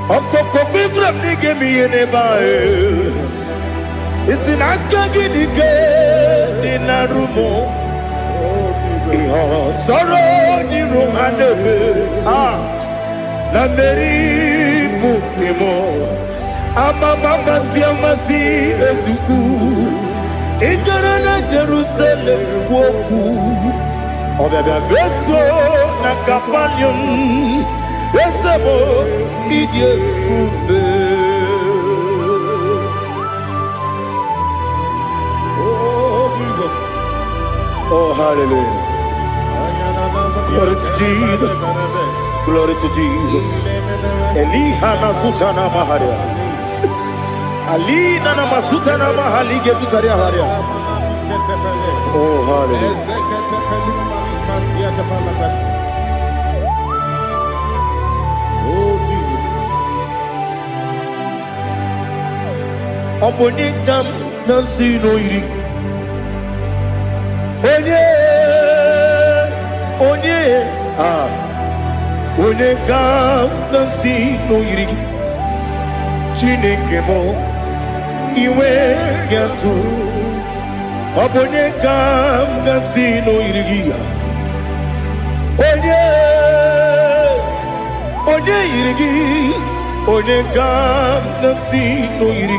Okoko bibra nige miyene bae. Isinaka gidike dinarumo. Iho soro ni romanebe. La meri bukemo. Amama siamasi ezuku. Igarana Jerusalem woku. Obebe beso na kapanion. Besemo idie ube. Oh, Jesus. Oh, hallelujah. Glory to Jesus. Glory to Jesus. Elihana sutana maharia. Ali nana masuta na mahali gesutaria haria. Oh, hallelujah. Oh, Jesus. Obonikam nasino iri. Onekam nasino iri. Chineke mo iwe gatu. Obonekam nasino iri. Onye iri. Onekam nasino iri.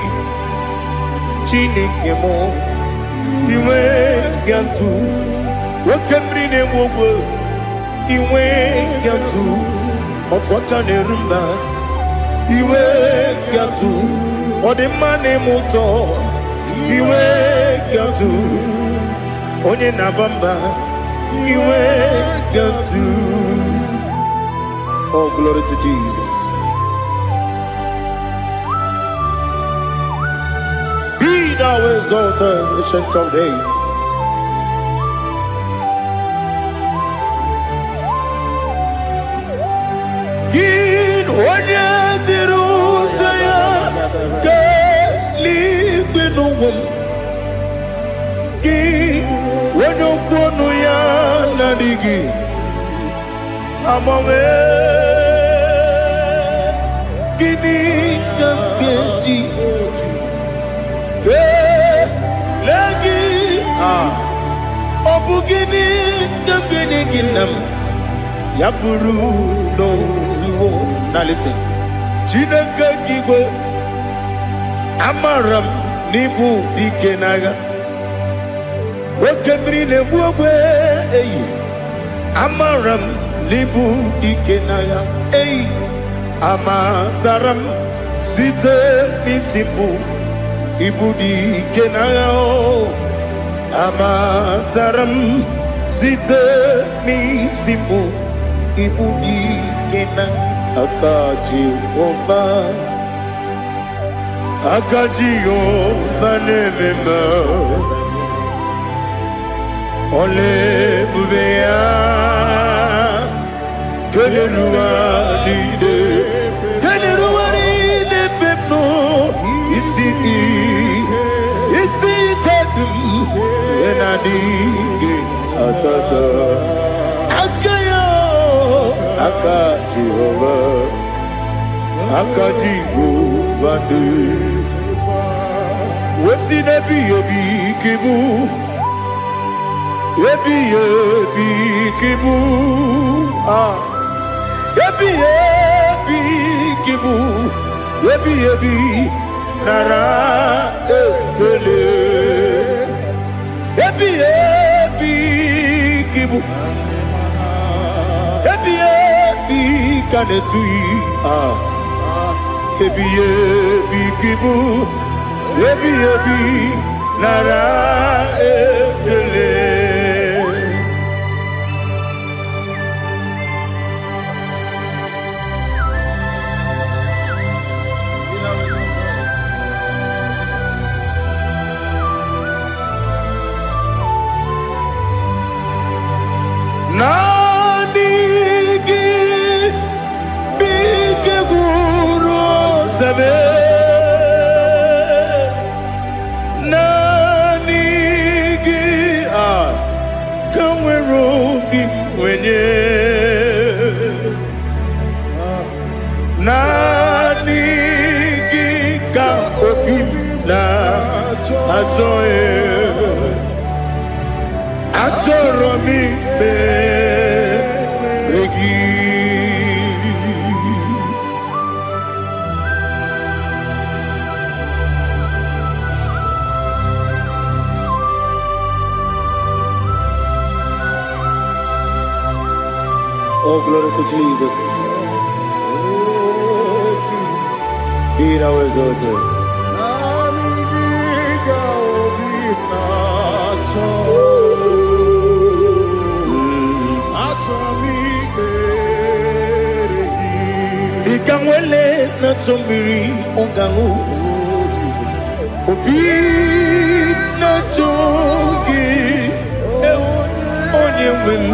Chineke mo iwe gatu. Wakemri ne mwogo iwe gatu. Otwaka ne rumba iwe gatu. Odemane moto iwe gatu. Onye nabamba iwe gatu. Oh, glory to Jesus. Be thou exalted, ancient of days. Gin onye tiruta ya ke ligbe n'ụwa. Gin onye kwonu ya na-adịghị agbanwe. Gịnị ka m ga-eji legi ọ bụ gịnị ka m ga-enye gị nna m ya bụrụ n'ozuwo na listen Chineke gị igwe amara m n'ibu dike n'agha oke mmiri na-egbu ogbe eyi amara m n'ibu dike n'agha eyi amatara m site n'isi mbụ ibu dike n'agha amatara m site n'isi mbụ ibu dike n'agha aka Jehova na-ememe ọla ebube ya keleruwa niile bepno isi kadum enadinge atata aka Jehova de wesi nebi kibu ebi kibu kibu ebi nara ekele ebi kibu ebi kanetui ebi kibu ebi nara ekele. Nanigi bike guru tabe nanigi kamwero bimwenye nanigi ka opim na ajoye Atoro mi begi. Oh, glory to Jesus. Be thou exalted. Ikangwele na chombiri ongangu obi na chogi onye nwe m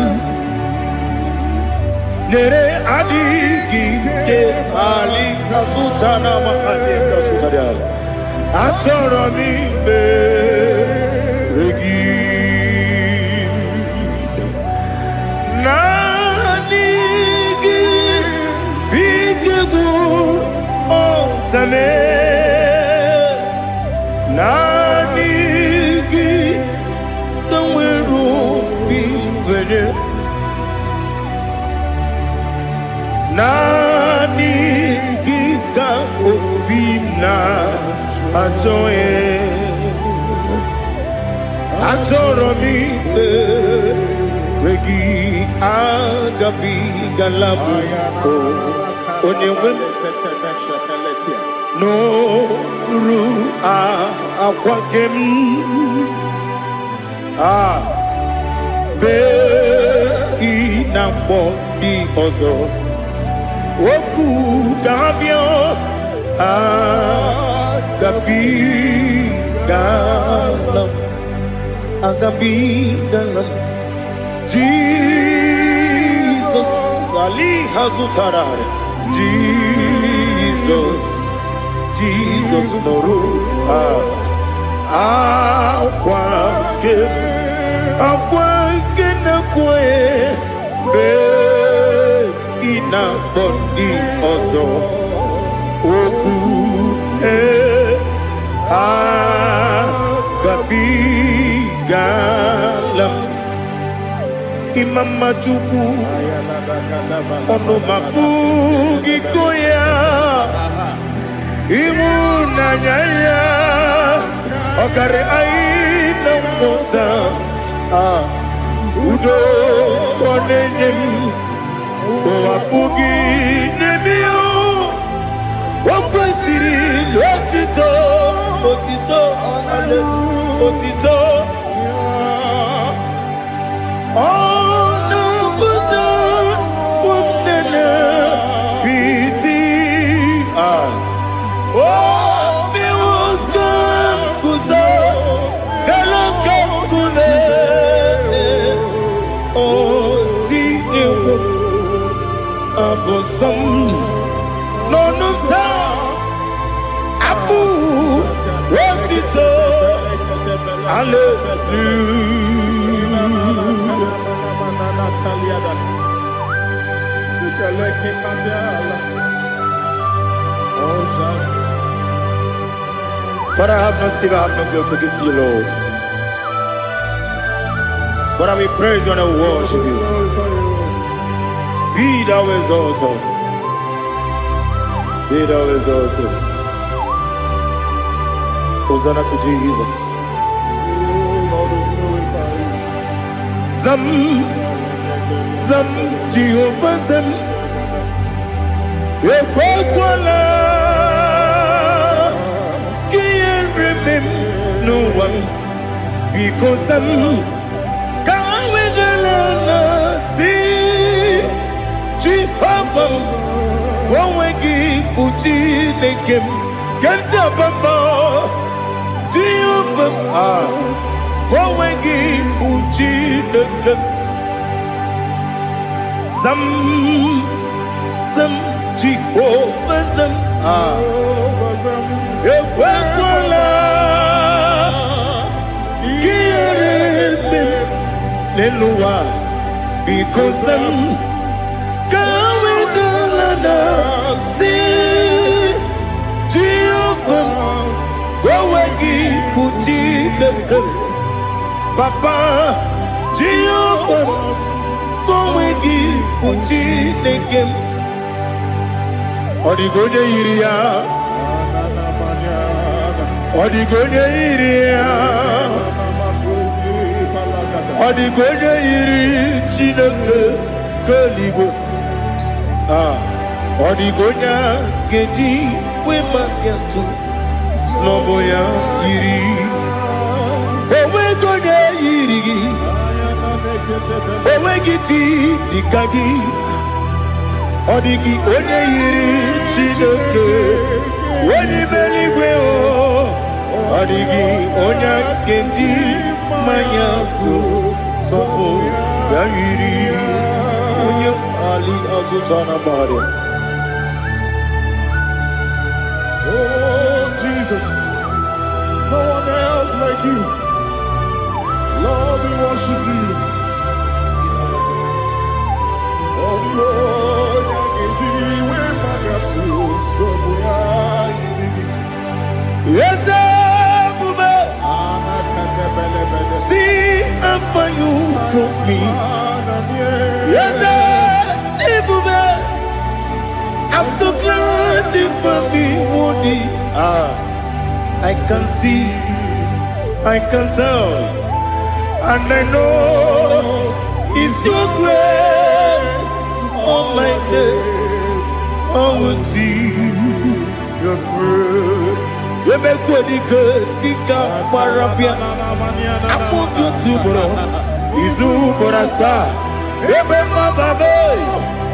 nere adịghị nke ali kasuta na mahali kasuta ya achọrọ m imere gị naanị gị bidegwu ọzame naanị gị ka nwere obi nwere naanị gị ka obi na-achọghị achọrọ m ikpere gị agabigala m onye nwe m n'olu akwa gị m bee ị na-akpọ dị ọzọ okwu ga-abịa agabigala m Jesus Ali hazutara Jesus nọrụ akwa nke na-ekwe na-akpọ ndị ọzọ okwu agabigala m imama Chukwu ọnụ mapụghị iko ya ịhụnanya ya ọkarị anyị na mmụta udo ọ na-enye m apụghị n'ebe o kwesịrị otito ọ na-apụta ụmụnne piti omewoke guzo eloke nkume otinewo abosom n'ọnụta abụ otito Father, I have no sin, I have no guilt to give to you, Lord. But I will praise you and I will worship you. Be thou exalted. Be thou exalted. Hosanna to Jesus. Zam Jehovah Zam Ekwakwala Kiyeremem no one because Zam Kawedalana see Jehovah Gowegi Uchi Nekem Ganja Bamba Jehovah Gowegi Uchi Nekem Zam Jehovah Zam Ekwakwala Kiyeremem Neluwa because Zam Kawedalana see Jehovah Gowegi Uchi Nekem Papa Jehovah Gowegi Uchi Nekem Odigonye Iria Odigonye Iria Odigonye Iri Chineke Keligo Odigonya Geji Wemagetu Snoboya Iri Owegonya Iri Owegiti Dikagi Odigi Onye Iri Chineke Oni Meligwe Adigi onya kenji maya tu sopo yayiri onya ali azutana bari. Oh, Jesus. No one else like you. Lord, we worship you. Oh, Lord, yes, see how far you brought me. Yes, I'm so glad for me, Woody. I can see, I can tell, and I know it's your grace on my day. I will see your grace. You make what you could, Dika Parapia. I'm going to bro. Izu Borasa. Ebe Mababe.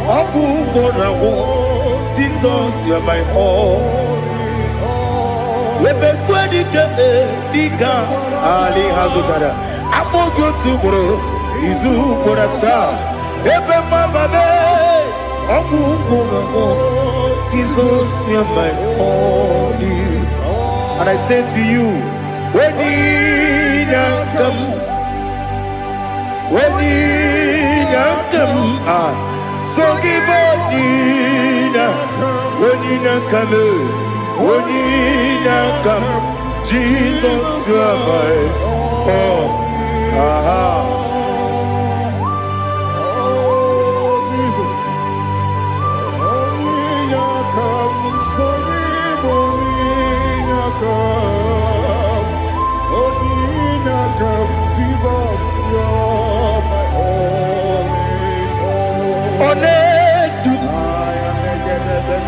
Abu Borawo. Jesus, you're my all. Ebe Kwadika Dika Ali Hazutada. I'm going to bro. Izu Borasa. Ebe Mababe. Abu Borawo. Jesus, you're my all. And I say to you, when you come, so give up, when you come, Jesus, you are my all.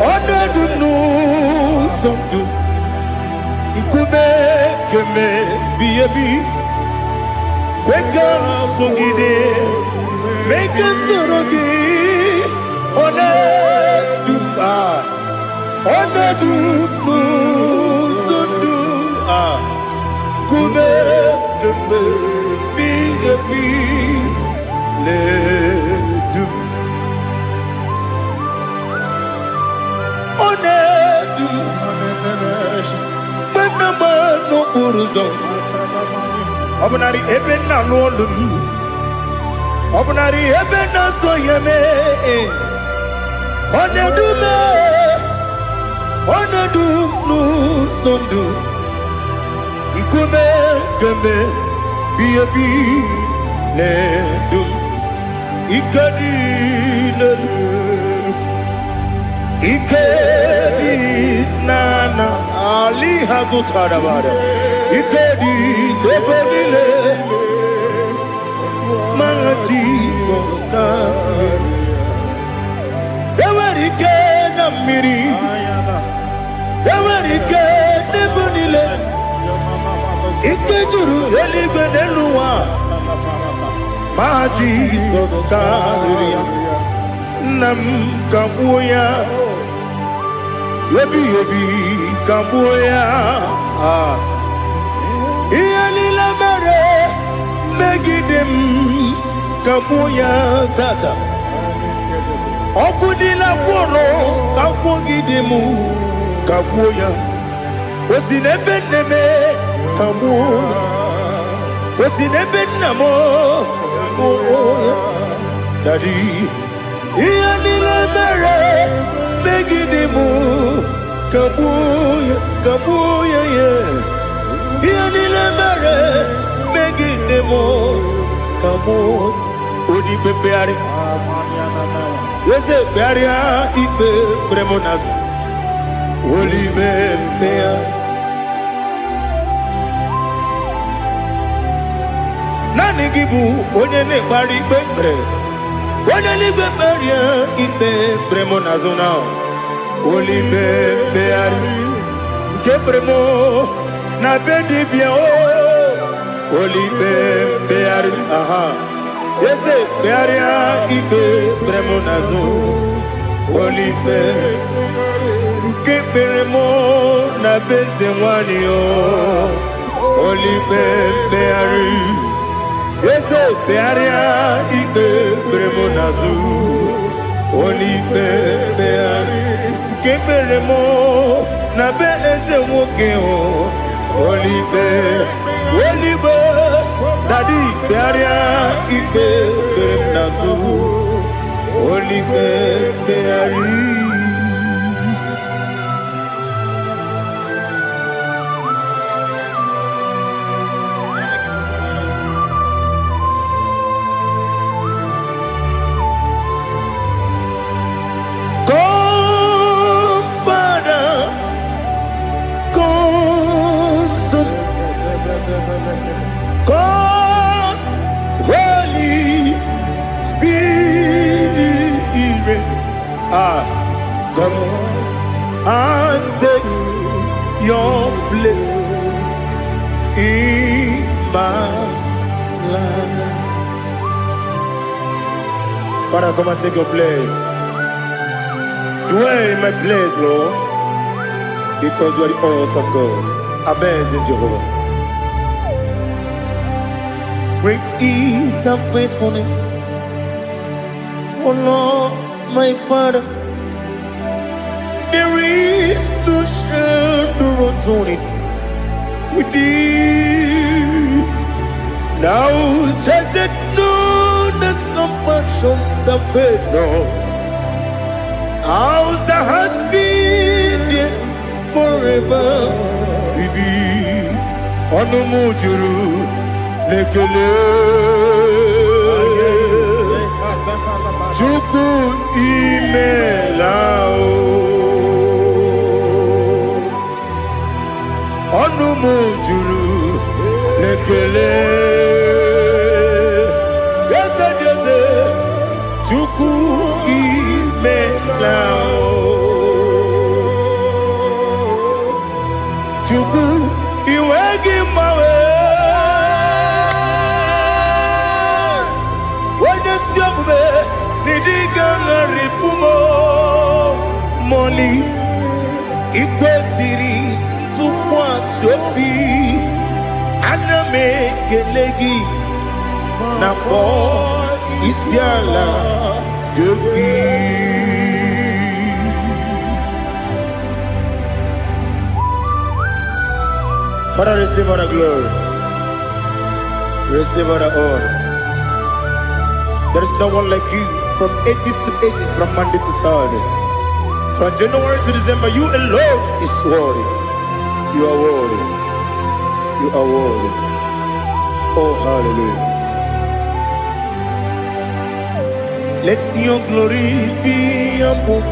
Onedu no somdu Nkube keme biyebi Kwekam songide Make us torogi Onedu no somdu Kube keme biyebi Ledu Onedu Menama no uruzo Obunari ebe na lolum Obunari ebe na soyeme Onedu me Onedu no sondu Nkume keme biyebi ledum Ikadi lelu Ikedi nana Ali Hazutada bada Ikedi debenile Ma Jesus come Ewerike na miri Ewerike debenile Ikejuru eligwe neluwa Ma Jesus come Nam kabuya Yebi kabuya Iyalila mere Megidem kabuya tata Okudila kworo Kabugidemu kabuya Osinebeneme kabuya Osinebenamo kabuya Daddy Iyalila mere Megidemu kabuya kabuya yeah Iyalila mere Megidemu kabuya Odi pepeari Yese pearia ipe premonas Oli bepea Nani gibu onye ne bari pepre Onye ligbe peria ipe premonazona Oli bepeari Nke premo na bedibia Oli bepeari aha Yese pearia ipe premonazo Oli be Nke Ikperemo na beze nwani o Olipe beari Ese bearia ikperemo nazu Olipe beari Ikperemo na beze nwoke o Olipe Daddy bearia ikperemo nazu Olipe beari God, Holy Spirit, come and take your place in my life. Father, come and take your place. Dwell in my place, Lord, because you are the awesome God. Amazing Jehovah. Great is thy faithfulness, O Lord, my Father. There is no shadow of turning with thee. Thou judgest none that compassion that faith not. Ours that has been there forever with thee. Onumujuru lekele Chuku imelao Onumujuru lekele Yese Chuku imelao Chuku iwegi mawe Nidiganga ripumo Moli Ikwesiri Tukwa sopi Aname kelegi Napo Isiala Yogi Father, receive all the glory. Receive all the honor. There is no one like you. From ages to ages, from Monday to Saturday, from January to December, you alone is worthy. You are worthy. You are worthy. Oh, hallelujah. Let your glory be above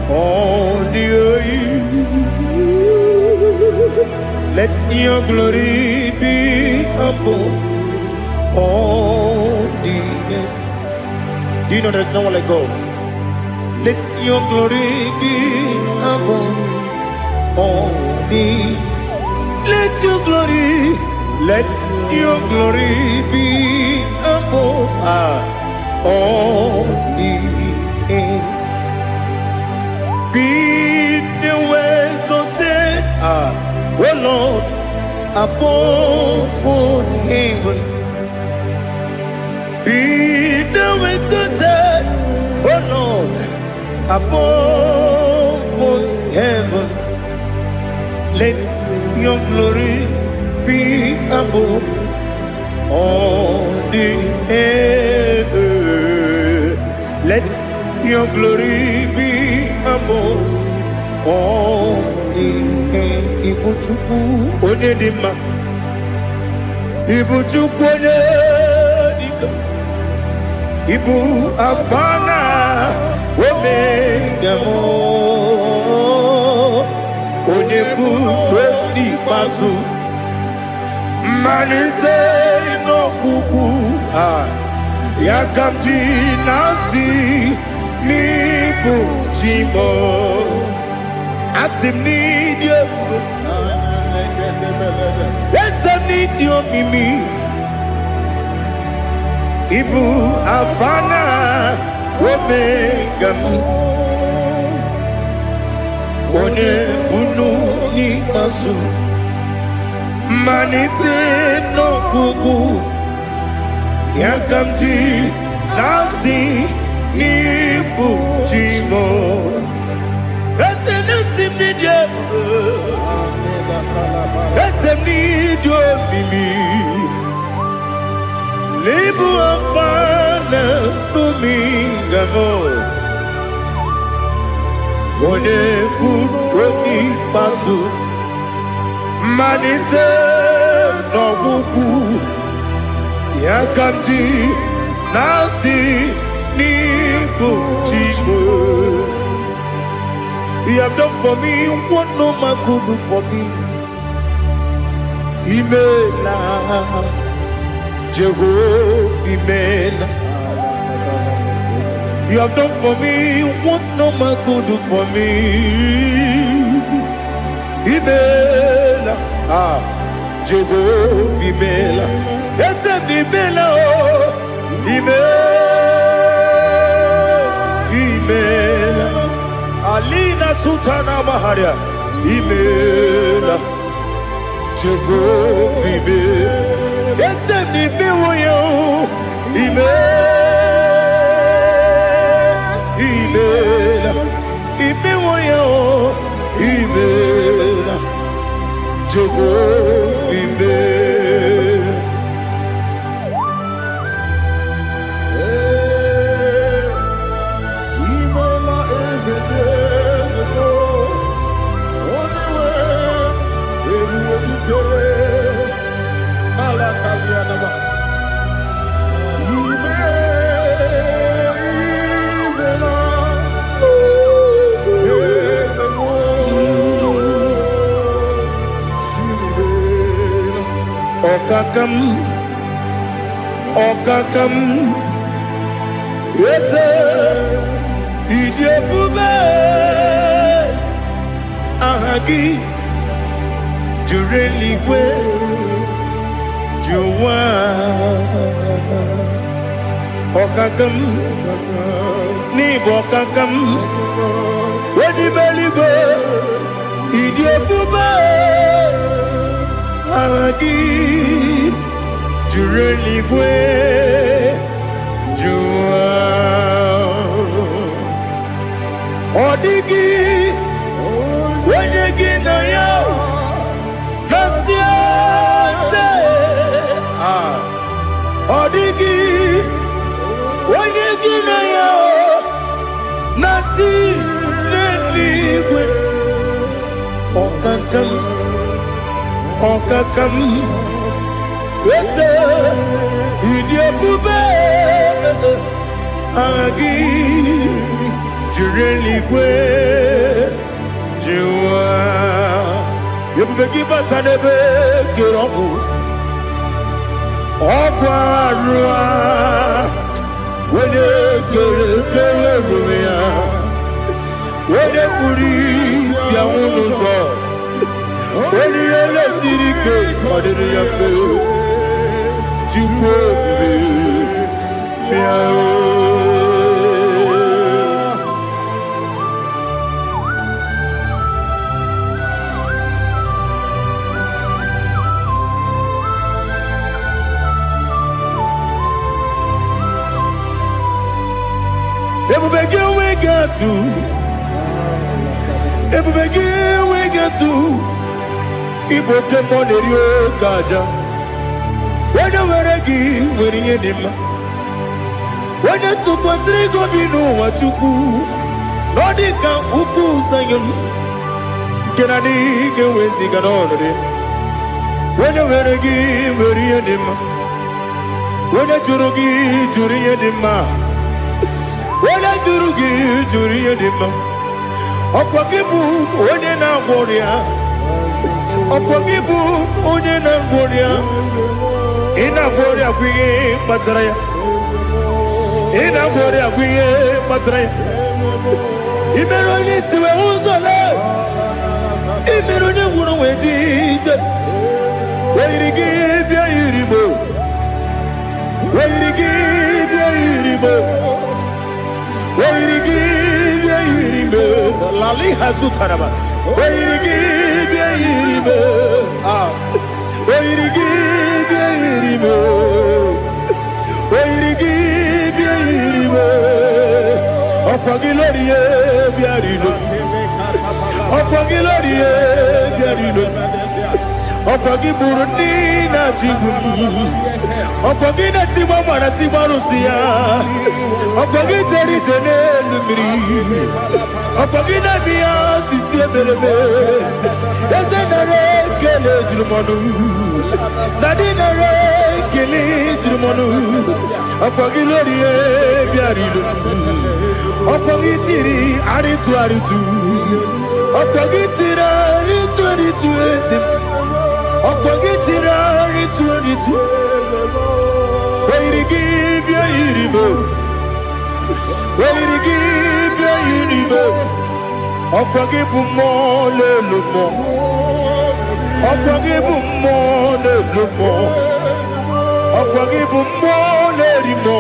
all the earth. Let your glory be above all the earth. Do you know there's no one like God? Let your glory be above all the. Let your glory be above all the earth. Be the ways of death, oh Lord, above all heaven. Be the ways of death, oh Lord, above all heaven. Let your glory be above all the heaven. Let your glory be above all the heaven. Ibuchuku onedima, Ibuchuku onedika. Ibu afana omega mo Onebu ni pasu Manite no kuku Yakamji nasi ni bujimo Asim ni dio Asim ni dio mimi Ibu afana omega onye bunu n'ikpeazụ mmalite n'ọgwụgwụ ya ka m ji na-asị n'ịbụ chi m ese na-esi m n'ịdị ebube ese m n'ịdị omimi n'ịbụ afa na n'ominga m onye bụ n'ikpeazụ mmalite n'ọgwụgwụ ya ka m ji na-asị n'ịbụ chi m. You have done for me what no man could do for me. Imela Jehovah, Imela. You have done for me what no man could do for me. Imela, Jehovah, Imela. Yes, Imela, Imela. Alina Sutana Maharia, Imela, Jehovah, Imela. Yes, Imela, Imela, Imela, Jehovah, Imela. Okakam, yes, Idiopube, Ahagi, Jureligwe, Juwa, Okakam, Nibokakam, Wedibeligo, Idiopube, Ahagi. Jureligwe, Jua, Odigi, Wenegi na yo, Nasia se, Odigi, Wenegi na yo, Nati neligwe, Okakam. Yes, Idiopube, Agi, Jureligwe, Jua, Yopubeki Batanebe, Kiroku, Okwarua, Wede Kerekereya, Wede Puris, Yamunuzo, Wede Yele Sirike, Madere Yafe. Ebubege we get to Igbo Kemonerio Kaja. When you were a gay, when you did him, when you took us, they go be know what you do. Nodika Uku Sayan can I get with the Ganore? When you were a gay, when you did him, when you Jurugi, Juria Dima, when I Jurugi, Juria Dima, Okwakibu, when you're not warrior, Okwakibu, when you're not warrior. Ina bori akwiye patraya. Ina bori akwiye patraya. Imeroni siwe uzole. Imeroni wunu wejije. Weirigi bia iribo. Weirigi bia iribo. Weirigi bia iribo. Lali Hazutaraba. Oirigi, Biairibe. Oirigi, Biairibe. Oirigi, Biairibe. Opagilorie, Biarino. Opagilorie, Biarino. Opagi Burundi na Jibuti. Opagi na Timama na Timarusia. Opagi Teri Tene Lumiri. Opagi na Mia Sisi Berebe. Ezenare Kele Jumanu. Nadinare Kele Jumanu. Opagi Lorie Biarino. Opagi Tiri Aritu Aritu. Opagi Tira Aritu Aritu Esim. Opagitira ritu Wairigi biairibo Wairigi biairibo Opagibu mo lelumo Opagibu mo lelumo Opagibu mo lerimo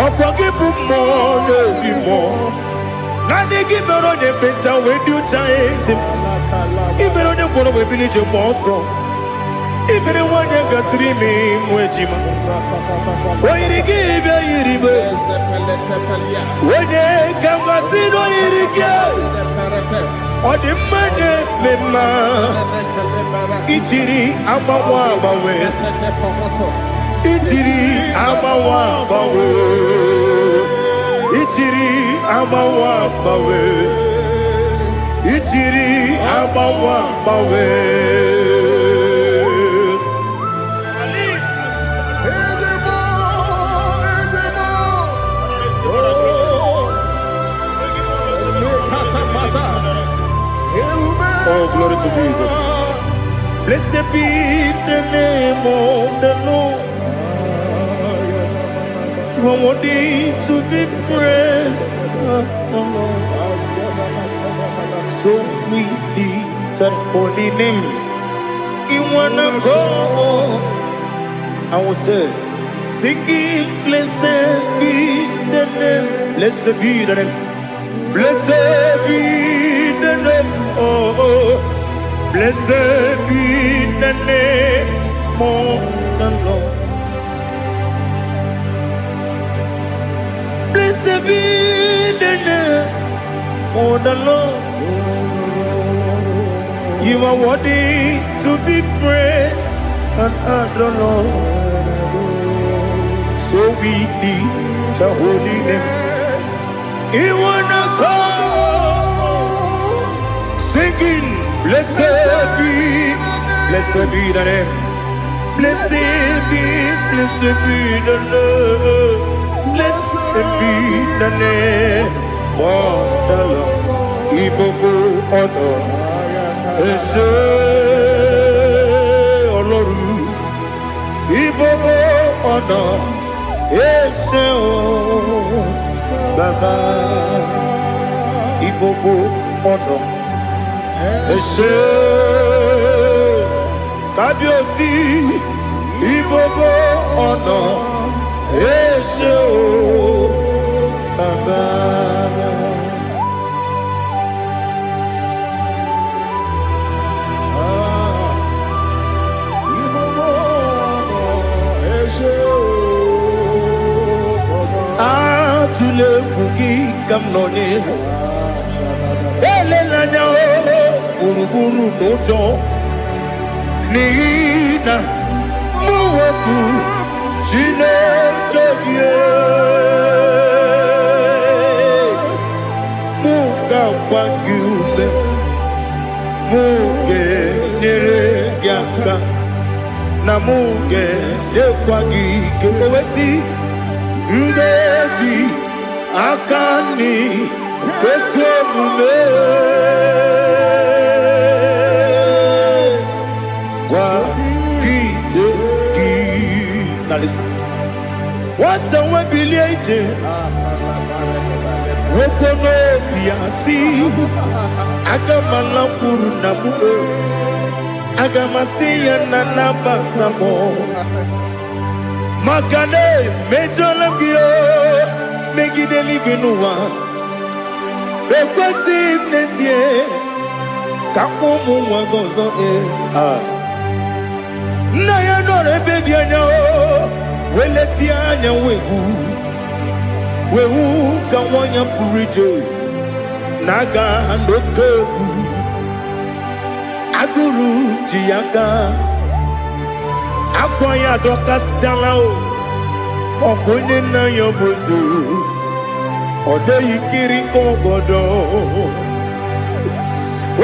Opagibu mo lerimo Nani gimero ne beta wedu chaizim Ibero ne bono we village moso. Ibere wanya gatrimi mwejima. Oirigi be iribe. Wene kamasino irige. Odimane mema. Ichiri amawa bawe. Ichiri amawa bawe. Ichiri amawa bawe. Ichiri amawa bawe. Oh, glory to Jesus. Blessed be the name of the Lord. You are worthy to be praised. So we lift that holy name. You wanna go? I will say, singing, blessed be the name. Blessed be the name. Blessed be the name. Oh, blessed be the name of the Lord. Blessed be the name of the Lord. You are worthy to be praised and adored, Lord. So we lift the holy name. You wanna go singing, blessed be the name. Blessed be the Lord. Blessed be the name of the Lord. Igbo honor. Ese Oloru Ibobo ọ̀nà Ese o Baba Ibobo ọ̀nà Ese Kábíyèsí Ibobo ọ̀nà Ese o Baba. Tule kuki kamnoni ele lanya buruburu nojo nina muweku chile kebie muka wangyume muge nere gyaka na muge dekwagi kewesi ngeji akani kwesemume kwa kideki. Now listen. What's a webileje? Wokono biasi agamala kurunamu agamasiya nanabatamo Makane mejolamgio megideli benua Ekwesị m n'ezie ka ụmụ nwa gị ọzọ nna ya nọrọ ebe dị anya weletie anya wehu ka nwanyị pụrụ ije na-aga n'oke egwu agụrụ ji ya gaa akwa ya dọkasịtala ọkwa onye nna ya bụzo ọ dịghị kiri ka ọgọdọ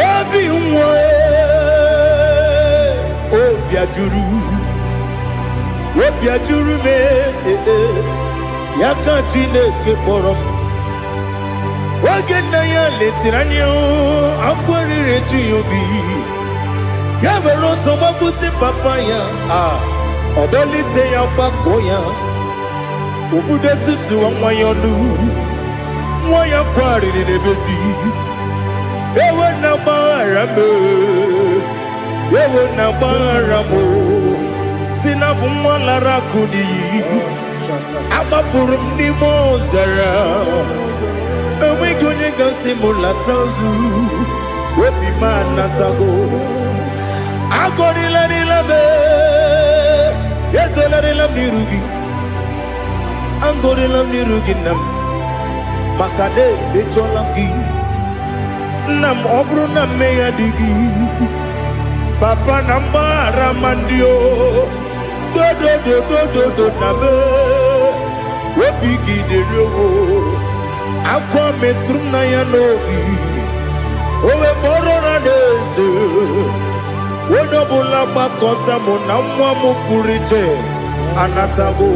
obi nwa obi ajuru m ya ka Chineke kpọrọ m oge nna ya letiri anya akwa riri eju ya obi ya were ọsọ gbapute papa ya ọ dọlite ya gbakọ ya obodo susuwa nwa ya ọnụ nwa ya kwarịrị n'ebezi ewe na gbaghara m si na bụ nwa lara akụ n'iyi agbafuru m n'ime ọzara enweghị onye gasị m lata ozu obi m anatago agọrịlarịla m ezelarịla m n'iru gị agọrịla m n'iru gị nna m maka na echọla m gị nna m ọ bụrụ na mmehie dị gị papa na mgbaghara ma ndị dodododododo na be obi gị dịrị akwa metụrụ m na ya n'obi owe kpọrọ na n'eze onye ọbụla gbakọta mụ na nwa m pụrụ iche anatago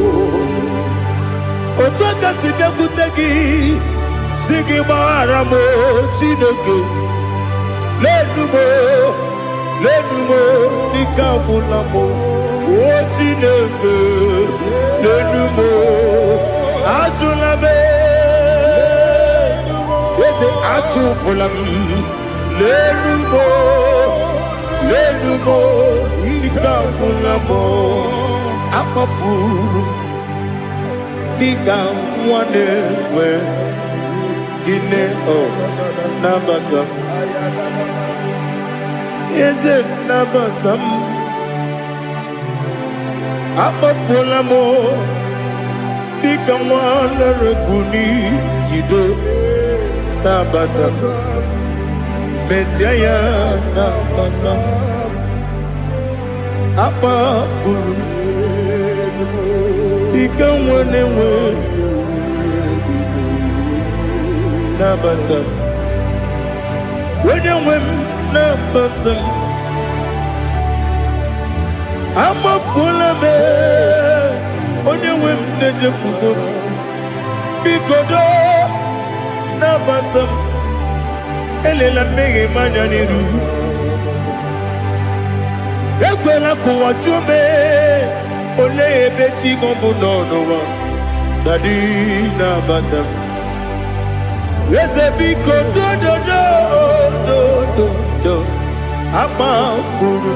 otu aka si bịakwute gị si gị gbaghara m Chineke lenumo dịka agwụla m o Chineke lenumo ajụla m eze atụpụla m lenumo dịka agwụla m akpafuru dịka nwa na-enwe gịnị nabata eze nabata m akpafuola m dịka nwa na-erekwu n'iyido nabata mesia ya nabata akpafuru dịka nwa na-enwe nabata onye nwe m nabata m amafuola m onye nwe m na-ejefugo m biko do nabata m elela mmehie m anya n'iru ekwela ka ụwa jụọ m olee ebe chi gọ bụ n'ụwa dadi nabata m eze biko do amafuru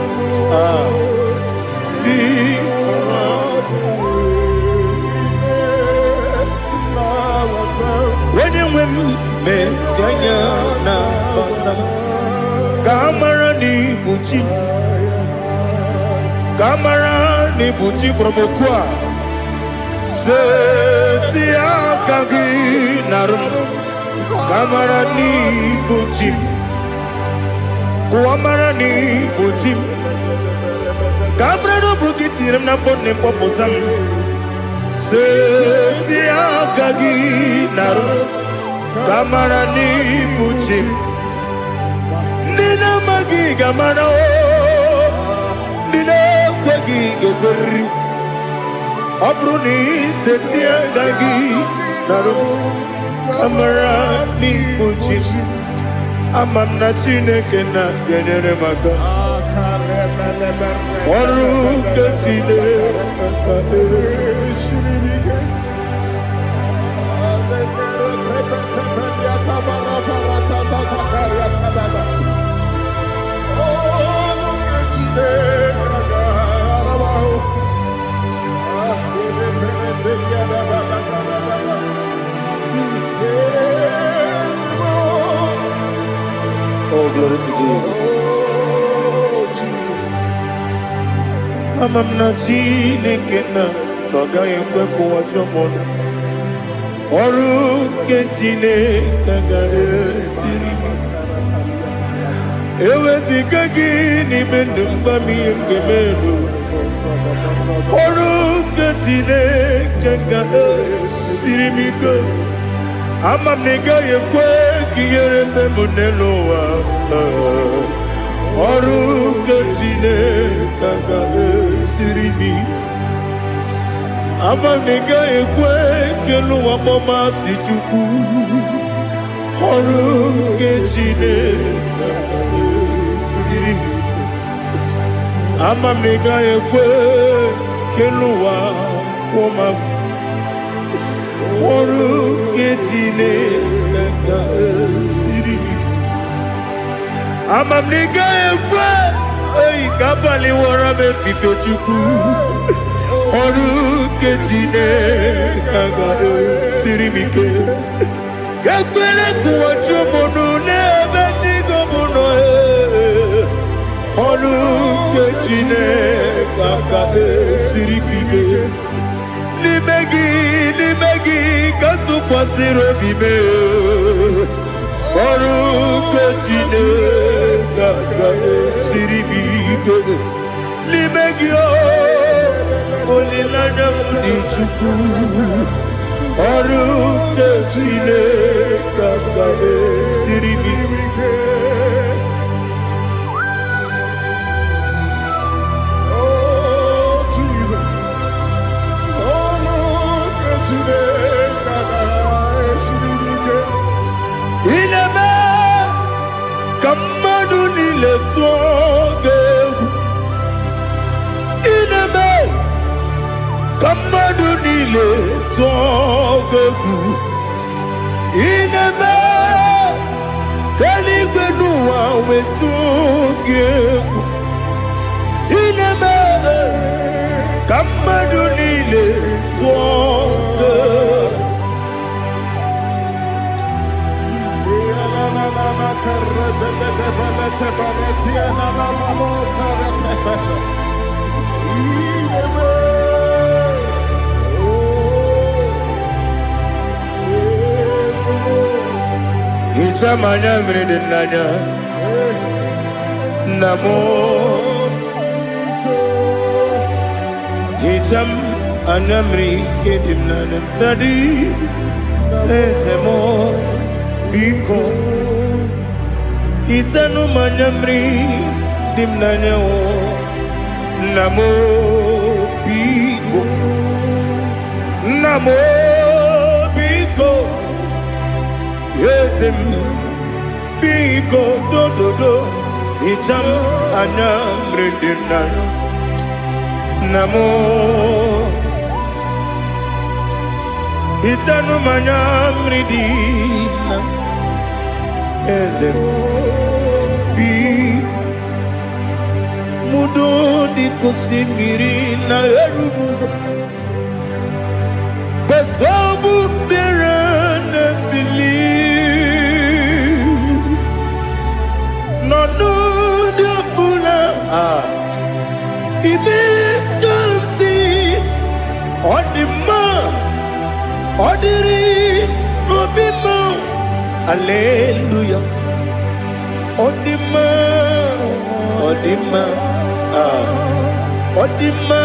onye nwe m mesi anya na bata ka amara n'ibu chi ka amara n'ibu chi kpọrọmokwu a seti aka gị narụ kamara n'ibu chi kuamara n'ibu chi kamara n'obu gị tiri m n'afọ nne mkpọpụta m seti aka gị narụ kamara n'ibu chi ndị na-amaghị ga-amara ndị na-ekweghị ga-ekweriri ọ bụrụ na iseti aka gị narụ kamara n'ibu chi ama m na Chineke na-enyere m aka ọrụ nke Chineke glory to Jesus. Amam na Chineke na n'ọgaghị ekwe ka ụwa jọgbọ m. Ọrụ nke Chineke ga-esiri m. Eweziga gị n'ime ndụ m, gwa m ihe m ga-eme n'ụwa. Ọrụ nke Chineke ga-esiri m ike. Ama m na ị gaghị ekwe ka ihere mee m n'elu ụwa. Ọrụ nke Chineke ga-esiri m ike. Ama m na ị gaghị ekwe ka elu ụwa gbamasị Chukwu. Ọrụ nke Chineke ga-esiri m ike. Ama m na ị gaghị ekwe ka elu ụwa kwụma m. Ọrụ nke Chineke ga-esiri m ike. Ama m na ị gaghị ekwe ka abalị wara m efife Chukwu. Ọrụ nke Chineke ga-esiri m ike. Ekwela ka ụwa jụọ m ọnụ n'ebe Chigo m nọ. Ọrụ nke Chineke ga-esiri m ike. N'ime gị ka tụkwasịrị obi m. Ọrụ nke Chineke ga-esiri m ike. N'ime gị olileanya m dị Chukwu. Ọrụ nke Chineke ga-esiri m ike. Ineme ka mmadụ niile tụọ gị egwu. Ineme ka mmadụ niile tụọ gị egwu. Ineme ka eluigwe n'ụwa wee tụọ gị egwu. Ineme ka mmadụ niile tụọ gị egwu. Hicha manya mmiri dị n'anya nna m. Hicha m anya mmiri nke dị m n'anya Daddy, eze m biko. Hitanụ m anya mmiri dị m n'anya nna m biko. Nna m biko. Eze m biko dododo. Hicha m anya mmiri dị m n'anya nna m. Hitanụ m anya mmiri dị m n'anya eze m biko. Mudo dị ka osimiri na-eru n'ụzọ. Nsogbu bịara na-ebili. N'ọnọdụ ọbụla ime ka m si ọ dị mma, ọ dịrị obi m. Hallelujah. Ọ dị mma, ọ dị mma, ọ dị mma.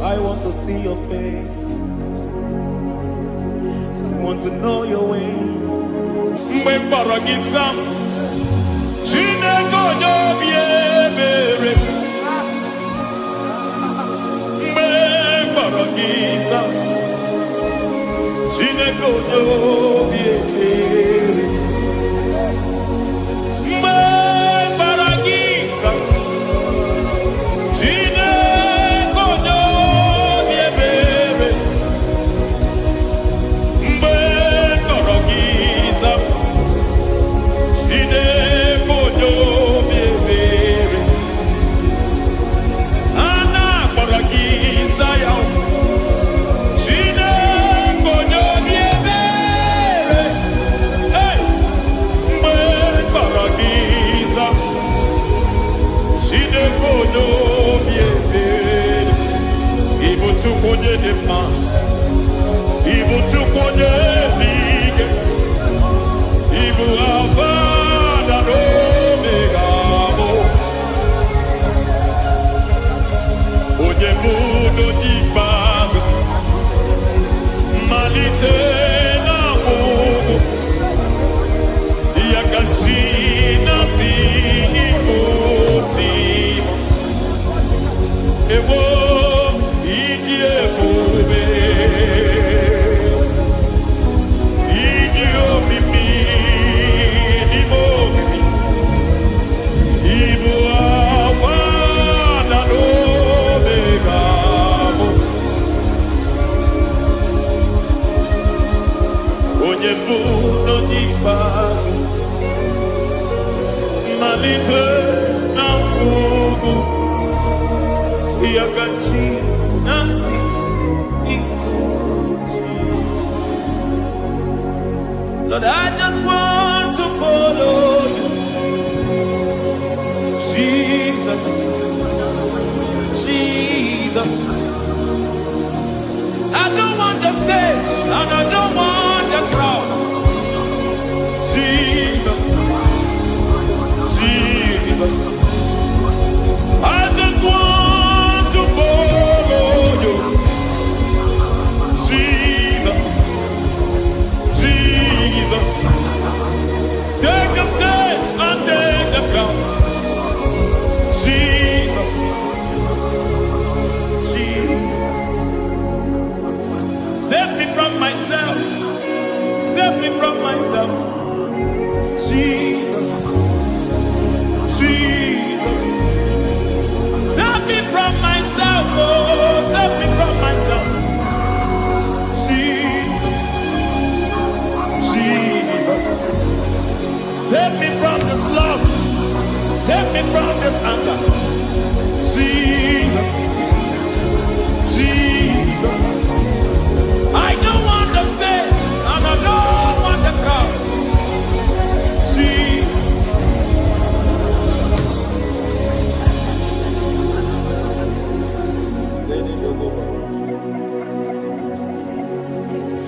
I want to see your face. I want to know your ways. Mgbe mkpọrọ gị sam, Chineke onye obi ebere. Mgbe mkpọrọ gị sam, Chineke onye obi ebere. Mgbe mkpọrọ gị sam, Chineke onye obi ebere. Mgbe mkpọrọ gị sam, Chineke onye obi ebere. A na-akpọrọ gị Zion, Chineke onye obi ebere. Hey! Mgbe mkpọrọ gị Zion, Chineke onye obi ebere. Ị bụ Chukwu onye dị mma, ị bụ Chukwu onye dị ike, ị bụ Alfa na Omega bụ onye bụ n'onye ikpeazụ, mmalite na ọgwụgwụ, ya ka chi na-asị Igbo timo. Ewo ịdị ebube, ịdị omimi n'ime omimi, ịbụ Alfa na Omega bụ onye bụ n'onye ikpeazụ, mmalite na ọgwụgwụ, ya ka chi na-asị Igbo timo. Lord, I just want to follow you. Jesus, Jesus. I don't want the stage and I don't want the crowd. Jesus, Jesus. I just want to follow you, Jesus, Jesus. Take the stage and take the crown, Jesus, Jesus. Save me from myself, save me from myself, Jesus, Jesus. Save me from myself, oh, save me from myself. Jesus, Jesus. Save me from this lust, save me from this anger. Jesus, Jesus. I don't want the stage and I don't want the crowd. Jesus.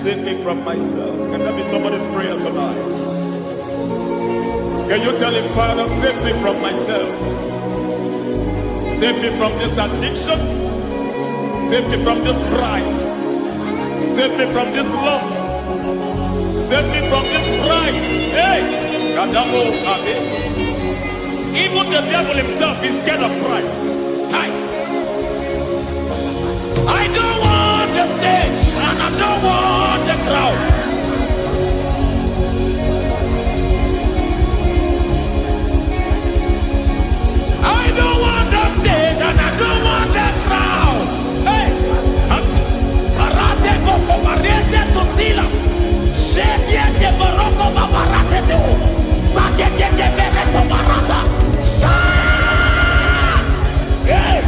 Save me from myself. Can that be somebody's prayer tonight? Can you tell him, Father, save me from myself? Save me from this addiction. Save me from this pride. Save me from this lust. Save me from this pride. Hey! Kadamo Abe. Even the devil himself is scared of pride. Hi. I don't want the stage and I don't want the crowd. I don't want the stage and I don't want the crowd. Hey, Barate boko barete sosila. Shediete boroko babarate teo. Sakete bereto barata. Sha! Hey!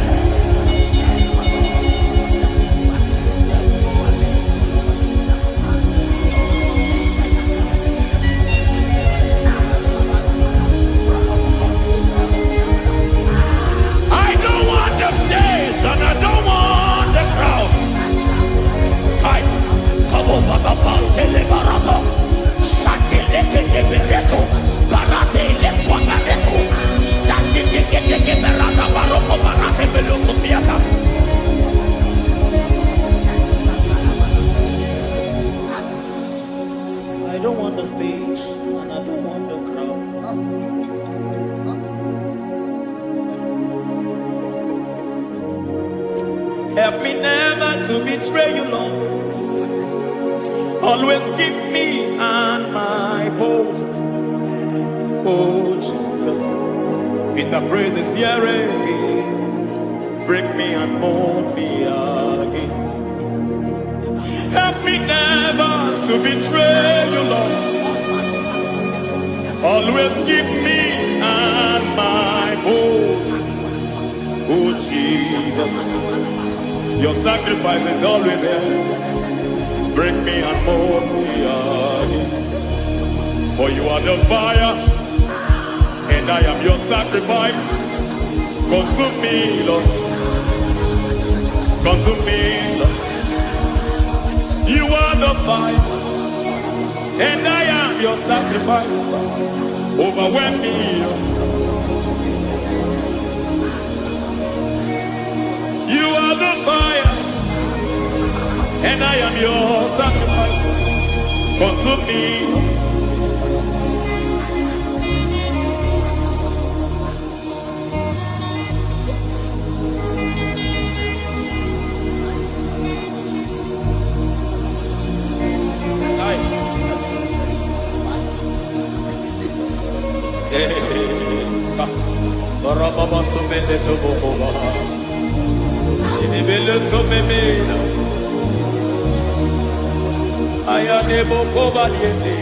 stage and I don't want the crowd. Help me never to betray you, Lord. Always keep me on my post. Oh Jesus, Peter praises here again. Break me and mold me again. Help me never to betray you, Lord. Always keep me on my post. Oh Jesus, your sacrifice is always there. Break me and mold me again. For you are the fire, and I am your sacrifice. Consume me, Lord. Consume me, Lord. You are the fire, and I am your sacrifice. Overwhelm me, Lord. You are the fire, and I am your sacrifice. Consume me. Baba sumende to boba. Inibele sumemena. Aya de boba diete.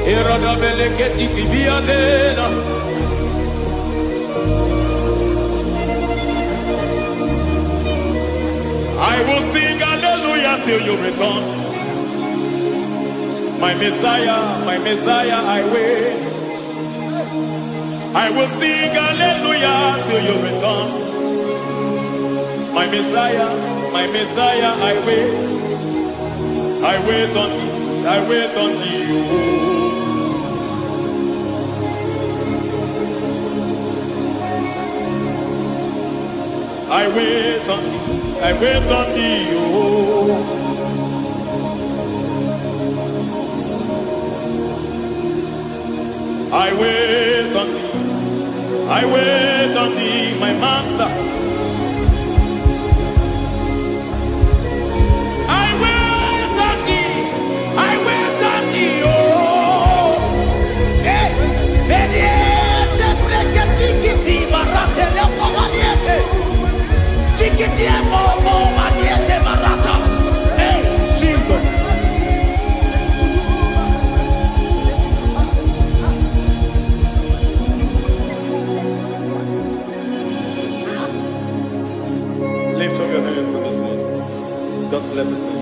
Irada beleketi kibiadena. I will sing hallelujah till you return. My Messiah, I wait. I will sing hallelujah till you return. My Messiah, I wait. I wait on thee, I wait on thee. I wait on thee, I wait on thee. Oh. I wait on thee. I wait on thee, my master. I wait on thee. I wait on thee, oh. Hey, Bediete, Breketi, Marate, Lepo, Maniete. Chikiti, Momo, Maniete, Marata. Hey, Jesus. Lift up your hands in this place. God bless his name.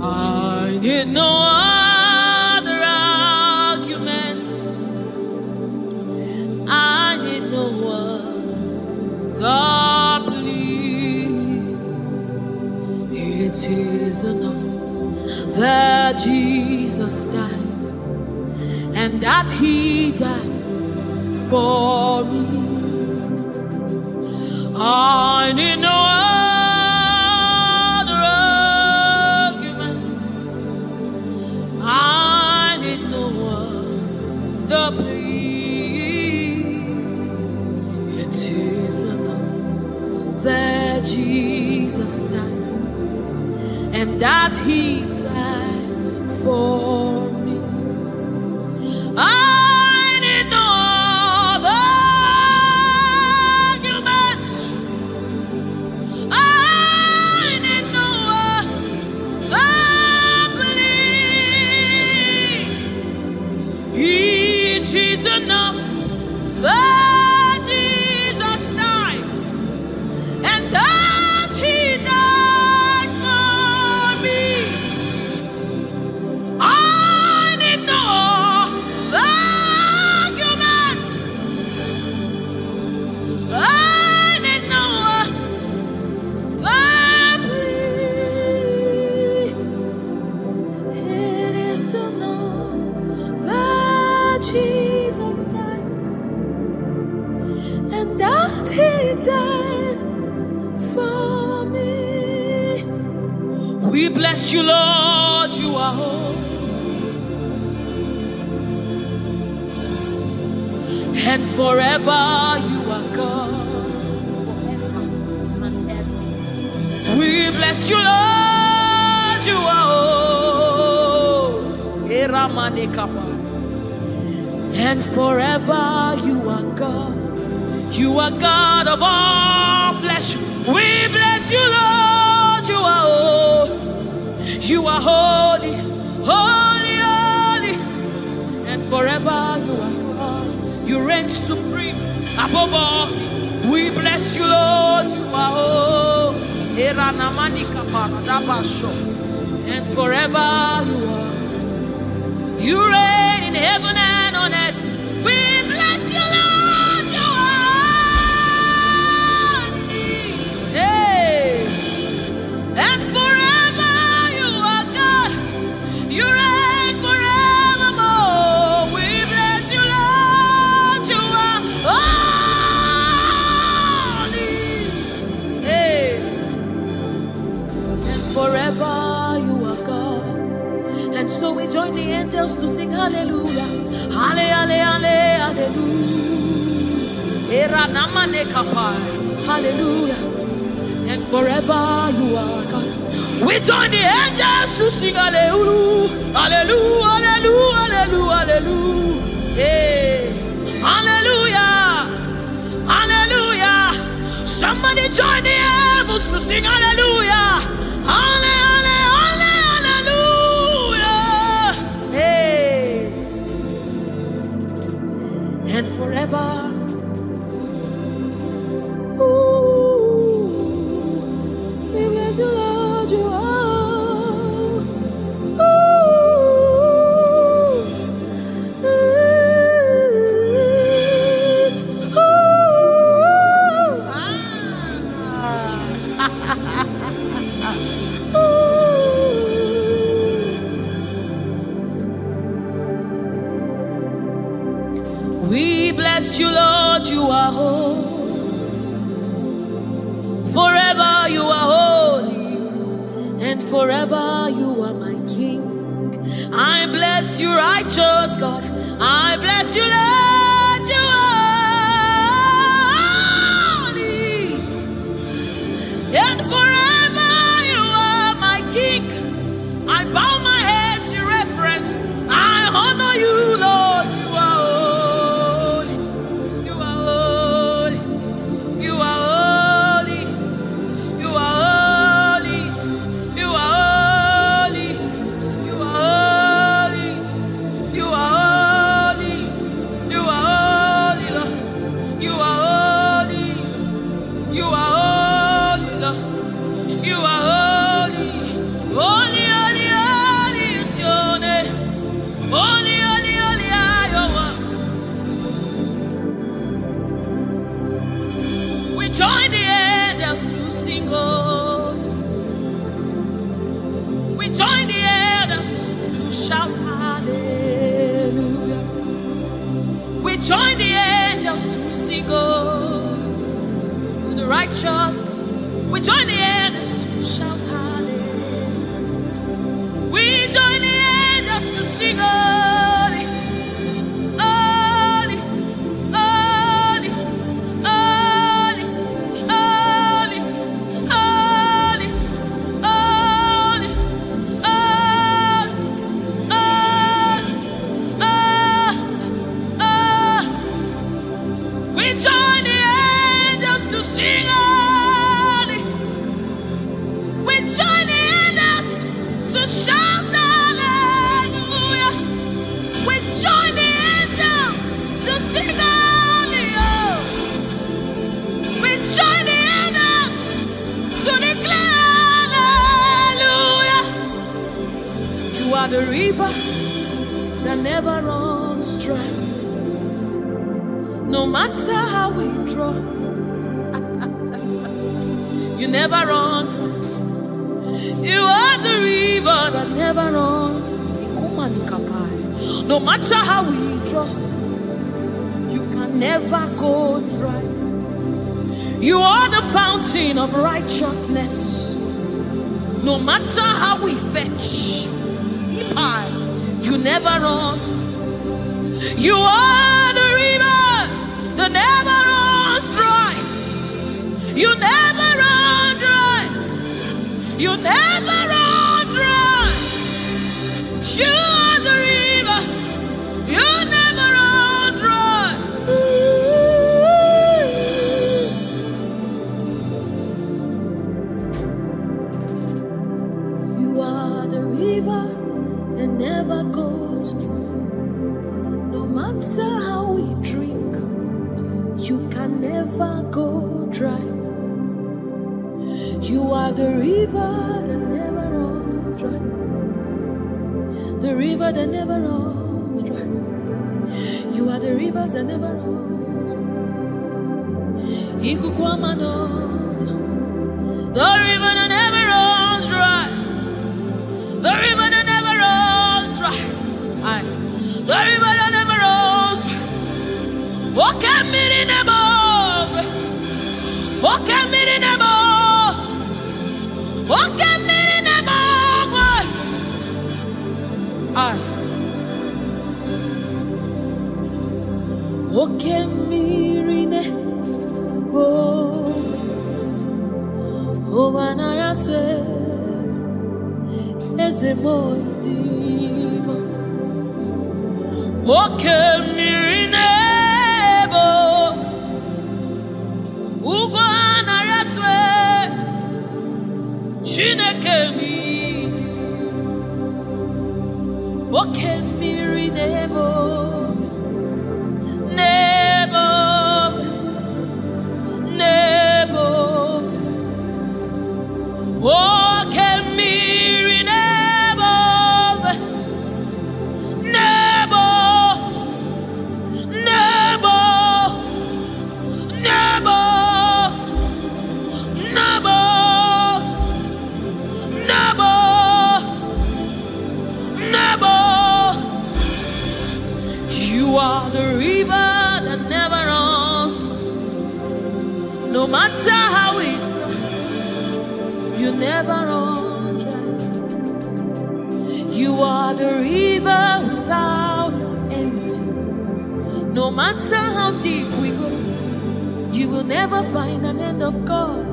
I need no other argument. I need no other plea. is enough that Jesus died and that He died for me. I need no other argument. I need no other plea. It is enough that Jesus died and that He died for me. I need no other arguments. I need no other plea. It is enough that Jesus died and that He died for me. I need no arguments. I need no plea. It is enough that Jesus died and that He died for me. We bless you, Lord, you are holy. And forever you are God. We bless you, Lord, you are holy. And forever you are God. You are God of all flesh. We bless you, Lord, you are holy. You are holy, holy, holy. And forever you are God. You reign supreme above all. We bless you, Lord, you are holy. And forever you are. You reign in heaven and on earth. We bless you, Lord, you are holy. Hey. And forever you are God. You reign forevermore. We bless you, Lord, you are holy. Hey. And forever you are God. And so we join the angels to sing hallelujah. Hallelujah, hallelujah. Hallelujah. And forever you are God. We join the angels to sing hallelujah. Hallelujah, hallelujah, hallelujah, hallelujah. Hey. Hallelujah. Hallelujah. Somebody join the heavens to sing hallelujah. Hallelujah, hallelujah. Hey. And forever. Ooh, we bless you, Lord, you are. We bless you, Lord, you are holy. Forever you are holy, and forever you are my King. I bless you, righteous God. I bless you, Lord, you are holy, and forever you are my King. I bow my head in reverence. I honor you, Lord. Join the angels to sing, oh. join the elders to shout hallelujah. We join the angels to sing to the righteous. We join the elders to shout hallelujah. We join the angels to sing holy, holy, holy, holy, holy, holy, holy, we join the angels to sing holy. We join the angels to shout hallelujah. We join the angels to sing holy. Oh. We join the angels to declare hallelujah. You are the river that never runs dry. No matter how we draw, you never run. You are the river that never runs. No matter how we draw, you can never go dry. You are the fountain of righteousness. No matter how we fetch, you never run. You are the river that never runs dry. You never run dry. You never run dry. You are the river. You never run dry. You are the river that never goes dry. No matter how we drink, you can never go dry. You are the river that never runs dry. The river that never runs dry. You are the rivers that never runs dry. The river that never runs dry. The river that never runs dry. The river that never runs dry. Walk at me in the above. Walk at me in the above. Walk at me in the above. Walk at me in the above. Oh, when I am as a boy, walk at me in the Chineke mi, oke mmiri nebo, nebo, nebo, oke mmiri nebo, nebo, nebo, nebo, nebo. You are the river that never runs. No matter how it, you never run dry. You are the river without end. No matter how deep we go, you will never find an end of God.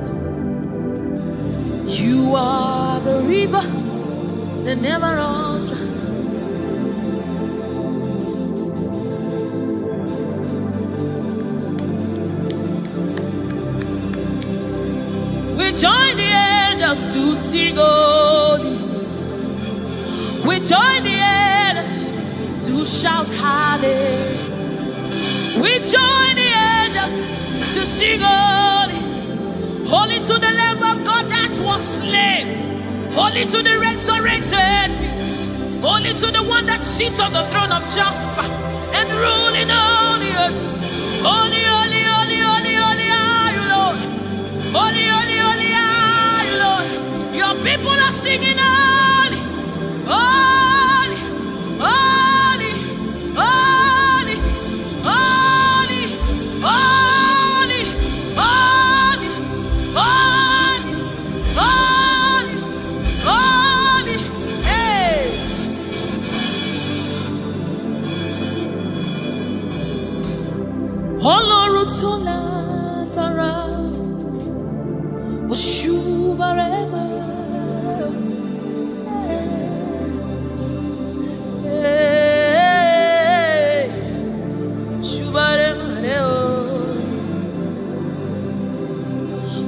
You are the river that never runs dry. We join the angels to sing holy. We join the angels to shout hallelujah. We join the angels to sing holy. Holy to the Lamb of God that was slain. Holy to the resurrected. Holy to the one that sits on the throne of Jasper and ruling all the earth. Holy, holy, holy, holy, holy are you, Lord. Holy, holy, holy are you, Lord. Your people are singing holy.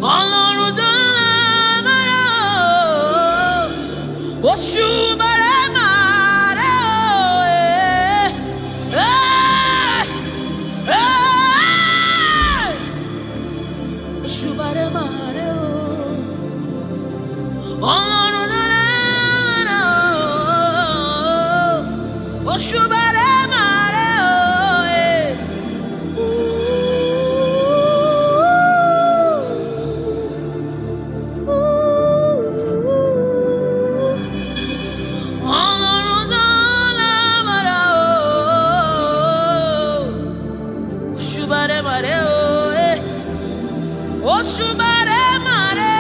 Ọlọ́run tó lágbára o, òṣùbàrẹ̀ máa rẹ̀ o, òṣùbàrẹ̀ máa rẹ̀ o. Ọlọ́run tó lágbára o, òṣùbàrẹ̀ máa rẹ̀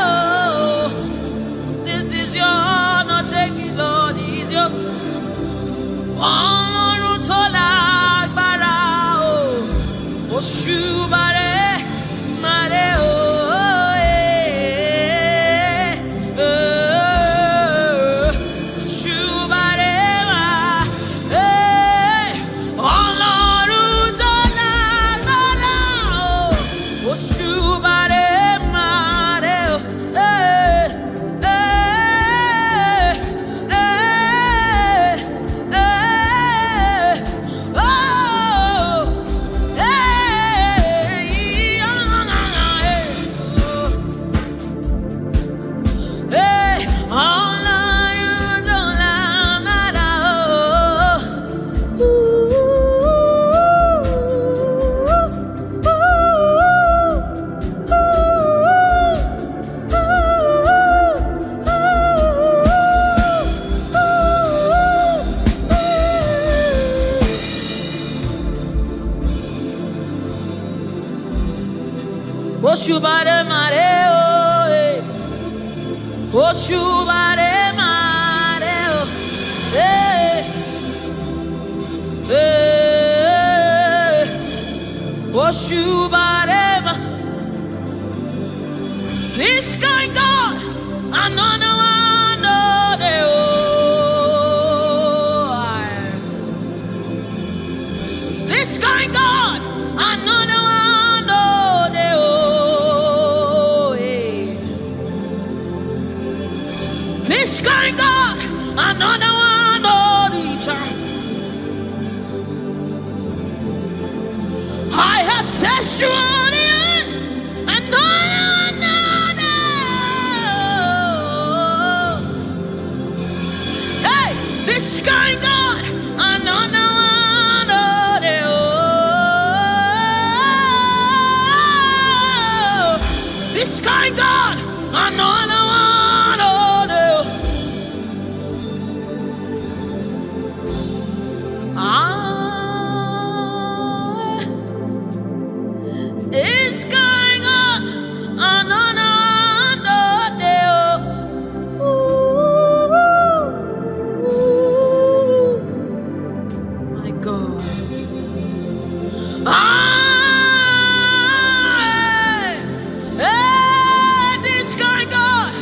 o. This is your honor, take it, Lord, is yours. Ọlọ́run tó lágbára o, òṣùbàrẹ̀ màrè o. Òṣùbàrẹ̀ màrè. Ọlọ́run tó lágbára o, òṣùbàrẹ̀ màrè o. Òṣùbàrẹ̀ màrè o, òṣùbàrẹ̀ màrè o, òṣùbàrẹ̀ mà. This kind God, another one, oh, dey o. This kind God, another one, oh, dey o. This kind God, another one, oh, the child. I have set you on the earth, and another. Hey, this kind God, another one, oh, the oh. This kind God, another one, oh, the it's going on, my God. This going on,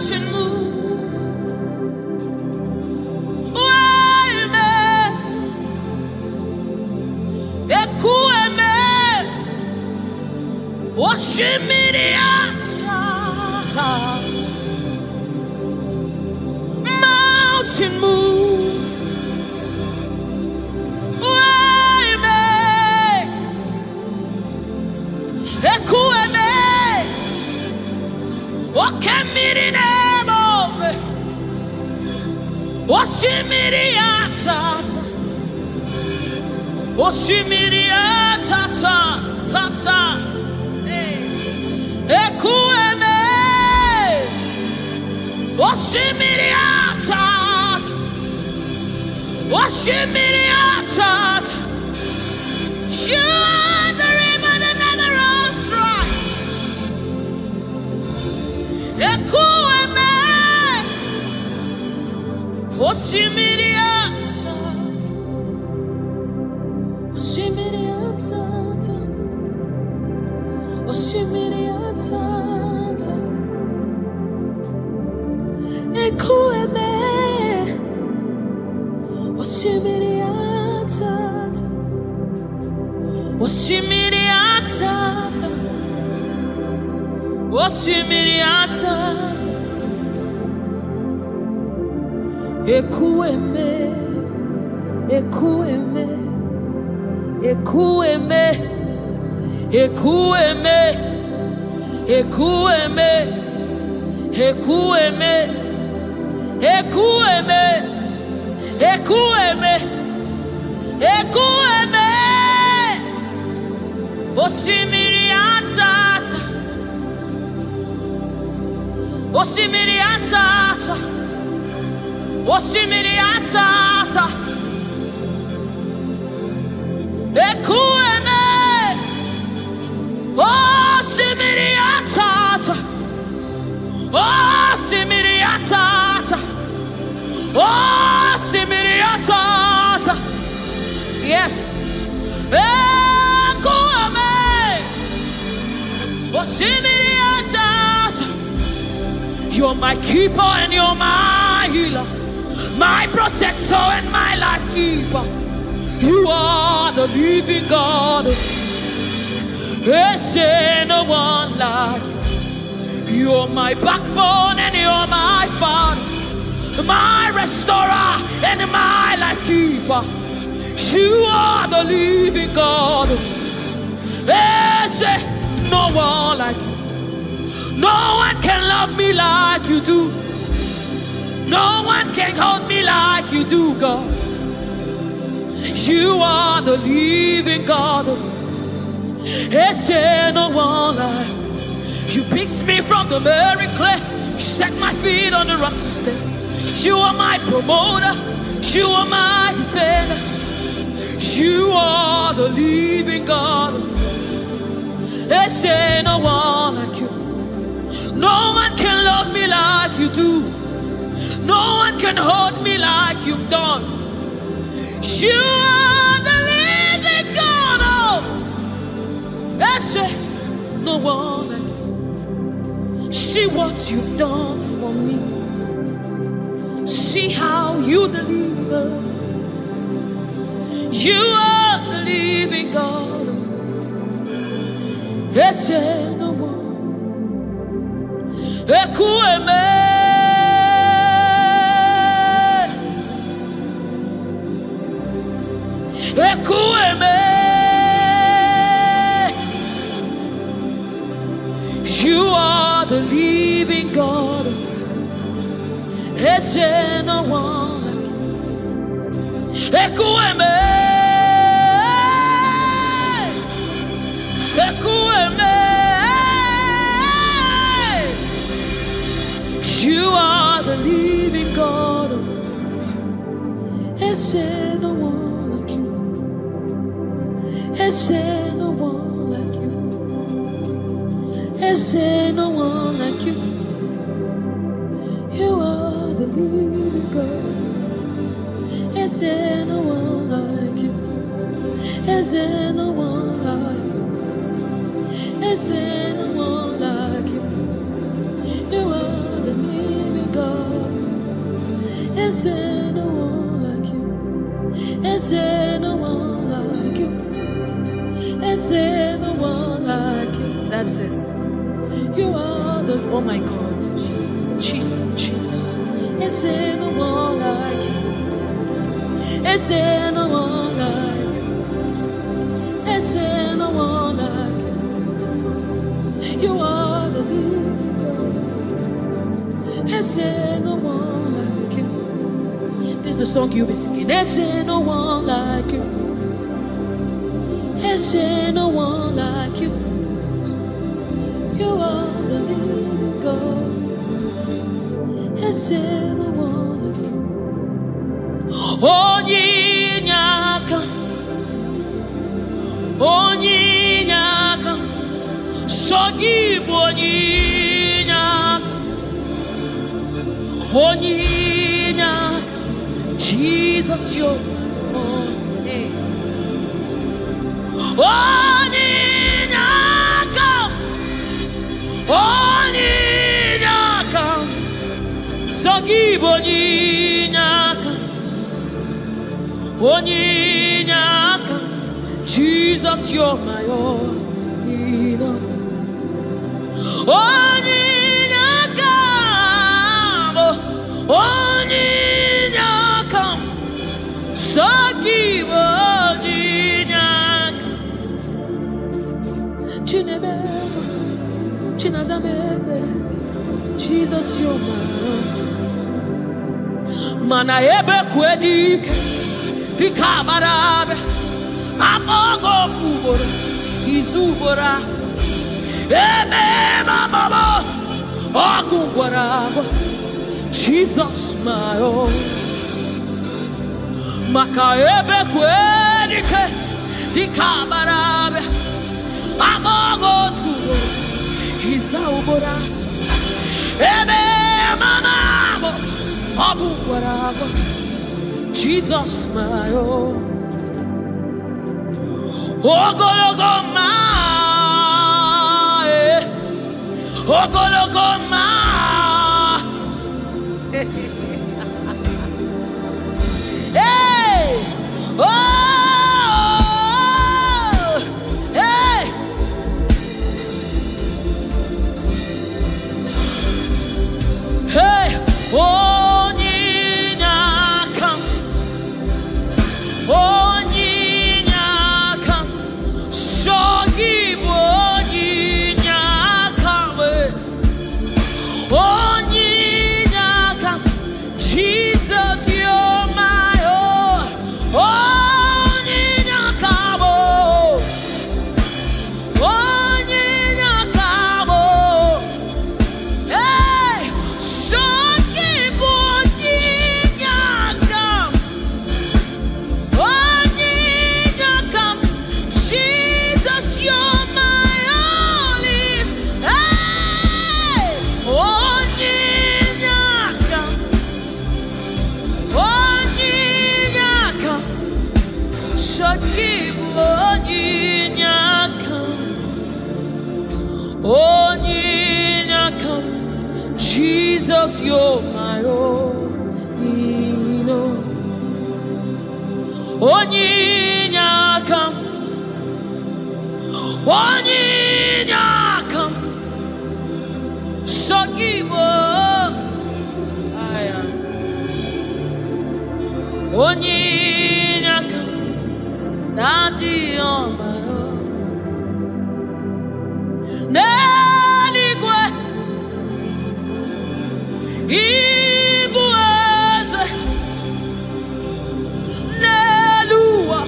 mountain move. Wayme, Ekueme, Oshimiriata. Mountain move. Wayme, Ekueme. You are the river that never runs dry. Ekueme, Osimiriata, Osimiriata, Osimiriata, Ekueme, Osimiriata, Osimiriata, Osimiriata. Ekueme, Ekueme, Ekueme, Ekueme, Ekueme, Ekueme, Ekueme, Ekueme, Ekueme, Osimiriata, Osimiriata. Osimiriata, Ekueme, Osimiriata, Osimiriata, Osimiriata, yes, Ekueme, Osimiriata. You're my keeper and you're my healer, my protector and my life keeper. You are the living God. There's no one like you. You're my backbone and you're my father, my restorer and my life keeper. You are the living God. There's no one like you. No one can love me like you do. No one can hold me like you do, God. You are the living God. There's no one like you. Picked me from the very clay. You set my feet on the rock to stay. You are my promoter. You are my defender. You are the living God. There's no one like you. No one can love me like you do. No one can hold me like you've done. You are the living God. Oh, that's it. No one like you. See what you've done for me. See how you deliver. You are the living God. That's it. No one. Ekueme, Ekueme. You are the living God. There's no one like you. Ekueme, Ekueme. You are the living God. There's no one like you. There's no one like you. There's no one like you. You are the living God. There's no one like you. There's no one like you. There's no one like you. You are the living God. Is there no one like you? Is there no one like you? Is there no one like you? That's it. You are the, oh my God, Jesus, Jesus, Jesus. Is there no one like you? Is there no one like you? Is there no one like you? You are the leader. Is there no one like you? This is the song you'll be singing. Is there no one like you? Is there no one like you? You are the living God. Is there no one like you? Onyinyaka, onyinyaka, sogibu onyinyaka, onyinyaka, Jesus yo, hey. Onyinyaka, onyinyaka, sogibu onyinyaka. Onyinyaka, Jesus, you're my all. Onyinyaka, onyinyaka, saki onyinyaka. Chinebe, chinazamebe, Jesus, you're my all. Mana ebe kwedike. Dikabarabe, amogo fubora, izubora, eme mama, okungwarabo, Jesus my own. Makaebe kwedike, dikabarabe, amogo fubora, izubora, eme mama, okungwarabo. Jesus my own. Ogologoma, ogologoma. Hey, oh, hey. Hey, oh. Jesus, you're my own. Onyinyakam, onyinyakam, shogibo, aya, onyinyakam, daddy on my own. Neligwe, Igbo eze, Nelua,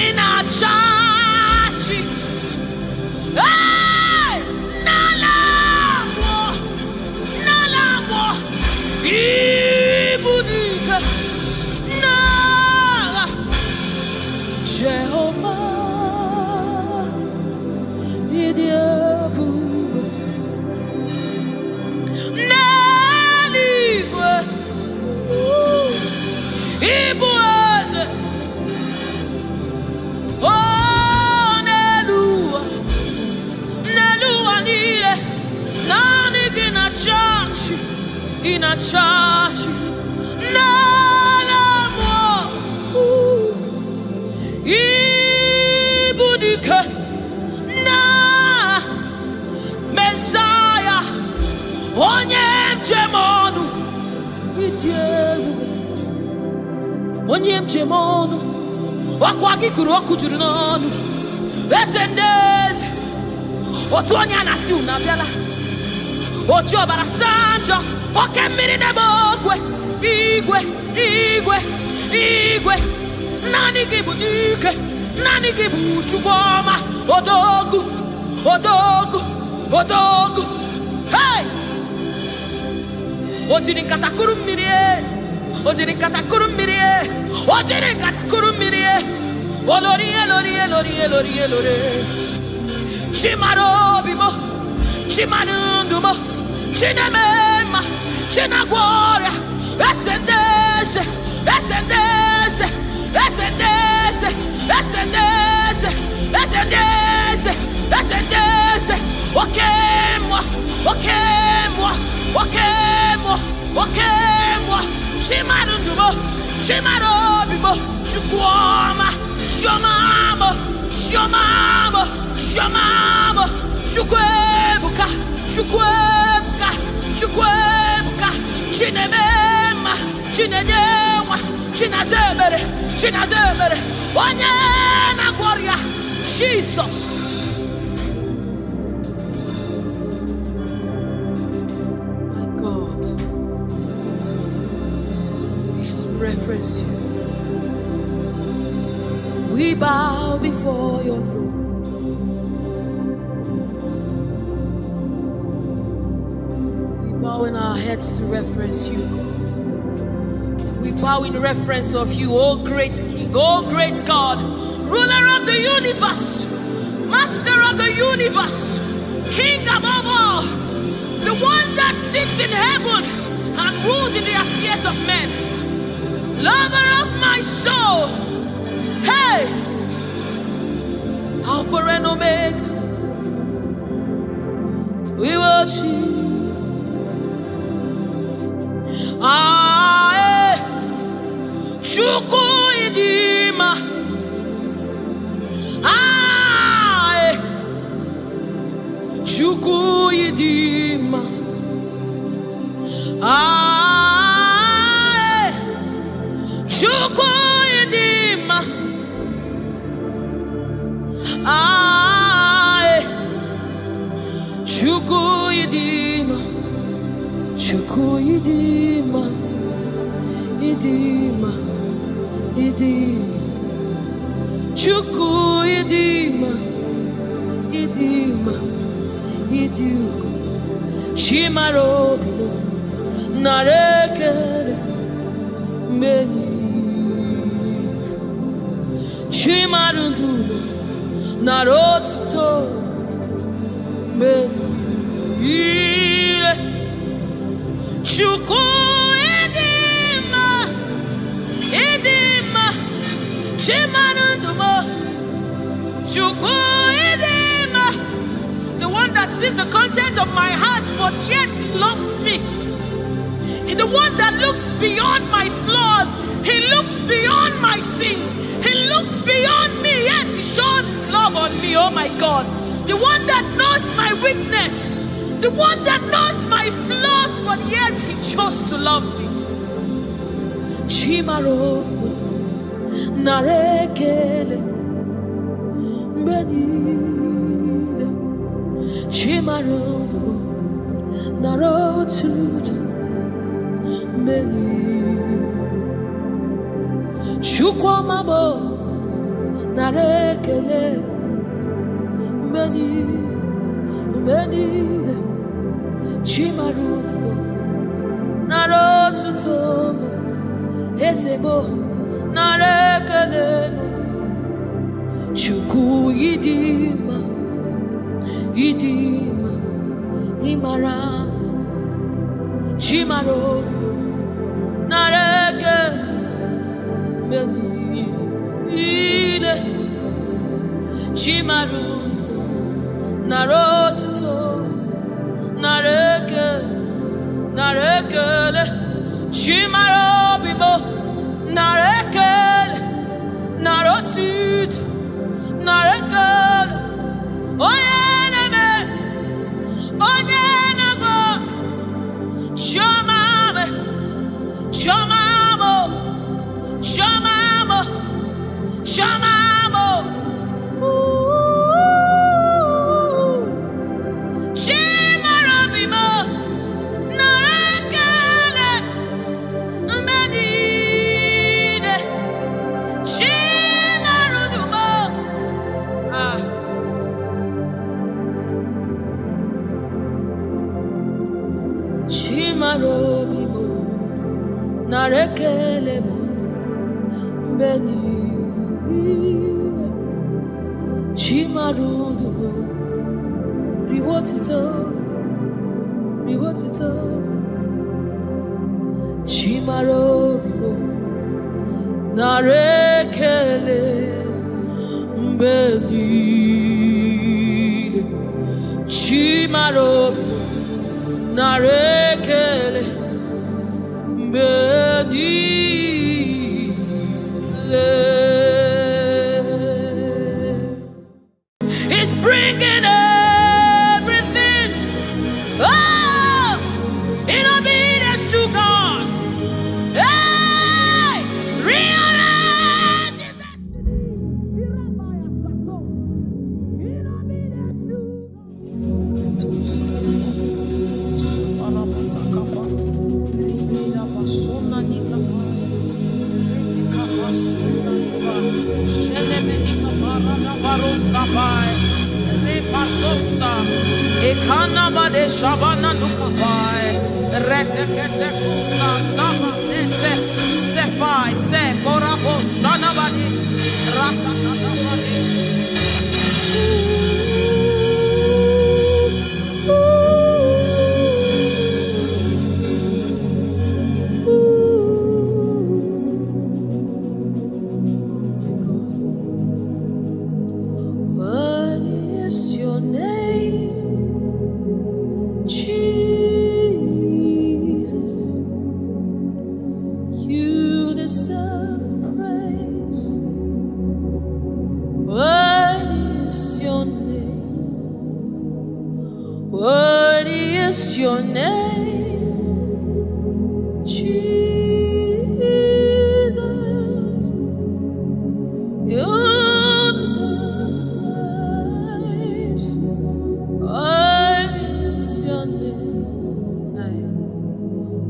Inachachi, hey, Nalamo, Nalamo, Ibudika, Nala, Jehovah, Idiabu. Igbo eze, oh. in a church. Ibudike na Messiah onye mjemonu onye mjemonu wakwa gị kụrụ ọkụ juru n'ọnụ eze ndị eze otu onye a na-asị unu abịala oji ọbara sanjọ oke mmiri n'ebe ogwe igwe igwe igwe naanị gị bụ dike naanị gị bụ Chukwu ọma odogwu odogwu odogwu hey o jiri nkata kụrụ mmiri o jiri nkata kụrụ mmiri o jiri nkata kụrụ mmiri olori elori elori elori elori chimara obi mo chimara ndụ mo chineme mma chinagwọ ọrịa ese ndị eze ese ndị eze ese ndị eze ese ndị eze ese ndị eze ese ndị eze oke mmụọ oke mmụọ oke mmụọ oke mmụọ chimara ndụ mo chimara obi mo Chukwu ọma Shiomamo Shiomamo Shiomamo Chukwu ebuka Chukwu ebuka Chukwu ebuka Chinemema Chinedewa Chinazemere Chinazemere onye na-agwọ ọrịa Jesus. My God, His reference you. We bow before your throne. We bow in our heads to reference you. We bow in reference of you, O great King, O great God, ruler of the universe, master of the universe, King above all, the one that sits in heaven and rules in the affairs of men, lover of my soul. Hey, Alpha and Omega, we worship. Chukwu idima, Chukwu idima, Chukwu idima. Chukwu idima, Chukwu idima, idima, idima. Chukwu idima, idima, idima. Chimaro narekere meni. Chimarundu narotuto meni. Chukwu idima, idima. Chimarundu Chukwu idima. The one that sees the content of my heart, but yet loves me. He's the one that looks beyond my flaws. He looks beyond my sins. He looks beyond me, yet He shows His love on me. Oh my God. The one that knows my weakness. The one that knows my flaws, but yet He chose to love me. Chimaro narekele benile. Chimaro narotuto benile. Chukwamabo narekele benile. Chimarutumo narotutomo ezebo narekele. Chukwu idima, idima, imara. Chimarutumo narekele benile. Chimarutumo narotutomo nareke, narekele, chimarobimo, narekele, narotit, narekele, oyeneme, onyenago, shamame, shamamo, shamamo, shamamo. Shimarobimo, narekele, menide, shimarudumo. Shimarobimo, narekele mo, menide, shimarudumo. Riwotito, riwotito, chimarobimo, narekele, mbenile, chimarobimo, narekele, mbenile. It's bringing everything, oh, in obedience to God. Hey, rearrange his destiny. In obedience to Ekana bade shabana nukapai, rekete kusa sama se sefai se korabo shana bade rata kata bade. What is your name? Jesus, you deserve praise. What is your name? What is your name? Jesus, you deserve praise. What is your name?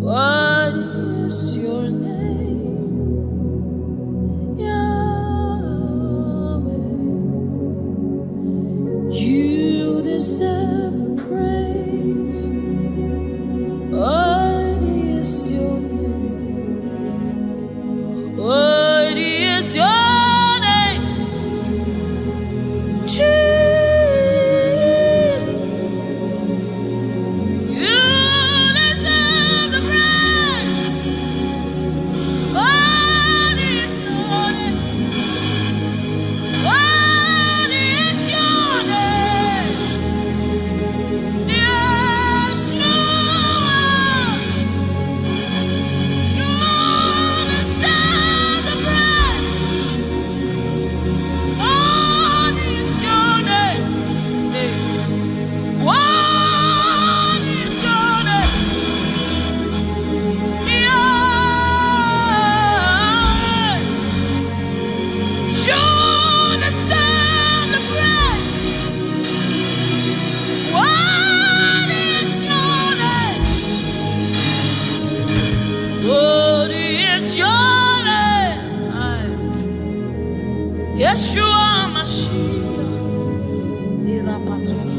What is your name? Yahweh. You deserve the praise. What is your name? What is your name? Jesus. You deserve the praise. What is your name? What is your name? Yes, Lord. You deserve the praise. What is your name? What is your name? Yahweh. You deserve the praise. What is your name? What is your name? Yeshua Mashiach, Irapatos.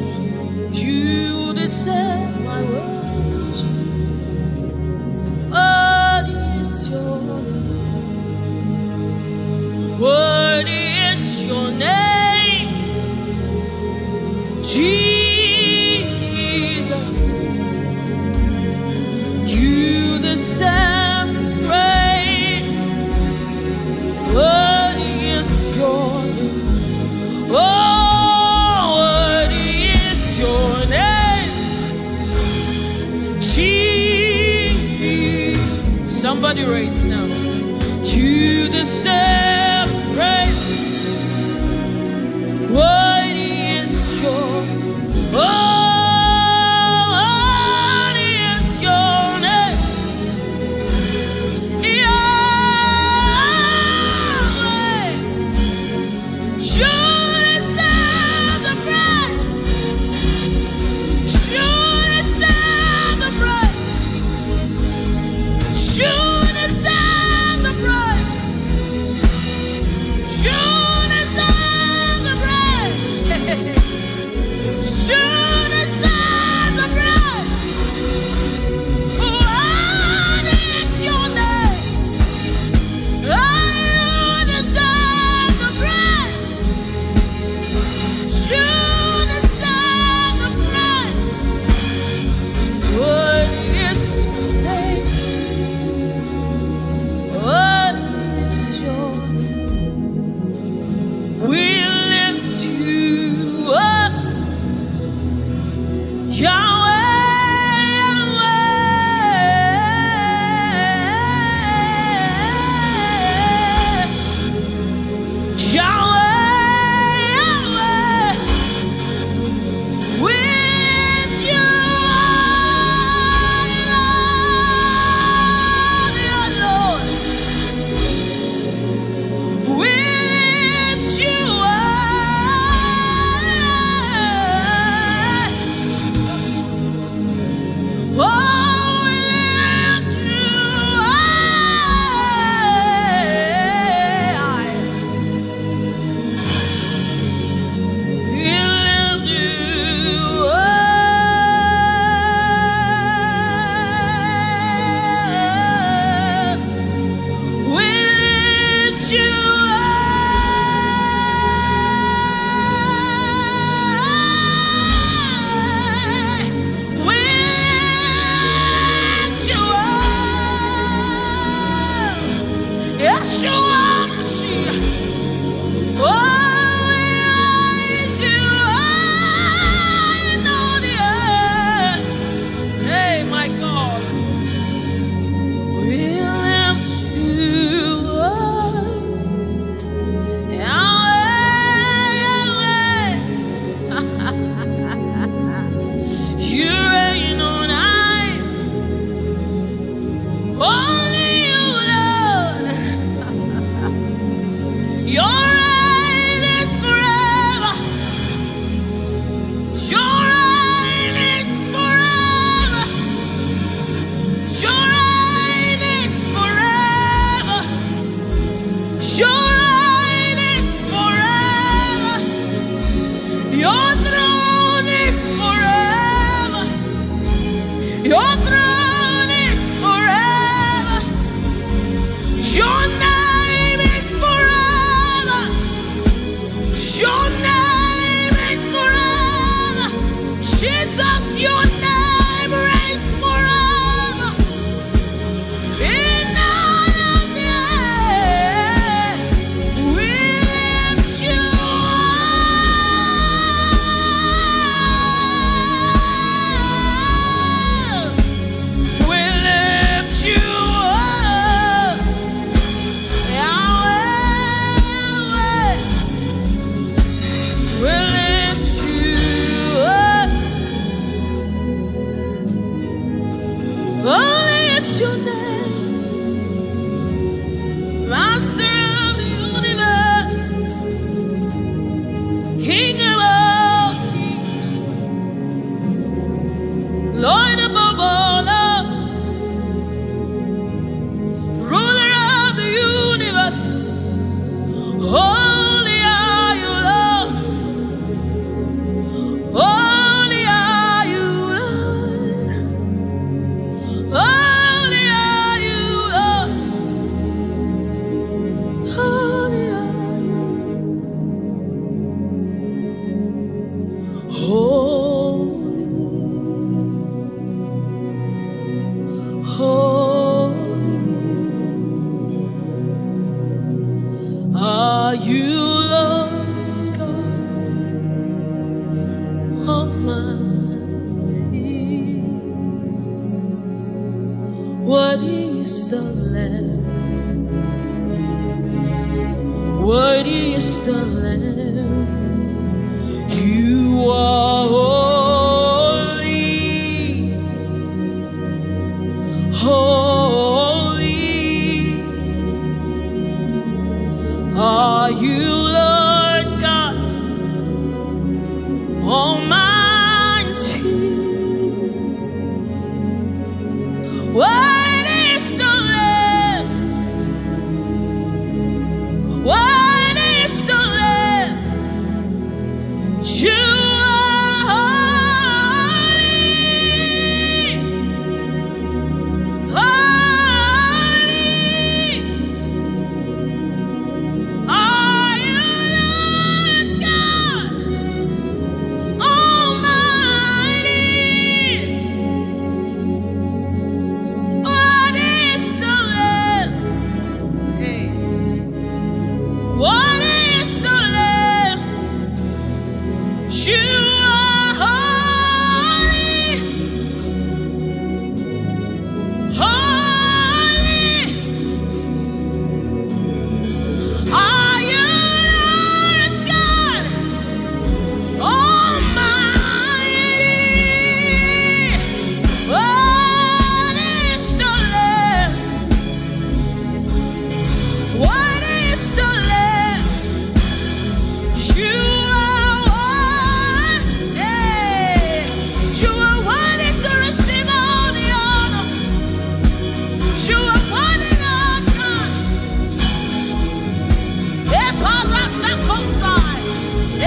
You deserve my worship. What is your name? What is your name? Jesus, you deserve praise. What is your name? Oh, what is your name? over the race now. You deserve praise. Worthy is your, worthy is your name. Yahweh, you deserve the praise. You deserve the praise. You deserve the praise. You deserve the praise. You deserve the praise. What is your name? You deserve the praise. You deserve the praise. What is your name? What is your name? We lift you up, Yahweh, Yahweh, Yahweh, we lift you up, Lord. We lift you up. Oh, we lift you up. We lift you up. We lift you up. We lift you up. Yeshua Mashiach. Oh, we raise you high on the earth. Hey, my God. We lift you up. Yahweh, Yahweh. You reign on high. Only you, Lord. Your reign is forever. Your reign is forever. Your reign is forever. Your reign is forever. Your throne is forever. Your throne is forever. Your name is forever. Your name is forever. Jesus, your name reigns forever. In all of the earth, we lift you up. Worthy is the Lamb. Worthy is the Lamb. You are holy, holy. Are you Lord God Almighty? What is the Lamb? What is the Lamb? You are holy, holy. Are you Lord God Almighty? What is the Lamb? Hey. What is the Lamb? You are holy, holy. Are you Lord God Almighty? What is the Lamb? What is the Lamb? You are one. Hey. You are worthy to receive all the honor. You are worthy, Lord God. Eparakakosai.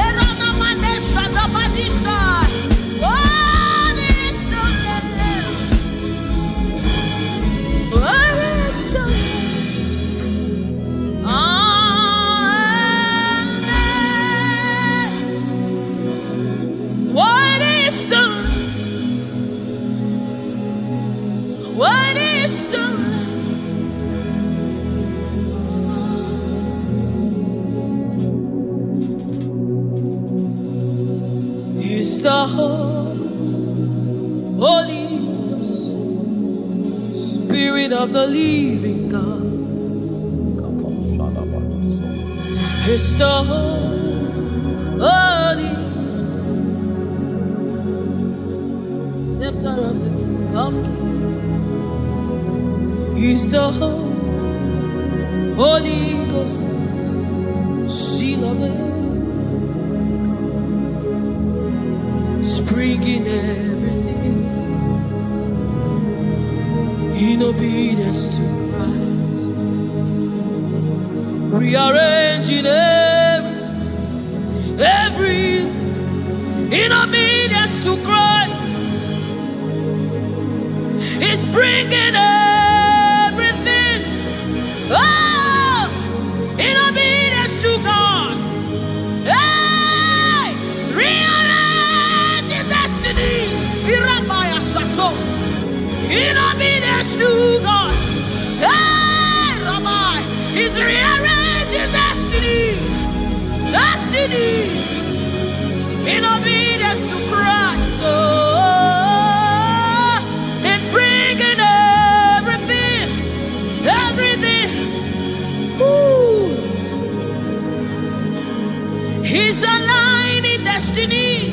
Eranamaneshatabadisai. What is the Lamb? What is the Lamb? Amen. What is the What is the Is the Holy Spirit of the living God. Is the Holy Scepter of the King of Kings. Is the Holy Ghost, seal of the spring in everything, in obedience to Christ, rearranging every in obedience to Christ. It's bringing everything in obedience to God. Hey, rearrange your destiny. Irabaya Satos. In obedience to God. Hey, Rabbi, He's rearranging destiny. Destiny. In obedience to Christ. It's bringing everything. Everything. Ooh. He's aligning destiny.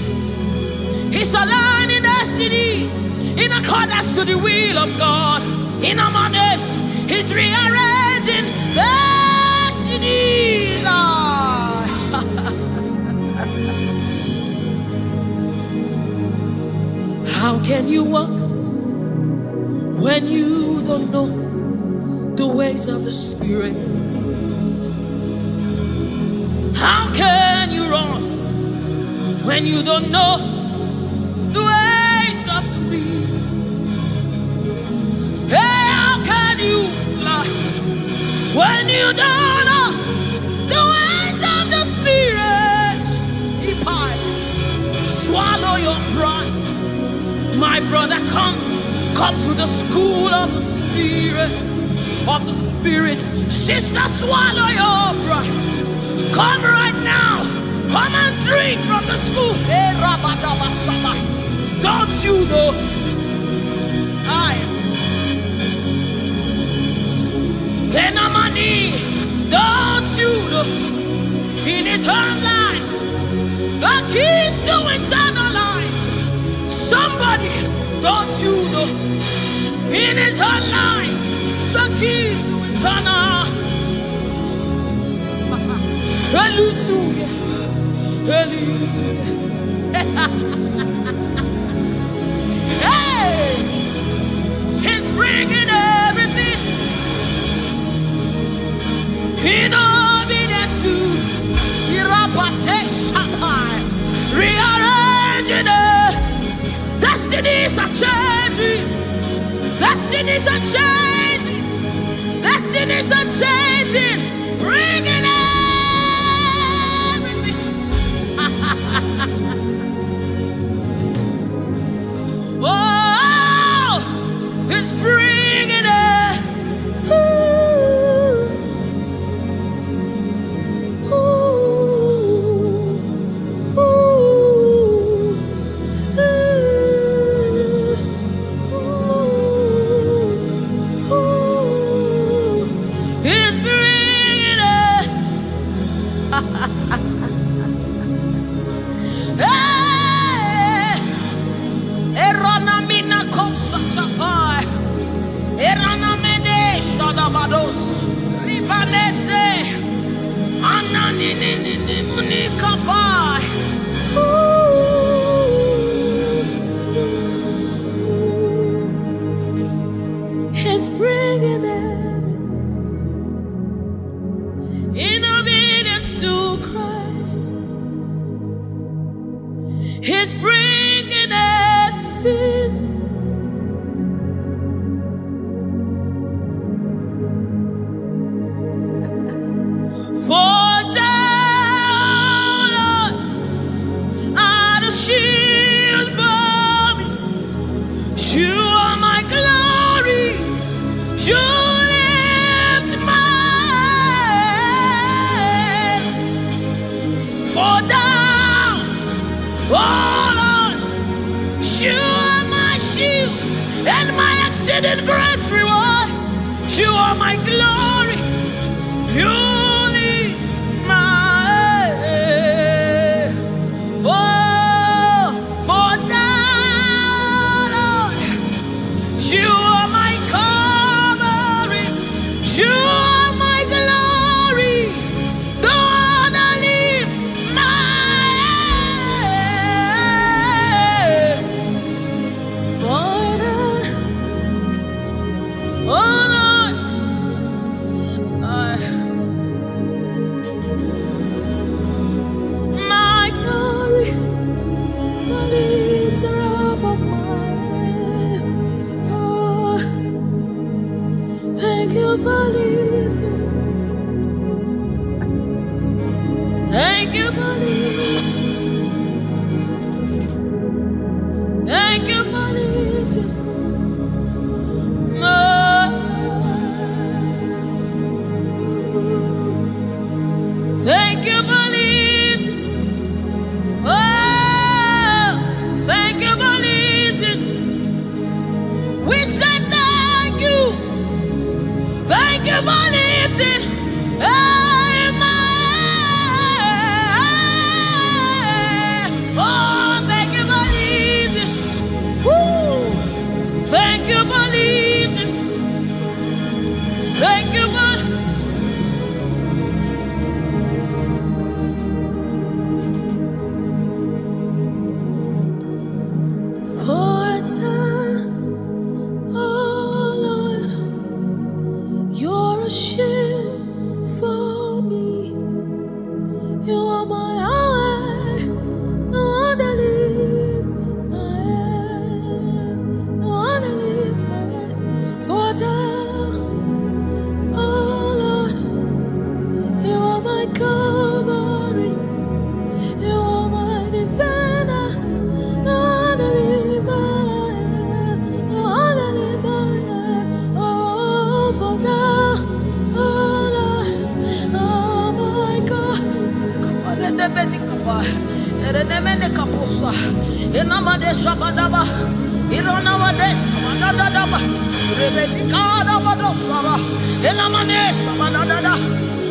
He's aligning destiny in accordance to the will of God. In Amanes, He's rearranging destiny. How can you walk when you don't know the ways of the Spirit? How can you run when you don't know the ways of the wind? Hey, how can you fly when you don't know the ways of the Spirit? If I swallow your pride, my brother, come to the school of the Spirit, Sister, swallow your pride. Come right now. Come and drink from the school. Don't you know? in his own life, the keys to eternal life. Somebody, don't you know, in his own life, the keys to eternal. Hallelujah, hallelujah. Hey, he's bringing everything in obedience to rearranging it. Destinies are changing. Destinies are changing. Destinies are changing. Bringing everything. Oh, it's bringing it. He's bringing everything in obedience to Christ. He's bringing everything. For down are the shield for me. You are my glory. You lift my head. For down, oh Lord, you are my shield and my exceeding great reward. You are my glory. You lift my head. Oh, for thou, Lord, you are my covering. You are my glory. The one I lift my head. For thou, oh Lord, my glory, the lifter up of my head. Oh, thank you for lifting. Thank you for lifting. Thank you for lifting. Thank you for lifting. Oh, thank you for lifting. We say thank you. Thank you for lifting. Hey, my head. Oh, thank you for lifting. Woo. Thank you for lifting. Thank you for for a time, oh Lord, you're a shield for me. You are my highway, the one that lifts my head, the one that lifts my head. For time, oh Lord, you are my covering, you are my defender, the one that lifts my head, the one that lifts my head. Oh, for now, oh Lord, oh my God.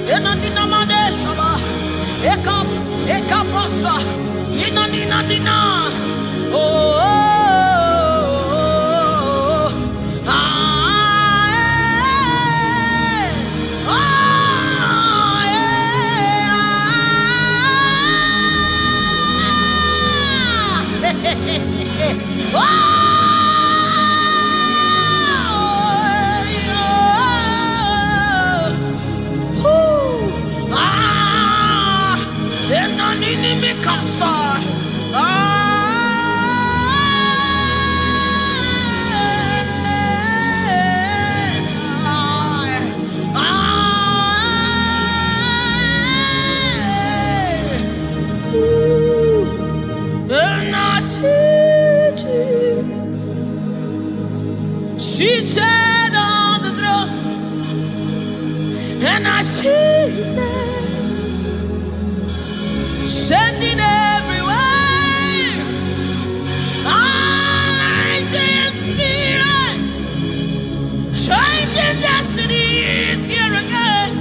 Enanina Madeshaba, Ekap, Ekapasa, Inanina Dina. Oh, seated on the throne, and I see His hand sending everywhere. I see His Spirit changing destinies here again.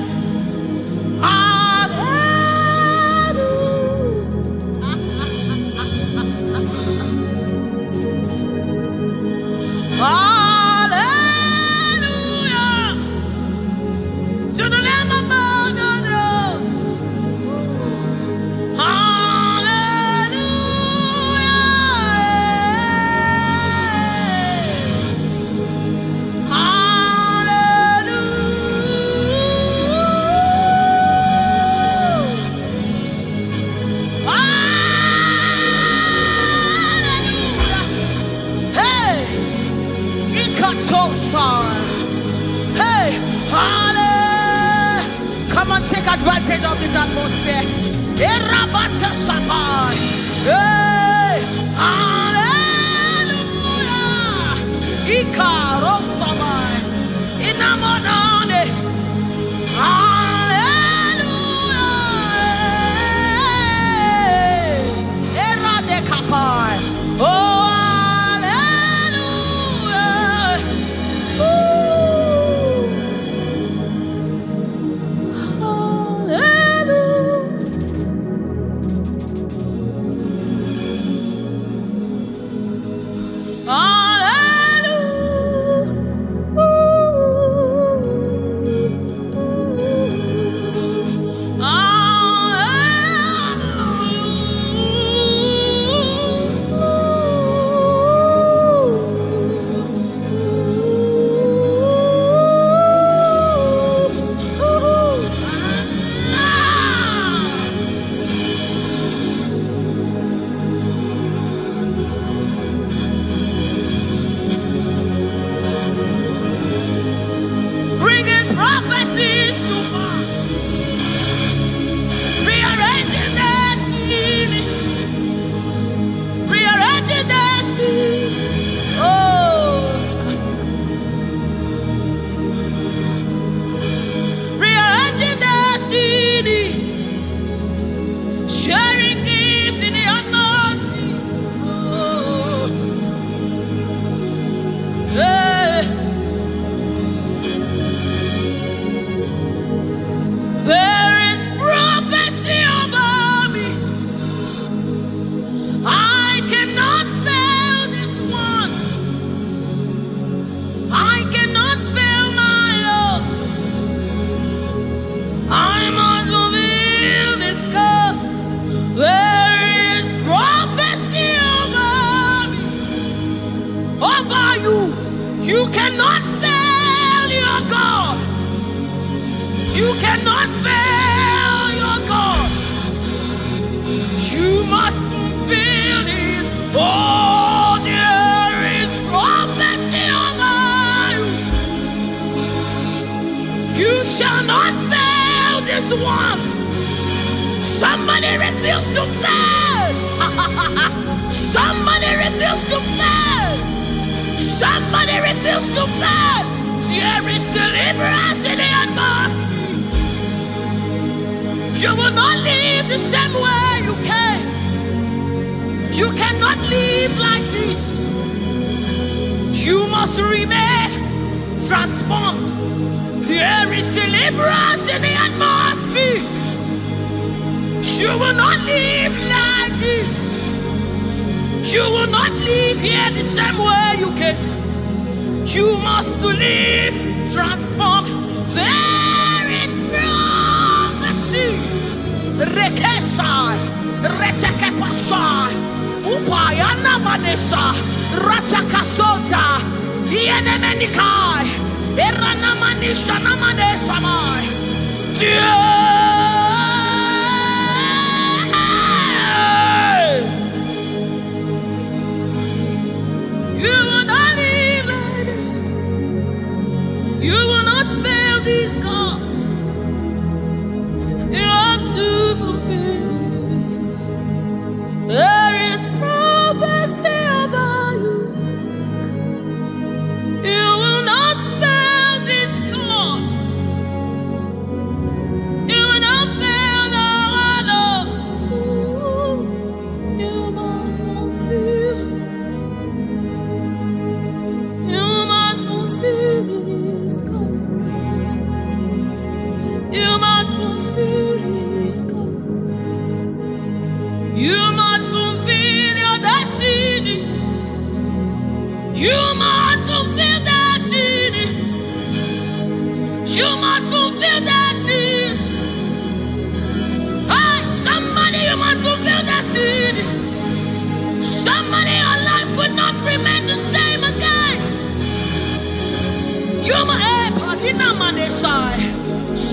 Hey, come on, take advantage of this atmosphere. Hey, hallelujah. Ikarosamai, inamonane. Hallelujah. Eradekapai. Oh. You cannot fail your God. You cannot fail your God. You must fulfill His. Oh, there is prophecy over you. You shall not fail this one. Somebody refuse to fail. Somebody refuse to fail. Somebody refuse to fail. There is deliverance in the atmosphere. You will not live the same way you came. You cannot live like this. You must remain transformed. There is deliverance in the atmosphere. You will not live like this. You will not live here the same way you came. You must live transformed. There is prophecy. Rekesai, retekepashai, upayana manesa, ratakasota, ienemenikai, eranamanisha namanesa mai. You will not live like this. You will not fail this God. You have to fulfill this. There is prophecy over you. You will not fail this God. You will not fail the Lord. You must fulfill. You must fulfill this God. You must fulfill this God. You must fulfill your destiny. You must fulfill destiny. You must fulfill destiny. Hey, somebody, you must fulfill destiny. Somebody, your life will not remain the same again. You must.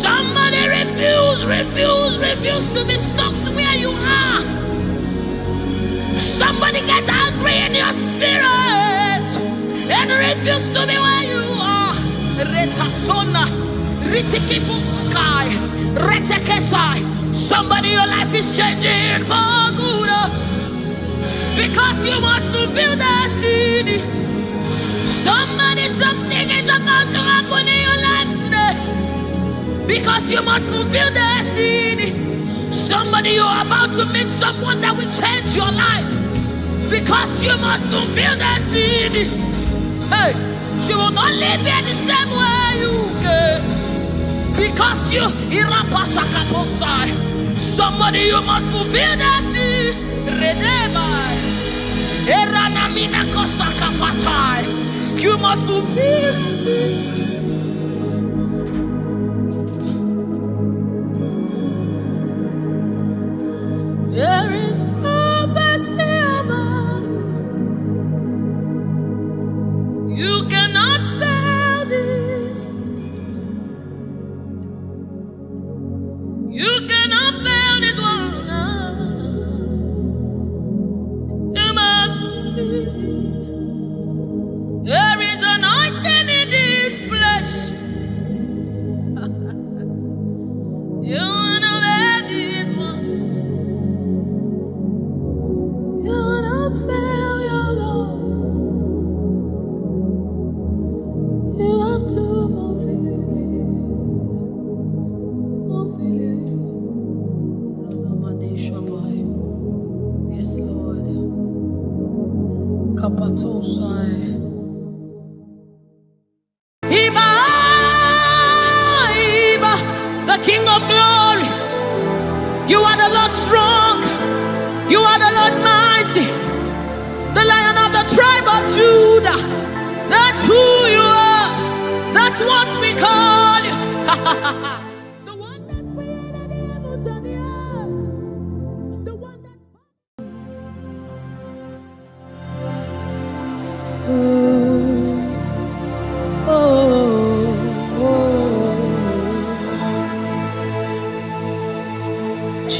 Somebody refuse to be stuck where you are. Somebody get angry in your spirit and refuse to be where you are. Somebody, your life is changing for good because you must fulfill destiny. Somebody, something is about to happen in your life today because you must fulfill destiny. Somebody, you are about to meet someone that will change your life because you must fulfill destiny. Hey, you will not live here the same way you came because you somebody, you must fulfill destiny. You must fulfill. There is prophecy about you. You cannot fail this. You cannot fail it one. You must fulfill. There is anointing in this place. You wanna let it one. You wanna fail your Lord. You have to fulfill this. Fulfill it. Yes, Lord. Kapatosai. The King of glory, you are the Lord strong, you are the Lord mighty, the Lion of the tribe of Judah. That's who you are, that's what we call you. The one that created the heavens and the earth, the one that...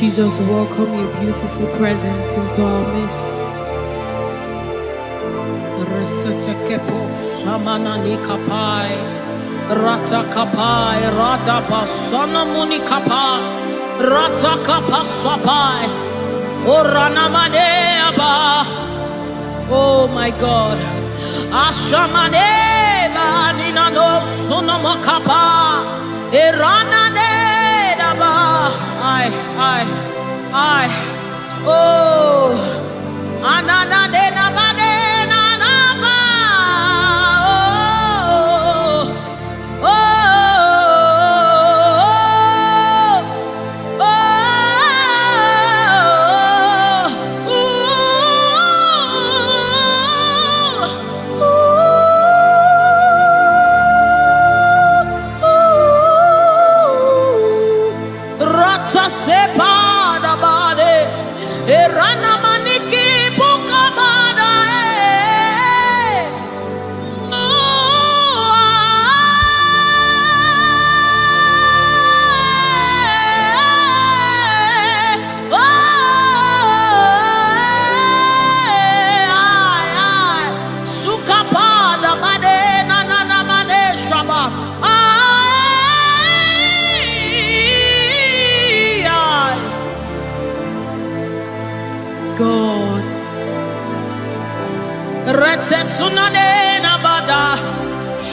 Jesus, welcome your beautiful presence into our midst. Samanani kapai, rata kapai, rada basana muni kapai, rata kapasapai, oranamane aba. Oh my God, ashamane ba ninano sunamakapa, eranane aba. I, oh, anana de nagade nanaba, oh,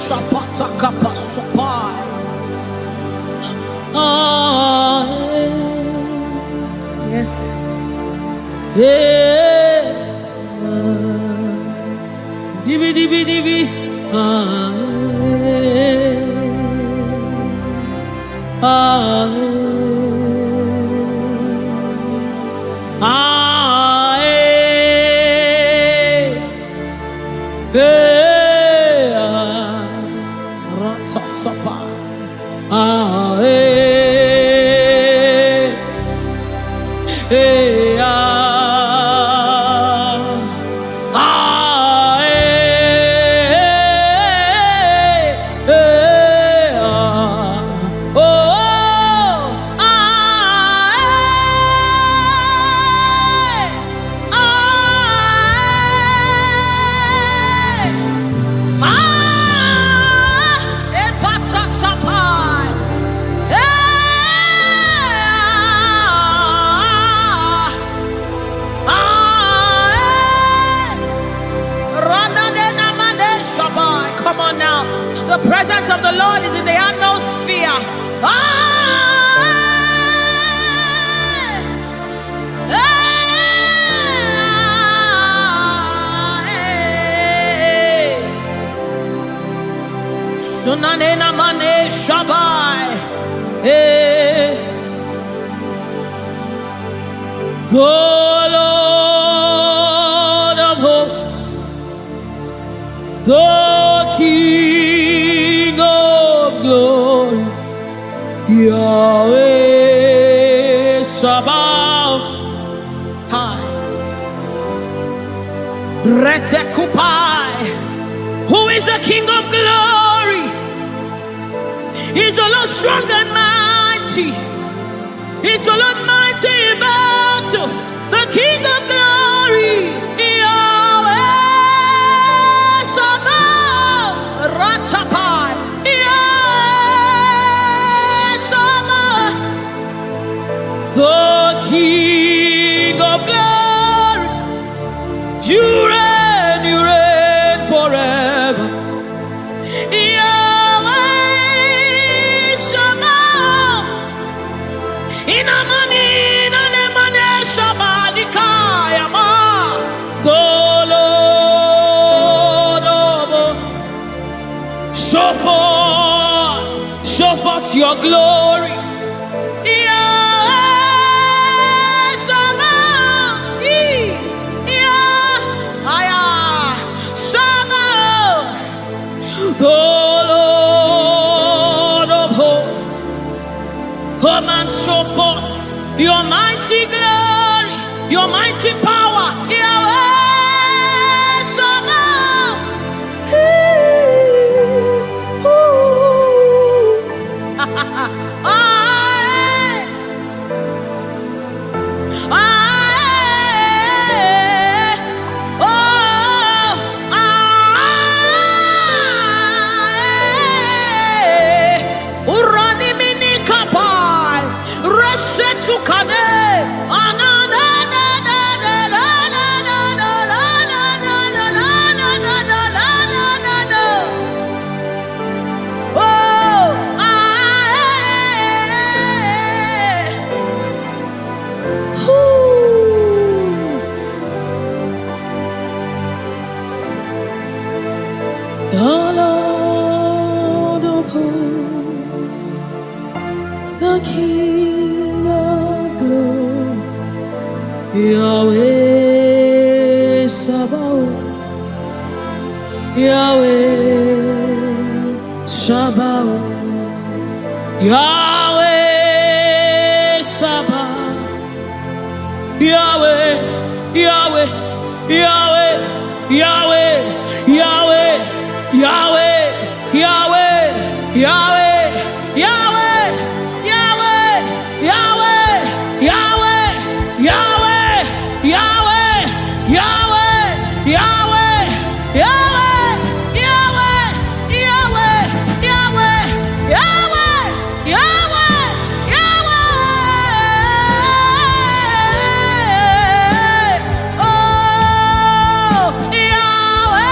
shapata kapasupai. Yes. Yeah. Dibi dibi dibi. Come on now. The presence of the Lord is in the atmosphere. Sunanena mane shabai. The Lord of hosts, the King of glory, Yahweh Sabaoth. Retekupai. Who is the King of glory? He's the Lord strong and mighty. He's the Lord mighty in battle. The King of glory, Yahweh Sabaoth. Ratapai. Yahweh Sabaoth. The King of glory. You reign forever. Show forth your glory. The Lord of hosts, come and show forth your mighty glory, your mighty power. The Lord of hosts, the King of glory, Yahweh Sabaoth, Yahweh Sabaoth, Yahweh Sabaoth, Yahweh, Yahweh, Yahweh, Yahweh, Yahweh. Yahweh, Yahweh, Yahweh, Yahweh, Yahweh, Yahweh, Yahweh, Yahweh, Yahweh, Yahweh, Yahweh, Yahweh, Yahweh, Yahweh, Yahweh, Yahweh, Yahweh, Yahweh. Oh, Yahweh.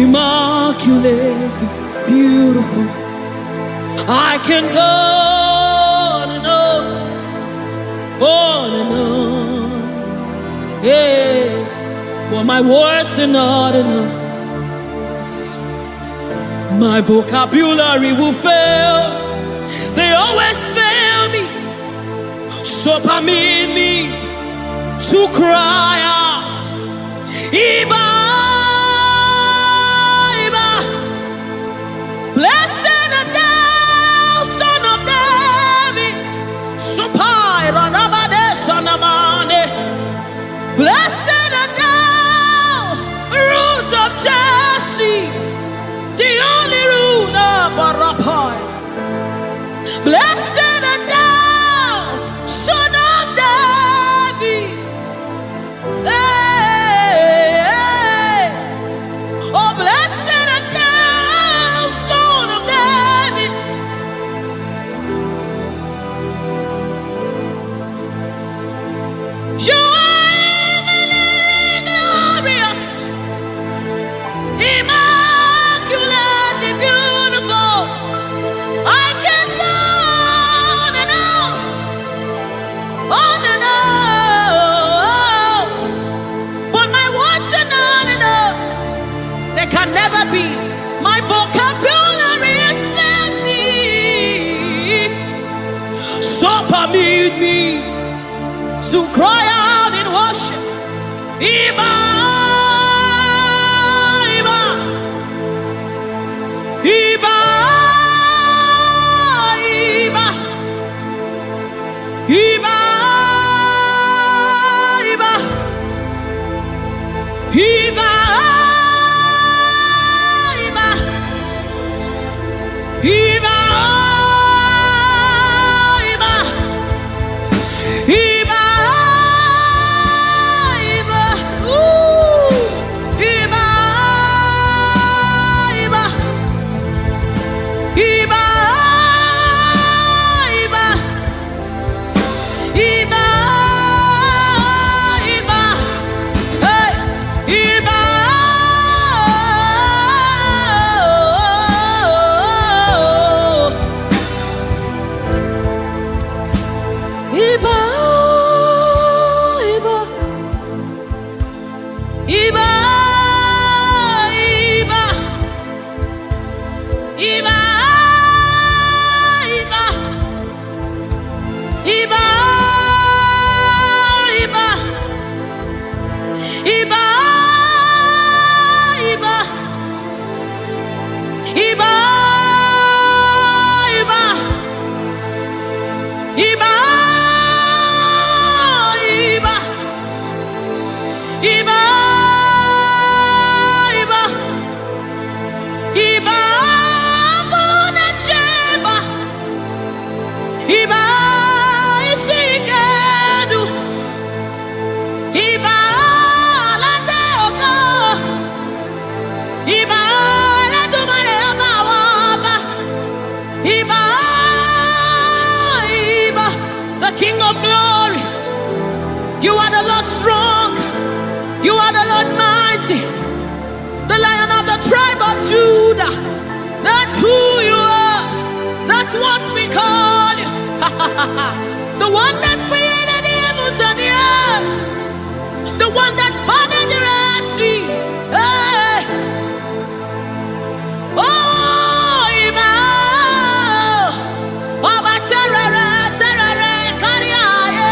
immaculately beautiful. I can go on and on, yeah, but my words are not enough. My vocabulary will fail. They always fail me. So permit me to cry out, Iba, Iba. Blessed art thou, Son of David. Supai ranabade sanamane. Blessed art thou, Root of Jesse, the only root of Arapai. Blessed art thou, Son of David. Hey, hey. Oh, blessed art thou, Son of David. You are eminently glorious, immaculately beautiful. I can go on and on, but my words are not enough. They can never be. My vocabulary is empty. So permit me to cry out in worship. Iba, Iba, Iba, Iba, Iba, Iba, Iba, Iba, Iba. King of glory, you are the Lord strong, you are the Lord mighty, the Lion of the tribe of Judah. That's who you are, that's what we call you. The one that created the heavens and the earth, the one that parted the Red Sea. Hey. Oh, Emmanuel, Oba Terere, Terere, Kariaye,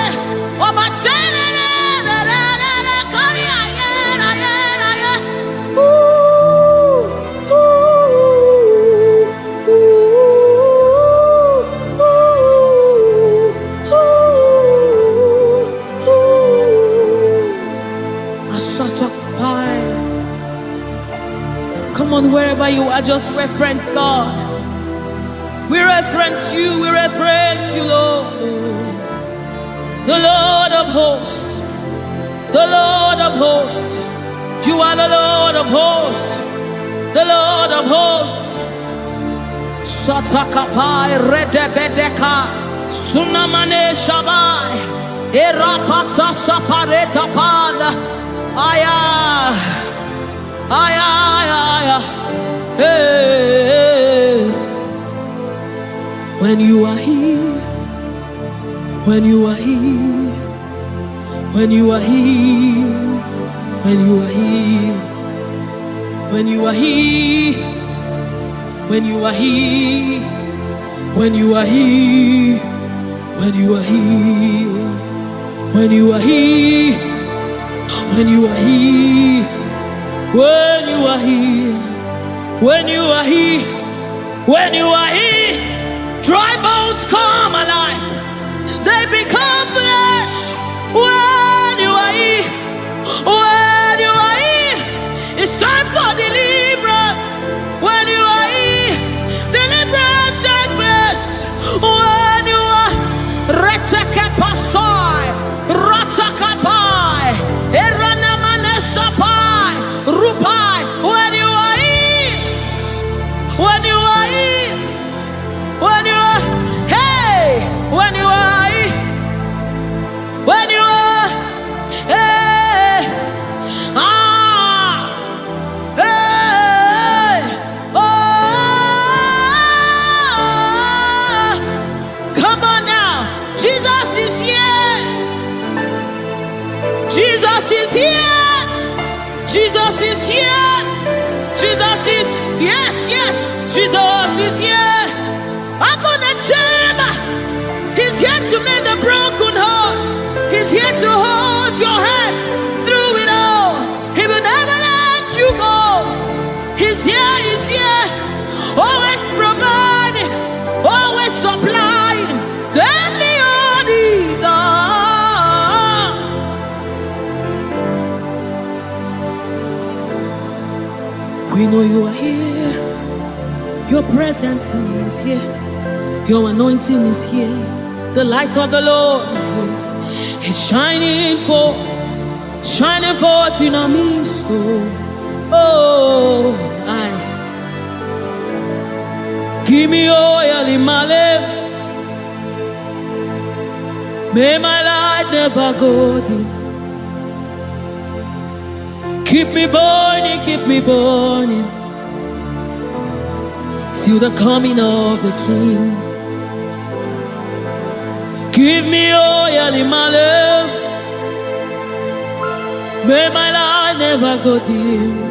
Oba Terere, Kariaye, Raye. Ooh, ooh, ooh. A sort of pie. Come on, wherever you are, just reference God. We reference you, Lord. The Lord of hosts, the Lord of hosts. You are the Lord of hosts, the Lord of hosts. Satakapai redebedeka sunamane shabai erapata sapareta pada aya Ay, ay, ay, ay. Hey. When you are here, when you are here, when you are here, when you are here, when you are here, when you are here, when you are here, when you are here, when you are here, when you are here, when you are here, when you are here, when you are here, dry bones come alive, they become flesh. When you are here, when you are here, it's time for deliverance. When you are here, deliverance take place. When you are Retekepasai, Ratakapai, Eranamanesapai, Rupai. When you are here, when you are here, when you are, hey, when you are here, when you are, hey, ah, hey, oh, come on now, Jesus is here, Jesus is here, Jesus is here, Jesus is, yes, yes, Jesus is here. I'm gonna chamber. He's here to mend the broken heart. He's here to hold your hands through it all. He will never let you go. He's here, always providing, always supplying. Deadly on his arm. We know you are here. Your presence is here. Your anointing is here. The light of the Lord is here. It's shining forth in our midst. Oh, I give me oil in my lamp. May my light never go dim. Keep me burning, till the coming of the King. Give me oil in my lamp. May my light never go dim.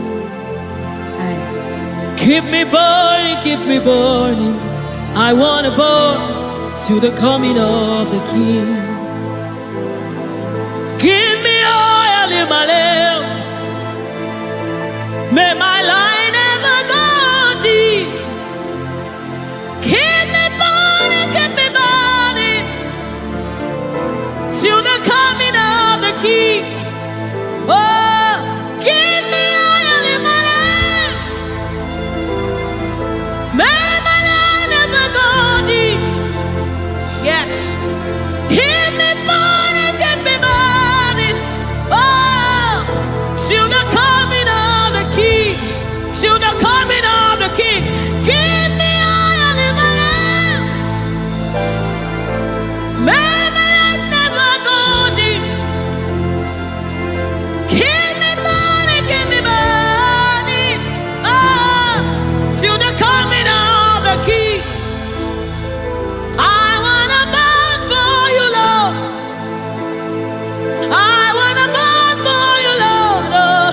Keep me burning. I wanna burn till the coming of the King. Give me oil in my lamp. May my light never go dim. Keep me burning till the coming of the King. Oh, give me oil in my lamp. May my light never go dim. Yes. Keep me burning. Oh, till the coming of the King. Till the coming of the King. Give me oil in my lamp. May my light never go dim. Keep me burning. Oh, till the coming of the King. I wanna burn for you, Lord. I wanna burn for you, Lord. Oh,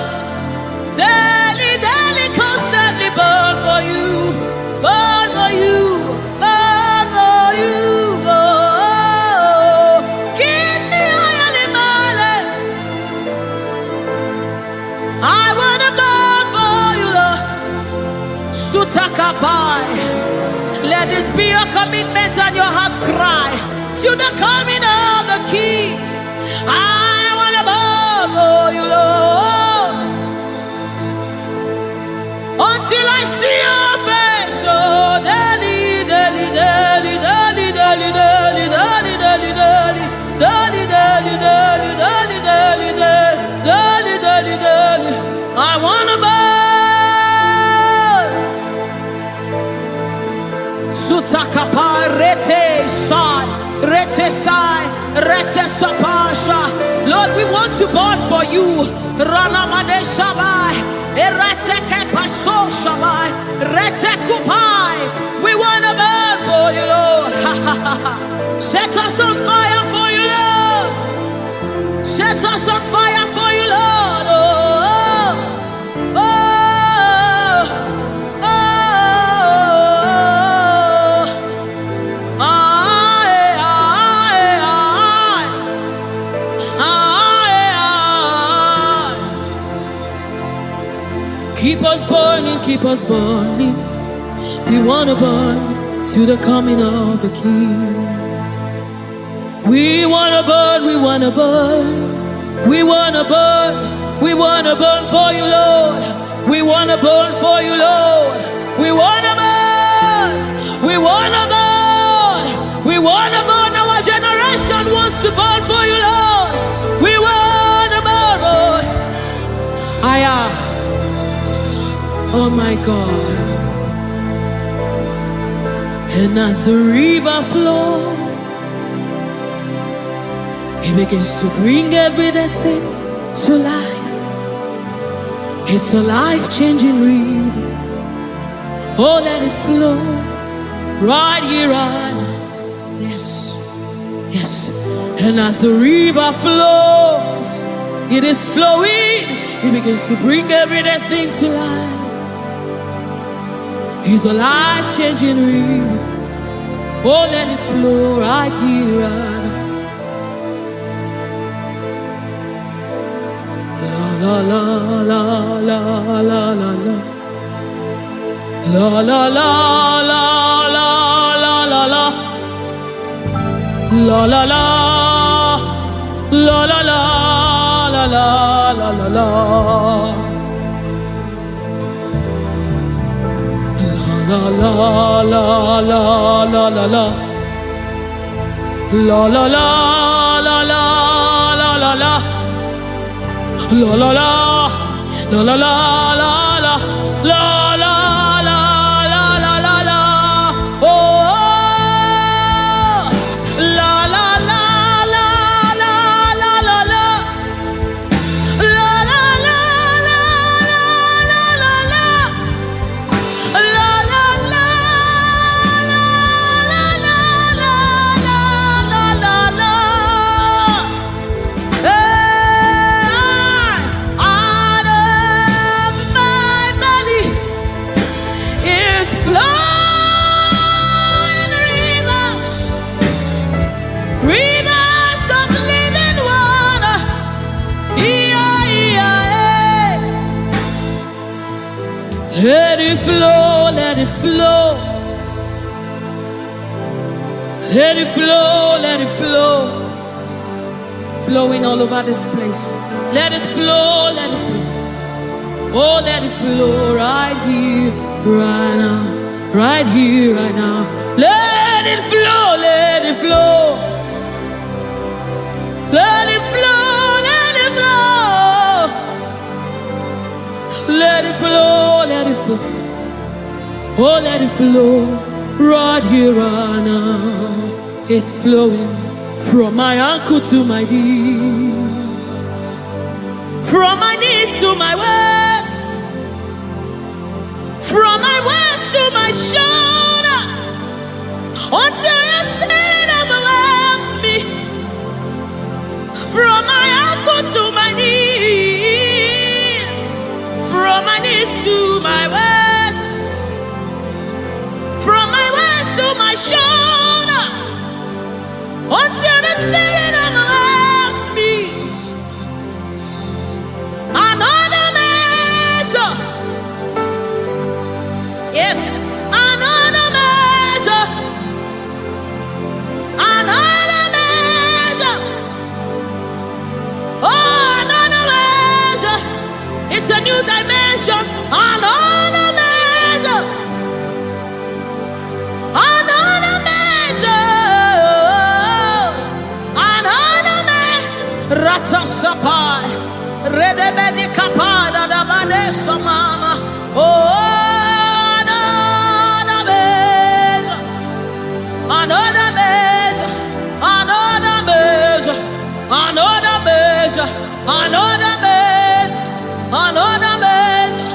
daily, constantly burn for you. Burn for you. Burn for you. Oh, give me oil in my lamp. I wanna burn for you, Lord. Sutakapai. Let this be your commitment and your heart's cry to the coming of the King. I wanna burn for you, Lord, until I see your face. Oh, daily, daily, daily, daily, daily, daily, daily, daily, daily, daily, daily, daily, daily, daily, daily, daily, daily. I wanna burn. Sutakapa rete sai, rete sai, rete sapasha. Lord, we want to burn for you. Ranamade sabai. We want to burn for you, Lord. Set us on fire for you, Lord. Set us on fire for you, Lord. Oh, oh, oh, oh, keep us burning, keep us burning. We want to burn to the coming of the King. We want to burn, we want to burn. We want to burn, we want to burn for you, Lord. We want to burn for you, Lord. We want to burn, we want to burn. We want to burn, our generation wants to burn for you, Lord. We want to burn, Lord. Oh my God. And as the river flows, it begins to bring everything to life. It's a life-changing river. Oh, let it flow right here, right now. Yes, yes. And as the river flows, it is flowing. It begins to bring everything to life. It's a life-changing river. Oh, let it flow right here, right now. La la la la la la la. La la la la la la la la. La la la la la la la la la la la. La la la la la la la. La la la la la la la la. La la la la la la la la la la la la la la. Oh, la la la la la la la la. La la la la la la la. La la la la la la la la la. Let it flow, let it flow. Let it flow, let it flow. Flowing all over this place. Let it flow, let it flow. Oh, let it flow right here, right now. Right here, right now. Let it flow, let it flow. Let it flow, let it flow. Let it flow, let it flow. Oh, let it flow right here, right now. It's flowing from my ankle to my knee, from my knees to my waist, from my waist to my shoulder, until your spirit overwhelms me. From my ankle to my knee, from my knees to my waist, from my waist to my shoulder, until the spirit overwhelms me. Another measure, yes, another measure, another measure, oh, another measure. It's a new dimension. Another measure, another measure, another measure. Ratasapai, redebedi kapada da vanessa mama. Oh, another measure, another measure, another measure, another measure, another measure, another measure.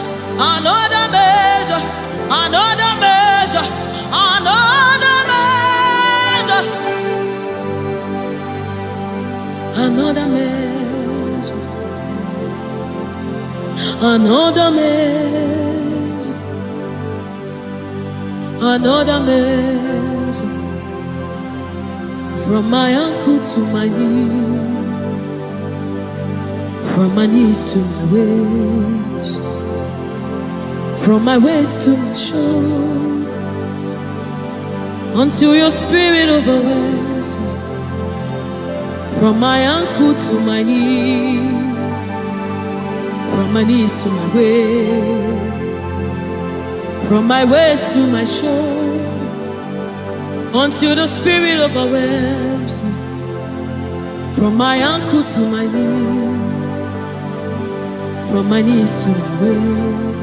Another measure, another measure, from my ankle to my knee, from my knees to my waist, from my waist to my shoulder, until your spirit overwhelms me, from my ankle to my knees, from my knees to my waist, from my waist to my shoulder, until the spirit overwhelms me, from my ankle to my knees, from my knees to my waist,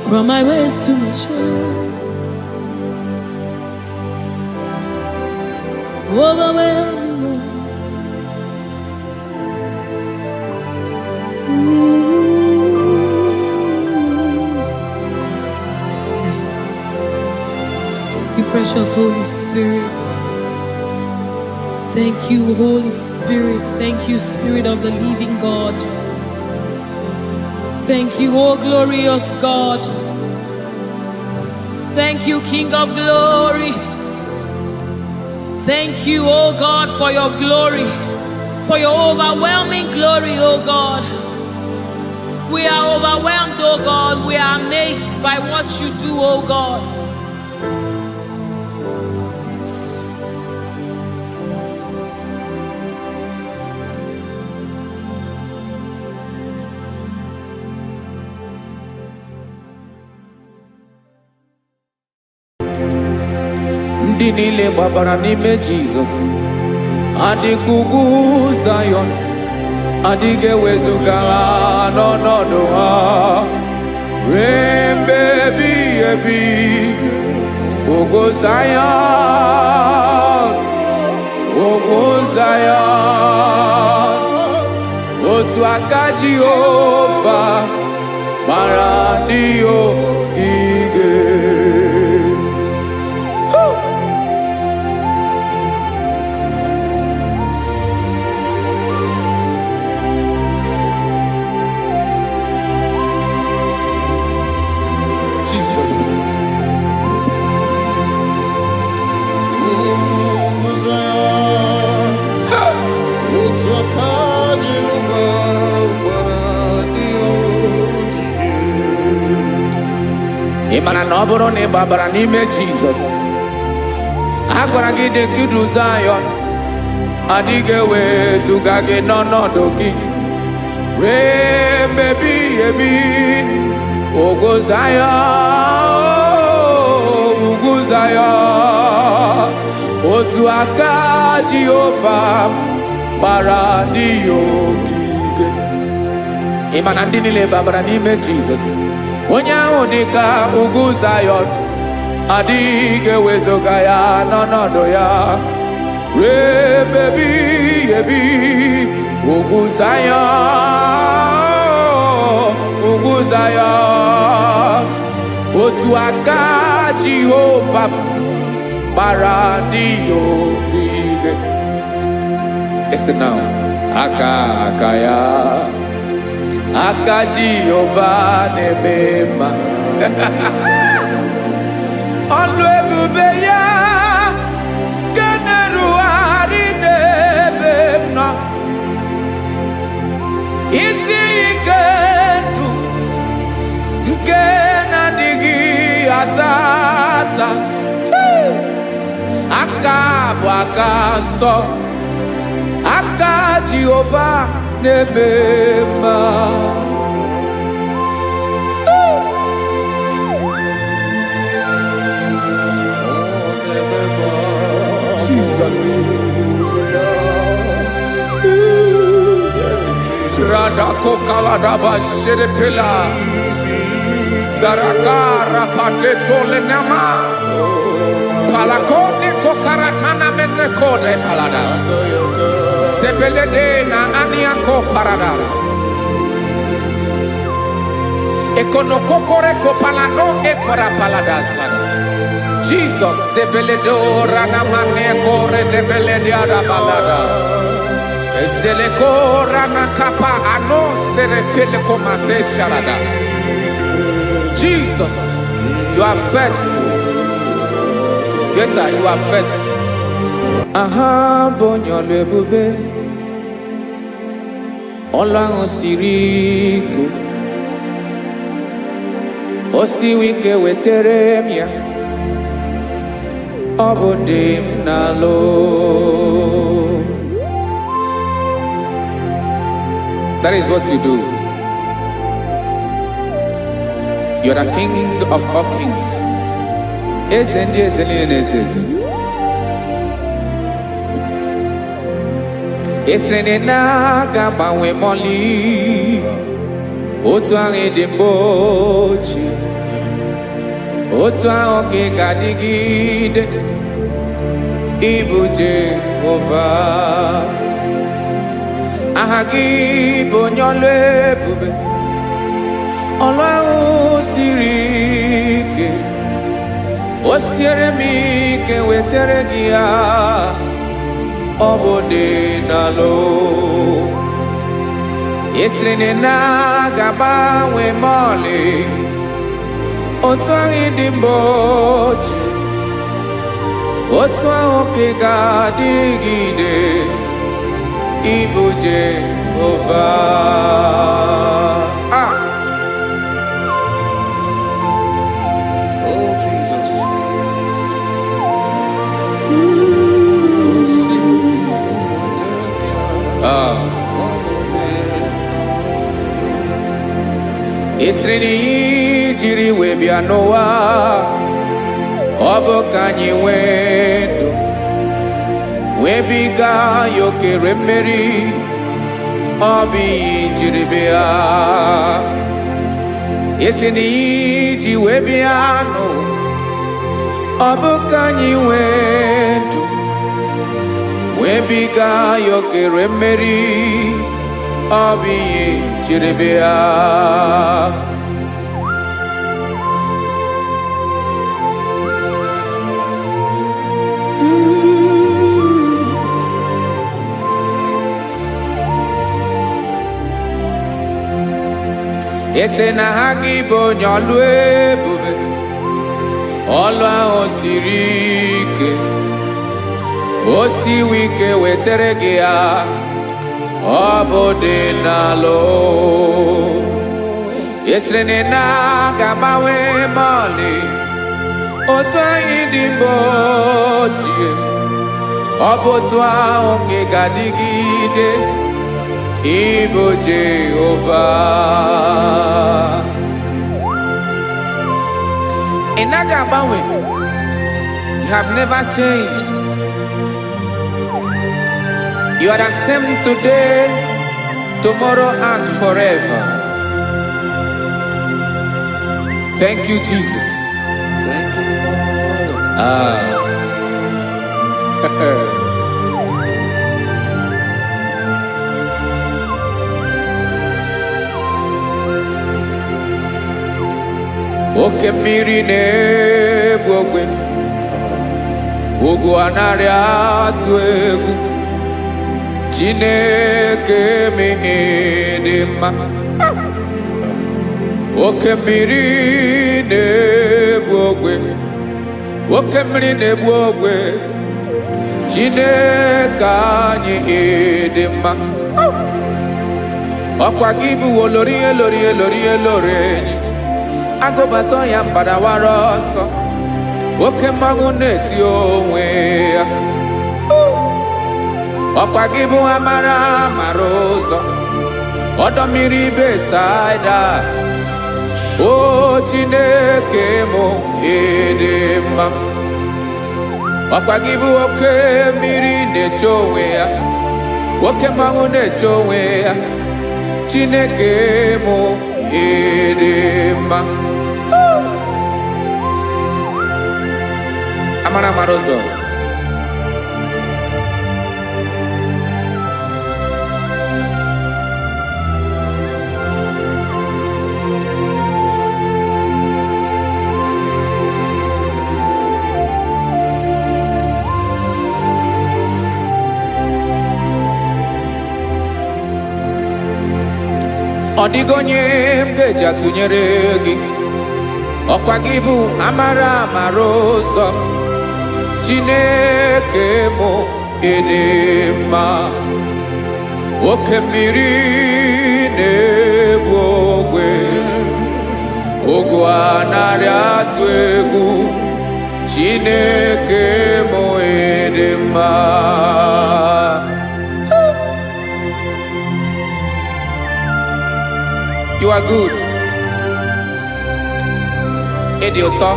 from my waist to my shoulder, overwhelm me, Lord. Precious Holy Spirit, thank you, Holy Spirit. Thank you, Spirit of the living God. Thank you, oh glorious God. Thank you, King of glory. Thank you, oh God, for your glory, for your overwhelming glory, oh God. We are overwhelmed, oh God. We are amazed by what you do, oh God. Ndị niile gbabara n'ime Jizọs adịghị ugwu Zayọn, adịghị ewezuga ha n'ọnọdụ ha ruo mgbe ebighị ebi. Ugwu Zayọn, ugwu Zayọn, otu aka Jehova gbara ndị ogige. Ị mara na ọ bụrụ na ị gbabara n'ime Jizọs, a gwara gị dị ka Zayọn, adịghị ewezuga gị n'ọnọdụ gị ruo mgbe ebighị ebi. Ugwu Zayọn, ugwu Zayọn, otu aka Jehova gbara ndị ogige. Ị ma na ndị niile gbabara n'ime Jizọs, onye ahụ dị ka ugwu Zayọn, adịghị ewezuga ya n'ọnọdụ ya ruo mgbe ebighị ebi. Ugwu Zayọn, ugwu Zayọn, otu aka Jehova gbara ndị ogige. Listen now, aka ya, aka Jehova na-eme mma. Ọlụ ebube ya ga na-erugharị n'ebe m nọ. Isi ike ndụ nke na-adịghị ata ata, aka bụ aka nsọ, aka Jehova na-eme mma. Jesus. Radako kaladaba sherepela, zarakara pateto lenama, palakone kokaratana mene kode palada, sebelede na aniako paradara, ekonokokore kopalano ekora paladasa. Jesus, sebeledo rana mane kore debelede ada balada. Ezeleko ranakapa ano serepele komate sharada. Jesus, you are faithful. Yes, sir, you are faithful. Aha, bonyo lebube. Olang osirike. Osiwike weteremia. Obodim nalo. That is what you do. You are the King of all kings. Esrene na gaba we moli. Otu ange dembochi. Otu ange gadigide. Ibu Jehovah. Ahagi bonyole bube. Olwa usirike. Osiere mi ke wetere gia. Obode nalo. Eslene na gaba we mole. Otwangi dimbochi. Otwangi gadigide. Ibu Jehovah. Oh, Jesus. Esreni jiri webia noa. Obo kanyi wendo. Webiga yoke remeri. Obi jiribia. Esreni ji webia no. Obo kanyi wendo. Webiga yoke remeri. Obi jiribia. Ese na hagi bonyolu ebube. Olwa osirike. Osiwike wetere gia. Obode nalo. Esrene na gabawe mali. Otwa idimbotie. Obotwa onge gadigide. Ibo Jehovah. In Agabawe, you have never changed. You are the same today, tomorrow, and forever. Thank you, Jesus. Thank you, Lord. Oke mmiri na-egbu ogwe. Ugwu anarị atụ egwu. Chineke mi dị mma. Oke mmiri na-egbu ogwe. Oke mmiri na-egbu ogwe. Chineke anyị dị mma. Ọkwa gị bụ olori enyi. Agobato ya mbadawara ọsọ. Oke mmanwụ na-eti onwe ya. Ọkwa gị bụ amara ụzọ. Ọdọ mmiri Besaida. O Chineke mụ ịdị mma. Ọkwa gị bụ oke mmiri na-eche onwe ya. Oke mmanwụ na-eche onwe ya. Chineke mụ ịdị mma. Amara ụzọ. dịghị onye m ga-eji atụnyere gị. Ọkwa gị bụ amara amara ụzọ m, Chineke mụ ịdị mma. Oke mmiri na-egbu ogwe, ogwu anaghị atụ egwu, Chineke mụ ịdị mma. You are good. Ịdị ụtọ.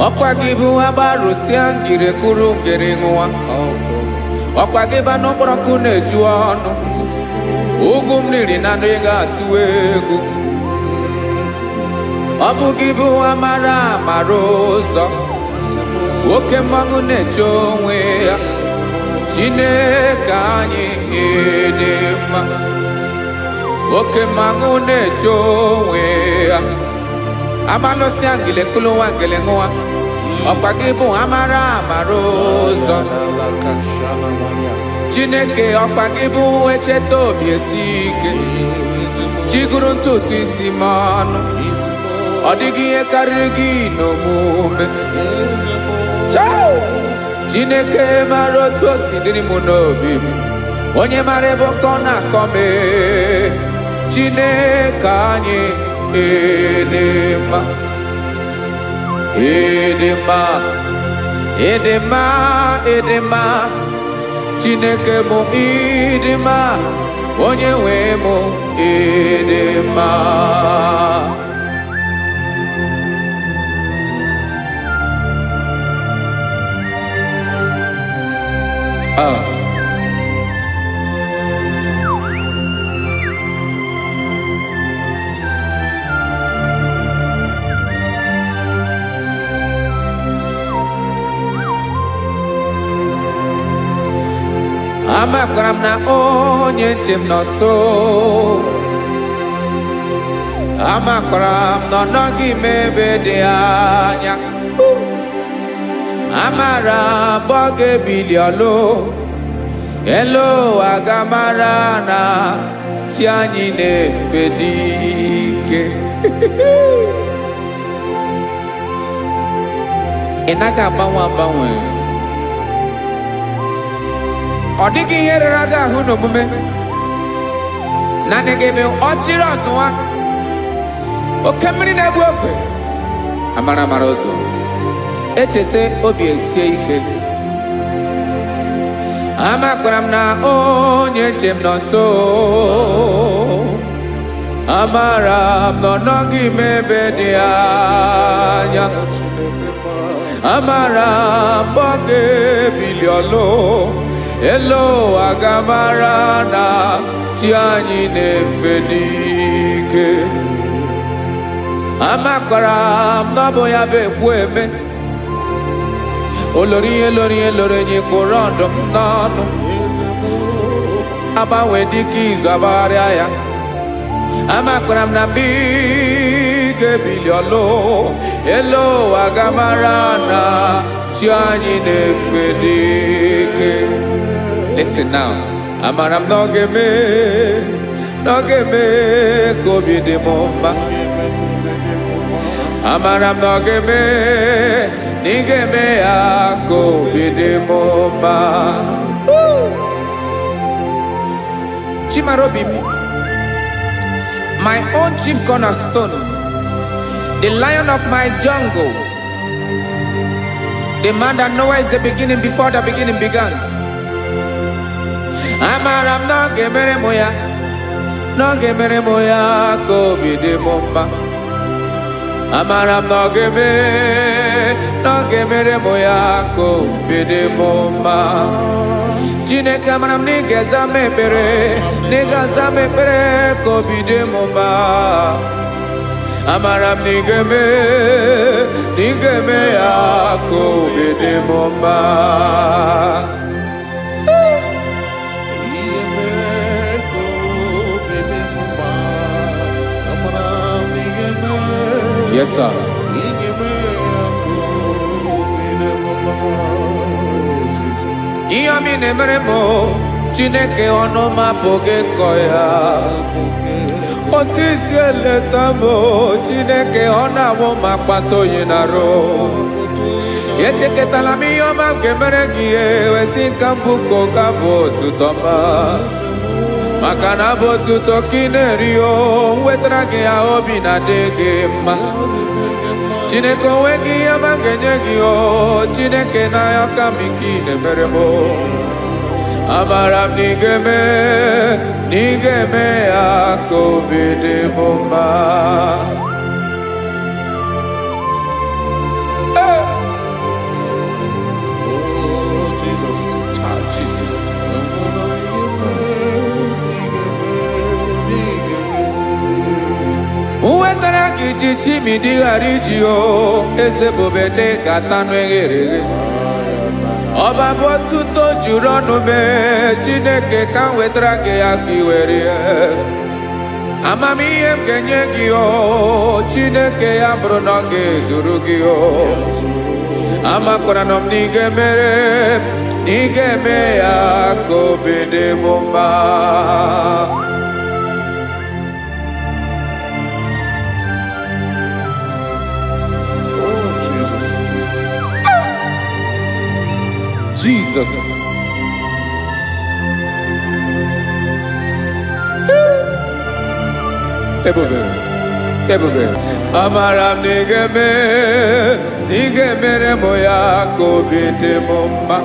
Ọkwa gị bụ agbarụsịa ngire kụrụ ngere nwa. Ọkwa gị bụ anụ kpọrọkụ na-eju ọnụ, ugwu mmiri na anụ ị ga-atụ egwu. Ọ bụ gị bụ amara amara ụzọ, oke mmanwụ na-eche onwe ya, Chineke anyị ịdị mma. Oke mmanwụ na-eche onwe ya, abalụsịa ngile kụrụ nwa ngele nwa. Ọkwa gị bụ amara amara ụzọ, Chineke. Ọkwa gị bụ echeta obi esi ike, chigụrụ ntutu isi m ọnụ. Ọ dịghị ihe karịrị gị n'omume. Chineke mara otu o si dịrị m n'obi m, onye mara ebe ọkọ na-akọ m. Chineke anyị ịdị mma, ịdị mma, ịdị mma, ịdị mma. Chineke mụ ịdị mma, onye nwe mụ ịdị mma. Amakwara m na onye nche m nọ nso. Amakwara m na ọ nọghị m ebe dị anya. Amara m ọ ga-ebili ọlụ, elu aga mara na chi anyị na-efe dị ike. Ị naghị agbanwe agbanwe. Ọ dịghị ihe rere gị ahụ n'omume. Naanị gị bụ ọchịrị ọzụwa, oke mmiri na-egbu ogwe, amara amara ụzọ, echeta obi esie ike. Amakwara m na onye nche m nọ nso. Amara m na ọ nọghị m ebe dị anya. Amara m ọ ga-ebili ọlụ, elu aga mara na chi anyị na-efe n'ike. Amakwara m na ọ bụ ya bụ ekwu eme, olori ihe lori ihe lori enyi kwụrụ ọdụm n'ọnụ. Agbanwe dịka izu agbagharịa ya. Amakwara m na mgbe ị ga-ebili ọlụ, elu aga mara na chi anyị na-efe n'ike. Listen now. Amara m na ọ ga-eme ka obi dị m mma. Amara m na ọ ga-eme na ị ga-eme ya ka obi dị m mma. Chimarobi m, my own chief cornerstone, the lion of my jungle, the man that knows the beginning before the beginning began. Amara m na ọ ga-emere m ya, na ọ ga-emere m ya ka obi dị m mma. Amara m na ọ ga-emere m ya ka obi dị m mma. Chineke, amara m na ị ga-aza m ekpere, na ị ga-aza m ekpere ka obi dị m mma. Amara m na ị ga-eme ya ka obi dị m mma. Yes, sir. Iya mi nemere mo Chineke ono ma poge koya Otisi eleta mo Chineke ona mo makpato yinaro Yecheketala mi yoma kemere gie Wesinka mbuko kabo tutoma Makana bo tuto kinerio Wetrage ya obi na dege ma Chineke wegi yama kenyegi o Chineke na yaka mikine meremo Amaram nigeme ako bide bomba Jesus. Uwetara kichichi midi harijio Eze bobede katanu eghere Oba botuto jurono me Chineke kan wetara ke akiweri Amamiye mkenye gio Chineke ya bruno ke zuru gio Amakora nom nigeme ya kobede bomba Jesus. Ebube. Amaram nigeme moya kobede bomba.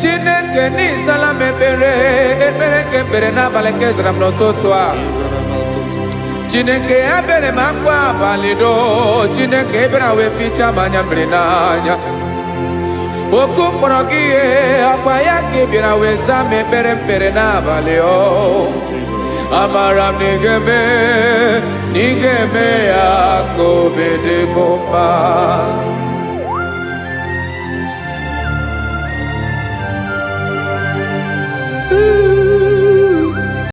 Chineke ni salame ebere kebere na baleke zram no totwa. Chineke abere makwa balido. Chineke ebera we ficha manya brenanya. Oku morogie akwa yake bira weza mebere mpere na baleo Amaram nigeme ya kobede bomba